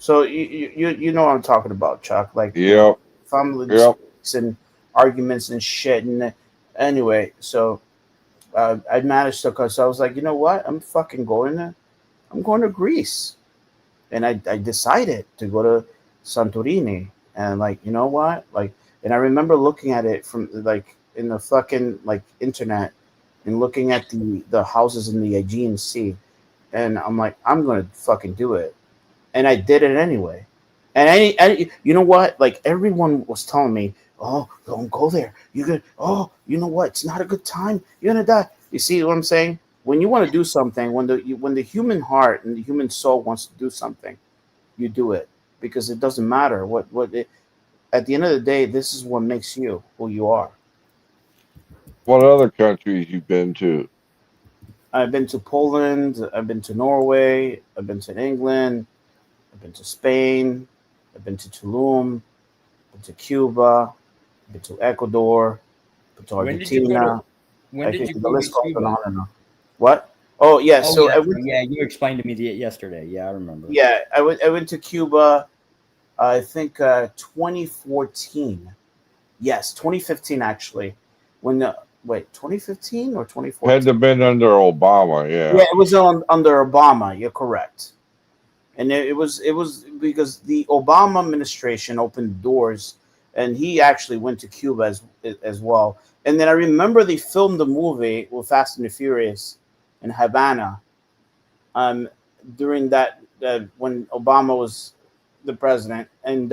So you know what I'm talking about, Chuck? Like family disputes and arguments and shit. And anyway, so I managed to. Cause I was like, you know what? I'm fucking going there. I'm going to Greece, and I decided to go to Santorini, and like, you know what, like, and I remember looking at it from like in the fucking like internet and looking at the houses in the Aegean Sea, and I'm like, I'm gonna fucking do it, and I did it anyway. And I you know what, like everyone was telling me, oh, don't go there, you're gonna, oh, you know what, it's not a good time, you're gonna die. You see what I'm saying? When you want to do something, when the human heart and the human soul wants to do something, you do it. Because it doesn't matter at the end of the day, this is what makes you who you are. What other countries you've been to? I've been to Poland. I've been to Norway. I've been to England. I've been to Spain. I've been to Tulum. I've been to Cuba. I've been to Ecuador. I've been to Argentina. When did you go to Cuba? What? Oh yeah. So you explained to me yesterday. Yeah, I remember. Yeah, I went to Cuba. I think 2014. Yes, 2015 actually. When 2015 or 2014? Had to have been under Obama. Yeah. Yeah, it was under Obama. You're correct. And it was because the Obama administration opened doors, and he actually went to Cuba as well. And then I remember they filmed the movie with Fast and the Furious in Havana during that when Obama was the president, and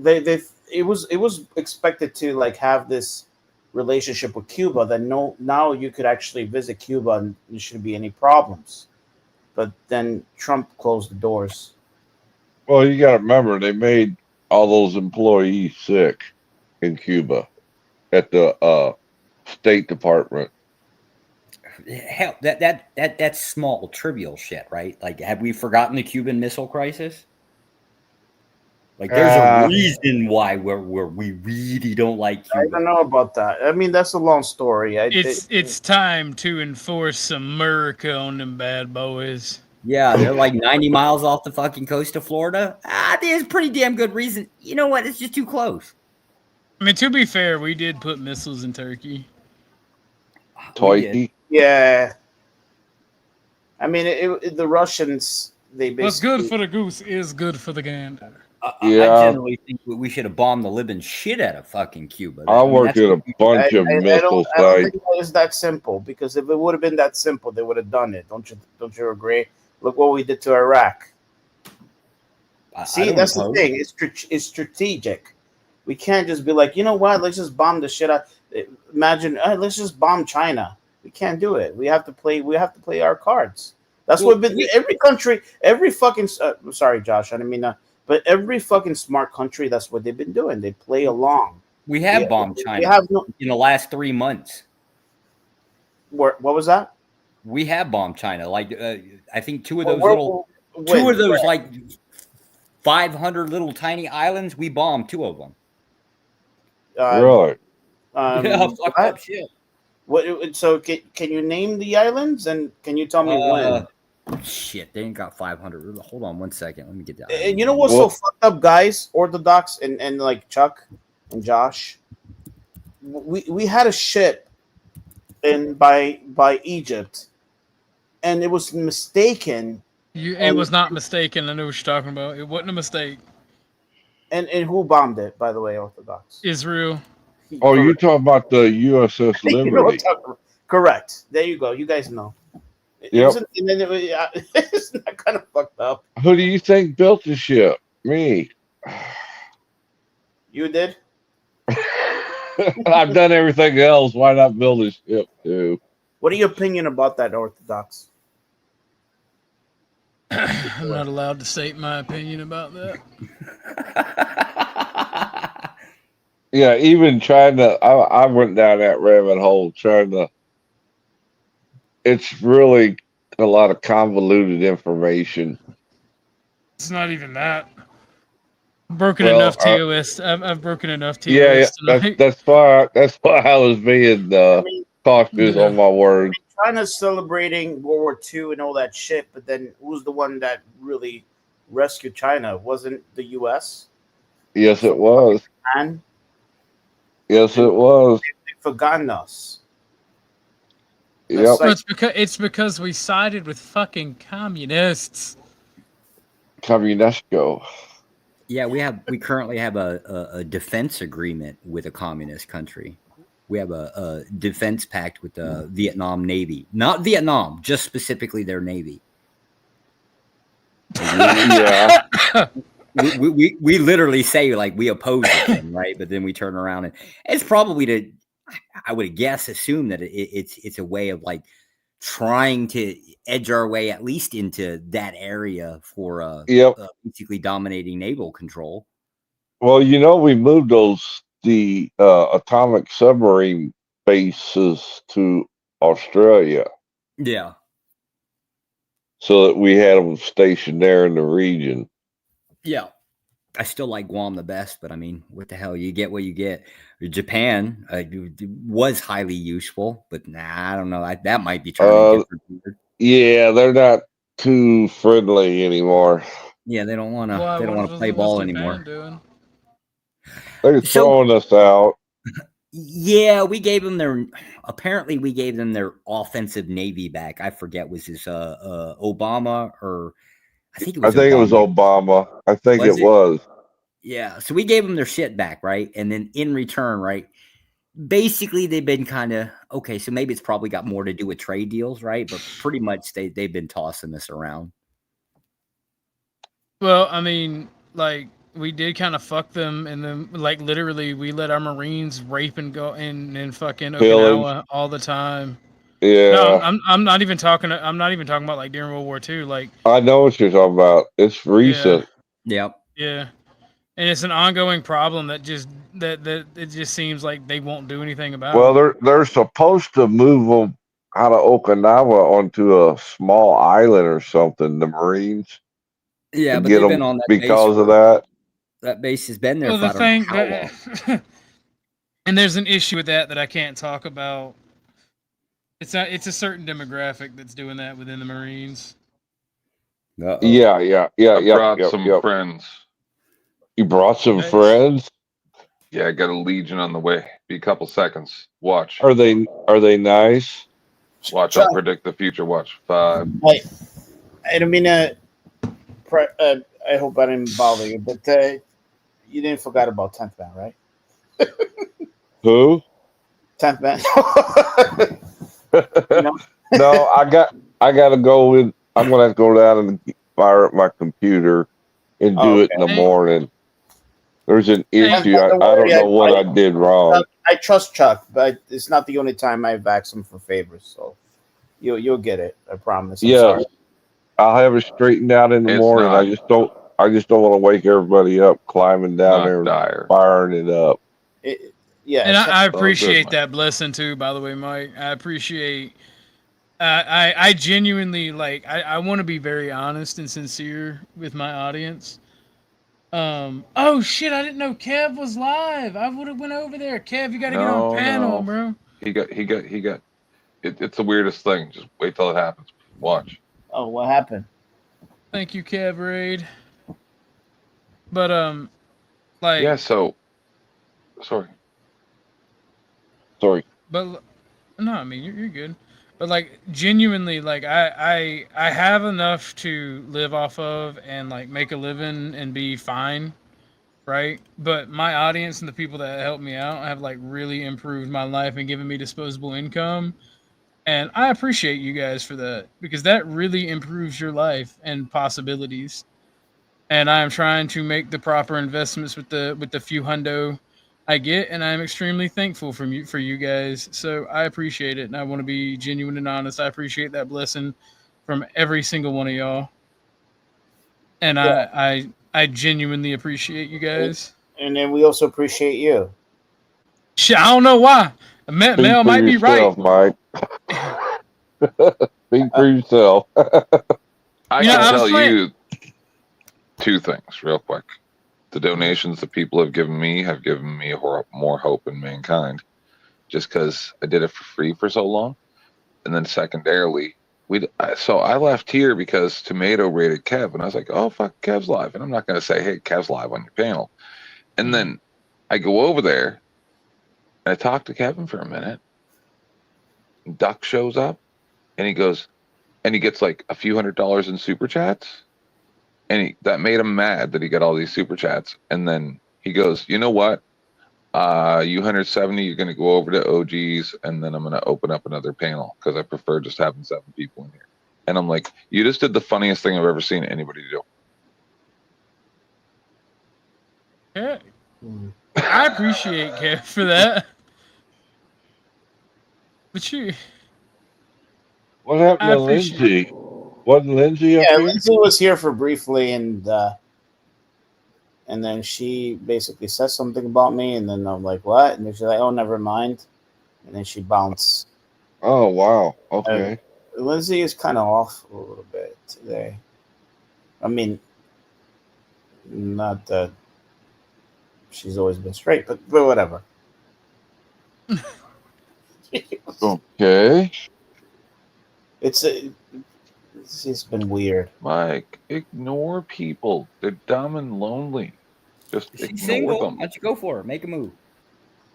it was expected to like have this relationship with Cuba that now you could actually visit Cuba and there shouldn't be any problems. But then Trump closed the doors. Well, you got to remember they made all those employees sick in Cuba at the State Department. Hell, that's small, trivial shit, right? Like, have we forgotten the Cuban Missile Crisis? Like, there's a reason why we really don't like Cuba. I don't know about that. I mean, that's a long story. It's time to enforce America on them bad boys. Yeah, they're like 90 miles off the fucking coast of Florida. I think it's a pretty damn good reason. You know what? It's just too close. I mean, to be fair, we did put missiles in Turkey. Turkey? Yeah. I mean, the Russians, they basically... What's good for the goose is good for the gander. I generally think we should have bombed the living shit out of fucking Cuba. I worked at a bunch of missile sites. I don't think it was that simple, because if it would have been that simple, they would have done it. Don't you agree? Look what we did to Iraq. See, that's the thing. It's strategic. We can't just be like, you know what? Let's just bomb the shit out. Imagine, let's just bomb China. We can't do it. We have to play our cards. That's what every country, every fucking. Sorry, Josh. I didn't mean that. But every fucking smart country, that's what they've been doing. They play along. We have bombed China in the last 3 months. What was that? We have bombed China. Like I think two of those like 500 little tiny islands. We bombed 2 of them. Really? Yeah, fucked up shit. What? So can you name the islands, and can you tell me when? Shit, they ain't got 500. Hold on 1 second. Let me get that. And you know what's so fucked up, guys? Orthodox and like Chuck and Josh. we had a ship by Egypt, and it was mistaken. It was not mistaken. I know what you're talking about. It wasn't a mistake. And who bombed it, by the way, Orthodox? Israel. Oh, you talking about the USS You know what I'm Liberty? talking about. Correct. There you go. You guys know. Yep. It's not kind of fucked up. Who do you think built the ship? Me. You did? I've done everything else. Why not build a ship too? What are your opinion about that, Orthodox? I'm not allowed to state my opinion about that. Yeah, even trying to, I went down that rabbit hole trying to. It's really a lot of convoluted information. It's not even that. Broken enough TOS. I've broken enough TOS tonight. That's why I was being cautious on my words. China's celebrating World War II and all that shit, but then who's the one that really rescued China? Wasn't the U.S.? Yes, it was. And yes, it was. They've forgotten us. Yep. Well, it's because we sided with fucking communists. Communesco. Yeah, we currently have a defense agreement with a communist country. We have a defense pact with the Vietnam Navy. Not Vietnam, just specifically their Navy. Yeah. We literally say like we oppose them, right? But then we turn around and it's probably I would guess assume that it's a way of like trying to edge our way at least into that area for basically dominating naval control. Well, we moved the atomic submarine bases to Australia. Yeah. So that we had them stationed there in the region. Yeah. I still like Guam the best, but I mean, what the hell? You get what you get. Japan was highly useful, but I don't know. That might be turning different. Yeah, they're not too friendly anymore. Yeah, they don't want to. They don't want to play ball anymore. They're throwing us out. Yeah, we gave them their. Apparently, we gave them their offensive navy back. I forget was this Obama or I think it was. It was Obama. I think it was. Yeah, so we gave them their shit back, right? And then in return, right? Basically, they've been kind of okay. So maybe it's probably got more to do with trade deals, right? But pretty much they've been tossing this around. Well, I mean, like we did kind of fuck them, and then like literally we let our Marines rape and go in fucking Okinawa all the time. Yeah. No, I'm not even talking. I'm not even talking about like during World War II. Like I know what you're talking about. It's recent. Yep. Yeah. And it's an ongoing problem that it just seems like they won't do anything about. Well, they're supposed to move them out of Okinawa onto a small island or something. The Marines. Yeah, but they've been on that because of that. That base has been there. Well, for the thing, and there's an issue with that I can't talk about. It's a certain demographic that's doing that within the Marines. Yeah. I brought some friends. You brought some friends? Yeah, I got a legion on the way. Be a couple seconds. Watch. Are they nice? Watch. I'll predict the future. Watch. 5. I don't mean I hope I didn't bother you, but you didn't forget about 10th Man, right? Who? 10th Man. No, I got to go in. I'm gonna have to go down and fire up my computer and do it in the morning. There's an issue. I don't know what I did wrong. I trust Chuck, but it's not the only time I've asked him for favors. So you'll get it. I promise. Yeah, I'll have it straightened out in the morning. I just don't want to wake everybody up climbing down there and firing it up. And I appreciate that blessing too. By the way, Mike, I appreciate. I genuinely like. I want to be very honest and sincere with my audience. Oh shit! I didn't know Kev was live. I would have went over there. Kev, you got to get on panel, bro. He got. It's the weirdest thing. Just wait till it happens. Watch. Oh, what happened? Thank you, Kev Raid. But like. Yeah. So. Sorry. Sorry. But no, I mean you're good. But like genuinely, like I have enough to live off of and like make a living and be fine, right? But my audience and the people that help me out have like really improved my life and given me disposable income. And I appreciate you guys for that because that really improves your life and possibilities. And I am trying to make the proper investments with the few hundo I get, and I'm extremely thankful for you guys. So I appreciate it, and I want to be genuine and honest. I appreciate that blessing from every single one of y'all, and Yeah. I genuinely appreciate you guys. And then we also appreciate you. Shit, I don't know why. Mel might be right. Mike. Speak for yourself. I can tell you two things real quick. The donations that people have given me more hope in mankind, just because I did it for free for so long. And then secondarily, so I left here because Tomato rated Kev, and I was like, oh fuck, Kev's live, and I'm not going to say, hey, Kev's live on your panel. And then I go over there, and I talk to Kevin for a minute. And Duck shows up, and he goes, and he gets like a few $100s in super chats. And that made him mad that he got all these super chats. And then he goes, you know what? You 170, you're going to go over to OGs, and then I'm going to open up another panel because I prefer just having 7 people in here. And I'm like, you just did the funniest thing I've ever seen anybody do. Yeah. I appreciate Kev for that. But you... What happened to Lindsay? Wasn't Lindsay up here? Lindsay was here for briefly, and then she basically said something about me, and then I'm like, what? And then she's like, oh, never mind. And then she bounced. Oh, wow. Okay. Lindsay is kind of off a little bit today. I mean, not that she's always been straight, but whatever. Okay. It's been weird. Mike, ignore people. They're dumb and lonely. Just She's ignore single. them. Why don't you go for it? Make a move.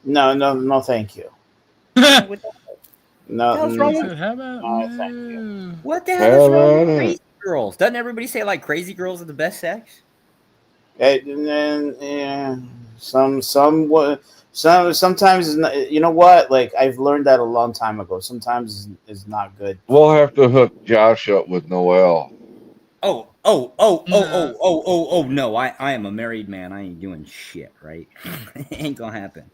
No, thank you. What the No, hell's wrong with thank you. What the hell is wrong with crazy girls? Doesn't everybody say like crazy girls are the best sex? And then yeah, sometimes you know what? Like I've learned that a long time ago. Sometimes it's not good. We'll have to hook Josh up with Noel. Oh, no. I am a married man. I ain't doing shit, right? Ain't gonna happen.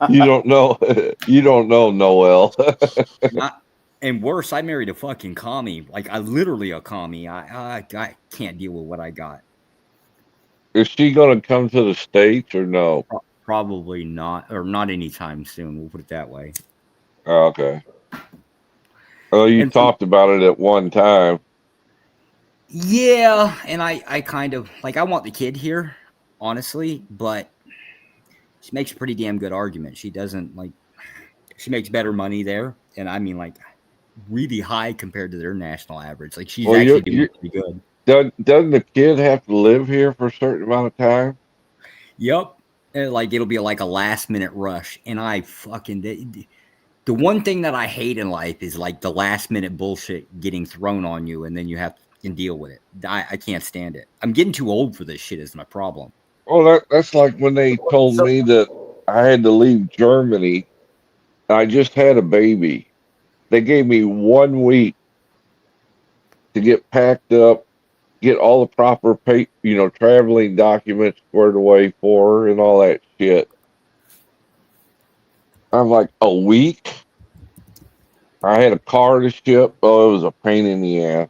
You don't know Noel. And worse, I married a fucking commie. Like I literally a commie. I can't deal with what I got. Is she gonna come to the States or no? Probably not, or not anytime soon. We'll put it that way. Oh, okay. Well, you talked about it at one time. Yeah, and I kind of like I want the kid here, honestly, but she makes a pretty damn good argument. She doesn't she makes better money there, and I mean like really high compared to their national average. Like she's actually doing pretty good. Doesn't the kid have to live here for a certain amount of time? Yep. Like it'll be like a last minute rush, and I fucking the one thing that I hate in life is like the last minute bullshit getting thrown on you, and then you have to deal with it. I can't stand it. I'm getting too old for this shit. Is my problem. Well, that's like when they told me that I had to leave Germany. I just had a baby. They gave me 1 week to get packed up, get all the proper traveling documents squared away for her and all that shit. I'm like, a week? I had a car to ship. Oh, it was a pain in the ass.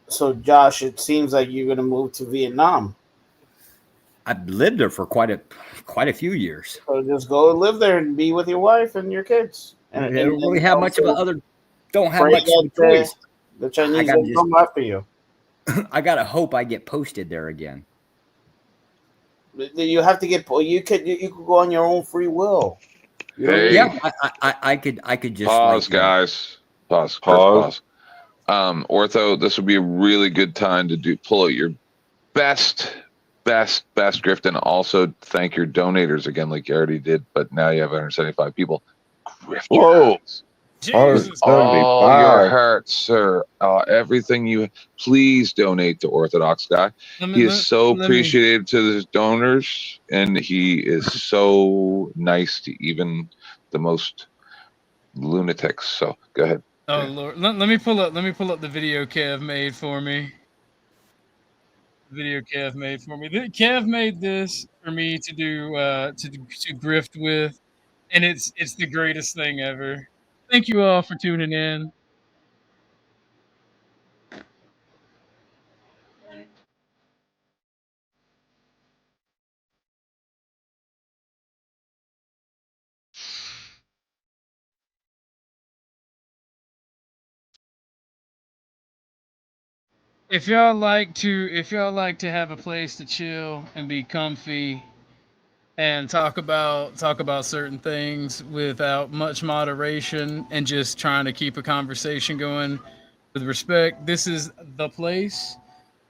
So, Josh, it seems like you're going to move to Vietnam. I've lived there for quite a few years. So just go live there and be with your wife and your kids. And they don't really have much of don't have much choice. The Chinese will come after you. I gotta hope I get posted there again. You have to get. You could go on your own free will. Hey. Yeah, I could just pause, guys. Pause. Ortho, this would be a really good time to pull out your best Best grift, and also thank your donators again, like you already did. But now you have 175 people. Grift. Whoa. All your heart, sir. Everything you please donate to Orthodox Guy. He is so appreciated to his donors, and he is so nice to even the most lunatics. So go ahead. Oh Lord, let me pull up the video Kev made for me. Kev made this for me to do to grift with, and it's the greatest thing ever. Thank you all for tuning in. If y'all like to have a place to chill and be comfy and talk about certain things without much moderation and just trying to keep a conversation going with respect, this is the place.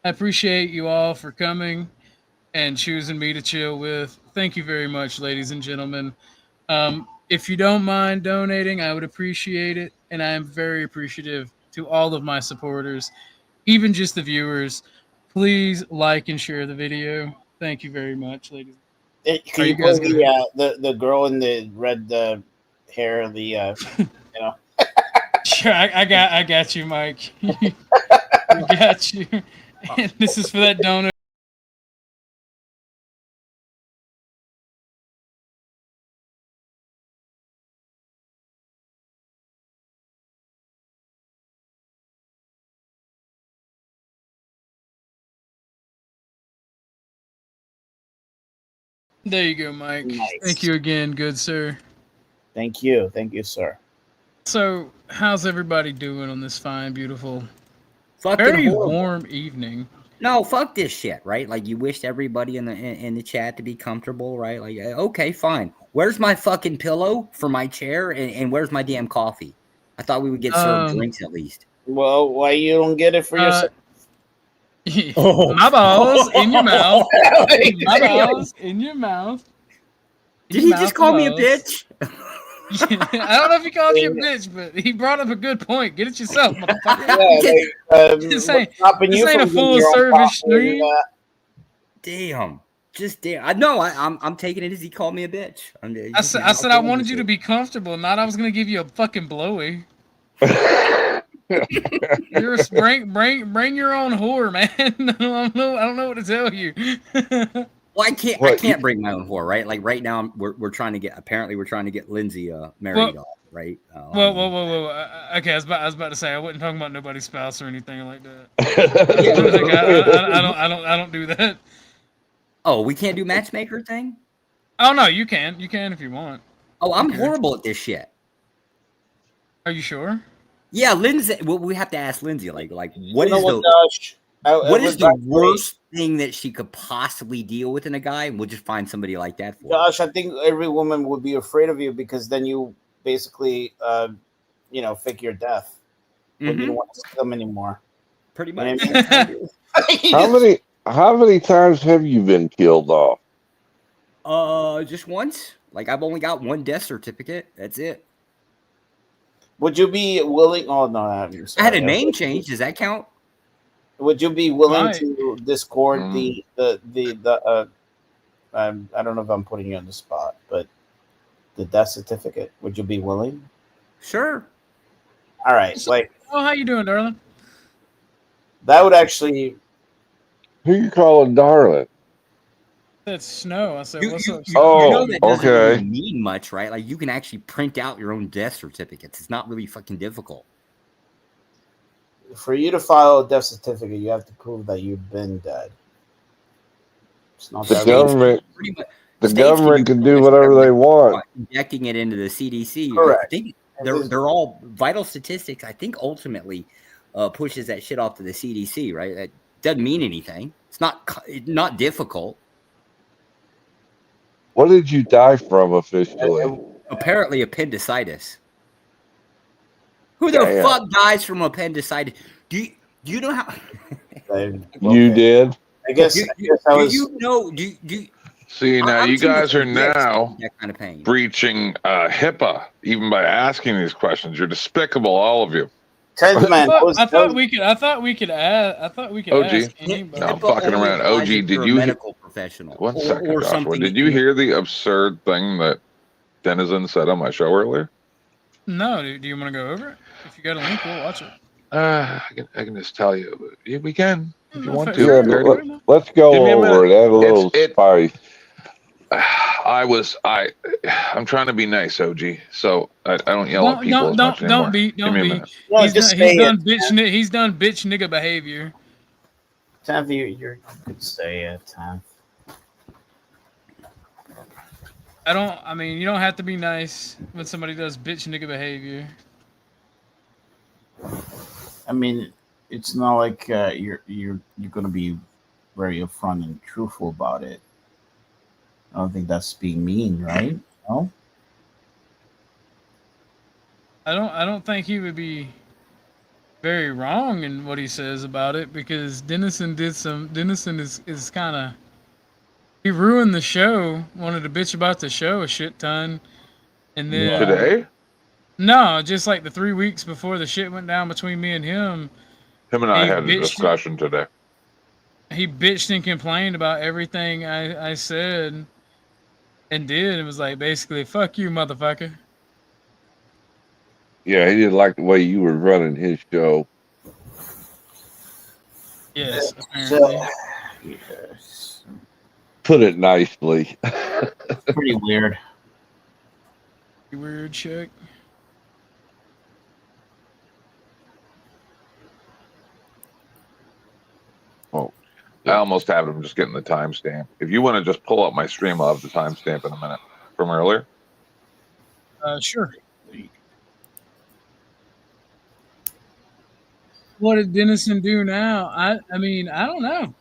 I appreciate you all for coming and choosing me to chill with. Thank you very much, ladies and gentlemen. If you don't mind donating, I would appreciate it, and I am very appreciative to all of my supporters, even just the viewers. Please like and share the video. Thank you very much, ladies. Can you guys the girl in the red hair? Sure, I got you, Mike. I got you. And this is for that donor. There you go, Mike. Nice. Thank you again, good sir. Thank you, sir. So, how's everybody doing on this fine, beautiful, Fucking very horrible. warm evening? No, fuck this shit, right? Like you wished everybody in the chat to be comfortable, right? Like, okay, fine. Where's my fucking pillow for my chair, and where's my damn coffee? I thought we would get served drinks at least. Well, why you don't get it for yourself? My balls in your mouth. My balls in your mouth. Did he just call me a bitch? I don't know if he called you a bitch, but he brought up a good point. Get it yourself, motherfucker. This ain't a full service stream. Damn. Just damn. No, I'm taking it as he called me a bitch. I said I wanted you to be comfortable, not I was gonna give you a fucking blowy. You're bring your own whore, man. I don't know what to tell you. Well, I can't bring my own whore, right? Like right now, we're trying to get Lindsay married off, right? Whoa. Okay, I was about to say I wasn't talking about nobody's spouse or anything like that. I don't do that. Oh, we can't do matchmaker thing? Oh no, you can if you want. Oh, I'm horrible at this shit. Are you sure? Yeah, Lindsay. Well, we have to ask Lindsay. Like, what is the worst thing that she could possibly deal with in a guy? And we'll just find somebody like that for Josh, I think every woman would be afraid of you because then you basically, fake your death. When you don't want to see them anymore. Pretty much. How many times have you been killed off? Just once. Like I've only got one death certificate. That's it. Would you be willing? Oh no, I had a name change. Does that count? Would you be willing to discord the I don't know if I'm putting you on the spot, but the death certificate? Would you be willing? Sure. All right. How you doing, darling? That would actually. Who you calling darling? That's Snow. I said, what's up? You know that doesn't okay. really mean much, right? Like you can actually print out your own death certificates. It's not really fucking difficult. For you to file a death certificate, you have to prove that you've been dead. It's not the government. The government can do whatever they want. Injecting it into the CDC. Correct. I think they're all vital statistics. I think ultimately pushes that shit off to the CDC, right? That doesn't mean anything. It's not difficult. What did you die from officially? Apparently appendicitis. Who the fuck dies from appendicitis? Do you know how? You did? I guess Do you know? See, now I'm you seeing guys are some dicks now that kind of pain. breaching HIPAA even by asking these questions. You're despicable, all of you. I thought we could ask OG. anybody. No, I'm fucking around. OG, did you hear? Professional? One second, or Joshua. something Did you hear the absurd thing that Denizen said on my show earlier? No, do you want to go over it? If you got a link, we'll watch it. I can just tell you. We can if you want to. Yeah, let's go Give me a over it. minute. Add a little spice. I'm trying to be nice, OG. So I don't yell at people as much anymore. Don't be. Give me a minute. He's done bitch nigga behavior. Tenth, you could say it, Tenth. I mean, you don't have to be nice when somebody does bitch nigga behavior. I mean, it's not like you're gonna be very upfront and truthful about it. I don't think that's being mean, right? No. I don't think he would be very wrong in what he says about it, because Dennison is kind of, he ruined the show, wanted to bitch about the show a shit ton, and then today? No, just like the 3 weeks before the shit went down between me and him. Him and I had a discussion today. He bitched and complained about everything I said and did. It was like, basically, fuck you, motherfucker. Yeah, he didn't like the way you were running his show. Yes, apparently. Yes. Put it nicely. Pretty weird. Weird chick. Oh, I almost have it. I'm just getting the timestamp. If you want to just pull up my stream, I'll have the timestamp in a minute from earlier. Sure. What did Dennison do now? I mean, I don't know.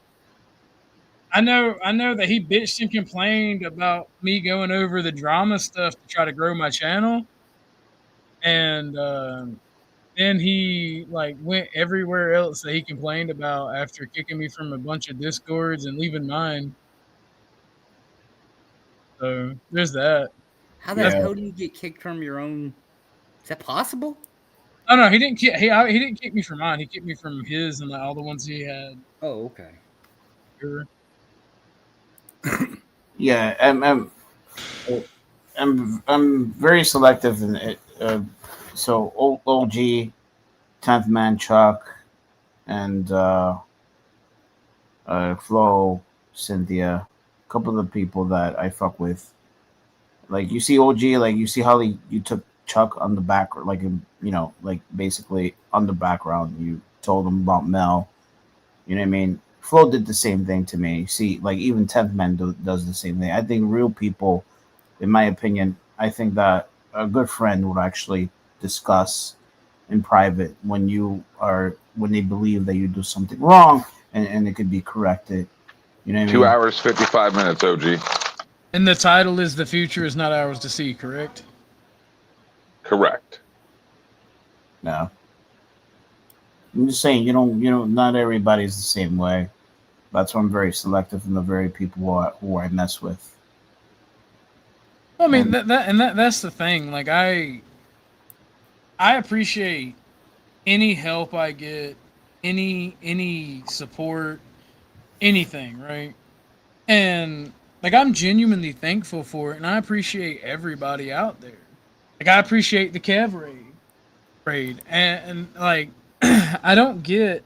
I know that he bitched and complained about me going over the drama stuff to try to grow my channel, and then he like went everywhere else that he complained about after kicking me from a bunch of discords and leaving mine. So there's that. How the hell do you get kicked from your own? Is that possible? Oh no, he didn't kick me from mine. He kicked me from his and like all the ones he had. Oh, okay. Sure. Yeah, I'm very selective in it. So OG, 10th Man Chuck, and Flo, Cynthia, a couple of the people that I fuck with. Like you see OG, like you see how you took Chuck on the back, like like basically on the background. You told him about Mel. You know what I mean? Flo did the same thing to me. See, like even 10th Man does the same thing. I think real people, in my opinion, I think that a good friend would actually discuss in private when they believe that you do something wrong and it could be corrected. You know what I mean? 2 hours, 55 minutes, OG. And the title is "The Future Is Not Ours to See," correct? Correct. No. I'm just saying, not everybody's the same way. That's why I'm very selective in the very people who I mess with. Well, I mean, that's the thing. Like, I appreciate any help I get, any support, anything, right? And like, I'm genuinely thankful for it, and I appreciate everybody out there. Like, I appreciate the Kev raid, and like, I don't get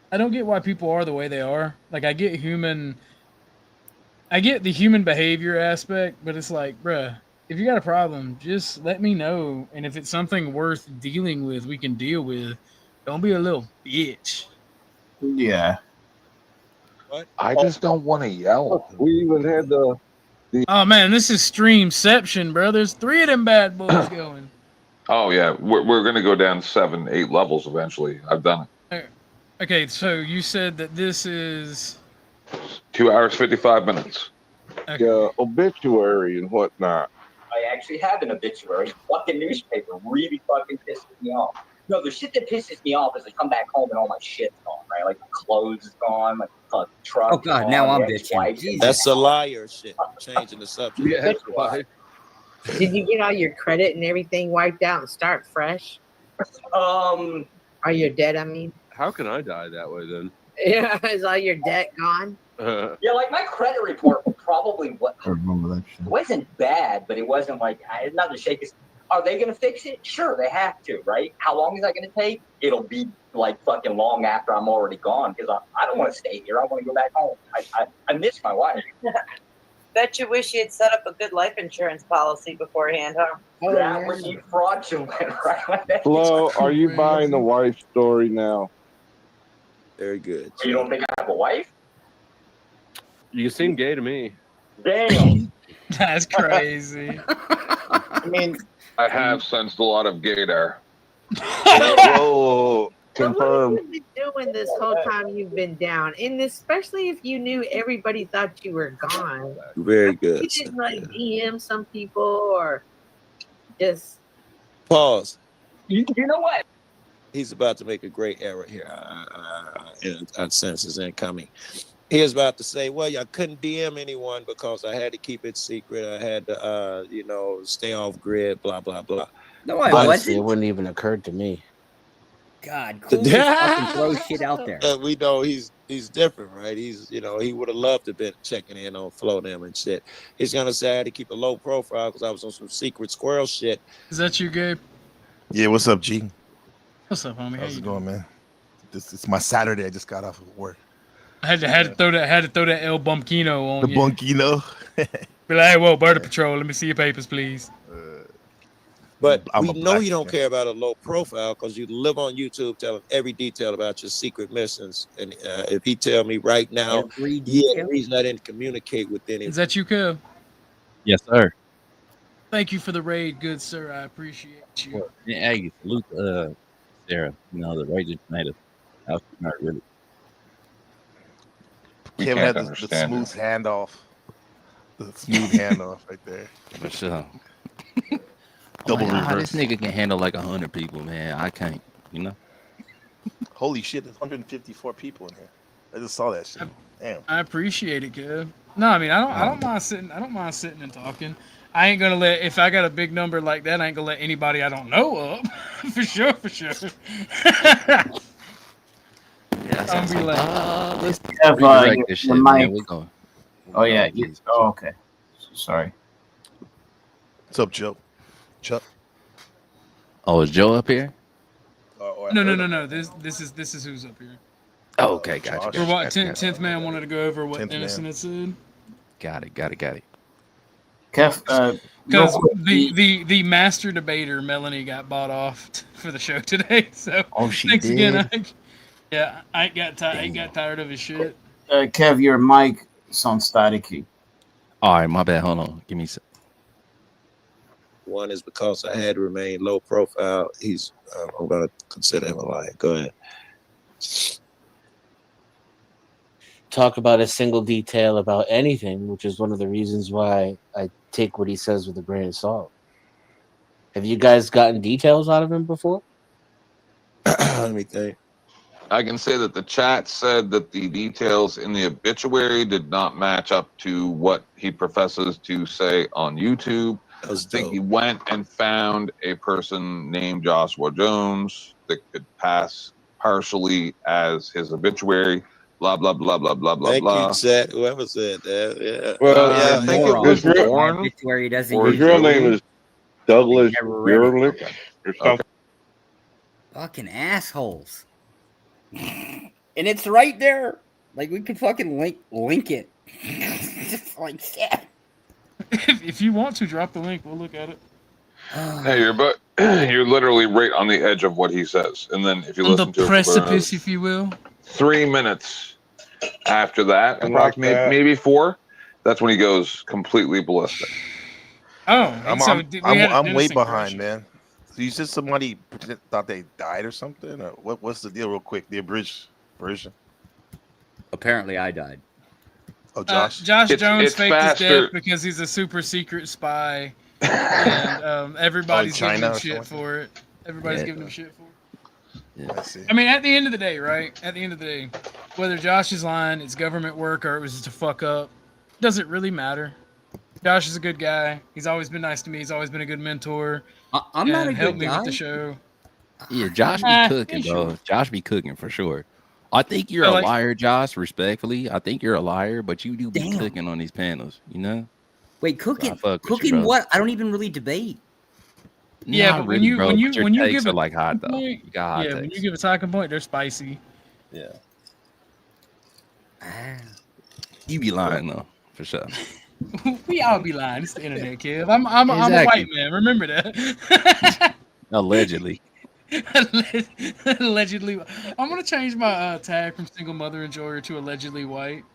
why people are the way they are. Like, I get the human behavior aspect, but it's like, bruh, if you got a problem, just let me know. And if it's something worth dealing with, we can deal with. Don't be a little bitch. Yeah. I just don't want to yell. We even had the Oh man, this is Streamception, bro. There's 3 of them bad boys going. Oh yeah, we're gonna go down 7, 8 levels eventually. I've done it. Okay, so you said that this is 2 hours, 55 minutes. Okay. Obituary and whatnot. I actually have an obituary. Fucking newspaper really fucking pisses me off. No, the shit that pisses me off is I come back home and all my shit's gone, right? Like my clothes is gone, my fucking truck. Oh God, gone, now I'm the ex-wife's bitching. That's a liar shit. Changing the subject. Yeah, that's right. Did you get all your credit and everything wiped out and start fresh? Are you dead? I mean, How can I die that way then? yeah, is all your debt gone? Yeah, like my credit report probably I remember that shit. wasn't bad, but it wasn't like not the shake. Are they going to fix it? Sure, they have to, right? How long is that going to take? It'll be like fucking long after I'm already gone because I don't want to stay here. I want to go back home. I miss my wife. Bet you wish you had set up a good life insurance policy beforehand, huh? That would be fraudulent, right? Flo, are you buying the wife story now? Very good. You don't think I have a wife? You seem gay to me. Damn. That's crazy. I mean, I have sensed a lot of gaydar. Whoa, confirm. What have you been doing this whole time you've been down? And especially if you knew everybody thought you were gone. Very good. You didn't like DM some people or just Pause. You know what? He's about to make a great error here. I sense is incoming. He was about to say, well, I couldn't DM anyone because I had to keep it secret. I had to, stay off grid, blah, blah, blah. No, I Honestly, wasn't. it wouldn't even occur to me. God, cool. Just fucking throw shit out there. We know he's different, right? He's, he would have loved to have been checking in on Flo them and shit. He's going to say I had to keep a low profile because I was on some secret squirrel shit. Is that you, Gabe? Yeah, what's up, G? What's up, homie? How's it going, man? It's my Saturday. I just got off of work. I had to throw that El Bumpkino on The you. Bunkino. Be like, hey, whoa, Border Patrol, let me see your papers, please. But I'm we a know black you don't man. care about a low profile because you live on YouTube telling every detail about your secret missions. And if he tell me right now, the reason I didn't communicate with anyone. Is that you, Kev? Yes, sir. Thank you for the raid, good sir. I appreciate you. Hey, salute Sarah. The raid just made us. I was not really. Kevin had the smooth handoff. The smooth handoff right there. For sure. Double reverse. This nigga can handle like 100 people, man. I can't, Holy shit, there's 154 people in here. I just saw that shit. Damn. I appreciate it, Kev. No, I mean I don't mind sitting. I don't mind sitting and talking. I ain't gonna if I got a big number like that, I ain't gonna let anybody I don't know up. For sure. I'm be like, let's redirect this your shit, man. mic. We're going. Oh, yeah. Oh, okay. Sorry. What's up, Joe? Chuck? Oh, is Joe up here? No. This is who's up here. Oh, okay, gotcha. Or what? 10th man wanted to go over what Innocent had said. Got it. Kev, because the master debater Melanie got bought off for the show today. So she thanks did? again, Ike. Yeah, Ike got tired of his shit. Kev, your mic sounds staticky. All right, my bad. Hold on. Give me a sec. One is because I had to remain low profile. I'm going to consider him a liar. Go ahead. Talk about a single detail about anything, which is one of the reasons why I take what he says with a grain of salt. Have you guys gotten details out of him before? Let me think. I can say that the chat said that the details in the obituary did not match up to what he professes to say on YouTube. I think he went and found a person named Joshua Jones that could pass partially as his obituary. Blah blah blah blah blah blah. Thank blah. you, chat. Whoever said that. Yeah. Well, I think it was Warren. Obituary doesn't Or his use real Joey. name is Douglas Never read it. Ehrlich or something. Fucking assholes. And it's right there. Like we could fucking link it. Just like shit. If you want to drop the link, we'll look at it. Hey, you're literally right on the edge of what he says, and then if you On listen the to precipice, it if you will. 3 minutes after that, And like approximately that. maybe 4, that's when he goes completely ballistic. Oh, I'm way behind, man. So you said somebody thought they died or something? Or what's the deal, real quick? The abridged version. Apparently, I died. Oh, Josh. Josh Jones it's faked his faster. death because he's a super secret spy, and everybody's China giving him or shit something? for it. Everybody's giving him shit for it. Yeah. I mean, at the end of the day, right? At the end of the day, whether Josh is lying, it's government work, or it was just a fuck up, doesn't really matter. Josh is a good guy. He's always been nice to me. He's always been a good mentor. I'm not a helped good me with the guy. show. Yeah, Josh be cooking, bro. Josh be cooking for sure. I think you're a liar, Josh. Respectfully, I think you're a liar, but you do be cooking on these panels. You know? Wait, cooking? So Cooking what? I don't even really debate. Yeah, Not but really, when you your when you takes give are a like hot though. point, You got hot yeah, when takes. you give a talking point, they're spicy. Yeah. You be lying though, for sure. We all be lying. It's the internet, kid. I'm a white man. Remember that. Allegedly. Allegedly. I'm gonna change my tag from single mother enjoyer to allegedly white.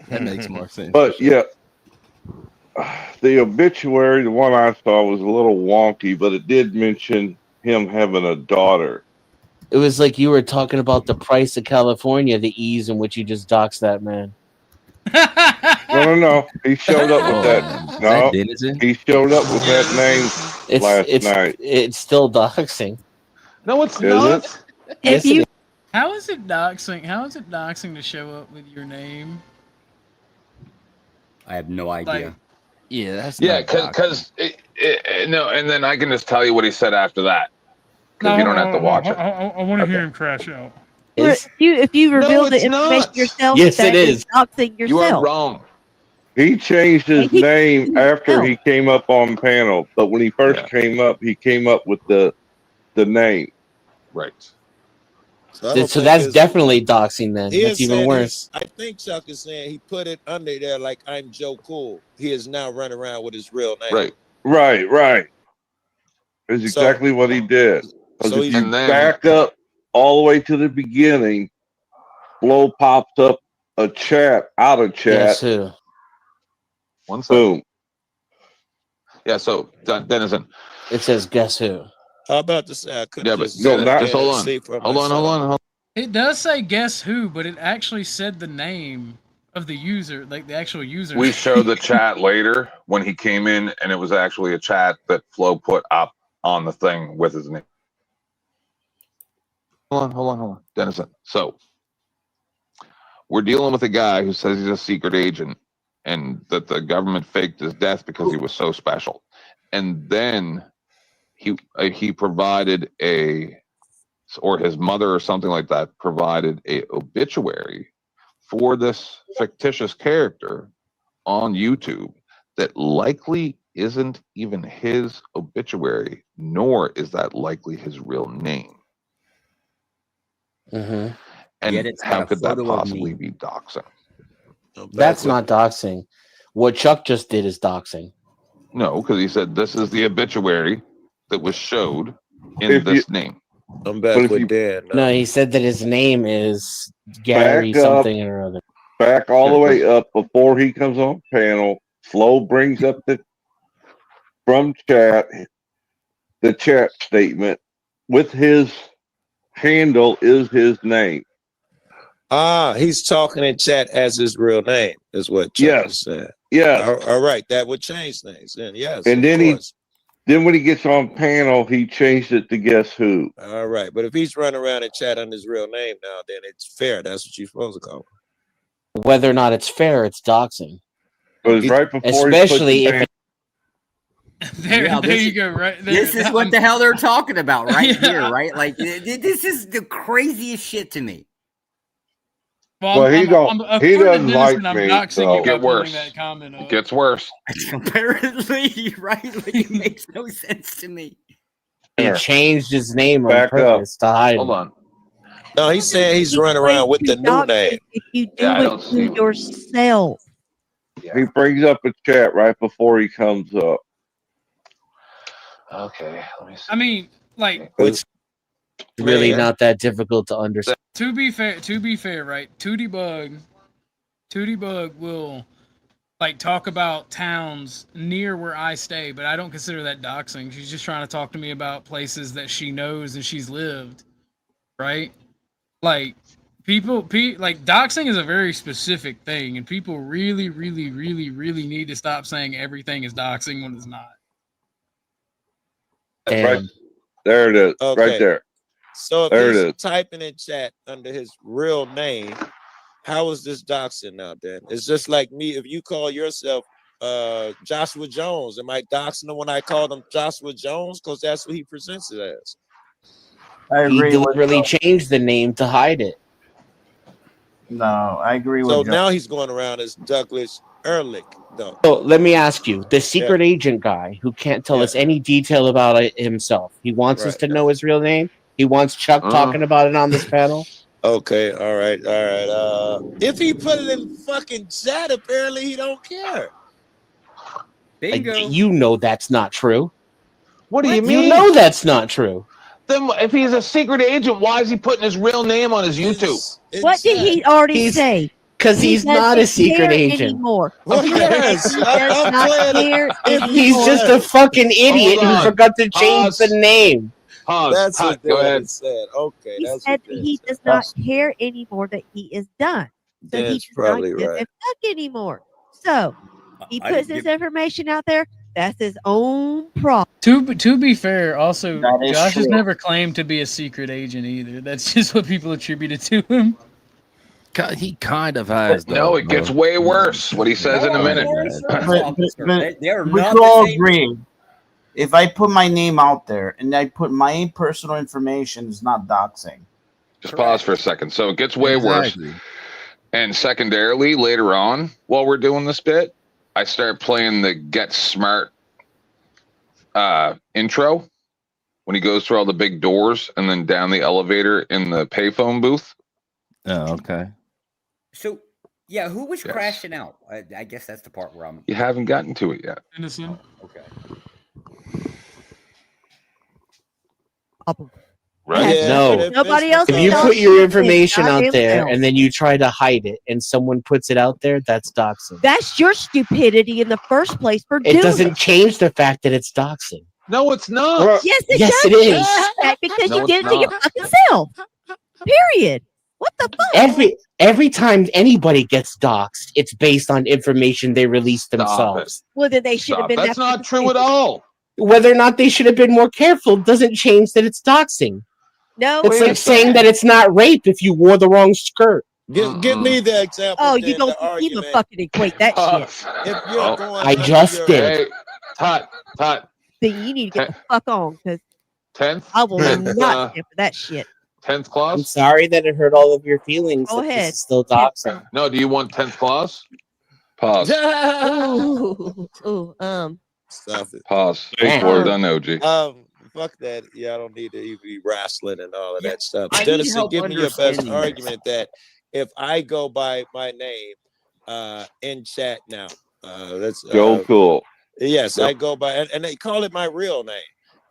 That makes more sense. But yeah, the obituary, the one I saw was a little wonky, but it did mention him having a daughter. It was like you were talking about the price of California, the ease in which you just doxed that man. No. He showed up with that. No, he showed up with that name last night. It's still doxing. No, it's not. Yes, it is. How is it doxing? How is it doxing to show up with your name? I have no idea. That's because no, and then I can just tell you what he said after that because you don't have to watch it. I want to hear him crash out. If you reveal the information yourself, yes, that it is. doxing yourself. You are wrong. He changed his name after he came up on panel, but when he first came up, he came up with the name. Right. So that's definitely doxing then. That's even worse. I think Chuck is saying he put it under there like I'm Joe Cool. He is now running around with his real name. Right. That's exactly what he did. So if you back up all the way to the beginning, Flo pops up a chat out of chat. Guess who? One second. Boom. Yeah, so Denizen. It says guess who? How about to say I couldn't just hold on. It does say guess who, but it actually said the name of the user, like the actual user. We show the chat later when he came in, and it was actually a chat that Flo put up on the thing with his name. Hold on, Denizen. So we're dealing with a guy who says he's a secret agent and that the government faked his death because he was so special. And then he provided or his mother or something like that provided a obituary for this fictitious character on YouTube that likely isn't even his obituary, nor is that likely his real name. Mm-hmm. And how could that possibly be doxing? That's not doxing. What Chuck just did is doxing. No, because he said this is the obituary that was showed in this name. I'm back with Dan. No, he said that his name is Gary something or other. Back all the way up before he comes on panel. Flo brings up from chat the chat statement with his handle is his name. He's talking in chat as his real name, is what Chuck said. Yeah. All right, that would change things. Then yes. And then when he gets on panel, he changed it to guess who. All right, but if he's running around in chat under his real name now, then it's fair. That's what you're supposed to call him. Whether or not it's fair, it's doxing. But it's right before, especially if there you go. Right there. This is what the hell they're talking about right here, right? Like this is the craziest shit to me. Well, he doesn't like me. So. Get worse. It gets worse. Apparently, right? Like it makes no sense to me. He changed his name on purpose to hide. Hold on. No, he's saying he's running around with the new name. If you do it to yourself. He brings up a chat right before he comes up. Okay, let me see. I mean, like it's really not that difficult to understand. To be fair, right? Tootie Bug will like talk about towns near where I stay, but I don't consider that doxing. She's just trying to talk to me about places that she knows and she's lived, right? Like like doxing is a very specific thing, and people really need to stop saying everything is doxing when it's not. Right there it is, right there. So if There it he's is. typing in chat under his real name, how is this doxing now? Then it's just like me. If you call yourself Joshua Jones, am I doxing him when I call him Joshua Jones? Because that's what he presents it as. I He agree with deliberately changed the name to hide it. No, I agree with So Joe. now he's going around as Douglas Ehrlich, though. So let me ask you, the secret agent guy who can't tell us any detail about it himself, he wants us to know his real name? He wants Chuck talking about it on this panel? Okay, all right. If he put it in fucking chat, apparently he don't care. Bingo. You know that's not true. What do you mean? You know that's not true. Then if he's a secret agent, why is he putting his real name on his YouTube? What did he already say? Because he's not a secret agent. Anymore. Well, yes, He does not care anymore. He's just a fucking idiot who forgot to change the name. That's what Go Daddy ahead. said. Okay, He that's said what he does not care anymore that he is done. So he Dan's does probably not give right. a fuck anymore. So he I puts didn't this information out there. That's his own problem. To be fair, also That is Josh has true. never claimed to be a secret agent either. That's just what people attributed to him. He kind of has. No, it gets way worse. What he says in a minute. They are we not could the all same. agree. If I put my name out there and I put my personal information, it's not doxing. Just pause for a second. So it gets way worse. And secondarily, later on, while we're doing this bit, I start playing the Get Smart intro when he goes through all the big doors and then down the elevator in the payphone booth. Oh, okay. So, yeah, who was crashing out? I guess that's the part where I'm. You haven't gotten to it yet. Innocent. Okay. Right? No. Nobody else. If you put your information out there and then you try to hide it and someone puts it out there, that's doxing. That's your stupidity in the first place for doing It doesn't change the fact that it's doxing. No, it's not. Yes, Yes, does. it is. Because No, you did it's it to your not. fucking self. Period. What the fuck? Every time anybody gets doxed, it's based on information they release themselves. Well, then they should have been. That's not true at all. Whether or not they should have been more careful doesn't change that it's doxing. No, It's like saying that it's not rape if you wore the wrong skirt. Give me the example. Oh, you don't even fucking equate that shit. If you're going I just did. Hey, Tut. Then you need to get the fuck on because 10th? I will not stand for that shit. 10th clause? I'm sorry that it hurt all of your feelings. Go that ahead. This is still doxing. No, do you want 10th clause? Pause. Stop it. Pause. We're done, OG. Fuck that. Yeah, I don't need to even be wrestling and all of that stuff. I need Dennis, help give me your best understanding this. argument that if I go by my name in chat now, that's Joe Cool. Yes, Yep. I go by, and they call it my real name,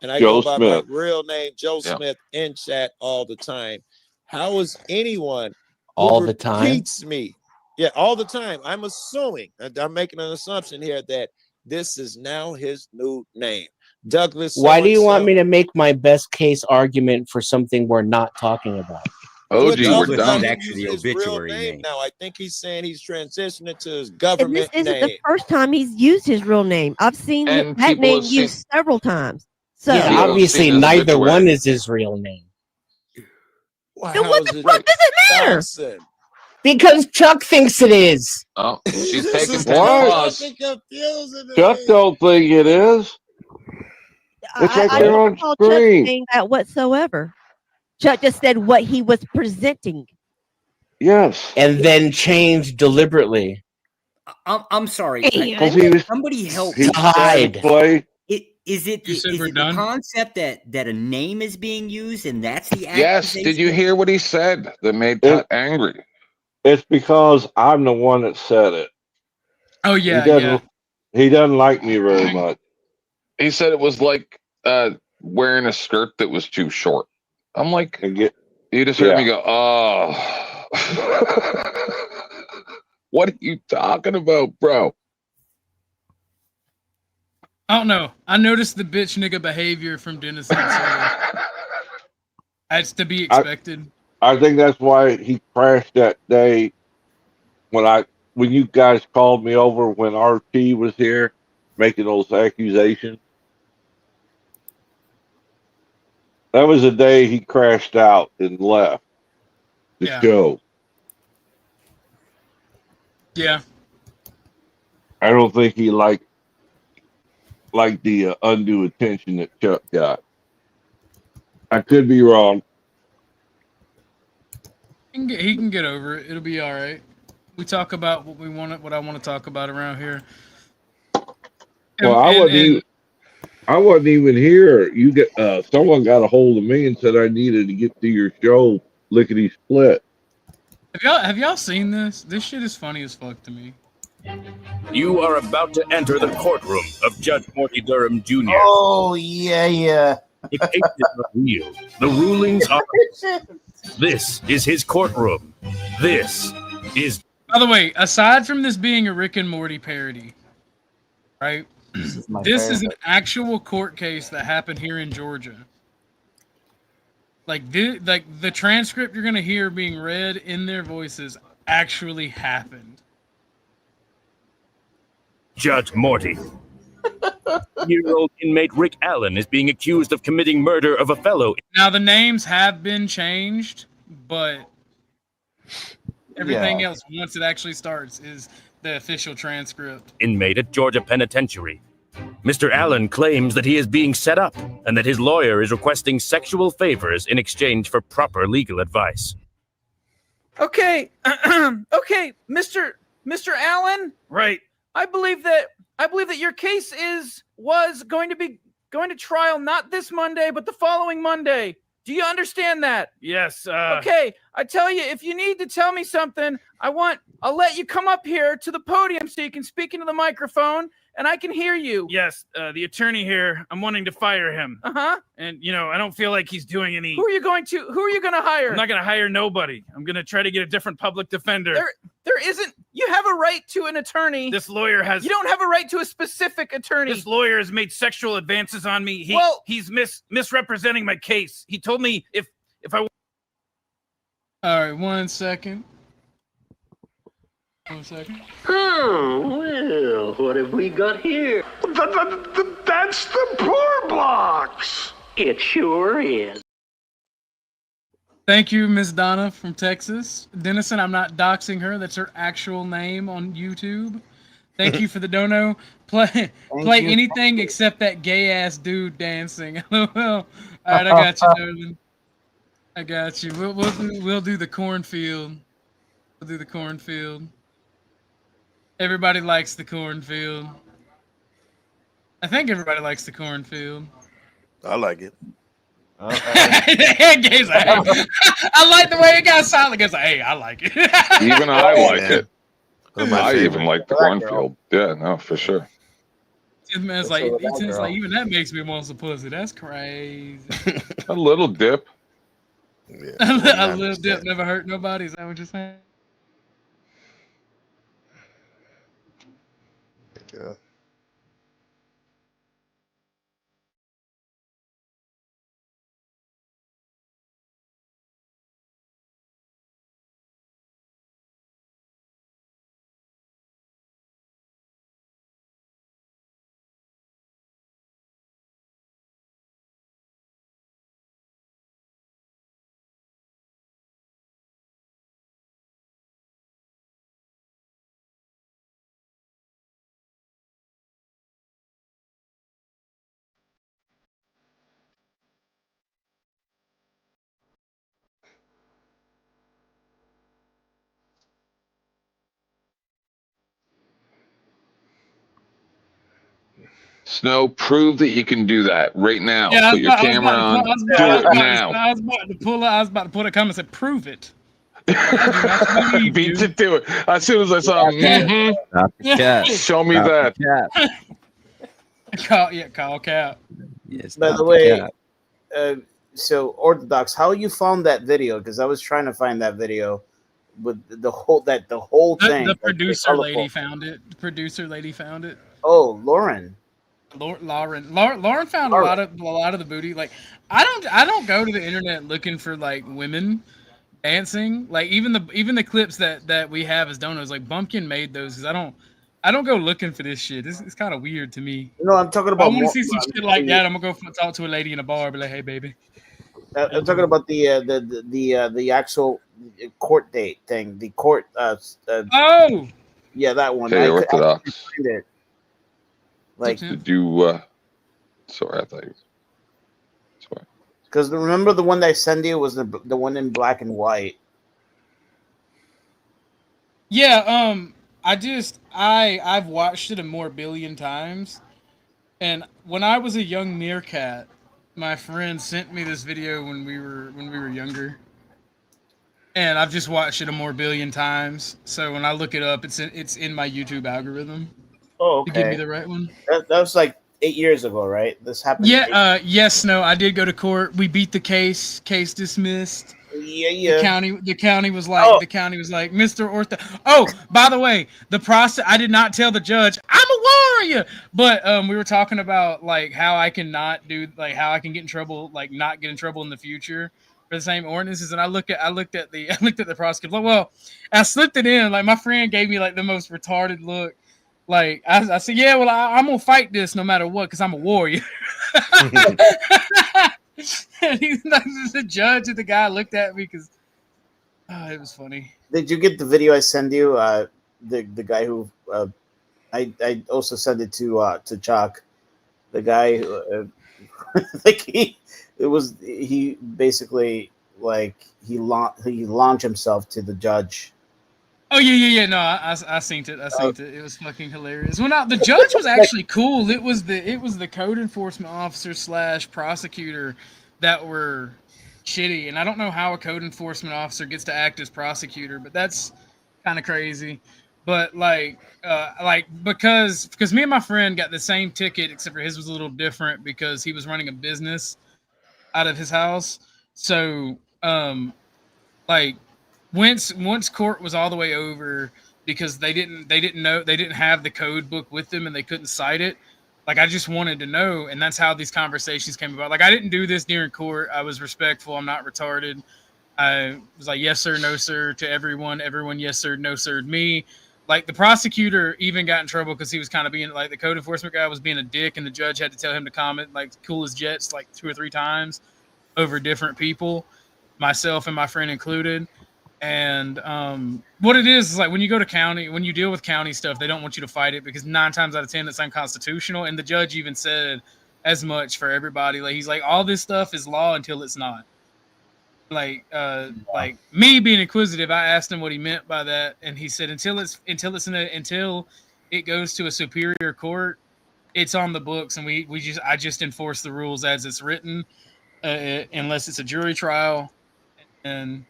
and I Joe go by Smith. my real name, Joe Yep. Smith, in chat all the time. How is anyone who All the time? repeats me? Yeah, all the time. I'm assuming, and I'm making an assumption here that this is now his new name, Douglas. Why do you want so-and-so. me to make my best case argument for something we're not talking about? OG, Douglas we're done. uses Actually, his real obituary name name. now. I think he's saying he's transitioning to his And government this isn't name. the first time he's used his real name. I've seen And that people name have seen- used several times. So Yeah, People have obviously seen his neither obituary. one is his real name. Well, then how what is the it fuck does it matter? doxing? Because Chuck thinks it is. Oh, she's This taking is 10th What? clause. fucking confusing to Chuck me. don't think it is. It's right I there don't on recall Chuck screen. saying that whatsoever. Chuck just said what he was presenting. Yes. And then changed deliberately. I'm sorry. Because he was Somebody help. he me. was trying to Hide. play. Is it You said is we're it the done? concept that a name is being used and that's the Yes, did you accusation? hear what he said that made Tut angry? It's because I'm the one that said it. Oh He yeah, doesn't. yeah. He doesn't like me very much. He said it was like wearing a skirt that was too short. I'm like, you just heard me go, oh. What are you talking about, bro? I don't know. I noticed the bitch nigga behavior from Dennis. That's to be expected. I think that's why he crashed that day when you guys called me over when RT was here making those accusations. That was the day he crashed out and left the show. Yeah. I don't think he liked the undue attention that Chuck got. I could be wrong. He can get over it. It'll be all right. We talk about what I want to talk about around here. Well, I wasn't even here. You get someone got a hold of me and said I needed to get to your show, Lickety Split. Have y'all seen this? This shit is funny as fuck to me. You are about to enter the courtroom of Judge Morty Durham Jr. Oh, yeah. The case is not real. The rulings are. This is his courtroom. This is. By the way, aside from this being a Rick and Morty parody, right? This is an actual court case that happened here in Georgia. Like the transcript you're gonna hear being read in their voices actually happened. Judge Morty. Year-old inmate Rick Allen is being accused of committing murder of a fellow. Now the names have been changed, but everything else, once it actually starts, is the official transcript. Inmate at Georgia Penitentiary. Mr. Allen claims that he is being set up and that his lawyer is requesting sexual favors in exchange for proper legal advice. Okay, okay, Mr. Allen. Right. I believe that your case was going to trial not this Monday, but the following Monday. Do you understand that? Yes. Okay, I tell you, if you need to tell me something, I'll let you come up here to the podium so you can speak into the microphone and I can hear you. Yes, the attorney here, I'm wanting to fire him. Uh-huh. And, I don't feel like he's doing any... Who are you going to hire? I'm not going to hire nobody. I'm going to try to get a different public defender. There isn't... You have a right to an attorney. This lawyer has... You don't have a right to a specific attorney. This lawyer has made sexual advances on me. He's misrepresenting my case. He told me if I... All right, 1 second. 1 second. Oh, well, what have we got here? That's the poor box. It sure is. Thank you, Miss Donna from Texas. Dennison, I'm not doxing her. That's her actual name on YouTube. Thank you for the dono. Play anything except that gay-ass dude dancing. Well, all right, I got you, darling. I got you. We'll do the cornfield. We'll do the cornfield. Everybody likes the cornfield. I think everybody likes the cornfield. I like it. Gay's like, hey. I like the way it got silent. Guy's like, hey, I like it. Even I like it. I even like the cornfield. Yeah, no, for sure. Man's like, even that makes me want some pussy. That's crazy. A little dip. Yeah, a little dip never hurt nobody. Is that what you're saying? Yeah. Snow, prove that you can do that right now. Yeah, Put your camera on. Do it now. I was about to put a comment and say, prove it. Beat it to it. As soon as I saw him, show me that. Call Cap. Yes. By the way, so Orthodox, how you found that video? Because I was trying to find that video with the whole thing. The producer lady found it. The producer lady found it. Oh, Lauren. Lauren found a lot of the booty. Like I don't go to the internet looking for like women dancing. Like even the clips that we have as donos, like Bumpkin made those because I don't go looking for this shit. It's kind of weird to me. No, I'm talking about. I want to see some shit like that. I'm gonna go talk to a lady in a bar, be like, hey baby. I'm talking about the actual court date thing. The court. Oh. Yeah, that one. Hey, I Orthodox. find it. Like, did you? Sorry, I thought you. Sorry. Because remember the one that I sent you was the one in black and white. Yeah. I've watched it a more billion times, and when I was a young meerkat, my friend sent me this video when we were younger. And I've just watched it a more billion times. So when I look it up, it's in my YouTube algorithm. Oh, okay. To give me the right one. That was like 8 years ago, right? This happened. Yeah. Yes. No. I did go to court. We beat the case. Case dismissed. Yeah. The county was like, Mr. Ortho. Oh, by the way, the process. I did not tell the judge I'm a warrior, but we were talking about like how I can not do how I can get in trouble, not get in trouble in the future for the same ordinances. And I looked at the prosecutor. Well, I slipped it in. Like my friend gave me like the most retarded look. Like I said, yeah, well, I'm gonna fight this no matter what because I'm a warrior. And the judge and the guy looked at me because it was funny. Did you get the video I sent you? The guy who I also sent it to Chuck. The guy who, he basically he launched himself to the judge. Oh yeah. No, I seen it. It was fucking hilarious. Well, now the judge was actually cool. It was the code enforcement officer / prosecutor that were shitty, and I don't know how a code enforcement officer gets to act as prosecutor, but that's kind of crazy. But because me and my friend got the same ticket, except for his was a little different because he was running a business out of his house. So once court was all the way over, because they didn't have the code book with them and they couldn't cite it. Like I just wanted to know, and that's how these conversations came about. Like I didn't do this during court. I was respectful. I'm not retarded. I was like, yes sir, no sir to everyone. Everyone, yes sir, no sir to me. Like the prosecutor even got in trouble because he was kind of being like the code enforcement guy was being a dick, and the judge had to tell him to comment like cool as jets like 2 or 3 times over different people, myself and my friend included. And what it is like when you go to county, when you deal with county stuff, they don't want you to fight it because 9 times out of 10 it's unconstitutional. And the judge even said as much for everybody. Like he's like, all this stuff is law until it's not. Like me being inquisitive, I asked him what he meant by that, and he said until it goes to a superior court, it's on the books, and I just enforce the rules as it's written, unless it's a jury trial, and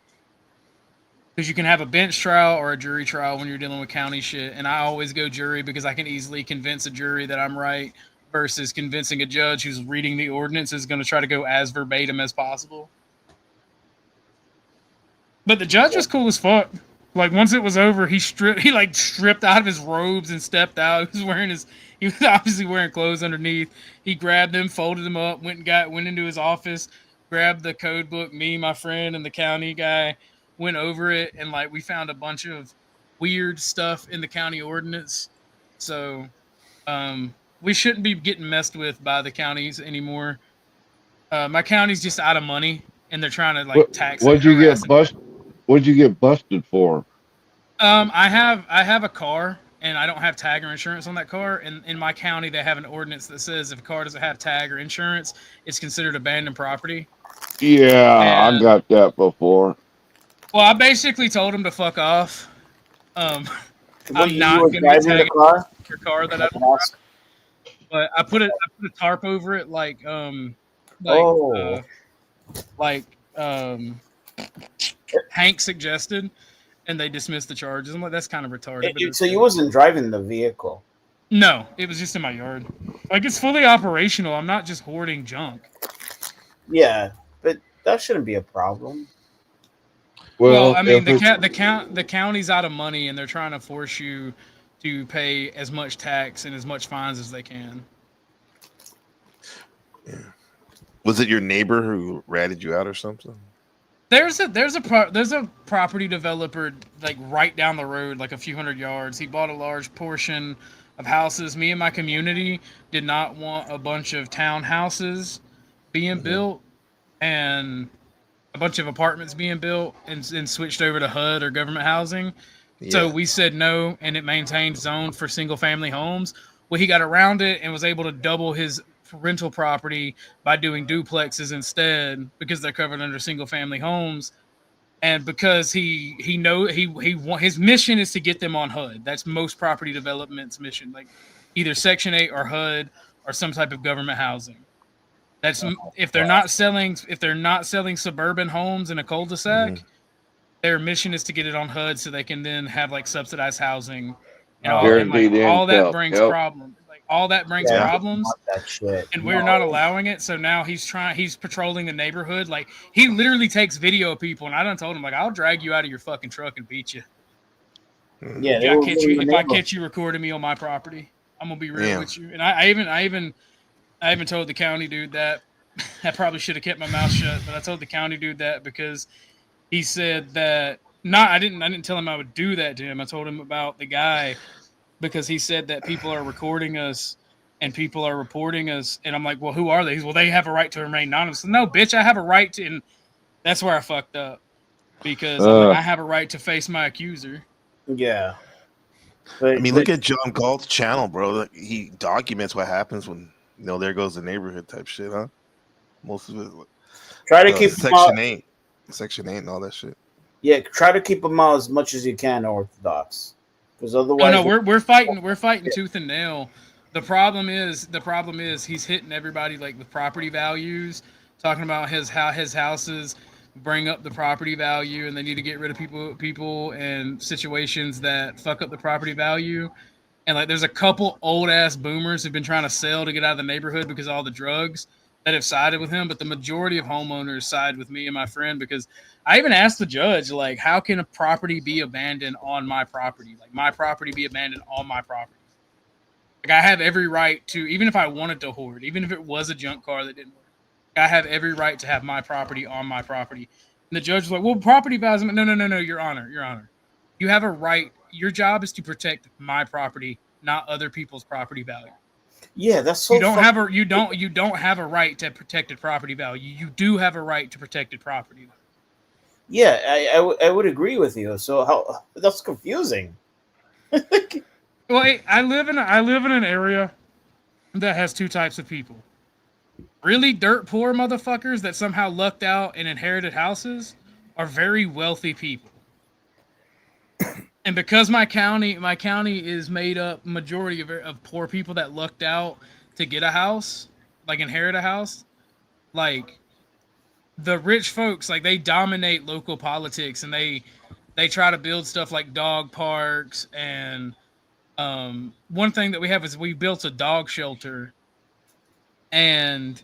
because you can have a bench trial or a jury trial when you're dealing with county shit, and I always go jury because I can easily convince a jury that I'm right versus convincing a judge who's reading the ordinance is going to try to go as verbatim as possible. But the judge was cool as fuck. Like once it was over, he stripped out of his robes and stepped out. He was obviously wearing clothes underneath. He grabbed them, folded them up, went into his office, grabbed the code book. Me, my friend, and the county guy went over it, and like we found a bunch of weird stuff in the county ordinance. So we shouldn't be getting messed with by the counties anymore. My county's just out of money, and they're trying to tax. What'd you get busted for? I have a car, and I don't have tag or insurance on that car. And in my county, they have an ordinance that says if a car doesn't have tag or insurance, it's considered abandoned property. Yeah, I got that before. Well, I basically told him to fuck off. I'm not going to tag your car that I don't drive. But I put a tarp over it, Hank suggested, and they dismissed the charges. I'm like, that's kind of retarded. So you wasn't driving the vehicle? No, it was just in my yard. Like it's fully operational. I'm not just hoarding junk. Yeah, but that shouldn't be a problem. Well, I mean, the county's out of money, and they're trying to force you to pay as much tax and as much fines as they can. Was it your neighbor who ratted you out or something? There's a property developer like right down the road, like a few hundred yards. He bought a large portion of houses. Me and my community did not want a bunch of townhouses being built and a bunch of apartments being built and switched over to HUD or government housing. So we said no, and it maintained zone for single family homes. Well, he got around it and was able to double his rental property by doing duplexes instead because they're covered under single family homes. And because his mission is to get them on HUD. That's most property development's mission, like either Section 8 or HUD or some type of government housing. That's if they're not selling suburban homes in a cul-de-sac, their mission is to get it on HUD so they can then have like subsidized housing and all that brings problems. Like all that brings problems. That shit. And we're not allowing it. So now he's patrolling the neighborhood. Like he literally takes video of people, and I done told him like I'll drag you out of your fucking truck and beat you. Yeah, if I catch you recording me on my property, I'm gonna be real with you. And I even told the county dude that. I probably should have kept my mouth shut, but I told the county dude that because he said that I didn't tell him I would do that to him. I told him about the guy because he said that people are recording us and people are reporting us, and I'm like, well, who are they? He's, well, they have a right to remain anonymous. No, bitch, I have a right to, and that's where I fucked up because I have a right to face my accuser. Yeah. But, look at John Galt's channel, bro. He documents what happens when there goes the neighborhood type shit, huh? Most of it. Try to keep Section 8, and all that shit. Yeah, try to keep them out as much as you can, Orthodox, because otherwise. No, we're fighting tooth and nail. The problem is he's hitting everybody like with property values, talking about how his houses bring up the property value, and they need to get rid of people and situations that fuck up the property value. And like, there's a couple old ass boomers who've been trying to sell to get out of the neighborhood because of all the drugs that have sided with him, but the majority of homeowners side with me and my friend because I even asked the judge, like, how can a property be abandoned on my property? Like, my property be abandoned on my property. Like, I have every right to, even if I wanted to hoard, even if it was a junk car that didn't work, I have every right to have my property on my property. And the judge was like, well, property values. No, Your Honor. You have a right. Your job is to protect my property, not other people's property value. Yeah, that's so. You don't have a right to protected property value. You do have a right to protected property. Yeah, I would agree with you. So that's confusing. Well, I live in an area that has two types of people. Really dirt poor motherfuckers that somehow lucked out and inherited houses are very wealthy people. And because my county is made up majority of poor people that lucked out to get a house, like inherit a house, like the rich folks, like they dominate local politics and they try to build stuff like dog parks. And one thing that we have is we built a dog shelter, and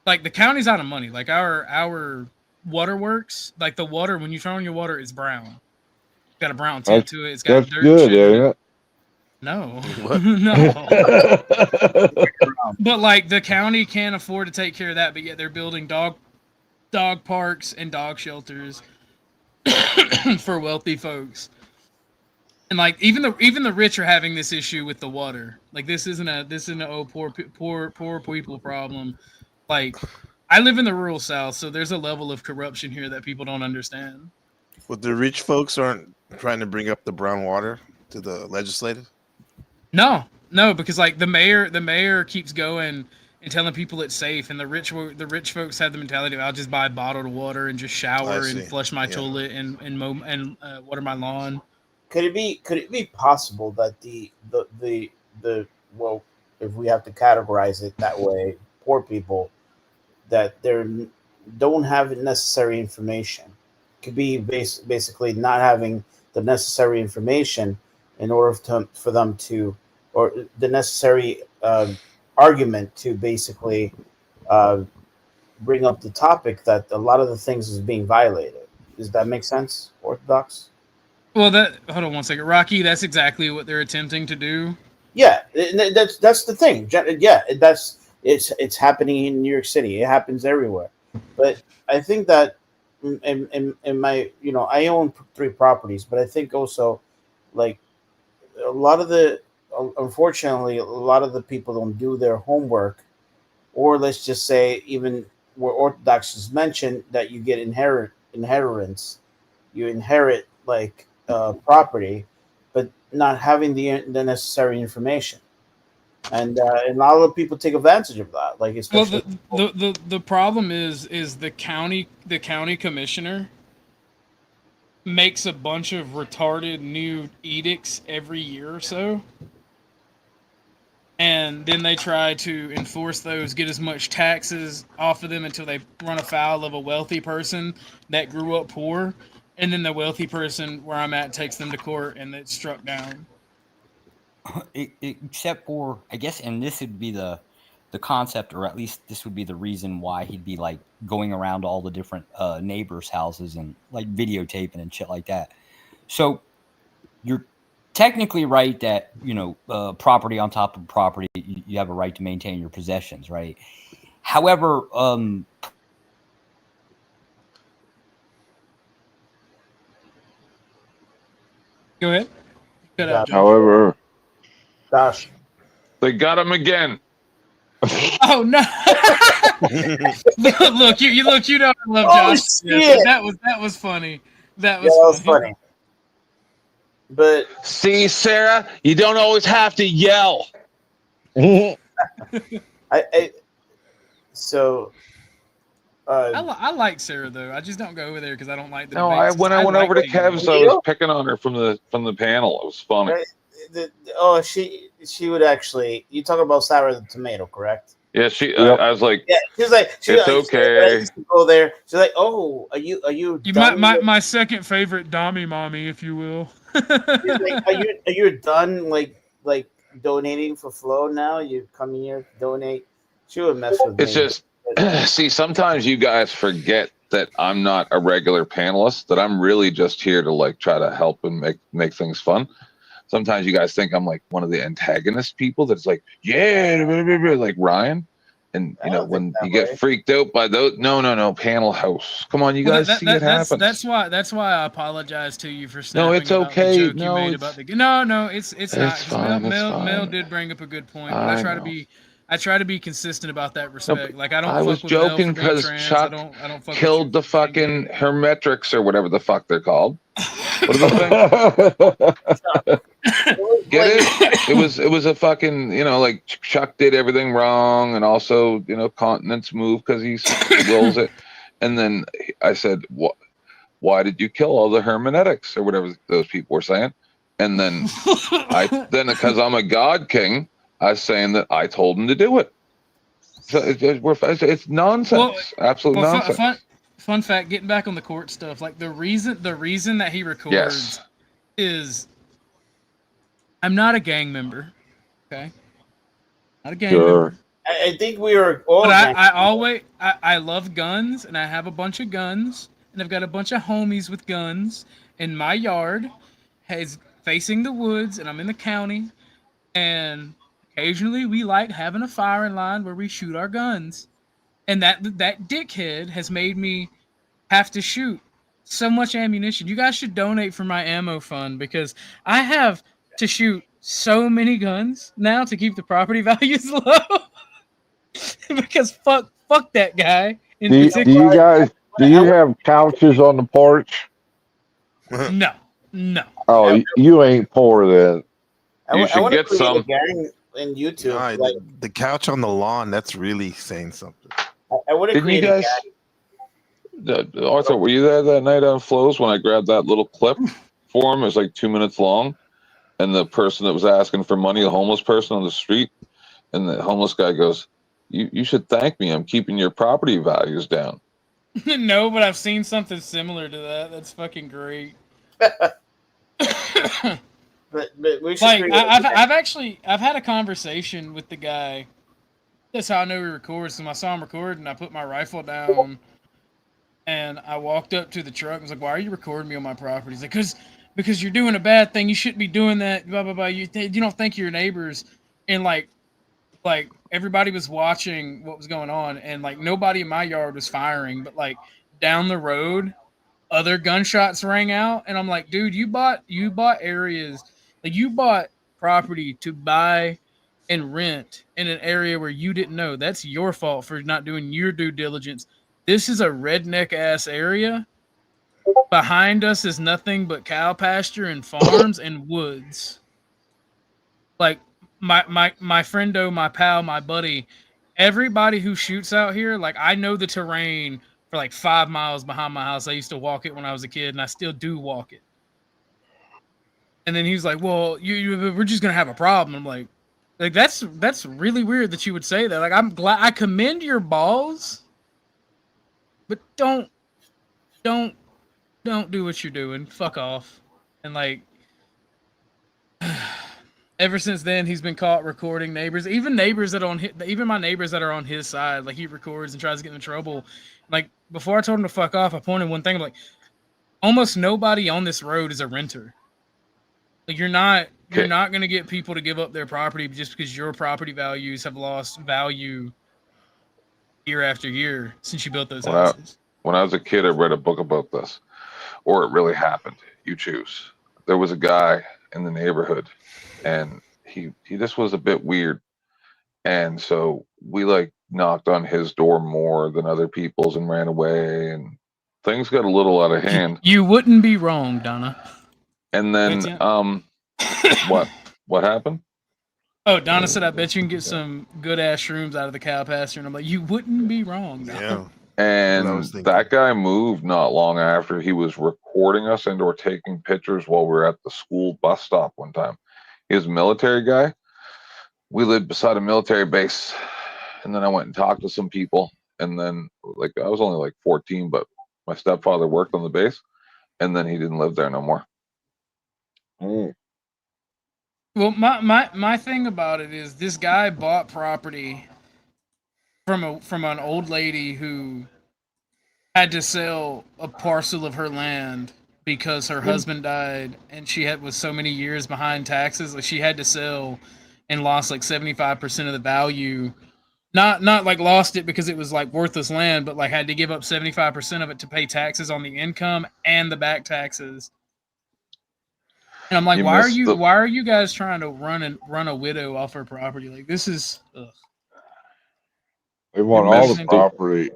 like the county's out of money. Like our waterworks, like the water, when you turn on your water, it's brown. Got a brown tint to it. It's got dirt. Good, isn't it? No, no. But like the county can't afford to take care of that, but yet they're building dog parks and dog shelters for wealthy folks. And like even the rich are having this issue with the water. Like this isn't a poor people problem. Like I live in the rural South, so there's a level of corruption here that people don't understand. But the rich folks aren't trying to bring up the brown water to the legislative? No, because like the mayor keeps going and telling people it's safe, and the rich folks have the mentality of I'll just buy bottled water and just shower and flush my toilet and mow and water my lawn. Could it be possible that the well, if we have to categorize it that way, poor people that they don't have necessary information? Could be basically not having the necessary information in order for them to, or the necessary argument to basically bring up the topic that a lot of the things is being violated. Does that make sense, Orthodox? Well, hold on one second, Rocky. That's exactly what they're attempting to do. Yeah, that's the thing. Yeah, it's happening in New York City. It happens everywhere. But I think that in my, I own 3 properties, but I think also like unfortunately, a lot of the people don't do their homework, or let's just say even where Orthodox has mentioned that you get inheritance, you inherit like property, but not having the necessary information, and a lot of people take advantage of that. Like especially the problem is the county commissioner makes a bunch of retarded new edicts every year or so. And then they try to enforce those, get as much taxes off of them until they run afoul of a wealthy person that grew up poor. And then the wealthy person where I'm at takes them to court and it's struck down. Except for, I guess, and this would be the concept, or at least this would be the reason why he'd be like going around to all the different neighbors' houses and like videotaping and shit like that. So you're technically right that, property on top of property, you have a right to maintain your possessions, right? However, go ahead. However, gosh, they got him again. Oh no! look, you know I love Josh. Shit. That was funny. That was funny. But see, Sarah, you don't always have to yell. I like Sarah though. I just don't go over there because I don't like the. No, debates, when I went over to Kev's, I was picking on her from the panel. It was funny. She would actually. You talk about Sarah the tomato, correct? Yeah, I was like, yeah, she's like, it's okay. I used to go there. She's like, oh, are you? My second favorite Dommy mommy, if you will. She's like, are you done like donating for Flo now? You come here to donate. She would mess with me. It's just see, sometimes you guys forget that I'm not a regular panelist, that I'm really just here to like try to help and make things fun. Sometimes you guys think I'm like one of the antagonist people that's like, yeah, like Ryan. And when you get freaked out by those, no, panel house. Come on, you guys see it happen. That's why I apologize to you for snapping. No, it's about okay. The joke you made about the no, it's not. Fine, Mel did bring up a good point, but I try to be consistent about that respect. No, like I don't. I was joking because Chuck killed the fucking Hermetrics or whatever the fuck they're called. What are the things? Get it? It was a fucking, like Chuck did everything wrong, and also, continents move because he wills it. And then I said, why did you kill all the Hermeneutics or whatever those people were saying? And then because I'm a God King, I was saying that I told him to do it. So it's nonsense, absolute nonsense. Fun fact: getting back on the court stuff, like the reason that he records is, I'm not a gang member. Okay, not a gang member. I think we are all. But I love guns, and I have a bunch of guns, and I've got a bunch of homies with guns. And my yard is facing the woods, and I'm in the county, and occasionally we like having a firing line where we shoot our guns. And that dickhead has made me have to shoot so much ammunition. You guys should donate for my ammo fund because I have to shoot so many guns now to keep the property values low. Because fuck that guy. Do you have couches on the porch? No. Oh, you ain't poor then. You should get some. In YouTube, the couch on the lawn. That's really saying something. I would have created a gang. Arthur, were you there that night on Flows when I grabbed that little clip for him? It was like 2 minutes long, and the person that was asking for money, the homeless person on the street, and the homeless guy goes, "You should thank me. I'm keeping your property values down." No, but I've seen something similar to that. That's fucking great. But we should like I've had a conversation with the guy. That's how I know he records. So I saw him record, and I put my rifle down, and I walked up to the truck and was like, "Why are you recording me on my property?" He's like, "Because you're doing a bad thing. You shouldn't be doing that. Blah blah blah. You don't think your neighbors." And like everybody was watching what was going on, and like nobody in my yard was firing, but like down the road, other gunshots rang out, and I'm like, "Dude, you bought areas." Like you bought property to buy and rent in an area where you didn't know. That's your fault for not doing your due diligence. This is a redneck ass area. Behind us is nothing but cow pasture and farms and woods. Like my friendo, my pal, my buddy, everybody who shoots out here, like I know the terrain for like 5 miles behind my house. I used to walk it when I was a kid, and I still do walk it. And then he was like, "Well, we're just gonna have a problem." I'm like that's really weird that you would say that. Like, I'm glad, I commend your balls, but don't do what you're doing. Fuck off. And like, ever since then, he's been caught recording neighbors, even neighbors that even my neighbors that are on his side. Like, he records and tries to get in trouble. Like, before I told him to fuck off, I pointed one thing. I'm like, almost nobody on this road is a renter. Like, you're not going to get people to give up their property just because your property values have lost value year after year since you built those houses. When I was a kid, I read a book about this, or it really happened. You choose. There was a guy in the neighborhood, and he just was a bit weird. And so we like knocked on his door more than other people's and ran away, and things got a little out of hand. You wouldn't be wrong, Donna. And then, what happened? Oh, Donna said, I bet you can get some good ass shrooms out of the cow pasture. And I'm like, you wouldn't be wrong. Donna. Yeah. And that guy moved not long after. He was recording us and or taking pictures while we were at the school bus stop one time. He was a military guy. We lived beside a military base. And then I went and talked to some people. And then, like, I was only like 14, but my stepfather worked on the base. And then he didn't live there no more. Well, my thing about it is this guy bought property from an old lady who had to sell a parcel of her land because her husband died and she was so many years behind taxes. Like, she had to sell and lost like 75% of the value. Not like lost it because it was like worthless land, but like had to give up 75% of it to pay taxes on the income and the back taxes. And I'm like, why are you guys trying to run a widow off her property? Like, this is They want all the property.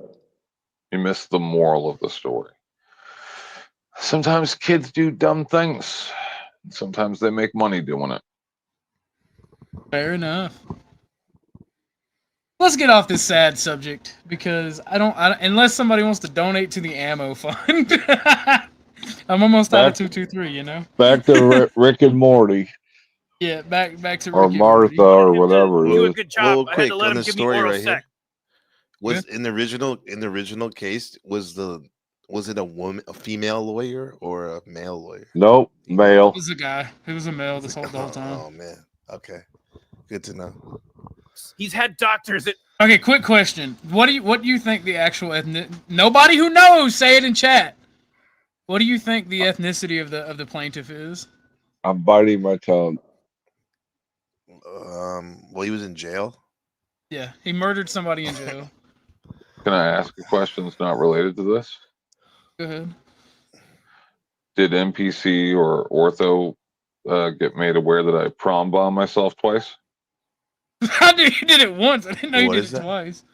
You missed the moral of the story. Sometimes kids do dumb things. Sometimes they make money doing it. Fair enough. Let's get off this sad subject because I don't unless somebody wants to donate to the ammo fund. I'm almost out of 223, you know. Back to Rick and Morty. Yeah, back to or Rick Martha and Morty. or whatever it Do a is. good job. I had Quick to let on him this give me story oral right here. sex. Was in the original case was it a female lawyer or a male lawyer? Nope, male. It was a guy. He was a male the whole time. Oh man. Okay. Good to know. He's had doctors that. Okay, quick question. What do you think the actual nobody who knows, say it in chat. What do you think the ethnicity of the plaintiff is? I'm biting my tongue. Well, he was in jail. Yeah, he murdered somebody in jail. Can I ask a question that's not related to this? Go ahead. Did NPC or Ortho get made aware that I prom bombed myself twice? I knew you did it once. I didn't know you did it twice.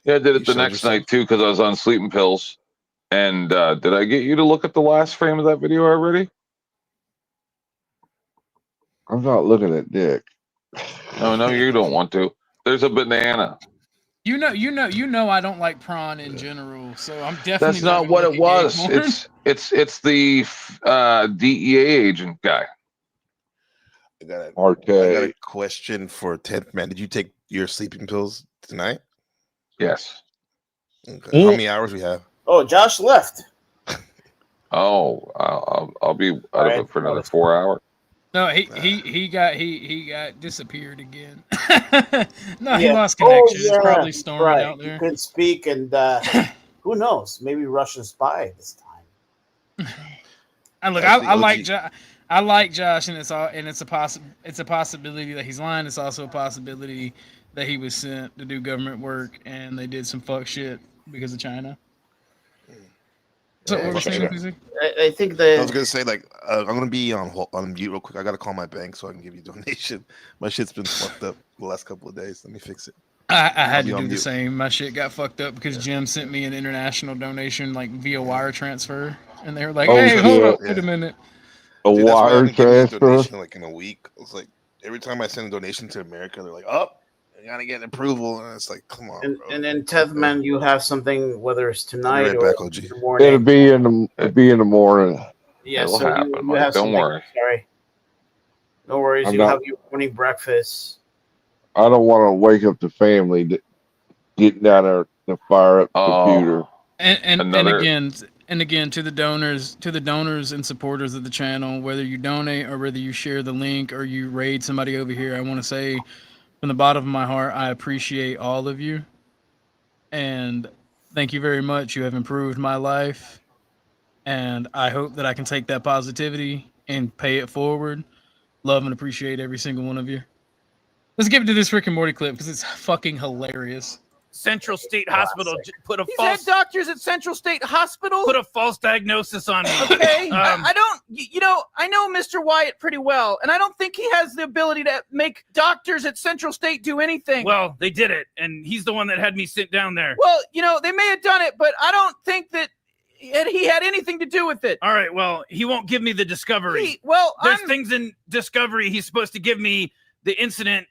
Yeah, I did it the next night too because I was on sleeping pills. And did I get you to look at the last frame of that video already? I'm not looking at Dick. No, you don't want to. There's a banana. You know I don't like prawn in general, so I'm definitely. That's not what it was. It's the DEA agent guy. I got a question for 10th man. Did you take your sleeping pills tonight? Yes. Okay. How many hours we have? Oh, Josh left. Oh, I'll be out of it for another 4 hours. No, he got disappeared again. No, he lost connection. It's probably storming out there. He couldn't speak, and who knows? Maybe Russian spy this time. And look, I like Josh, and it's a possibility that he's lying. It's also a possibility that he was sent to do government work, and they did some fuck shit because of China. So what were you saying, PZ? I think that I was gonna say like I'm gonna be on mute real quick. I gotta call my bank so I can give you a donation. My shit's been fucked up the last couple of days. Let me fix it. I had to do the same. My shit got fucked up because Jim sent me an international donation like via wire transfer, and they were like, "Hey, hold up, wait a minute." Dude, that's why I wire haven't given me a transfer. donation like in a week. It's like every time I send a donation to America, they're like, "Oh, you gotta get approval," and it's like, "Come on." and then Tethman, you have something whether it's tonight right or back, OG. in the morning. It'll be in the morning. Yeah, It'll so happen, you Mike. have Don't something. worry. Sorry, no worries. I'm You not- have your morning breakfast. I don't want to wake up the family getting down there to fire up the computer. And again to the donors and supporters of the channel, whether you donate or whether you share the link or you raid somebody over here, I want to say from the bottom of my heart, I appreciate all of you, and thank you very much. You have improved my life, and I hope that I can take that positivity and pay it forward. Love and appreciate every single one of you. Let's get into this Rick and Morty clip because it's fucking hilarious. Central State Hospital put a false. He's had doctors at Central State Hospital Put a false diagnosis on me. Okay, I don't. I know Mr. Wyatt pretty well, and I don't think he has the ability to make doctors at Central State do anything. Well, they did it, and he's the one that had me sit down there. Well, they may have done it, but I don't think that he had anything to do with it. All right, well, he won't give me the discovery. There's things in discovery he's supposed to give me the incident.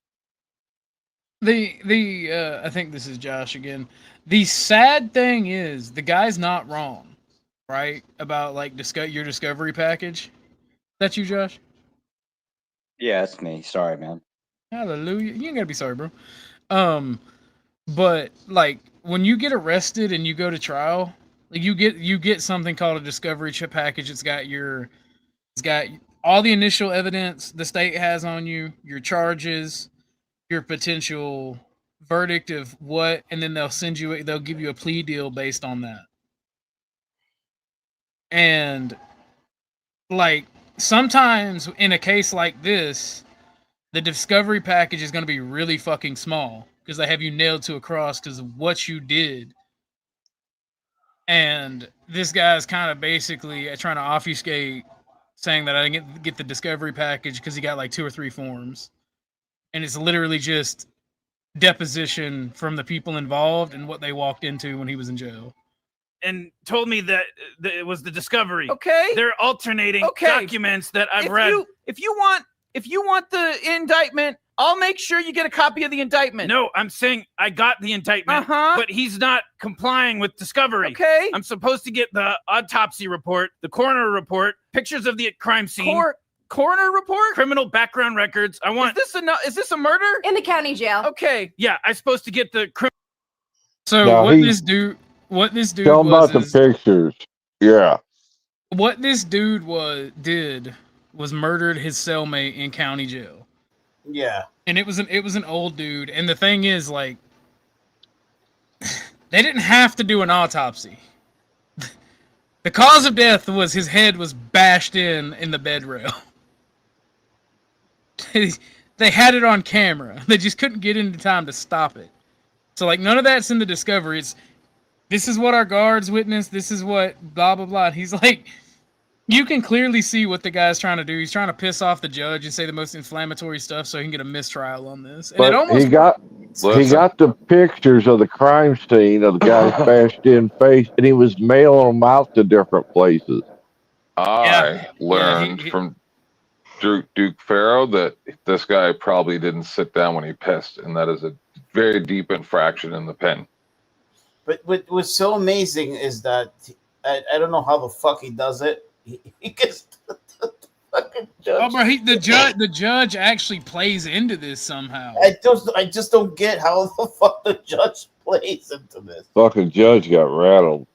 I think this is Josh again. The sad thing is the guy's not wrong, right? About like your discovery package. That you, Josh? Yeah, that's me. Sorry, man. Hallelujah. You ain't gotta be sorry, bro. But like when you get arrested and you go to trial, like you get something called a discovery package. It's got all the initial evidence the state has on you, your charges, your potential verdict of what, and then they'll give you a plea deal based on that. And like sometimes in a case like this, the discovery package is going to be really fucking small because they have you nailed to a cross because of what you did. And this guy's kind of basically trying to obfuscate, saying that I didn't get the discovery package because he got like 2 or 3 forms. And it's literally just deposition from the people involved and what they walked into when he was in jail. And told me that it was the discovery. Okay. They're alternating documents that I've read. If you want the indictment, I'll make sure you get a copy of the indictment. No, I'm saying I got the indictment, but he's not complying with discovery. Okay. I'm supposed to get the autopsy report, the coroner report, pictures of the crime scene. Coroner report? Criminal background records. I want. Is this a murder? In the county jail. Okay. Yeah, I'm supposed to get the So No, what this dude tell him about the pictures. Yeah. What this dude did was murdered his cellmate in county jail. Yeah. And it was an old dude. And the thing is, like, they didn't have to do an autopsy. The cause of death was his head was bashed in the bed rail. They had it on camera. They just couldn't get into time to stop it. So like none of that's in the discovery. This is what our guards witnessed. This is what blah blah blah. And he's like, you can clearly see what the guy's trying to do. He's trying to piss off the judge and say the most inflammatory stuff so he can get a mistrial on this. And but he got the pictures of the crime scene of the guy's bashed in face, and he was mailing them out to different places. I learned from Duke Farrow that this guy probably didn't sit down when he pissed, and that is a very deep infraction in the pen. But what's so amazing is that I don't know how the fuck he does it. He gets the fucking judge. Oh, bro, the judge actually plays into this somehow. I just don't get how the fuck the judge plays into this. Fucking judge got rattled.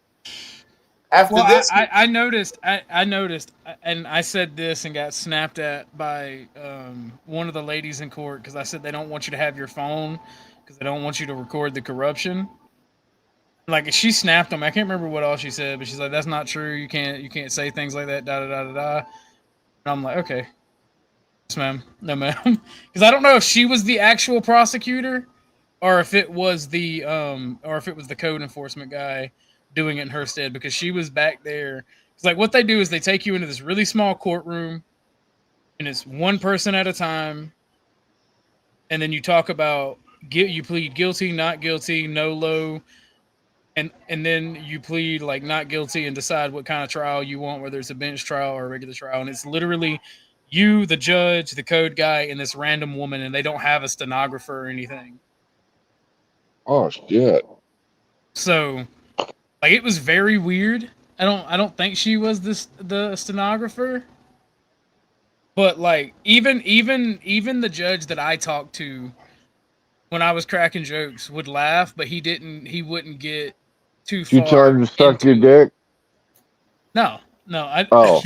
After this, I noticed, and I said this and got snapped at by one of the ladies in court because I said they don't want you to have your phone because they don't want you to record the corruption. Like she snapped him. I can't remember what all she said, but she's like, "That's not true. You can't say things like that." Da da da da da. And I'm like, "Okay, yes, ma'am. No, ma'am," because I don't know if she was the actual prosecutor or if it was the code enforcement guy doing it in her stead because she was back there. It's like what they do is they take you into this really small courtroom, and it's one person at a time, and then you talk about you plead guilty, not guilty, no low. And then you plead like not guilty and decide what kind of trial you want, whether it's a bench trial or a regular trial. And it's literally you, the judge, the code guy, and this random woman, and they don't have a stenographer or anything. Oh shit. So like it was very weird. I don't think she was the stenographer. But like even the judge that I talked to when I was cracking jokes would laugh, but he wouldn't get too far. You tell him to suck your dick? No. Oh.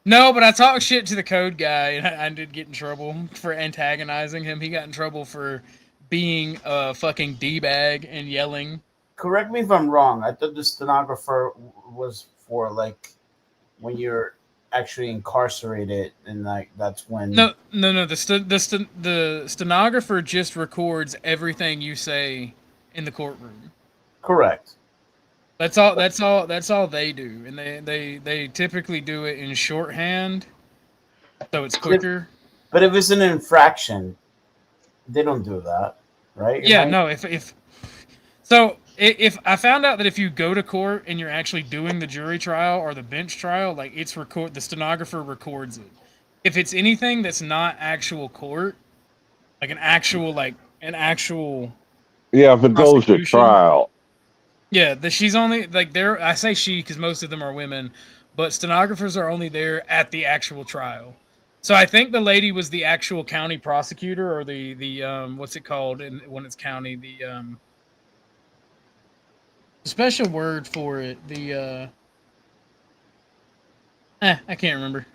No, but I talked shit to the code guy, and I did get in trouble for antagonizing him. He got in trouble for being a fucking D-bag and yelling. Correct me if I'm wrong. I thought the stenographer was for like when you're actually incarcerated, and like that's when. No. The stenographer just records everything you say in the courtroom. Correct. That's all they do, and they typically do it in shorthand, so it's quicker. But if it's an infraction, they don't do that, right? Yeah, no. If I found out that if you go to court and you're actually doing the jury trial or the bench trial, like the stenographer records it. If it's anything that's not actual court, like an actual. Yeah, if it goes to trial. Yeah, she's only like there. I say she because most of them are women, but stenographers are only there at the actual trial. So I think the lady was the actual county prosecutor or the what's it called when it's county, the special word for it, I can't remember.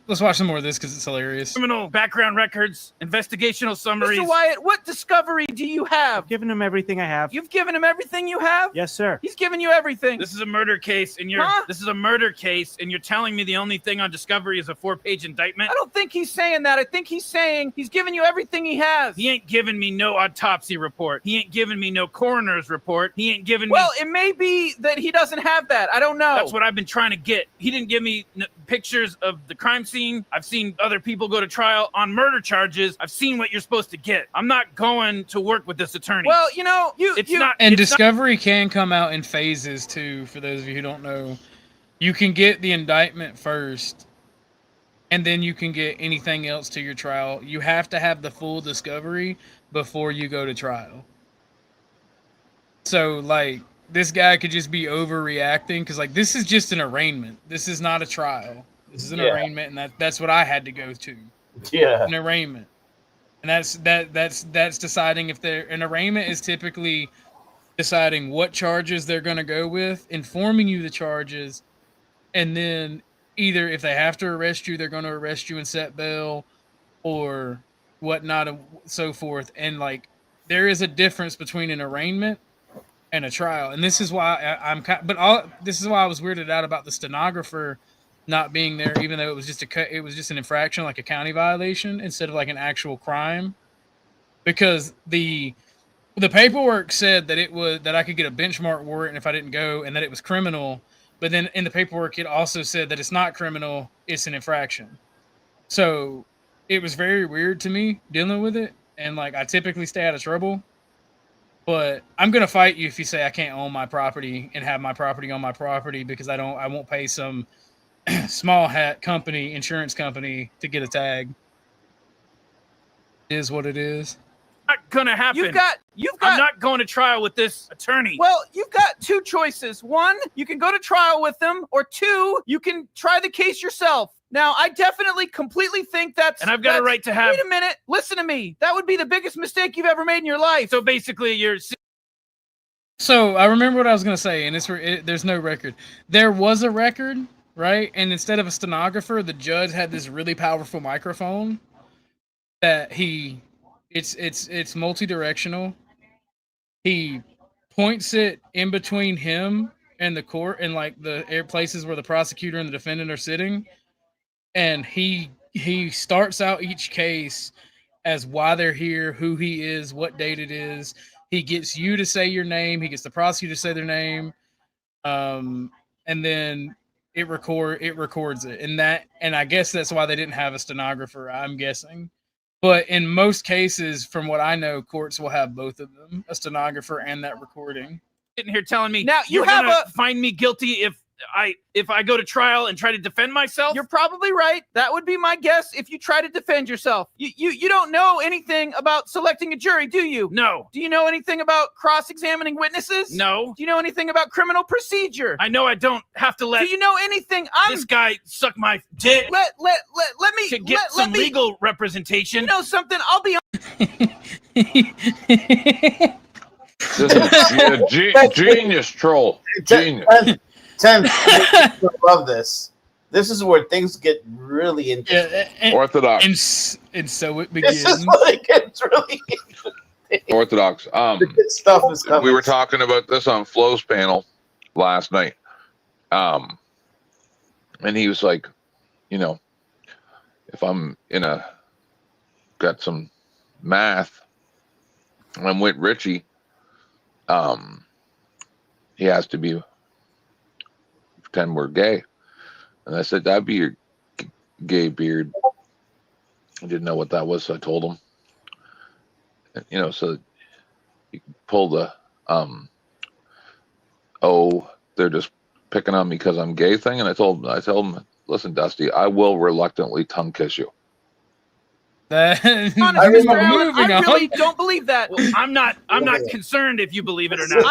Let's watch some more of this because it's hilarious. Criminal background records, investigational summaries. Mr. Wyatt, what discovery do you have? I've given him everything I have. You've given him everything you have? Yes, sir. He's given you everything. This is a murder case, and this is a murder case, and you're telling me the only thing on discovery is a 4-page indictment? I don't think he's saying that. I think he's saying he's given you everything he has. He ain't given me no autopsy report. He ain't given me no coroner's report. He ain't given me. Well, it may be that he doesn't have that. I don't know. That's what I've been trying to get. He didn't give me pictures of the crime scene. I've seen other people go to trial on murder charges. I've seen what you're supposed to get. I'm not going to work with this attorney. Well, discovery can come out in phases too. For those of you who don't know, you can get the indictment first, and then you can get anything else to your trial. You have to have the full discovery before you go to trial. So, like, this guy could just be overreacting because, like, this is just an arraignment. This is not a trial. This is an arraignment, and that's what I had to go to. Yeah, an arraignment, and that's deciding if an arraignment is typically deciding what charges they're going to go with, informing you the charges, and then either if they have to arrest you, they're going to arrest you and set bail, or whatnot, and so forth. And like, there is a difference between an arraignment and a trial, and this is why this is why I was weirded out about the stenographer not being there, even though it was just an infraction, like a county violation, instead of like an actual crime, because the paperwork said that I could get a benchmark warrant if I didn't go, and that it was criminal. But then in the paperwork, it also said that it's not criminal; it's an infraction. So it was very weird to me dealing with it, and like I typically stay out of trouble. But I'm gonna fight you if you say I can't own my property and have my property on my property because I won't pay some small hat company, insurance company, to get a tag. It is what it is. Not gonna happen. You've got. I'm not going to trial with this attorney. Well, you've got two choices. One, you can go to trial with them, or two, you can try the case yourself. Now, I definitely completely think that's... And I've got a right to have... Wait a minute. Listen to me. That would be the biggest mistake you've ever made in your life. So basically, you're... So I remember what I was going to say, and there's no record. There was a record, right? And instead of a stenographer, the judge had this really powerful microphone that it's multi-directional. He points it in between him and the court and like the places where the prosecutor and the defendant are sitting. And he starts out each case as why they're here, who he is, what date it is, He gets you to say your name. He gets the prosecutor to say their name, and then it records it. And I guess that's why they didn't have a stenographer. I'm guessing. But in most cases, from what I know, courts will have both of them, a stenographer and that recording. Sitting here telling me Now, you you're have gonna find me guilty if I go to trial and try to defend myself. You're probably right. That would be my guess if you try to defend yourself. You don't know anything about selecting a jury, do you? No. Do you know anything about cross-examining witnesses? No. Do you know anything about criminal procedure? I know I don't have to let Do you know anything? this guy suck my dick Let me to get let some me, legal representation. You know something? I'll be This is a genius troll. Genius. Tim, I love this. This is where things get really interesting. Orthodox. And so it begins. This is like it's really interesting. Orthodox. The good stuff is coming. We were talking about this on Flo's panel last night. And he was like, you know, if I'm got some math, and I'm with Richie, he has to pretend we're gay. And I said, that'd be your gay beard. I didn't know what that was, so I told him. And, you know, so you can pull the they're just picking on me because I'm gay thing. And I told him, listen, Dusty, I will reluctantly tongue kiss you. Honestly, Mr. Allen, I really don't believe that. Well, I'm not concerned if you believe it or not.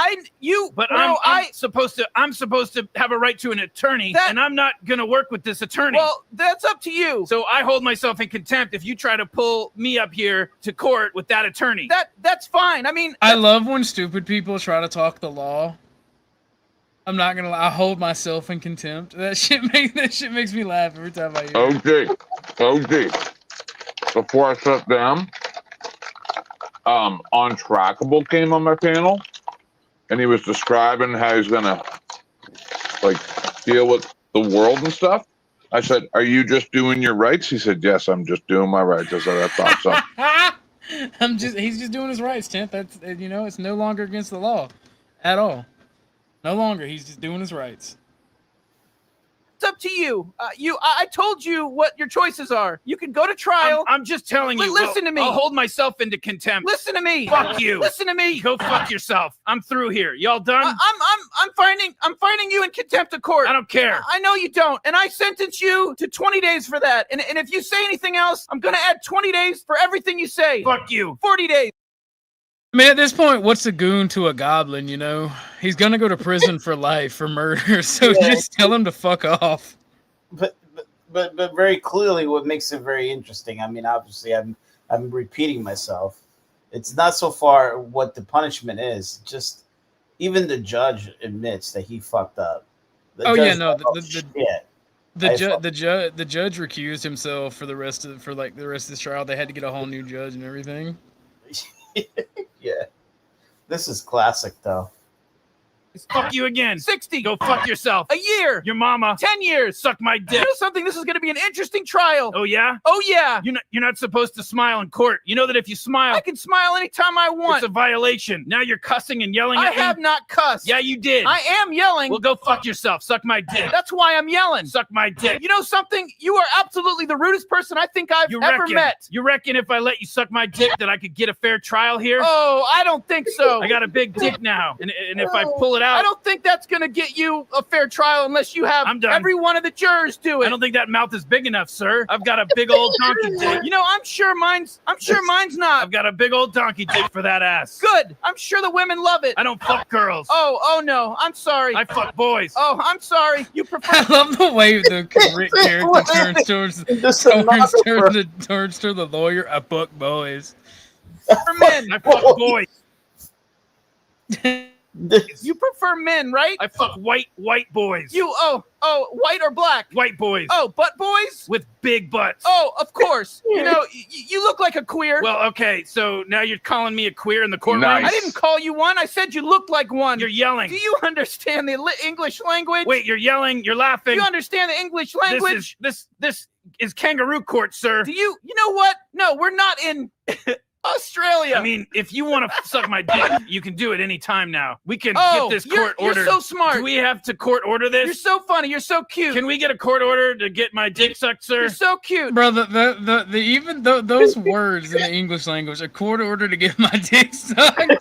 I'm supposed to have a right to an attorney, and I'm not gonna work with this attorney. Well, that's up to you. So I hold myself in contempt if you try to pull me up here to court with that attorney. That's fine. I mean, I love when stupid people try to talk the law. I'm not gonna lie, I hold myself in contempt. That shit makes me laugh every time I hear it. OG. Before I sat down, Untrackable came on my panel, and he was describing how he's gonna deal with the world and stuff. I said, "Are you just doing your rights?" He said, "Yes, I'm just doing my rights." I said, "I thought so." He's just doing his rights, Tim. That's it's no longer against the law at all. No longer. He's just doing his rights. It's up to you. I told you what your choices are. You can go to trial. I'm just telling you. Listen to me. I'll hold myself into contempt. Listen to me. Fuck you. Listen to me. Go fuck yourself. I'm through here. Y'all done? I'm finding you in contempt of court. I don't care. I know you don't, and I sentence you to 20 days for that. And if you say anything else, I'm gonna add 20 days for everything you say. Fuck you. 40 days. I mean, at this point, what's a goon to a goblin? You know, he's gonna go to prison for life for murder. So just tell him to fuck off. But very clearly, what makes it very interesting. I mean, obviously, I'm repeating myself. It's not so far what the punishment is. Just even the judge admits that he fucked up. The judge recused himself for the rest of this trial. They had to get a whole new judge and everything. Yeah, this is classic though. Fuck you again. 60. Go fuck yourself. A year. Your mama. 10 years. Suck my dick. You know something? This is going to be an interesting trial. Oh, yeah? Oh, yeah. You're not supposed to smile in court. You know that if you smile... I can smile anytime I want. It's a violation. Now you're cussing and yelling at me. I have not cussed. Yeah, you did. I am yelling. Well, go fuck yourself. Suck my dick. That's why I'm yelling. Suck my dick. You know something? You are absolutely the rudest person I think I've ever met. You reckon if I let you suck my dick that I could get a fair trial here? Oh, I don't think so. I got a big dick now. And if I pull it out... I don't think that's going to get you a fair trial unless you have every one of the jurors do it. I don't think that mouth is big enough, sir. I've got a big old donkey dick. You know, I'm sure mine's not. I've got a big old donkey dick for that ass. Good. I'm sure the women love it. I don't fuck girls. Oh no. I'm sorry. I fuck boys. Oh, I'm sorry. You prefer. I love the way the Rick character turns to the lawyer. I fuck boys. For men. I fuck boys. You prefer men, right? I fuck white boys. You white or black? White boys. Oh, butt boys? With big butts. Oh, of course. You know, you look like a queer. Well, okay, so now you're calling me a queer in the courtroom? Nice. I didn't call you one. I said you looked like one. You're yelling. Do you understand the English language? Wait, you're yelling, you're laughing. Do you understand the English language? This is kangaroo court, sir. Do you know what? No, we're not in... Australia. I mean, if you want to suck my dick, you can do it anytime now. We can get this court ordered. You're so smart. Do we have to court order this? You're so funny. You're so cute. Can we get a court order to get my dick sucked, sir? You're so cute. Bro, those words in the English language, a court order to get my dick sucked.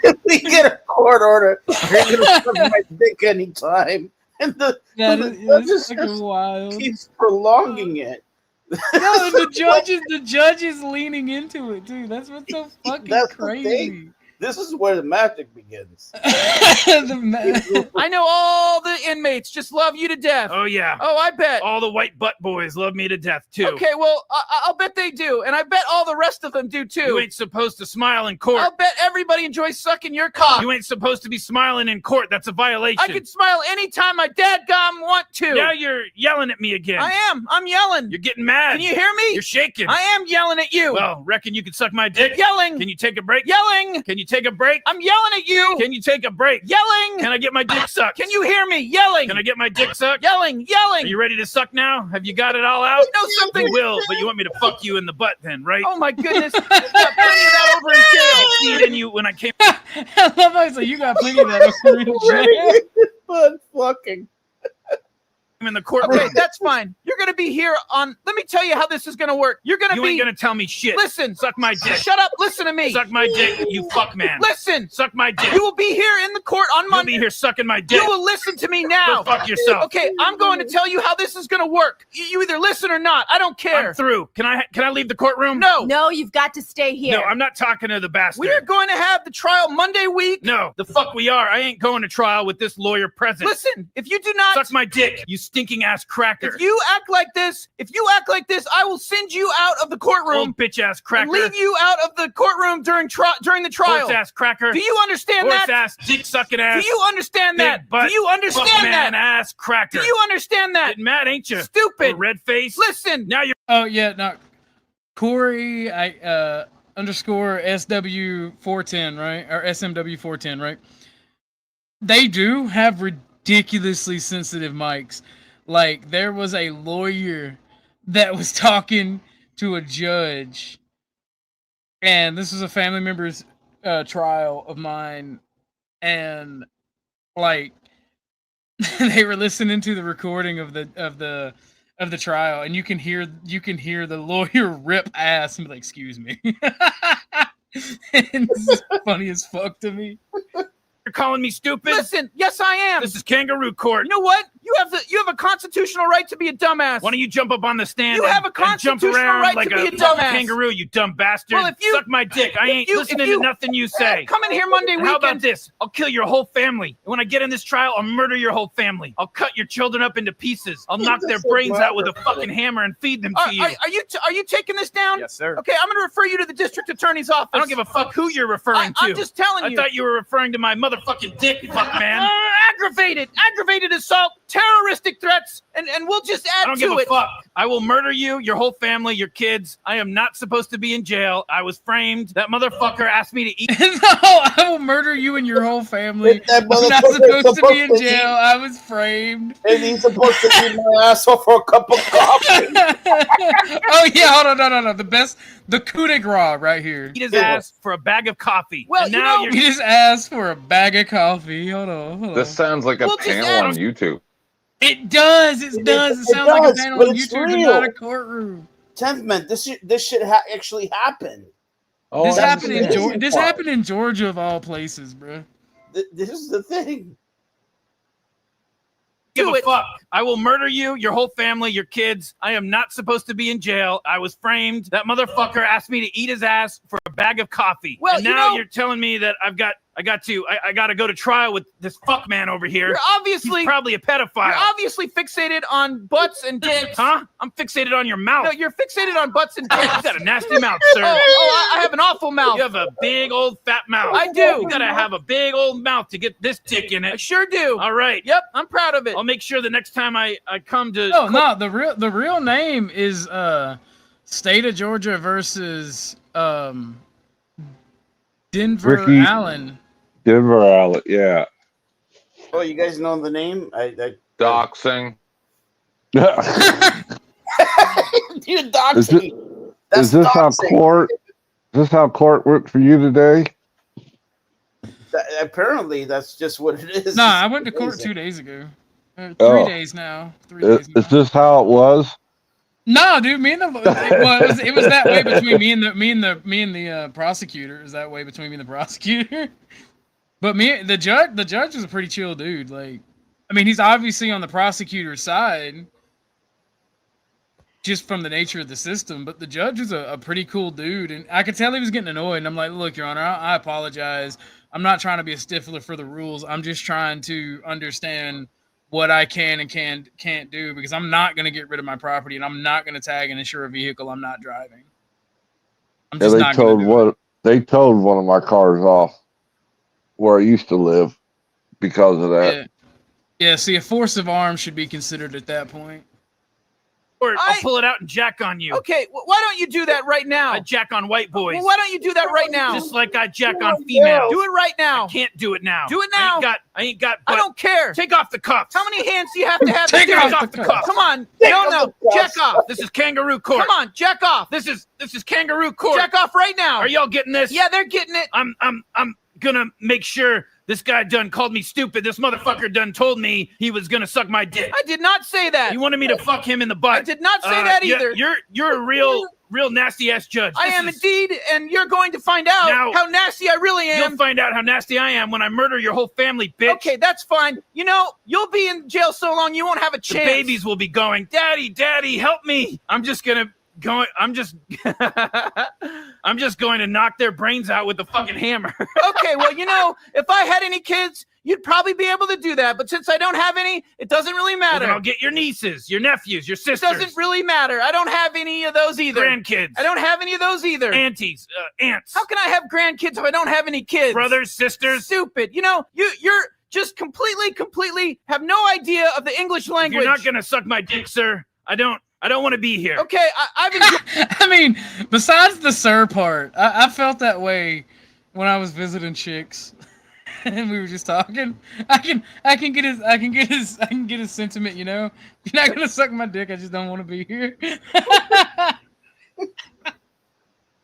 If we get a court order, you're gonna suck my dick anytime. And the judge just wild. keeps prolonging it. No, and the judge is leaning into it too. That's what's so fucking crazy. This is where the magic begins. I know all the inmates just love you to death. Oh, yeah. Oh, I bet. All the white butt boys love me to death, too. Okay, well, I'll bet they do. And I bet all the rest of them do, too. You ain't supposed to smile in court. I'll bet everybody enjoys sucking your cock. You ain't supposed to be smiling in court. That's a violation. I can smile anytime my dadgum want to. Now you're yelling at me again. I am. I'm yelling. You're getting mad. Can you hear me? You're shaking. I am yelling at you. Well, reckon you can suck my dick? Yelling. Can you take a break? Yelling. Can you take a break? I'm yelling at you. Can you take a break? Yelling. Can I get my dick sucked? Can you hear me? Yelling. Can I get my dick sucked? Yelling. Yelling. Are you ready to suck now? Have you got it all out? You know something? You will, but you want me to fuck you in the butt then, right? Oh my goodness. I've got plenty of that over in jail. I see it in you when I came. I love how you got plenty of that over in jail. But fucking. I'm in the courtroom. Okay, that's fine. You're gonna be here on. Let me tell you how this is gonna work. You ain't gonna tell me shit. Listen, suck my dick. Shut up. Listen to me. Suck my dick, you fuck man. Listen, suck my dick. You will be here in the court on Monday. You'll be here sucking my dick. You will listen to me now. Go fuck yourself. Okay, I'm going to tell you how this is gonna work. You either listen or not. I don't care. I'm through. Can I leave the courtroom? No. No, you've got to stay here. No, I'm not talking to the bastard. We are going to have the trial Monday week. No, the fuck we are. I ain't going to trial with this lawyer present. Listen, if you do not suck my dick, you stinking ass cracker. If you act like this, I will send you out of the courtroom. Old bitch ass cracker. And leave you out of the courtroom during the trial. Horse ass cracker. Do you understand that? Horse ass dick sucking ass. Do you understand that? Butt, Do you understand fuck that? Man ass cracker. Do you understand that? Getting mad, ain't you? Stupid. Red face. Listen. Now you're. Oh yeah, no. Corey, underscore SW410, right? Or SMW410, right? They do have ridiculously sensitive mics. Like, there was a lawyer that was talking to a judge, and this was a family member's trial of mine, and like they were listening to the recording of the trial, and you can hear the lawyer rip ass and be like, "Excuse me." And this is funny as fuck to me. You're calling me stupid? Listen, yes I am. This is kangaroo court. You know what? You have a constitutional right to be a dumbass. Why don't you jump up on the stand? You have a constitutional jump around right like to be a dumbass. Kangaroo, you dumb bastard. Well, if you suck my dick, I ain't listening to nothing you say. Come in here Monday weekend. How about this? I'll kill your whole family. And when I get in this trial, I'll murder your whole family. I'll cut your children up into pieces. I'll knock their brains out with a fucking hammer and feed them to you. Are you taking this down? Yes, sir. Okay, I'm gonna refer you to the district attorney's office. I don't give a fuck who you're referring to. I'm just telling you. I thought you were referring to my motherfucking dick, fuck man. Aggravated assault, terroristic threats, and we'll just add to it. I don't give a fuck. I will murder you, your whole family, your kids. I am not supposed to be in jail. I was framed. That motherfucker asked me to eat. No, I will murder you and your whole family. I'm not supposed to be in jail. I was framed. And he's supposed to eat my asshole for a cup of coffee. Oh yeah, hold on, no. The coup de grace right here. Eat his ass for a bag of coffee. Well, and now you're eat his ass for a bag of coffee. Hold on. This sounds like a panel on YouTube. It does. It sounds like a panel on YouTube, but not a courtroom. 10th man, this shit actually happened. Oh, this happened in Georgia. This happened in Georgia of all places, bro. This is the thing. Give a fuck. I will murder you, your whole family, your kids. I am not supposed to be in jail. I was framed. That motherfucker asked me to eat his ass for a bag of coffee. Well, and now you're telling me that I got to go to trial with this fuck man over here. He's probably a pedophile. You're obviously fixated on butts and dicks. Huh? I'm fixated on your mouth. No, you're fixated on butts and dicks. You got a nasty mouth, sir. I have an awful mouth. You have a big old fat mouth. I do. You gotta have a big old mouth to get this dick in it. I sure do. All right. Yep, I'm proud of it. I'll make sure the next time I come to. No, the real name is State of Georgia versus Denver Allen. Denver Allen, yeah. Oh, you guys know the name? Doxing. You You're doxing. Is this how court? Is this how court worked for you today? Apparently, that's just what it is. Nah, I went to court 2 days ago. 3 days now. 3 days now. Is this how it was? No, dude. It was that way between me and the prosecutor. It was that way between me and the prosecutor. But the judge is a pretty chill dude. Like, I mean, he's obviously on the prosecutor's side, just from the nature of the system. But the judge is a pretty cool dude, and I could tell he was getting annoyed. And I'm like, look, Your Honor, I apologize. I'm not trying to be a stickler for the rules. I'm just trying to understand what I can and can't do, because I'm not going to get rid of my property, and I'm not going to tag and insure a vehicle I'm not driving. I'm just not going to do it. They towed one of my cars off where I used to live because of that. Yeah, see, a force of arms should be considered at that point. Or I'll pull it out and jack on you. Okay, why don't you do that right now? I jack on white boys. Well, why don't you do that right now? Just like I jack on females. Do it right now. I can't do it now. Do it now. I ain't got. I don't care. Take off the cuffs. How many hands do you have to have? Take off the cuffs. Come on. No. Jack off. This is kangaroo court. Come on, jack off. This is kangaroo court. Jack off right now. Are y'all getting this? Yeah, they're getting it. I'm gonna make sure this guy done called me stupid. This motherfucker done told me he was gonna suck my dick. I did not say that. You wanted me to fuck him in the butt. I did not say that either. You're a real nasty ass judge. I am indeed, and you're going to find out how nasty I really am. You'll find out how nasty I am when I murder your whole family, bitch. Okay, that's fine. You know, you'll be in jail so long you won't have a chance. The babies will be going, Daddy, help me. I'm just going to knock their brains out with the fucking hammer. Okay, well, you know, if I had any kids, you'd probably be able to do that. But since I don't have any, it doesn't really matter. Well, then I'll get your nieces, your nephews, your sisters. It doesn't really matter. I don't have any of those either. Grandkids. I don't have any of those either. Aunties, aunts. How can I have grandkids if I don't have any kids? Brothers, sisters. Stupid. You know, you're just completely have no idea of the English language. You're not going to suck my dick, sir. I don't want to be here. Okay, I've enjoyed. I mean, besides the sir part, I felt that way when I was visiting chicks, and we were just talking. I can get his sentiment. You know, you're not gonna suck my dick. I just don't want to be here.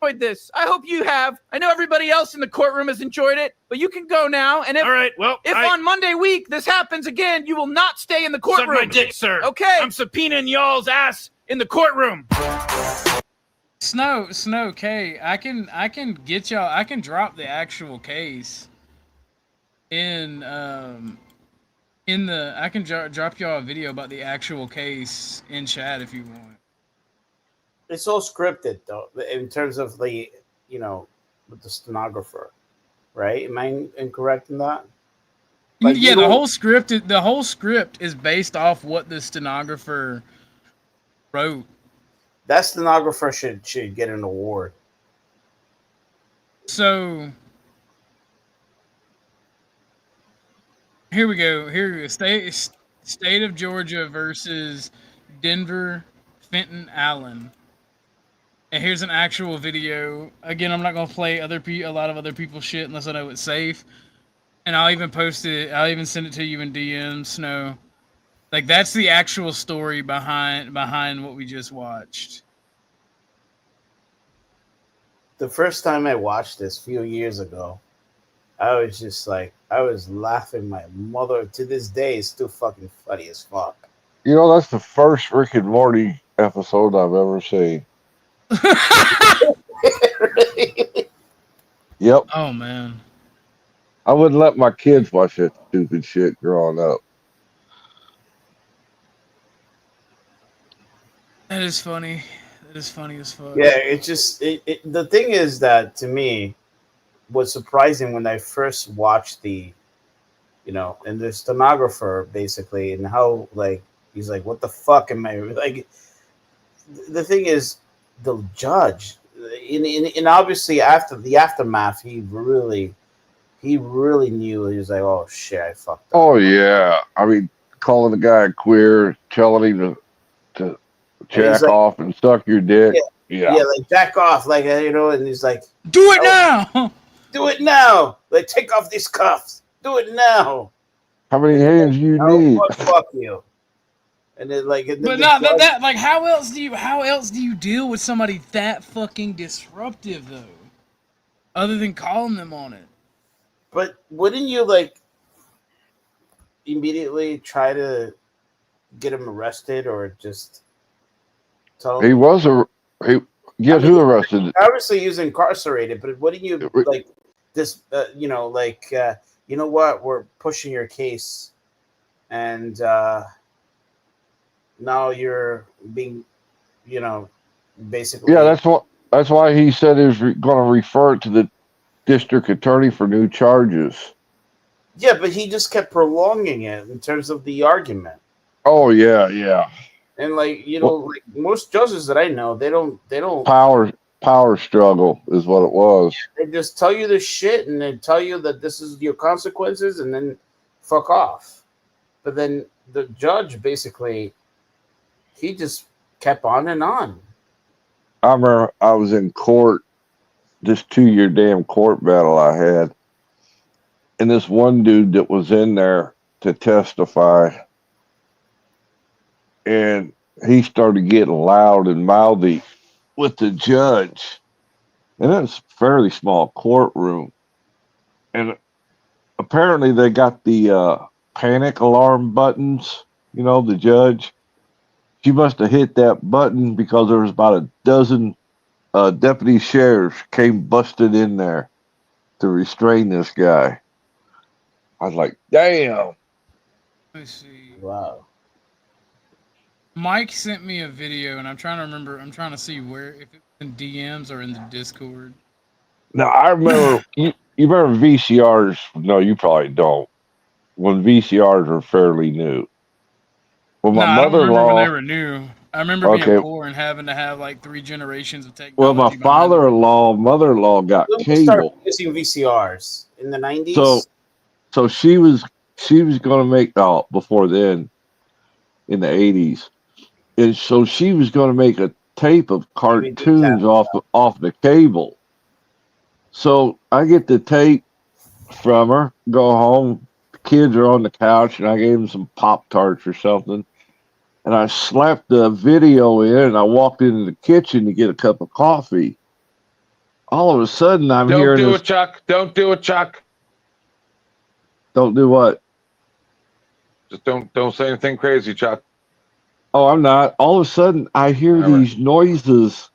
Enjoyed this. I hope you have. I know everybody else in the courtroom has enjoyed it, but you can go now. And if all right, well, if on Monday week this happens again, you will not stay in the courtroom. Suck my dick, sir. Okay. I'm subpoenaing y'all's ass in the courtroom. Snow, K, I can get y'all. I can drop the actual case in the. I can drop y'all a video about the actual case in chat if you want. It's all scripted though, in terms of the, you know, with the stenographer, right? Am I incorrect in that? Like, yeah, the whole script is based off what the stenographer wrote. That stenographer should get an award. So here we go. State of Georgia versus Denver, Fenton, Allen. And here's an actual video. Again, I'm not gonna play a lot of other people's shit unless I know it's safe. And I'll even post it. I'll even send it to you in DM, Snow. Like, that's the actual story behind what we just watched. The first time I watched this a few years ago, I was just like, I was laughing my mother. To this day, it's still fucking funny as fuck. You know, that's the first Rick and Morty episode I've ever seen. Yep. Oh man. I wouldn't let my kids watch that stupid shit growing up. That is funny. That is funny as fuck. Yeah, it's just the thing is that to me was surprising when I first watched the, you know, and the stenographer basically, and how like he's like, what the fuck am I like? The thing is, the judge, in obviously after the aftermath, he really knew. He was like, oh shit, I fucked up. Oh yeah, I mean, calling the guy queer, telling him to jack like, off and suck your dick. Yeah, like jack off, like, you know, and he's like, do it now, do it now, like take off these cuffs, do it now. How many hands you need? Fuck you. And then like, but not that. Like, how else do you deal with somebody that fucking disruptive though? Other than calling them on it. But wouldn't you like immediately try to get him arrested or just tell him? He was who arrested? Obviously, he was incarcerated, but wouldn't you like this? You know what? We're pushing your case, and now you're being, basically. Yeah, that's why he said he was going to refer it to the district attorney for new charges. Yeah, but he just kept prolonging it in terms of the argument. Oh yeah. And like like most judges that I know, they don't power struggle is what it was. They just tell you the shit and they tell you that this is your consequences and then fuck off. But then the judge basically, he just kept on and on. I remember I was in court, this 2-year damn court battle I had, and this one dude that was in there to testify, and he started getting loud and mouthy with the judge. And it was a fairly small courtroom. And apparently they got the panic alarm buttons, the judge. She must have hit that button because there was about a dozen deputy sheriffs came busted in there to restrain this guy. I was like, damn. Let me see. Wow. Mike sent me a video, and I'm trying to remember. I'm trying to see where, if it's in DMs or in the Discord. Now, I remember, you remember VCRs? No, you probably don't. When VCRs were fairly new. Well, my mother-in-law. I don't remember when they were new. I remember being poor and having to have like 3 generations of technology. Well, my mother-in-law got cable. Started using VCRs in the 90s. So she was going to make before then, in the 80s, and so she was going to make a tape of cartoons off the cable. So I get the tape from her, go home, the kids are on the couch, and I gave them some Pop-Tarts or something. And I slapped the video in, and I walked into the kitchen to get a cup of coffee. All of a sudden, I'm hearing Don't do it, Chuck. Don't do it, Chuck. Don't do what? Just don't say anything crazy, Chuck. Oh, I'm not. All of a sudden, I hear these noises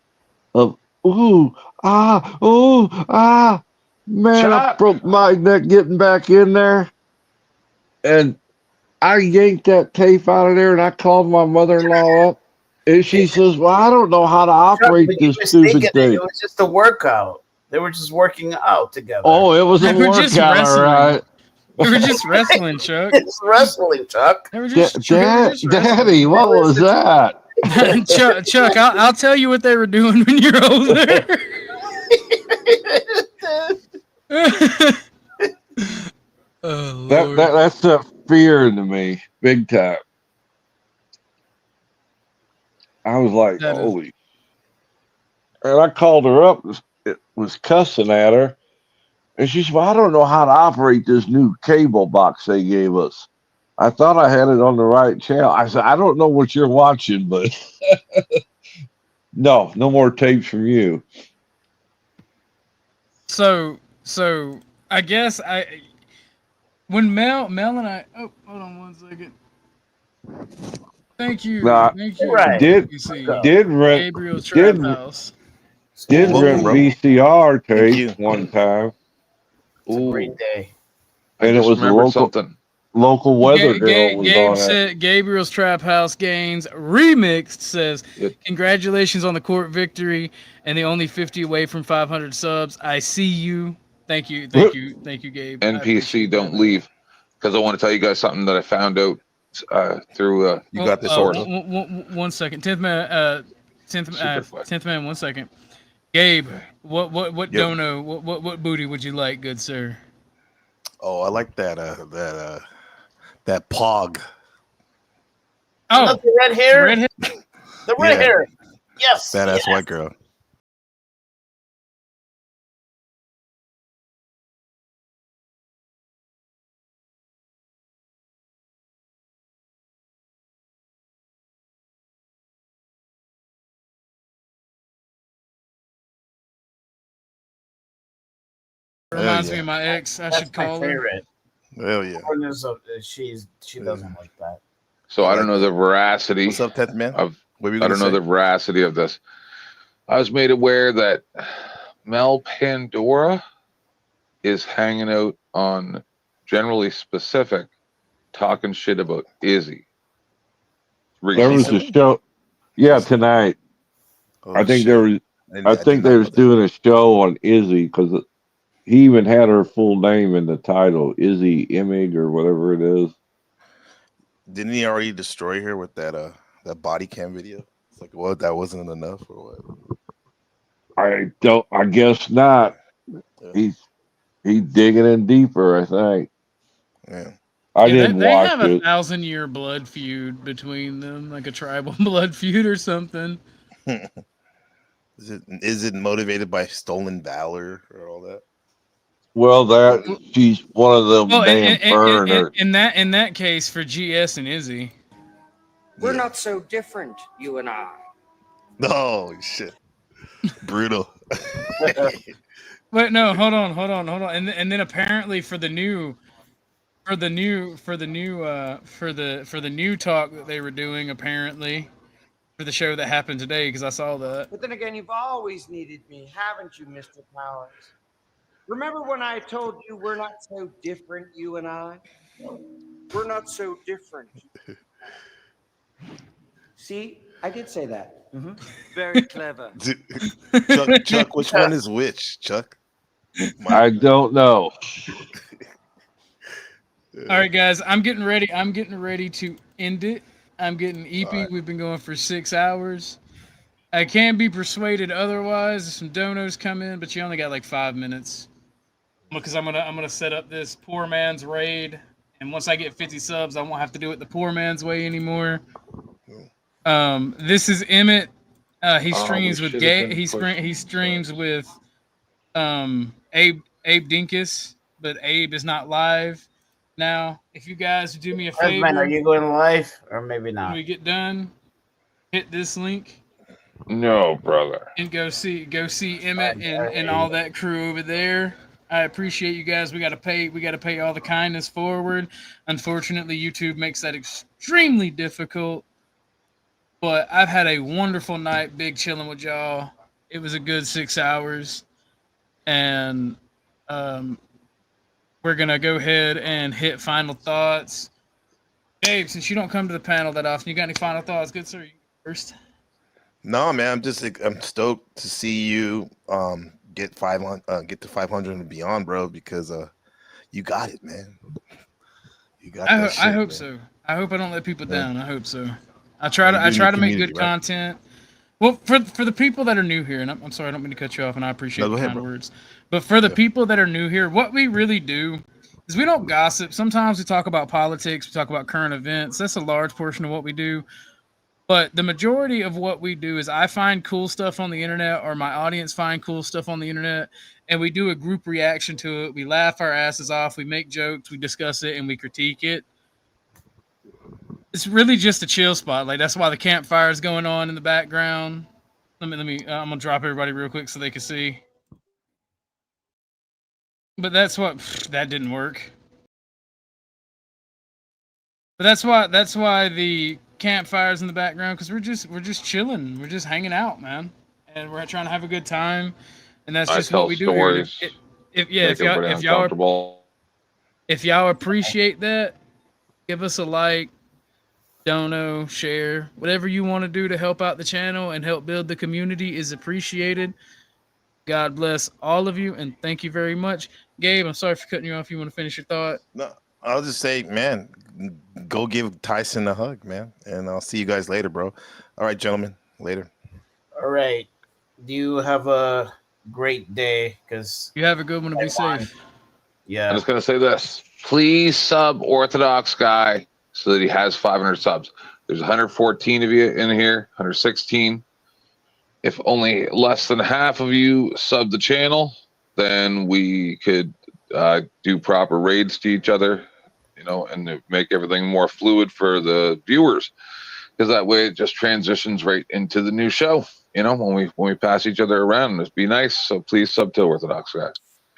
of ooh, ah. Man, Chuck. I broke my neck getting back in there. And I yanked that tape out of there, and I called my mother-in-law up. And she says, well, I don't know how to operate this stupid thing. It was just a workout. They were just working out together. Oh, it was a workout, all right. They were just wrestling, Chuck. It's wrestling, Chuck. They were just, Daddy, what was that? Chuck, I'll tell you what they were doing when you're older. Oh, that's a fear to me, big time. I was like, holy. And I called her up, was cussing at her. And she said, well, I don't know how to operate this new cable box they gave us. I thought I had it on the right channel. I said, I don't know what you're watching, but no more tapes from you. So I guess when Mel and I, hold on 1 second. Thank you. Thank you. Right. Did rent Gabriel's Trap House. Did rent VCR tapes one time. It's a great day. And it was local weather girl was Gabe on said Gabriel's Trap House Gains Remixed says, congratulations on the court victory and the only 50 away from 500 subs. I see you. Thank you, Gabe. NPC, don't leave, because I want to tell you guys something that I found out through. You got this source. 1 second, 10th man. 1 second. Gabe, what dono, what booty would you like, good sir? Oh, I like that pog. Oh, the red hair. The red hair. Yes. Badass white girl. Reminds me of my ex. I should call her. Favorite. Hell yeah. She doesn't like that. So I don't know the veracity. What's up, Ted man? I don't know the veracity of this. I was made aware that Mel Pandora is hanging out on Generally Specific, talking shit about Izzy. There was a show, tonight. I think there was. I think they was doing a show on Izzy because he even had her full name in the title, Izzy Imig or whatever it is. Didn't he already destroy her with that body cam video? It's like, what? That wasn't enough, or what? I guess not. Yeah. He's digging in deeper, I think. Yeah. I didn't they watch have it. 1,000-year blood feud between them, like a tribal blood feud or something. Is it motivated by stolen valor or all that? Well, she's one of them damn burners. In that case, for GS and Izzy, we're not so different, you and I. Oh shit, brutal. Wait, no, hold on, and then apparently for the new talk that they were doing, apparently for the show that happened today, because I saw that. But then again, you've always needed me, haven't you, Mr. Powers? Remember when I told you we're not so different, you and I? We're not so different. See, I did say that. Mm-hmm. Very clever. Chuck, which one is which, Chuck? I don't know. All right, guys, I'm getting ready to end it. I'm getting EP. Right. We've been going for 6 hours. I can be persuaded otherwise if some donos come in, but you only got like 5 minutes. Because I'm gonna set up this poor man's raid, and once I get 50 subs, I won't have to do it the poor man's way anymore. This is Emmett. He streams with Gay. He streams with Abe Dinkus, but Abe is not live now. If you guys do me a favor, man, are you going live or maybe not? When we get done, hit this link. No, brother. And go see Emmett and all that crew over there. I appreciate you guys. We gotta pay all the kindness forward. Unfortunately, YouTube makes that extremely difficult. But I've had a wonderful night, big chilling with y'all. It was a good 6 hours. And we're gonna go ahead and hit final thoughts. Dave, since you don't come to the panel that often, you got any final thoughts? Good sir, you first. No, man, I'm stoked to see you get to 500 and beyond, bro, because you got it, man. You got that shit, I hope man. so. I hope I don't let people down. I hope so. I try to make good content. Well, for the people that are new here, and I'm sorry, I don't mean to cut you off, and I appreciate the kind words. But for the people that are new here, what we really do is we don't gossip. Sometimes we talk about politics, we talk about current events. That's a large portion of what we do. But the majority of what we do is I find cool stuff on the internet, or my audience find cool stuff on the internet, and we do a group reaction to it. We laugh our asses off, we make jokes, we discuss it, and we critique it. It's really just a chill spot. Like, that's why the campfire is going on in the background. Let me. I'm gonna drop everybody real quick so they can see. But that's what that didn't work. But that's why the campfires in the background, because we're just chilling. We're just hanging out, man, and we're trying to have a good time. And that's just what we do here. If y'all appreciate that, give us a like. Dono, share, whatever you want to do to help out the channel and help build the community is appreciated. God bless all of you, and thank you very much. Gabe, I'm sorry for cutting you off. You want to finish your thought? No, I'll just say, man, go give Tyson a hug, man, and I'll see you guys later, bro. All right, gentlemen, later. All right. Do you have a great day? Because you have a good one to be safe. Yeah. I'm just gonna say this. Please sub Orthodox Guy so that he has 500 subs. There's 114 of you in here, 116. If only less than half of you sub the channel, then we could do proper raids to each other, and make everything more fluid for the viewers. Because that way it just transitions right into the new show. When we pass each other around, it'd be nice. So please sub to Orthodox Guy.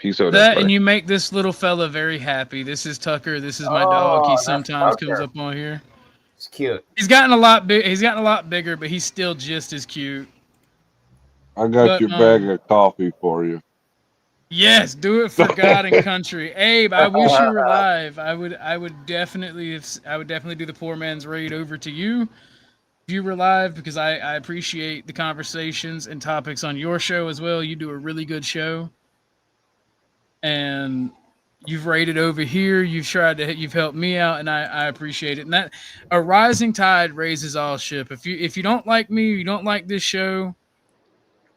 Peace out, That, everybody. and you make this little fella very happy. This is Tucker. This is my dog. He sometimes comes up on here. It's cute. He's gotten a lot big. He's gotten a lot bigger, but he's still just as cute. I got your bag of coffee for you. Yes, do it for God and country. Abe, I wish you were live. I would definitely do the poor man's raid over to you if you were live, because I appreciate the conversations and topics on your show as well. You do a really good show. And you've raided over here. You've helped me out, and I appreciate it. And that a rising tide raises all ship. If you don't like me, you don't like this show,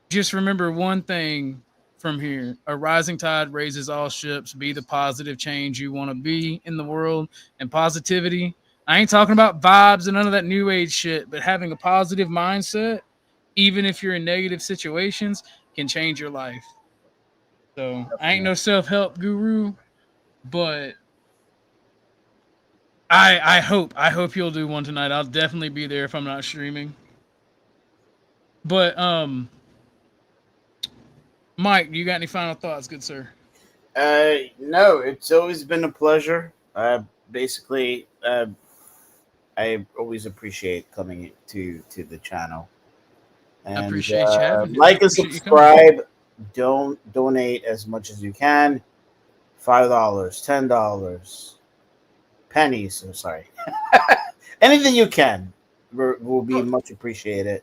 just remember one thing from here: a rising tide raises all ships. Be the positive change you want to be in the world, and positivity. I ain't talking about vibes and none of that new age shit, but having a positive mindset, even if you're in negative situations, can change your life. So I ain't no self-help guru, but I hope you'll do one tonight. I'll definitely be there if I'm not streaming. But Mike, you got any final thoughts, good sir? No, it's always been a pleasure. Basically, I always appreciate coming to the channel. And, I appreciate you having me. like and subscribe. Don't donate as much as you can. $5, $10, pennies. I'm sorry. Anything you can will be much appreciated.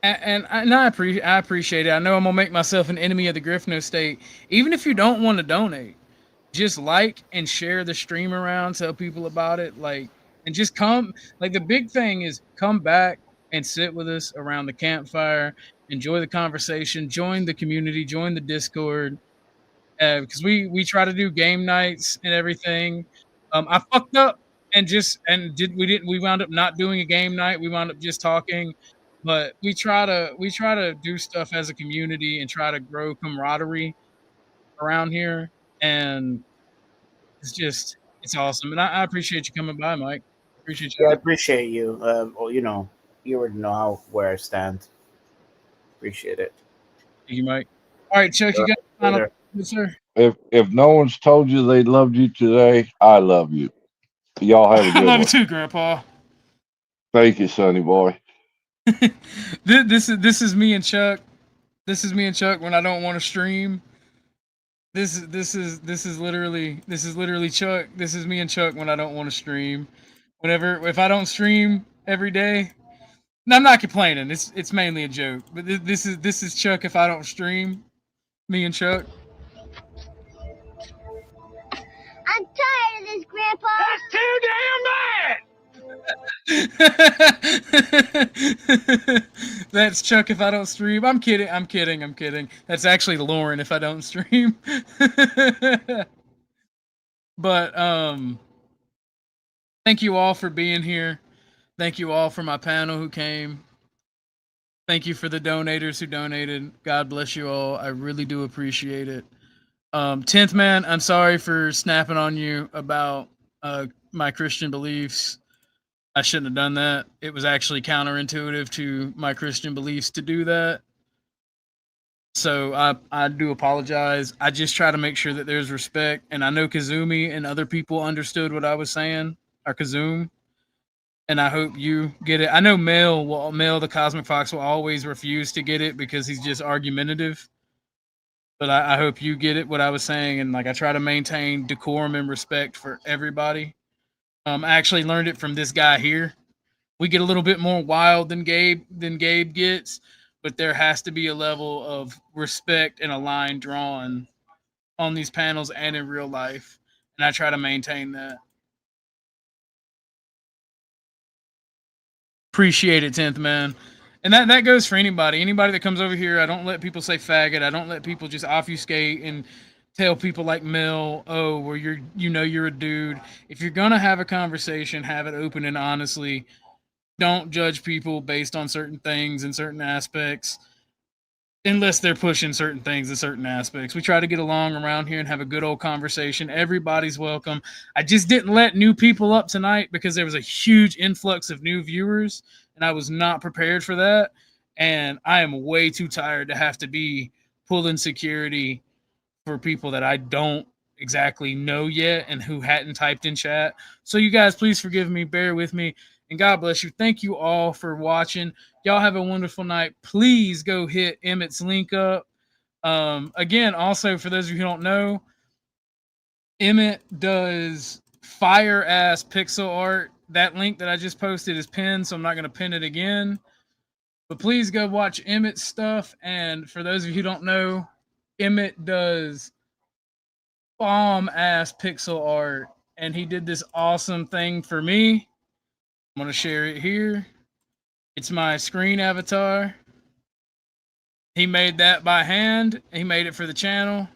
And I appreciate it. I know I'm gonna make myself an enemy of the Griffno State. Even if you don't want to donate, just like and share the stream around, tell people about it, and just come. Like, the big thing is come back and sit with us around the campfire, enjoy the conversation, join the community, join the Discord, because we try to do game nights and everything. I fucked up we wound up not doing a game night. We wound up just talking, but we try to do stuff as a community and try to grow camaraderie around here, and it's awesome. And I appreciate you coming by, Mike. Appreciate you. Yeah, I appreciate you. Well, you already know where I stand. Appreciate it. Thank you, Mike. All right, Chuck, you got final thoughts, sir? If no one's told you they loved you today, I love you. Y'all have a good one. I love you too, Grandpa. Thank you, Sonny boy. This is me and Chuck. This is me and Chuck when I don't want to stream. This is literally Chuck. This is me and Chuck when I don't want to stream. If I don't stream every day, and I'm not complaining. It's mainly a joke. But this is Chuck if I don't stream. Me and Chuck. I'm tired of this, Grandpa. That's too damn bad. That's Chuck if I don't stream. I'm kidding. That's actually Lauren if I don't stream. But thank you all for being here. Thank you all for my panel who came. Thank you for the donators who donated. God bless you all. I really do appreciate it. 10th man, I'm sorry for snapping on you about my Christian beliefs. I shouldn't have done that. It was actually counterintuitive to my Christian beliefs to do that. So I do apologize. I just try to make sure that there's respect. And I know Kazumi and other people understood what I was saying, or Kazum. And I hope you get it. I know Mel the Cosmic Fox will always refuse to get it because he's just argumentative. But I hope you get it, what I was saying. And I try to maintain decorum and respect for everybody. I actually learned it from this guy here. We get a little bit more wild than Gabe gets, but there has to be a level of respect and a line drawn on these panels and in real life. And I try to maintain that. Appreciate it, 10th man. And that goes for anybody that comes over here. I don't let people say faggot. I don't let people just obfuscate and tell people like Mel, where you're a dude. If you're gonna have a conversation, have it open and honestly. Don't judge people based on certain things and certain aspects, unless they're pushing certain things in certain aspects. We try to get along around here and have a good old conversation. Everybody's welcome. I just didn't let new people up tonight because there was a huge influx of new viewers, and I was not prepared for that. And I am way too tired to have to be pulling security for people that I don't exactly know yet and who hadn't typed in chat. So you guys, please forgive me, bear with me, and God bless you. Thank you all for watching. Y'all have a wonderful night. Please go hit Emmett's link up. Again, also for those of you who don't know, Emmett does fire ass pixel art. That link that I just posted is pinned, so I'm not going to pin it again. But please go watch Emmett's stuff. And for those of you who don't know, Emmett does bomb ass pixel art, and he did this awesome thing for me. I'm going to share it here. It's my screen avatar. He made that by hand. He made it for the channel,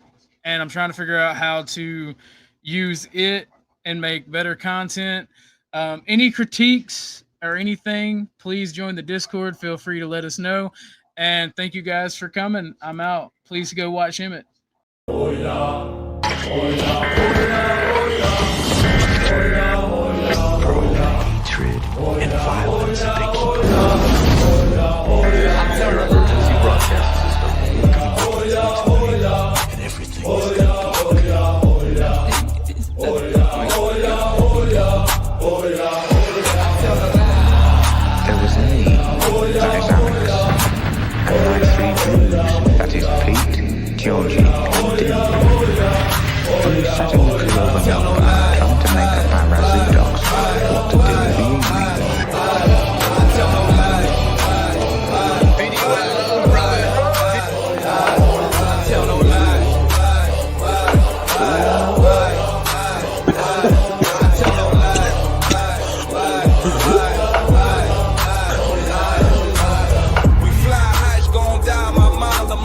and I'm trying to figure out how to use it and make better content. Any critiques or anything, please join the Discord. Feel free to let us know. And thank you guys for coming. I'm out. Please go watch Emmett. Oh yeah. Oh yeah. Hatred and violence that they keep their emergency broadcast system and everything is gonna be there was a need to examine us, and my three blues, that is Pete, Georgie, and Dylan, who sat in the Clover Milk Bar trying to make up our Razoo dogs what to do with the evening.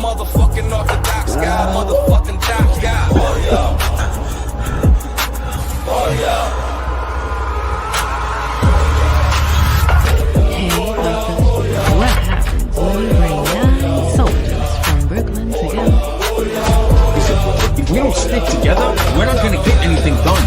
Motherfucking Orthodox guy, motherfucking top guy. Oh yeah. Oh yeah. Hey, Arthur, what happens when you bring 9 soldiers from Brooklyn together? Listen, if we don't stick together, we're not gonna get anything done.